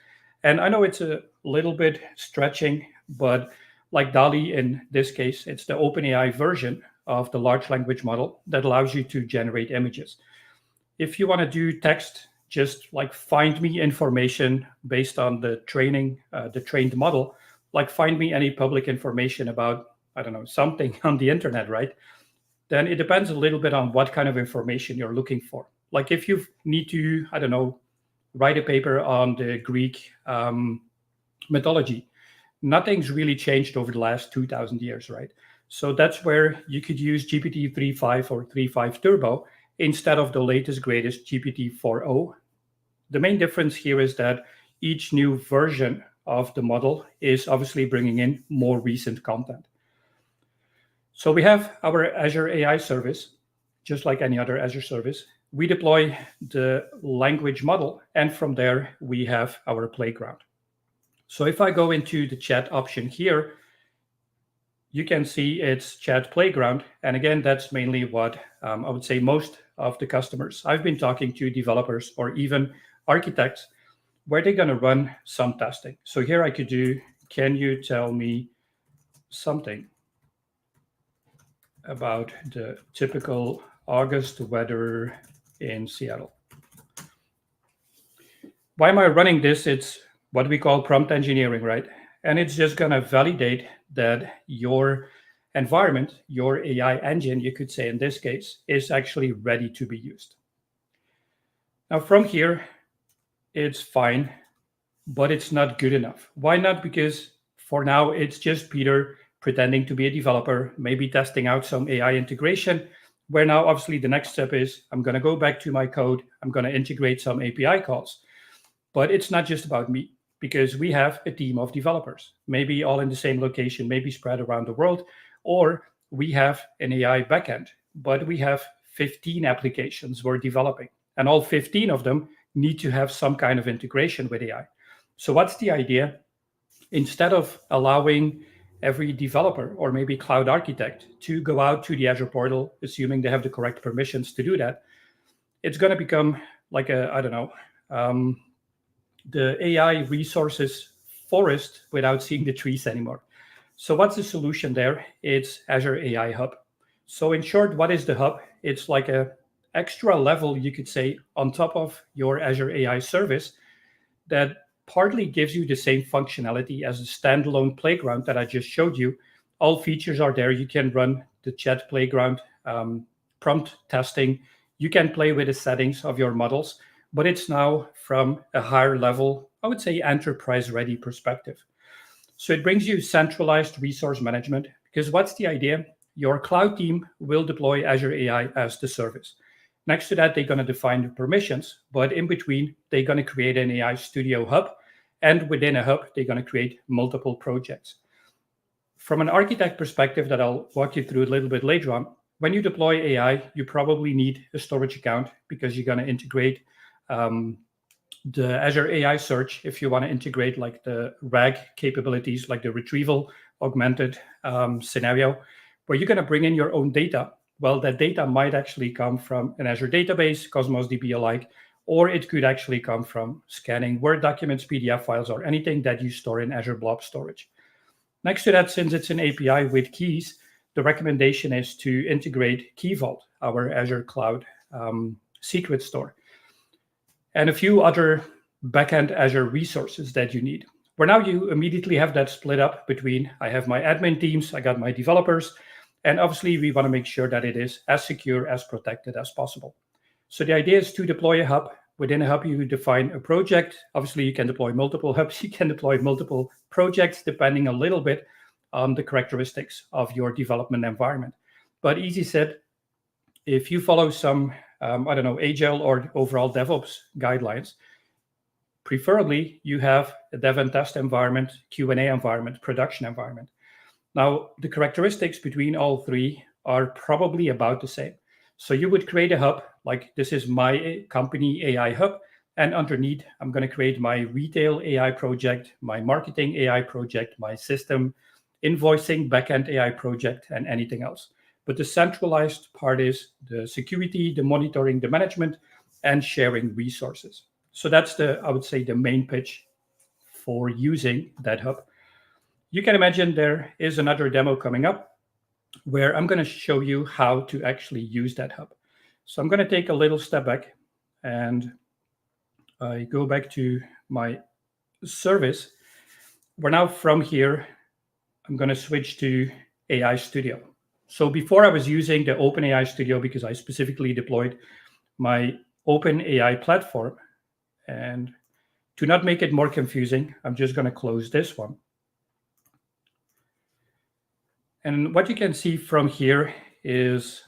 And I know it's a little bit stretching, but like DALL-E in this case, it's the OpenAI version of the large language model that allows you to generate images. If you want to do text, just like find me information based on the trained model, like find me any public information about, I don't know, something on the internet, right? Then it depends a little bit on what kind of information you're looking for. Like if you need to, I don't know, write a paper on the Greek mythology, nothing's really changed over the last 2,000 years, right? So that's where you could use GPT 3.5 or 3.5 Turbo instead of the latest, greatest GPT 4.0. The main difference here is that each new version of the model is obviously bringing in more recent content. So we have our Azure AI service, just like any other Azure service. We deploy the language model, and from there we have our playground. So if I go into the chat option here, you can see it's chat playground. And again, that's mainly what I would say most of the customers I've been talking to, developers or even architects, where they're going to run some testing. So here I could do, can you tell me something about the typical August weather in Seattle? Why am I running this? It's what we call prompt engineering, right? And it's just going to validate that your environment, your AI engine, you could say in this case, is actually ready to be used. Now from here, it's fine, but it's not good enough. Why not? Because for now, it's just Peter pretending to be a developer, maybe testing out some AI integration, where now obviously the next step is I'm going to go back to my code, I'm going to integrate some API calls. But it's not just about me, because we have a team of developers, maybe all in the same location, maybe spread around the world, or we have an AI backend, but we have 15 applications we're developing, and all 15 of them need to have some kind of integration with AI. So what's the idea? Instead of allowing every developer or maybe cloud architect to go out to the Azure portal, assuming they have the correct permissions to do that, it's going to become like a, I don't know, the AI resources forest without seeing the trees anymore. So what's the solution there? It's Azure AI Hub. So in short, what is the hub? It's like a extra level, you could say, on top of your Azure AI service that partly gives you the same functionality as a standalone playground that I just showed you. All features are there. You can run the chat playground, prompt testing. You can play with the settings of your models, but it's now from a higher level, I would say enterprise-ready perspective. So it brings you centralized resource management, because what's the idea? Your cloud team will deploy Azure AI as the service. Next to that, they're going to define the permissions, but in between, they're going to create an AI Studio hub, and within a hub, they're going to create multiple projects. From an architect perspective that I'll walk you through a little bit later on, when you deploy AI, you probably need a storage account because you're going to integrate the Azure AI search if you want to integrate like the RAG capabilities, like the retrieval augmented scenario, where you're going to bring in your own data. Well, that data might actually come from an Azure database, Cosmos DB alike, or it could actually come from scanning Word documents, PDF files, or anything that you store in Azure Blob Storage. Next to that, since it's an API with keys, the recommendation is to integrate Key Vault, our Azure Cloud secret store, and a few other backend Azure resources that you need. Where now you immediately have that split up between, I have my admin teams, I got my developers, and obviously we want to make sure that it is as secure, as protected as possible. So the idea is to deploy a hub. Within a hub, you define a project. Obviously, you can deploy multiple hubs. You can deploy multiple projects, depending a little bit on the characteristics of your development environment. But easy said, if you follow some, I don't know, Agile or overall DevOps guidelines, preferably you have a dev and test environment, Q&A environment, production environment. Now, the characteristics between all three are probably about the same. So you would create a hub, like this is my company AI hub. And underneath, I'm going to create my retail AI project, my marketing AI project, my system invoicing backend AI project, and anything else. But the centralized part is the security, the monitoring, the management, and sharing resources. So that's I would say, the main pitch for using that hub. You can imagine there is another demo coming up where I'm going to show you how to actually use that hub. So I'm going to take a little step back and I go back to my service. Where now from here, I'm going to switch to AI Studio. So before I was using the OpenAI Studio because I specifically deployed my OpenAI platform. And to not make it more confusing, I'm just going to close this one. And what you can see from here is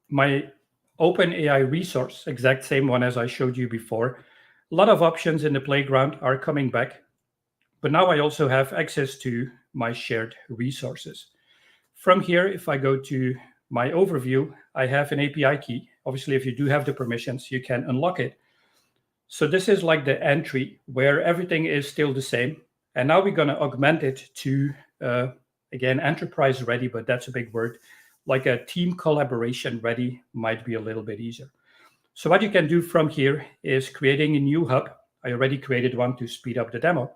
my OpenAI resource, exact same one as I showed you before. A lot of options in the playground are coming back, but now I also have access to my shared resources. From here, if I go to my overview, I have an API key. Obviously, if you do have the permissions, you can unlock it. So this is like the entry where everything is still the same. And now we're going to augment it to, again, enterprise ready, but that's a big word. Like a team collaboration ready might be a little bit easier. So what you can do from here is creating a new hub. I already created one to speed up the demo.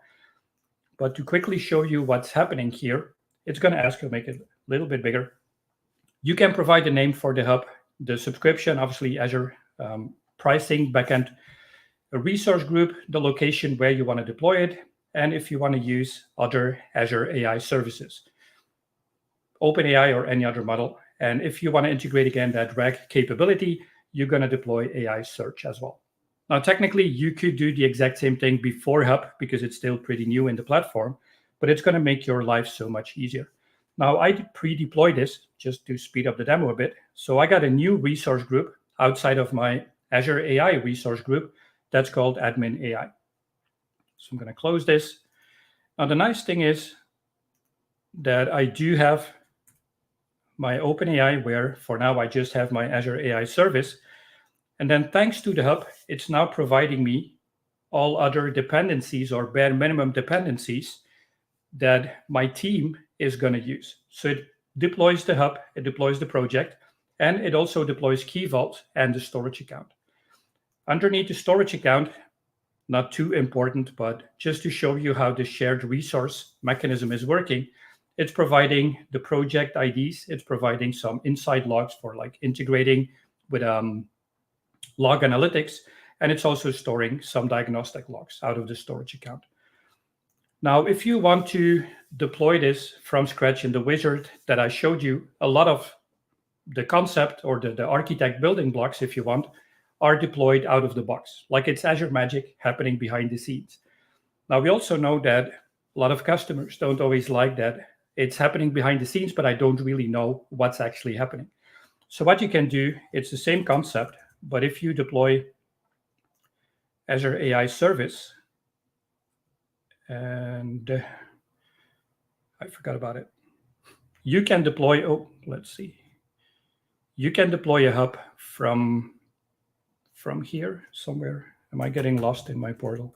But to quickly show you what's happening here, it's going to ask you to make it a little bit bigger. You can provide a name for the hub, the subscription, obviously Azure pricing, backend, a resource group, the location where you want to deploy it, and if you want to use other Azure AI services, OpenAI or any other model. And if you want to integrate, again, that RAG capability, you're going to deploy AI search as well. Now, technically, you could do the exact same thing before Hub because it's still pretty new in the platform, but it's going to make your life so much easier. Now, I pre-deployed this just to speed up the demo a bit. So I got a new resource group outside of my Azure AI resource group that's called Admin AI. So I'm going to close this. Now, the nice thing is that I do have my OpenAI, where for now I just have my Azure AI service. And then thanks to the hub, it's now providing me all other dependencies or bare minimum dependencies that my team is going to use. So it deploys the hub, it deploys the project, and it also deploys Key Vault and the storage account. Underneath the storage account, not too important, but just to show you how the shared resource mechanism is working, it's providing the project IDs. It's providing some inside logs for like integrating with log analytics. And it's also storing some diagnostic logs out of the storage account. Now, if you want to deploy this from scratch in the wizard that I showed you, a lot of the concept or the architect building blocks, if you want, are deployed out of the box. Like it's Azure magic happening behind the scenes. Now, we also know that a lot of customers don't always like that. It's happening behind the scenes, but I don't really know what's actually happening. So what you can do, it's the same concept, but if you deploy Azure AI Service, and I forgot about it, you can deploy, let's see. You can deploy a hub from here somewhere. Am I getting lost in my portal?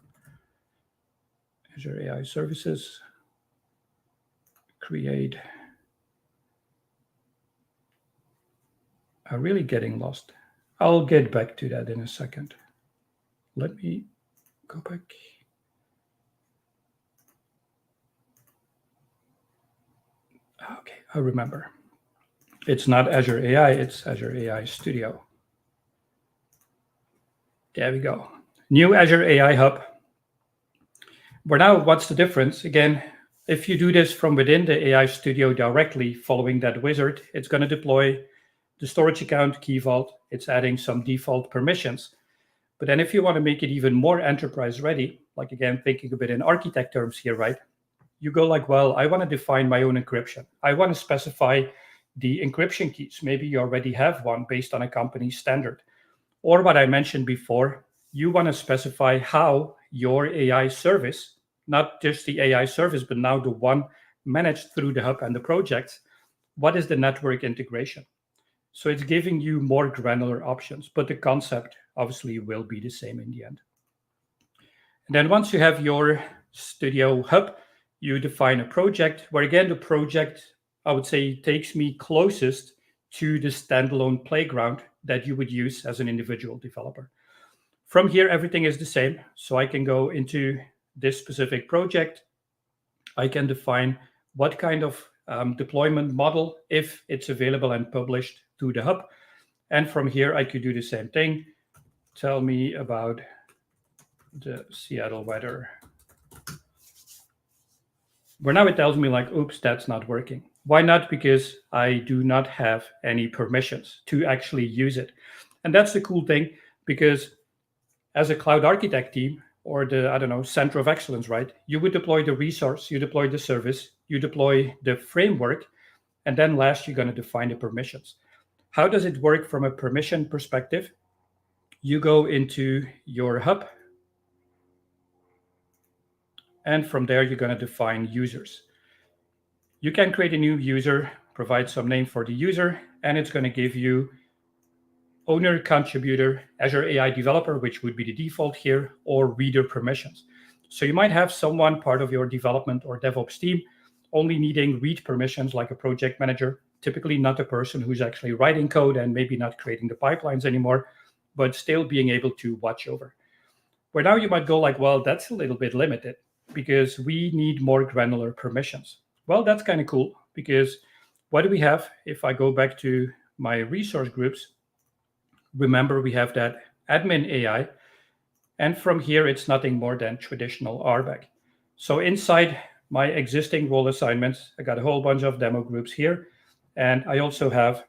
Azure AI Services. Create. I'm really getting lost. I'll get back to that in a second. Let me go back. Okay, I remember. It's not Azure AI, it's Azure AI Studio. There we go. New Azure AI Hub. But now, what's the difference? Again, if you do this from within the AI Studio directly, following that wizard, it's going to deploy the storage account, Key Vault. It's adding some default permissions. But then if you want to make it even more enterprise ready, like again, thinking a bit in architect terms here, right? You go like, well, I want to define my own encryption. I want to specify the encryption keys. Maybe you already have one based on a company standard. Or what I mentioned before, you want to specify how your AI service, not just the AI service, but now the one managed through the hub and the projects, what is the network integration? So it's giving you more granular options, but the concept obviously will be the same in the end. And then once you have your Studio Hub, you define a project where, again, the project, I would say, takes me closest to the standalone playground that you would use as an individual developer. From here, everything is the same. So I can go into this specific project. I can define what kind of deployment model, if it's available and published to the hub. And from here, I could do the same thing. Tell me about the Seattle weather. Where now it tells me like, oops, that's not working. Why not? Because I do not have any permissions to actually use it. And that's the cool thing, because as a cloud architect team, or the, I don't know, center of excellence, right? You would deploy the resource, you deploy the service, you deploy the framework, and then last, you're going to define the permissions. How does it work from a permission perspective? You go into your hub, and from there, you're going to define users. You can create a new user, provide some name for the user, and it's going to give you owner, contributor, Azure AI developer, which would be the default here, or reader permissions. So you might have someone part of your development or DevOps team only needing read permissions like a project manager, typically not the person who's actually writing code and maybe not creating the pipelines anymore, but still being able to watch over. Where now you might go like, well, that's a little bit limited because we need more granular permissions. Well, that's kind of cool, because what do we have? If I go back to my resource groups, remember we have that admin AI, and from here it's nothing more than traditional RBAC. So inside my existing role assignments, I got a whole bunch of demo groups here, and I also have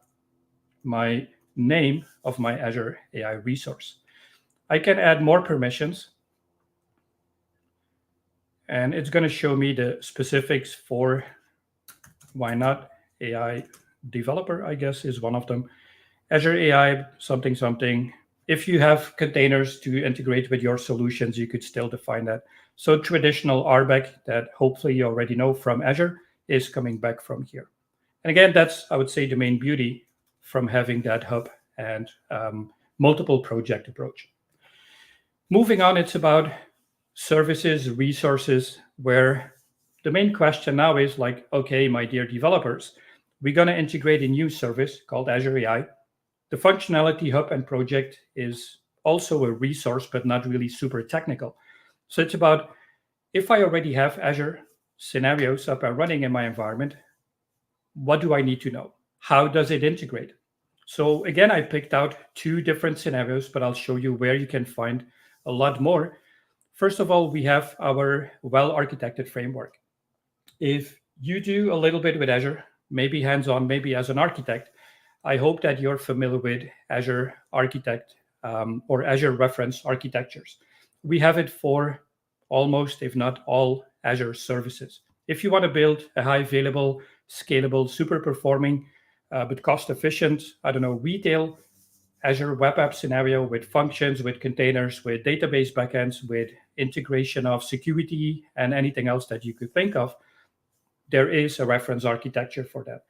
my name of my Azure AI resource. I can add more permissions, and it's going to show me the specifics for, why not, AI developer, I guess, is one of them. Azure AI, something, something. If you have containers to integrate with your solutions, you could still define that. So traditional RBAC that hopefully you already know from Azure is coming back from here. And again, that's, I would say, the main beauty from having that hub and multiple project approach. Moving on, it's about services, resources, where the main question now is like, okay, my dear developers, we're going to integrate a new service called Azure AI. The functionality hub and project is also a resource, but not really super technical. So it's about, if I already have Azure scenarios up and running in my environment, what do I need to know? How does it integrate? So again, I picked out 2 different scenarios, but I'll show you where you can find a lot more. First of all, we have our well-architected framework. If you do a little bit with Azure, maybe hands-on, maybe as an architect, I hope that you're familiar with Azure Architect or Azure Reference Architectures. We have it for almost, if not all, Azure services. If you want to build a high available, scalable, super performing, but cost efficient, I don't know, retail Azure web app scenario with functions, with containers, with database backends, with integration of security and anything else that you could think of, there is a reference architecture for that.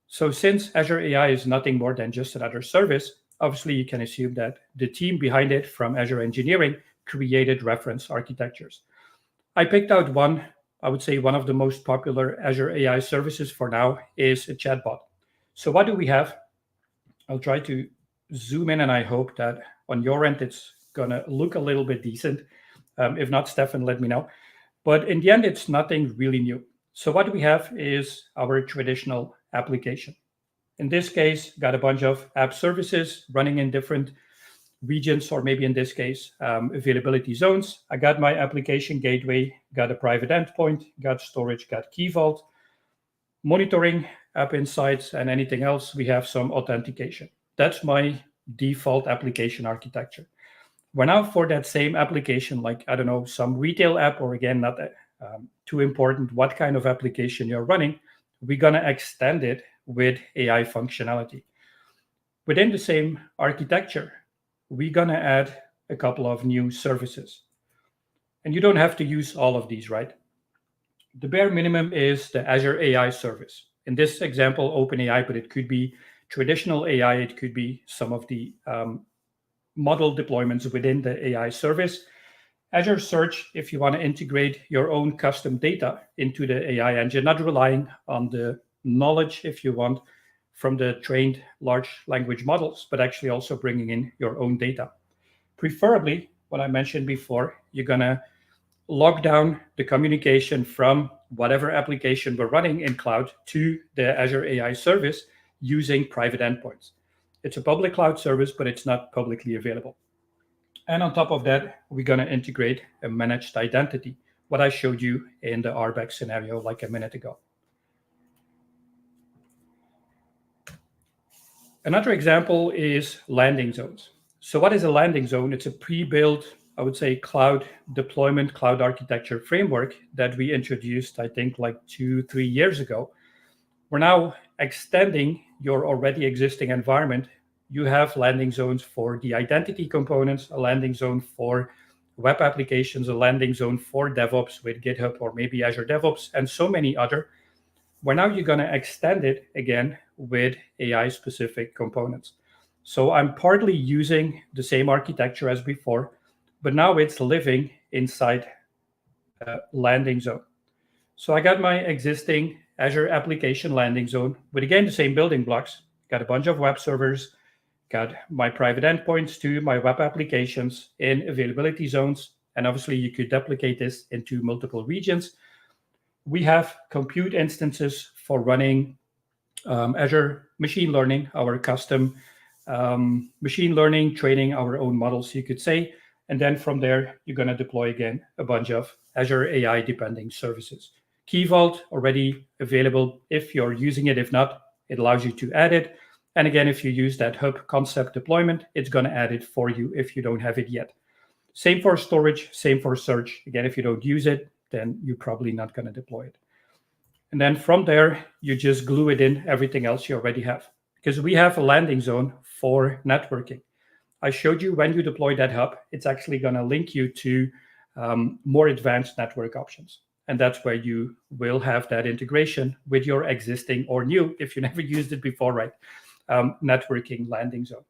So since Azure AI is nothing more than just another service, obviously you can assume that the team behind it from Azure Engineering created reference architectures. I picked out one, I would say one of the most popular Azure AI services for now is a chatbot. So what do we have? I'll try to zoom in, and I hope that on your end it's gonna look a little bit decent. If not, Stefan, let me know. But in the end, it's nothing really new. So what we have is our traditional application. In this case, got a bunch of app services running in different regions, or maybe in this case, availability zones. I got my application gateway, got a private endpoint, got storage, got Key Vault, monitoring, app insights, and anything else. We have some authentication. That's my default application architecture. We're now for that same application, like, I don't know, some retail app, or again, not too important what kind of application you're running, we're going to extend it with AI functionality. Within the same architecture, we're going to add a couple of new services. And you don't have to use all of these, right? The bare minimum is the Azure AI service. In this example, OpenAI, but it could be traditional AI, it could be some of the model deployments within the AI service. Azure Search, if you want to integrate your own custom data into the AI engine, not relying on the knowledge, if you want, from the trained large language models, but actually also bringing in your own data. Preferably, what I mentioned before, you're going to lock down the communication from whatever application we're running in cloud to the Azure AI service using private endpoints. It's a public cloud service, but it's not publicly available. And on top of that, we're going to integrate a managed identity, what I showed you in the RBAC scenario like a minute ago. Another example is landing zones. So what is a landing zone? It's a pre-built, I would say, cloud deployment, cloud architecture framework that we introduced, I think, like 2-3 years ago. We're now extending your already existing environment. You have landing zones for the identity components, a landing zone for web applications, a landing zone for DevOps with GitHub or maybe Azure DevOps, and so many other. Where now you're going to extend it again with AI-specific components. So I'm partly using the same architecture as before, but now it's living inside a landing zone. So I got my existing Azure application landing zone with, again, the same building blocks. Got a bunch of web servers, got my private endpoints to my web applications in availability zones. And obviously, you could duplicate this into multiple regions. We have compute instances for running Azure machine learning, our custom machine learning, training our own models, you could say. And then from there, you're going to deploy again a bunch of Azure AI depending services. Key Vault already available if you're using it. If not, it allows you to add it. And again, if you use that hub concept deployment, it's going to add it for you if you don't have it yet. Same for storage, same for search. Again, if you don't use it, then you're probably not going to deploy it. And then from there, you just glue it in everything else you already have. Because we have a landing zone for networking. I showed you when you deploy that hub, it's actually going to link you to more advanced network options. And that's where you will have that integration with your existing or new, if you never used it before, right, networking landing zone.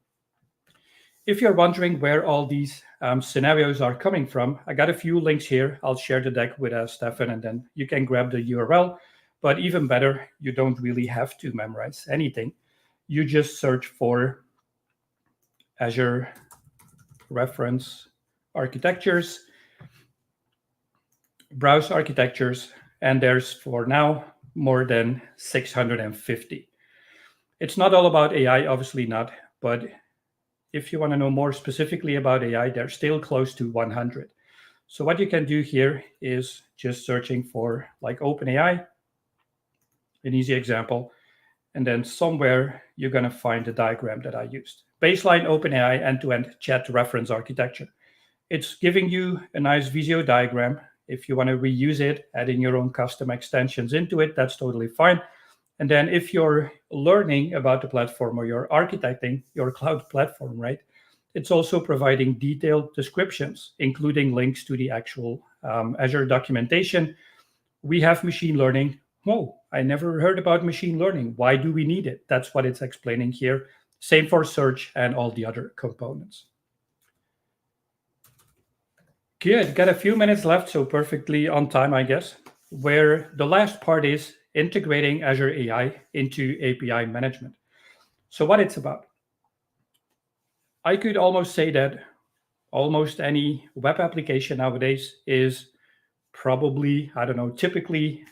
If you're wondering where all these scenarios are coming from, I got a few links here. I'll share the deck with Stefan, and then you can grab the URL. But even better, you don't really have to memorize anything. You just search for Azure reference architectures, browse architectures, and there's, for now, more than 650. It's not all about AI, obviously not, but if you want to know more specifically about AI, they're still close to 100. So what you can do here is just searching for like OpenAI, an easy example, and then somewhere you're going to find the diagram that I used. Baseline OpenAI end-to-end chat reference architecture. It's giving you a nice Visio diagram. If you want to reuse it, adding your own custom extensions into it, that's totally fine. And then if you're learning about the platform or you're architecting your cloud platform, right, it's also providing detailed descriptions, including links to the actual Azure documentation. We have machine learning. Whoa, I never heard about machine learning. Why do we need it? That's what it's explaining here. Same for search and all the other components. Good, got a few minutes left, so perfectly on time, I guess, where the last part is integrating Azure AI into API management. So what it's about. I could almost say that almost any web application nowadays is probably, I don't know, typically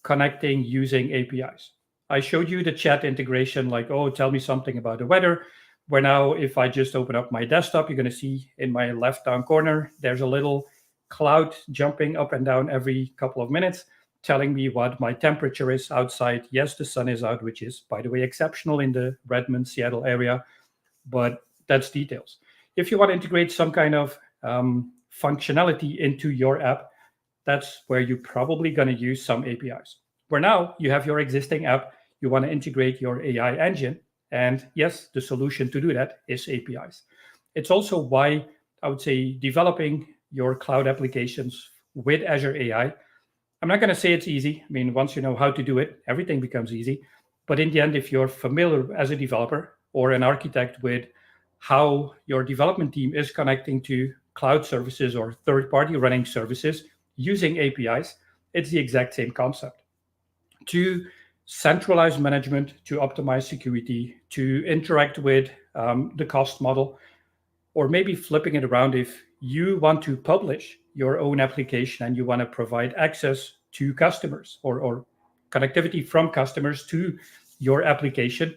connecting using APIs. I showed you the chat integration, like, oh, tell me something about the weather, where now if I just open up my desktop, you're going to see in my left down corner, there's a little cloud jumping up and down every couple of minutes, telling me what my temperature is outside. Yes, the sun is out, which is, by the way, exceptional in the Redmond, Seattle area, but that's details. If you want to integrate some kind of functionality into your app, that's where you're probably going to use some APIs. Where now you have your existing app, you want to integrate your AI engine, and yes, the solution to do that is APIs. It's also why I would say developing your cloud applications with Azure AI, I'm not going to say it's easy. I mean, once you know how to do it, everything becomes easy. But in the end, if you're familiar as a developer or an architect with how your development team is connecting to cloud services or third-party running services using APIs, it's the exact same concept. To centralize management, to optimize security, to interact with the cost model, or maybe flipping it around, if you want to publish your own application and you want to provide access to customers or connectivity from customers to your application,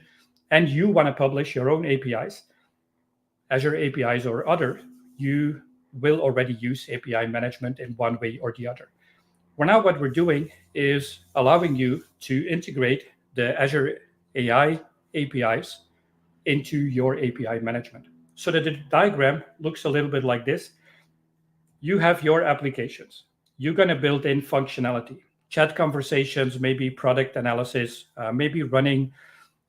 and you want to publish your own APIs, Azure APIs or other, you will already use API management in one way or the other. Well, now what we're doing is allowing you to integrate the Azure AI APIs into your API management. So that the diagram looks a little bit like this. You have your applications. You're going to build in functionality, chat conversations, maybe product analysis, maybe running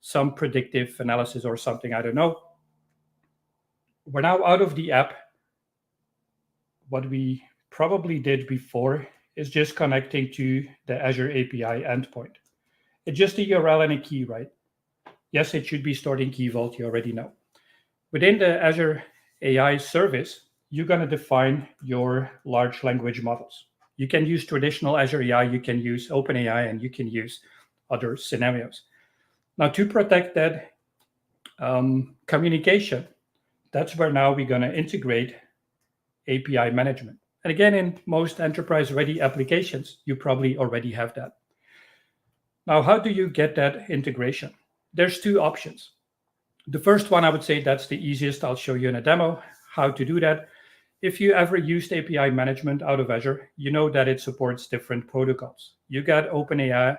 some predictive analysis or something, I don't know. We're now out of the app. What we probably did before is just connecting to the Azure API endpoint. It's just a URL and a key, right? Yes, it should be stored in Key Vault, you already know. Within the Azure AI service, you're going to define your large language models. You can use traditional Azure AI, you can use OpenAI, and you can use other scenarios. Now, to protect that communication, that's where now we're going to integrate API management. And again, in most enterprise-ready applications, you probably already have that. Now, how do you get that integration? There's two options. The first one, I would say that's the easiest. I'll show you in a demo how to do that. If you ever used API management out of Azure, you know that it supports different protocols. You got OpenAI,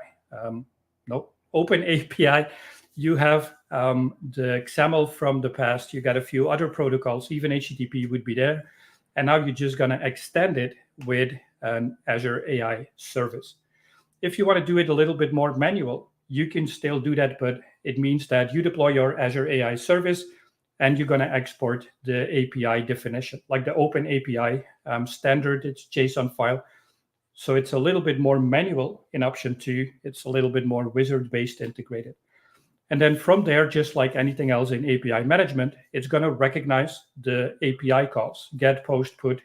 OpenAPI, you have the XAML from the past, you got a few other protocols, even HTTP would be there. And now you're just going to extend it with an Azure AI service. If you want to do it a little bit more manual, you can still do that, but it means that you deploy your Azure AI service and you're going to export the API definition, like the OpenAPI standard, it's JSON file. So it's a little bit more manual in option 2. It's a little bit more wizard-based integrated. And then from there, just like anything else in API management, it's going to recognize the API calls, get, post, put,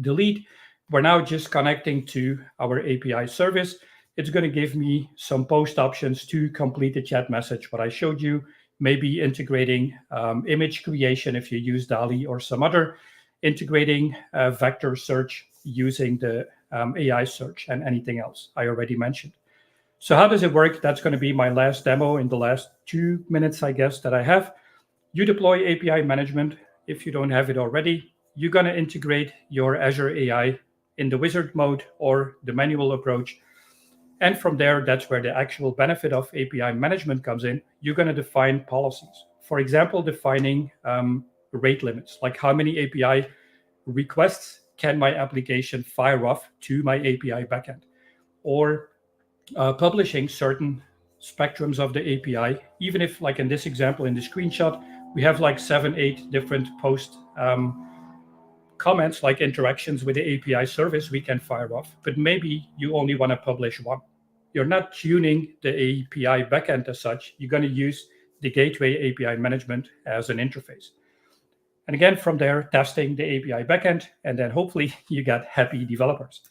delete. We're now just connecting to our API service. It's going to give me some post options to complete the chat message, what I showed you, maybe integrating image creation if you use DALL-E or some other, integrating vector search using the AI search and anything else I already mentioned. So how does it work? That's going to be my last demo in the last 2 minutes, I guess, that I have. You deploy API management. If you don't have it already, you're going to integrate your Azure AI in the wizard mode or the manual approach. And from there, that's where the actual benefit of API management comes in. You're going to define policies. For example, defining rate limits, like how many API requests can my application fire off to my API backend, or publishing certain spectrums of the API, even if, like in this example, in the screenshot, we have like 7, 8 different post comments, like interactions with the API service we can fire off, but maybe you only want to publish one. You're not tuning the API backend as such. You're going to use the gateway API management as an interface. And again, from there, testing the API backend, and then hopefully you got happy developers.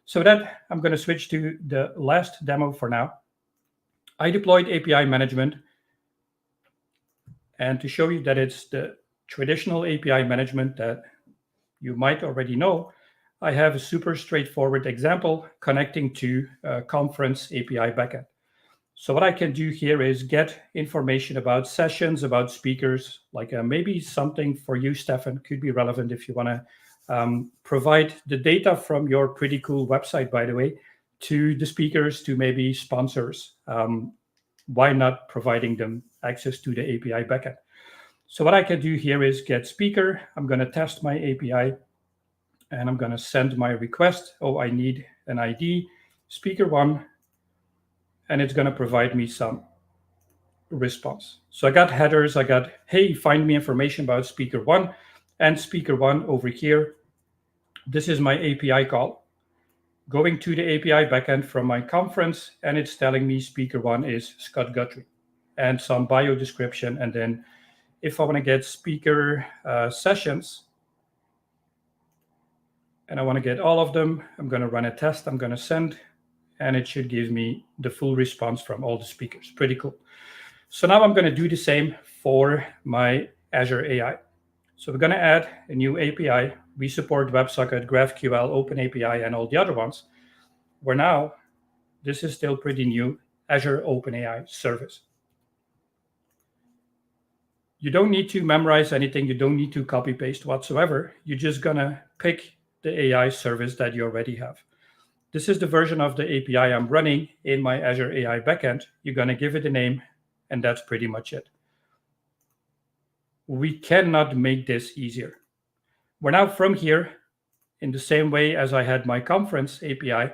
So that I'm going to switch to the last demo for now. I deployed API management. And to show you that it's the traditional API management that you might already know, I have a super straightforward example connecting to a conference API backend. So what I can do here is get information about sessions, about speakers, like maybe something for you, Stefan, could be relevant if you want to provide the data from your pretty cool website, by the way, to the speakers, to maybe sponsors. Why not providing them access to the API backend? So what I can do here is get speaker. I'm going to test my API, and I'm going to send my request. Oh, I need an ID, speaker 1, and it's going to provide me some response. So I got headers. I got, hey, find me information about speaker 1, and speaker 1 over here. This is my API call going to the API backend from my conference, and it's telling me speaker 1 is Scott Guthrie, and some bio description, and then if I want to get speaker sessions, and I want to get all of them, I'm going to run a test. I'm going to send, and it should give me the full response from all the speakers. Pretty cool. So now I'm going to do the same for my Azure AI. So we're going to add a new API. We support WebSocket, GraphQL, OpenAPI, and all the other ones. Where now, this is still pretty new, Azure OpenAI service. You don't need to memorize anything. You don't need to copy paste whatsoever. You're just going to pick the AI service that you already have. This is the version of the API I'm running in my Azure AI backend. You're going to give it a name, and that's pretty much it. We cannot make this easier. We're now from here, in the same way as I had my conference API,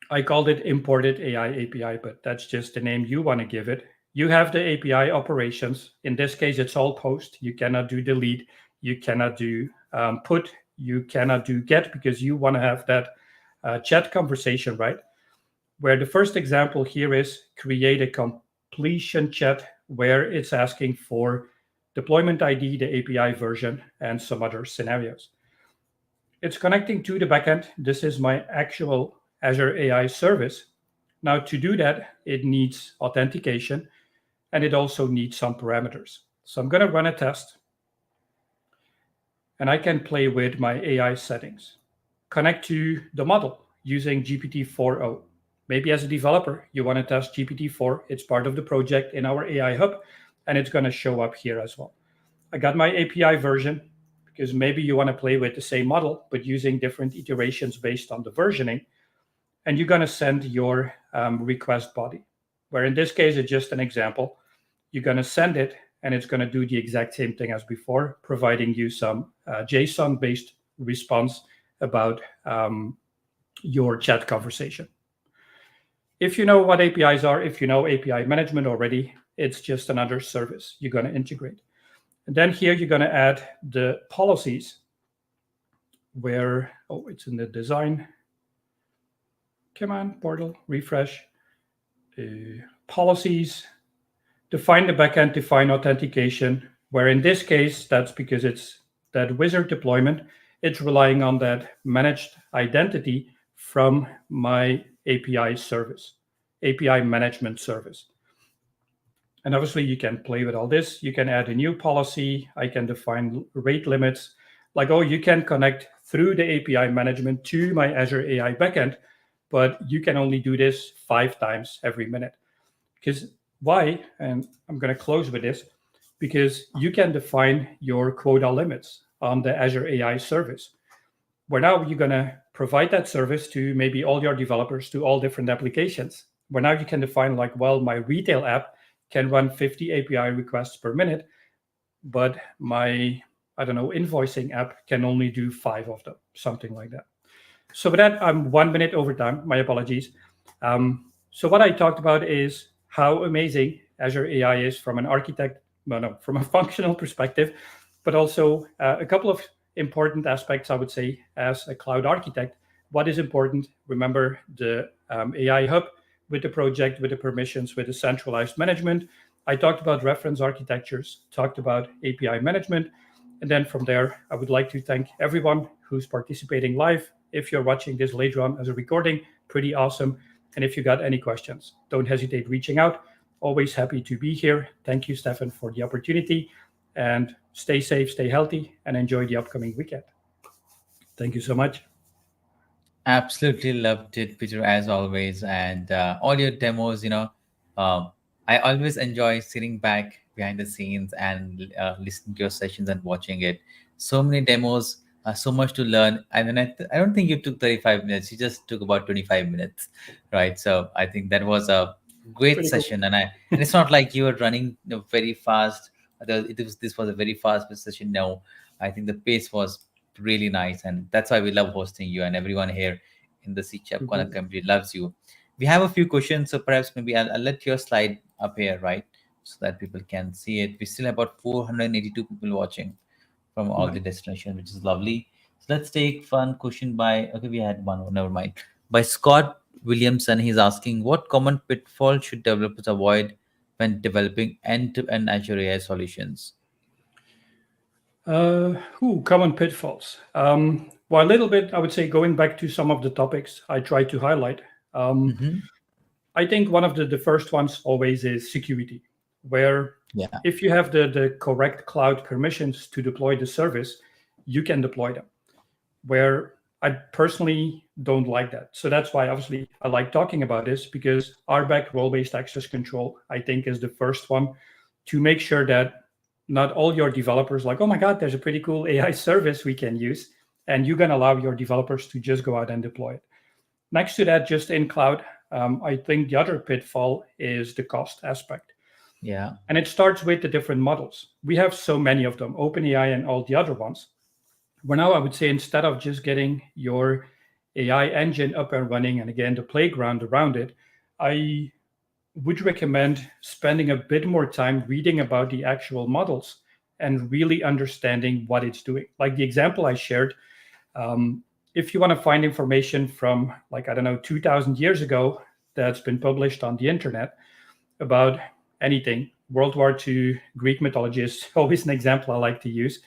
I called it imported AI API, but that's just the name you want to give it. You have the API operations. In this case, it's all post. You cannot do delete. You cannot do put. You cannot do get, because you want to have that chat conversation, right? Where the first example here is create a completion chat where it's asking for deployment ID, the API version, and some other scenarios. It's connecting to the backend. This is my actual Azure AI service. Now, to do that, it needs authentication, and it also needs some parameters. So I'm going to run a test, and I can play with my AI settings. Connect to the model using GPT-4o. Maybe as a developer, you want to test GPT-4. It's part of the project in our AI hub, and it's going to show up here as well. I got my API version, because maybe you want to play with the same model, but using different iterations based on the versioning. And you're going to send your request body, where in this case, it's just an example. You're going to send it, and it's going to do the exact same thing as before, providing you some JSON-based response about your chat conversation. If you know what APIs are, if you know API management already, it's just another service you're going to integrate. And then here you're going to add the policies where, oh, it's in the design. Come on, portal, refresh. Policies, define the backend, define authentication, where in this case, that's because it's that wizard deployment. It's relying on that managed identity from my API service, API management service. And obviously, you can play with all this. You can add a new policy. I can define rate limits. Like, oh, you can connect through the API management to my Azure AI backend, but you can only do this 5 times every minute. Because why? And I'm going to close with this, because you can define your quota limits on the Azure AI service, where now you're going to provide that service to maybe all your developers to all different applications, where now you can define like, well, my retail app can run 50 API requests per minute, but my, I don't know, invoicing app can only do 5 of them, something like that. So with that, I'm 1 minute over time. My apologies. So what I talked about is how amazing Azure AI is from an architect, from a functional perspective, but also a couple of important aspects, I would say, as a cloud architect. What is important? Remember the AI hub with the project, with the permissions, with the centralized management. I talked about reference architectures, talked about API management. And then from there, I would like to thank everyone who's participating live. If you're watching this later on as a recording, pretty awesome. And if you got any questions, don't hesitate reaching out. Always happy to be here. Thank you, Stefan, for the opportunity. And stay safe, stay healthy, and enjoy the upcoming weekend. Thank you so much. Absolutely loved it, Peter, as always. And all your demos, I always enjoy sitting back behind the scenes and listening to your sessions and watching it. So many demos, so much to learn. And then I don't think you took 35 minutes. You just took about 25 minutes, right? So I think that was a great Pretty cool. session. And it's not like you were running very fast. This was a very fast session. No, I think the pace was really nice, and that's why we love hosting you, and everyone here in the CSharpCorner community loves you. We have a few questions, so perhaps maybe I'll let your slide up here, right, so that people can see it. We still have about 482 people watching from all the destinations, which is lovely. So let's take one question by, okay, we had one, never mind, by Scott Williamson. He's asking, what common pitfall should developers avoid when developing end-to-end Azure AI solutions? Common pitfalls. Well, a little bit, I would say, going back to some of the topics I tried to highlight. I think one of the first ones always is security, where Yeah. if you have the correct cloud permissions to deploy the service, you can deploy them. Where I personally don't like that. So that's why obviously I like talking about this, because RBAC, role-based access control, I think is the first one to make sure that not all your developers like, oh my God, there's a pretty cool AI service we can use. And you can allow your developers to just go out and deploy it. Next to that, just in cloud, I think the other pitfall is the cost aspect. Yeah. And it starts with the different models. We have so many of them, OpenAI and all the other ones. Where now I would say, instead of just getting your AI engine up and running and again the playground around it, I would recommend spending a bit more time reading about the actual models and really understanding what it's doing. Like the example I shared, if you want to find information from, like, I don't know, 2000 years ago that's been published on the internet about anything, World War II, Greek mythology is always an example I like to use.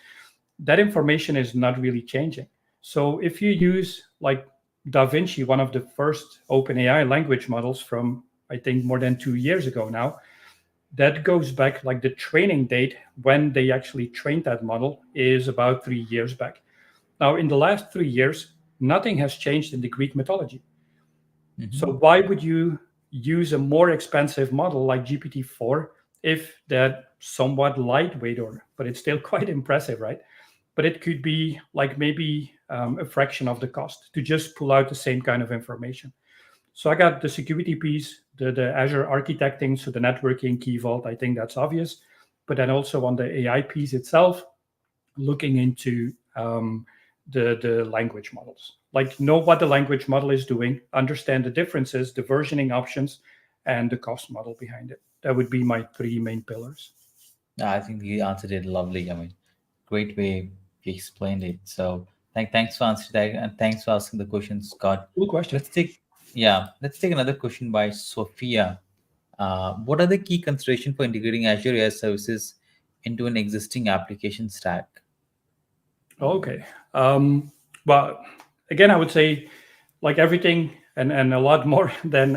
That information is not really changing. So if you use like Da Vinci, one of the first OpenAI language models from, I think, more than 2 years ago now, that goes back, like the training date when they actually trained that model is about 3 years back. Now, in the last 3 years, nothing has changed in the Greek mythology. So why would you use a more expensive model like GPT-4 if that somewhat lightweight, but it's still quite impressive, right? But it could be like maybe a fraction of the cost to just pull out the same kind of information. So I got the security piece, the Azure architecting, so the networking, Key Vault, I think that's obvious. But then also on the AI piece itself, looking into the language models. Like, know what the language model is doing, understand the differences, the versioning options, and the cost model behind it. That would be my 3 main pillars. I think you answered it lovely. I mean, great way you explained it. So thanks for answering that, and thanks for asking the question, Scott. Cool question. Let's take another question by Sophia. What are the key considerations for integrating Azure AI services into an existing application stack? Okay. Well, again, I would say, like everything and a lot more than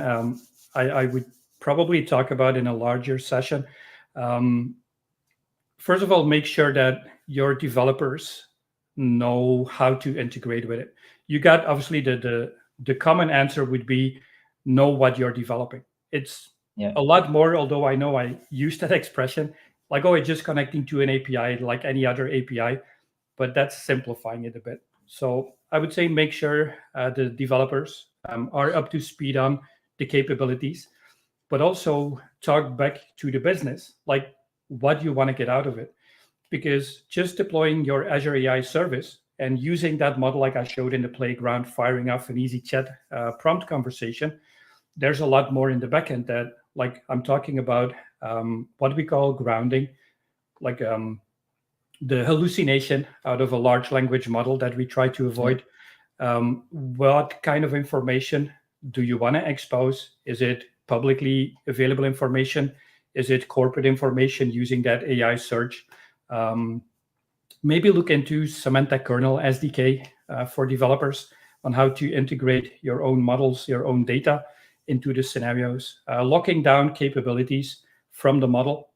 I would probably talk about in a larger session. First of all, make sure that your developers know how to integrate with it. You got, obviously, the common answer would be know what you're developing. It's a lot more, although I know I use that expression, like, oh, it's just connecting to an API like any other API, but that's simplifying it a bit. So I would say make sure the developers are up to speed on the capabilities, but also talk back to the business, like what you want to get out of it. Because just deploying your Azure AI service and using that model, like I showed in the playground, firing off an easy chat prompt conversation, there's a lot more in the backend that, like, I'm talking about what we call grounding, like the hallucination out of a large language model that we try to avoid. What kind of information do you want to expose? Is it publicly available information? Is it corporate information using that AI search? Maybe look into Semantic Kernel SDK for developers on how to integrate your own models, your own data into the scenarios, locking down capabilities from the model.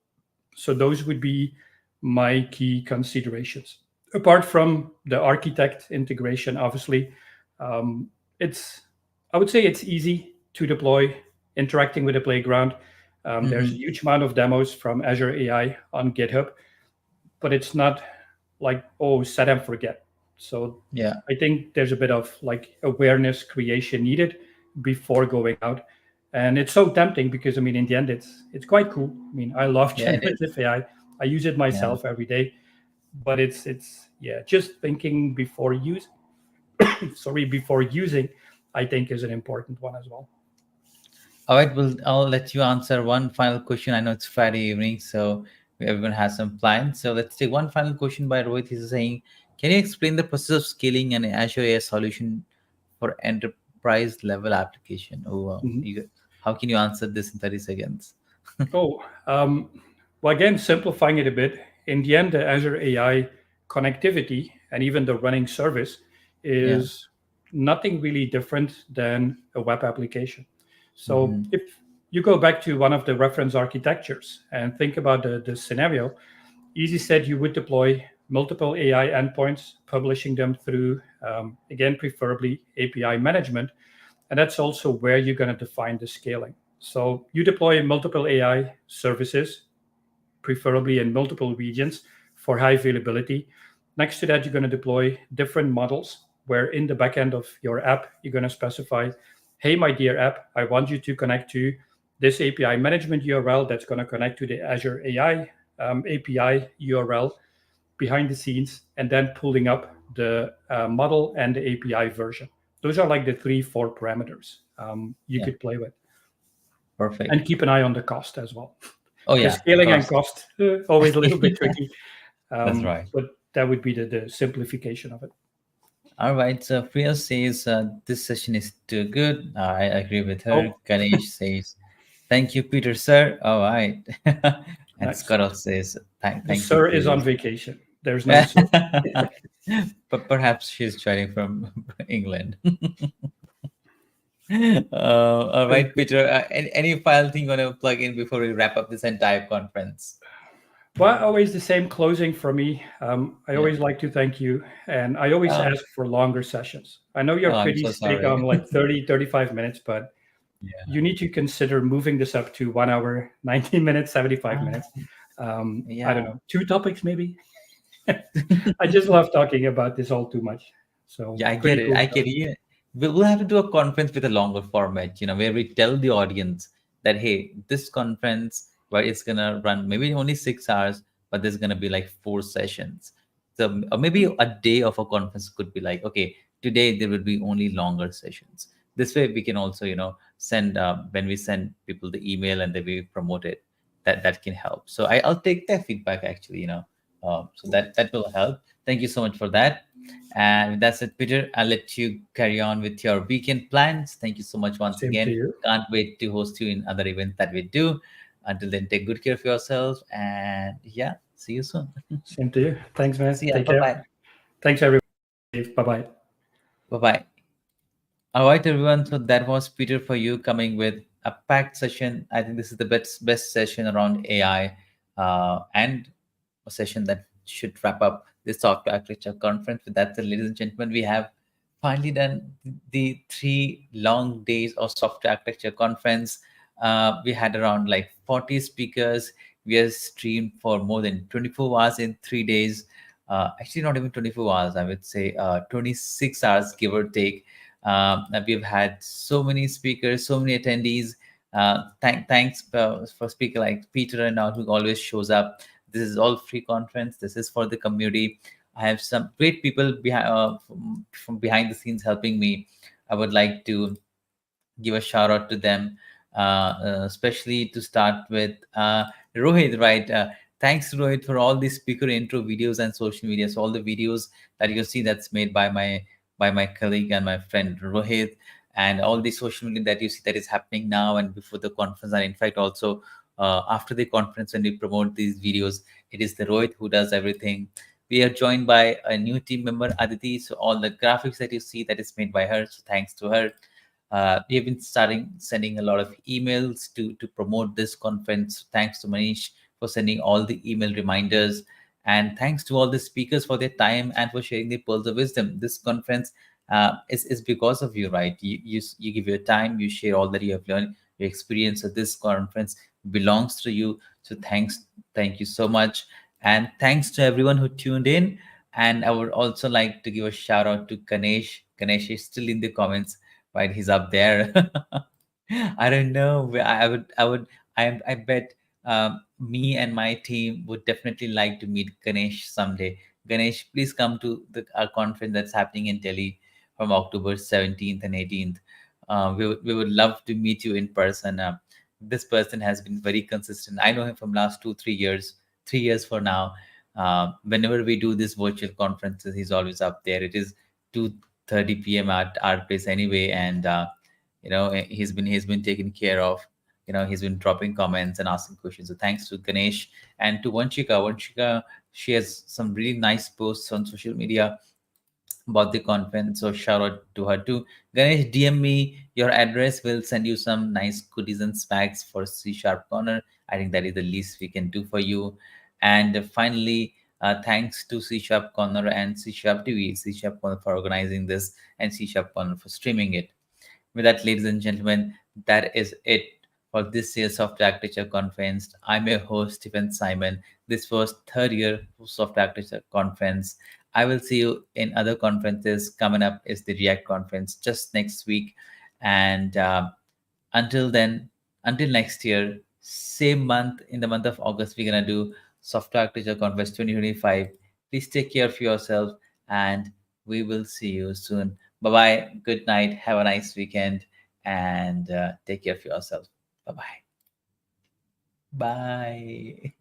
So those would be my key considerations. Apart from the architect integration, obviously, I would say it's easy to deploy, interacting with the playground. There's a huge amount of demos from Azure AI on GitHub, but it's not like, oh, set and forget. So I think there's a bit of like awareness creation needed before going out. And it's so tempting because, I mean, in the end, it's quite cool. I mean, I love generative AI. I use it myself every day, but it's just thinking before use. Before using, I think is an important one as well. All right, well, I'll let you answer one final question. I know it's Friday evening, so everyone has some plans. So let's take one final question by Rohit. He's saying, can you explain the process of scaling an Azure AI solution for enterprise level application? How can you answer this in 30 seconds? Oh, well, again, simplifying it a bit, in the end, the Azure AI connectivity and even the running service Yeah. is nothing really different than a web application. So Hmm. if you go back to one of the reference architectures and think about the scenario, easy said you would deploy multiple AI endpoints, publishing them through, again, preferably API management. And that's also where you're going to define the scaling. So you deploy multiple AI services, preferably in multiple regions for high availability. Next to that, you're going to deploy different models where in the backend of your app, you're going to specify, hey, my dear app, I want you to connect to this API management URL that's going to connect to the Azure AI API URL behind the scenes, and then pulling up the model and the API version. Those are like the 3-4 parameters you Yeah. could play with. Perfect. And keep an eye on the cost as well. Oh Because yeah, scaling and cost. cost, always a little bit tricky. That's right. But that would be the simplification of it. All right. So Priya says this session is too good. I agree with her. Oh. Ganesh says, "Thank you, Peter, sir." All right. And Nice. Scott says, The "Thank you, sir is on Peter." vacation. There's no sir. But perhaps she's joining from England. All right, Peter. Any final thing you want to plug in before we wrap up this entire conference? Well, always the same closing for me. I Yeah. always like to thank you. And I always Oh, ask for longer sessions. I know you're oh, I'm pretty so strict sorry. on like 30, 35 minutes, but Yeah. you need to consider moving this up to 1 hour, 90 minutes, 75 minutes. I Yeah. don't know, 2 topics maybe. I just love talking about this all too much. So Yeah, I get pretty it. cool I stuff. get it. We'll have to do a conference with a longer format, where we tell the audience that, hey, this conference, where it's gonna run maybe only 6 hours, but there's gonna be like 4 sessions. So, or maybe a day of a conference could be like, okay, today there will be only longer sessions. This way, we can also, send when we send people the email and then we promote it. That can help. So I'll take that feedback actually, so that will help. Thank you so much for that. And that's it, Peter. I'll let you carry on with your weekend plans. Thank you so much once Same to again. you. Can't wait to host you in other events that we do. Until then, take good care of yourself. And yeah, see you soon. Same to you. Thanks, man. See ya. Take Bye care. bye. Thanks, everyone. Bye-bye. Bye bye. All right, everyone. So that was Peter for you coming with a packed session. I think this is the best session around AI, and a session that should wrap up this software architecture conference. With that, ladies and gentlemen, we have finally done the 3 long days of software architecture conference. We had around like 40 speakers. We have streamed for more than 24 hours in 3 days. Actually, not even 24 hours. I would say 26 hours, give or take. We've had so many speakers, so many attendees. Thanks for speaker like Peter and all, who always shows up. This is all free conference. This is for the community. I have some great people behind from behind the scenes helping me. I would like to give a shout out to them, especially to start with Rohit. Right? Thanks, Rohit, for all these speaker intro videos and social media. So all the videos that you see that's made by my colleague and my friend Rohit, and all the social media that you see that is happening now and before the conference, and in fact also after the conference when we promote these videos, it is the Rohit who does everything. We are joined by a new team member, Aditi. So all the graphics that you see that is made by her. So thanks to her. We have been starting sending a lot of emails to promote this conference. Thanks to Manish for sending all the email reminders. And thanks to all the speakers for their time and for sharing their pearls of wisdom. This conference is because of you, right? You give your time, you share all that you have learned, your experience. So this conference belongs to you. So thank you so much. And thanks to everyone who tuned in. And I would also like to give a shout out to Ganesh. Ganesh is still in the comments, right? He's up there. I don't know. I bet me and my team would definitely like to meet Ganesh someday. Ganesh, please come to our conference that's happening in Delhi from October 17th and 18th. We would love to meet you in person. This person has been very consistent. I know him from last 2 3 years, 3 years for now. Whenever we do these virtual conferences, he's always up there. It is 2:30 p.m. at our place anyway, and he's been taken care of. he's been dropping comments and asking questions. So thanks to Ganesh and to Vanchika. Vanchika shares some really nice posts on social media about the conference. So shout out to her too. Ganesh, DM me your address. We'll send you some nice goodies and specs for CSharpCorner. I think that is the least we can do for you. And finally, thanks to CSharpCorner and C Sharp TV, C Sharp for organizing this, and CSharpCorner for streaming it. With that, ladies and gentlemen, that is it for this year's Software Architecture Conference. I'm your host, Stephen Simon. This was third year Software Architecture Conference. I will see you in other conferences. Coming up is the React conference just next week. And until then, until next year, same month, in the month of August, we're going to do Software Architecture Conference 2025. Please take care of yourself, and we will see you soon. Bye-bye. Good night. Have a nice weekend, and take care of yourself. Bye-bye. Bye.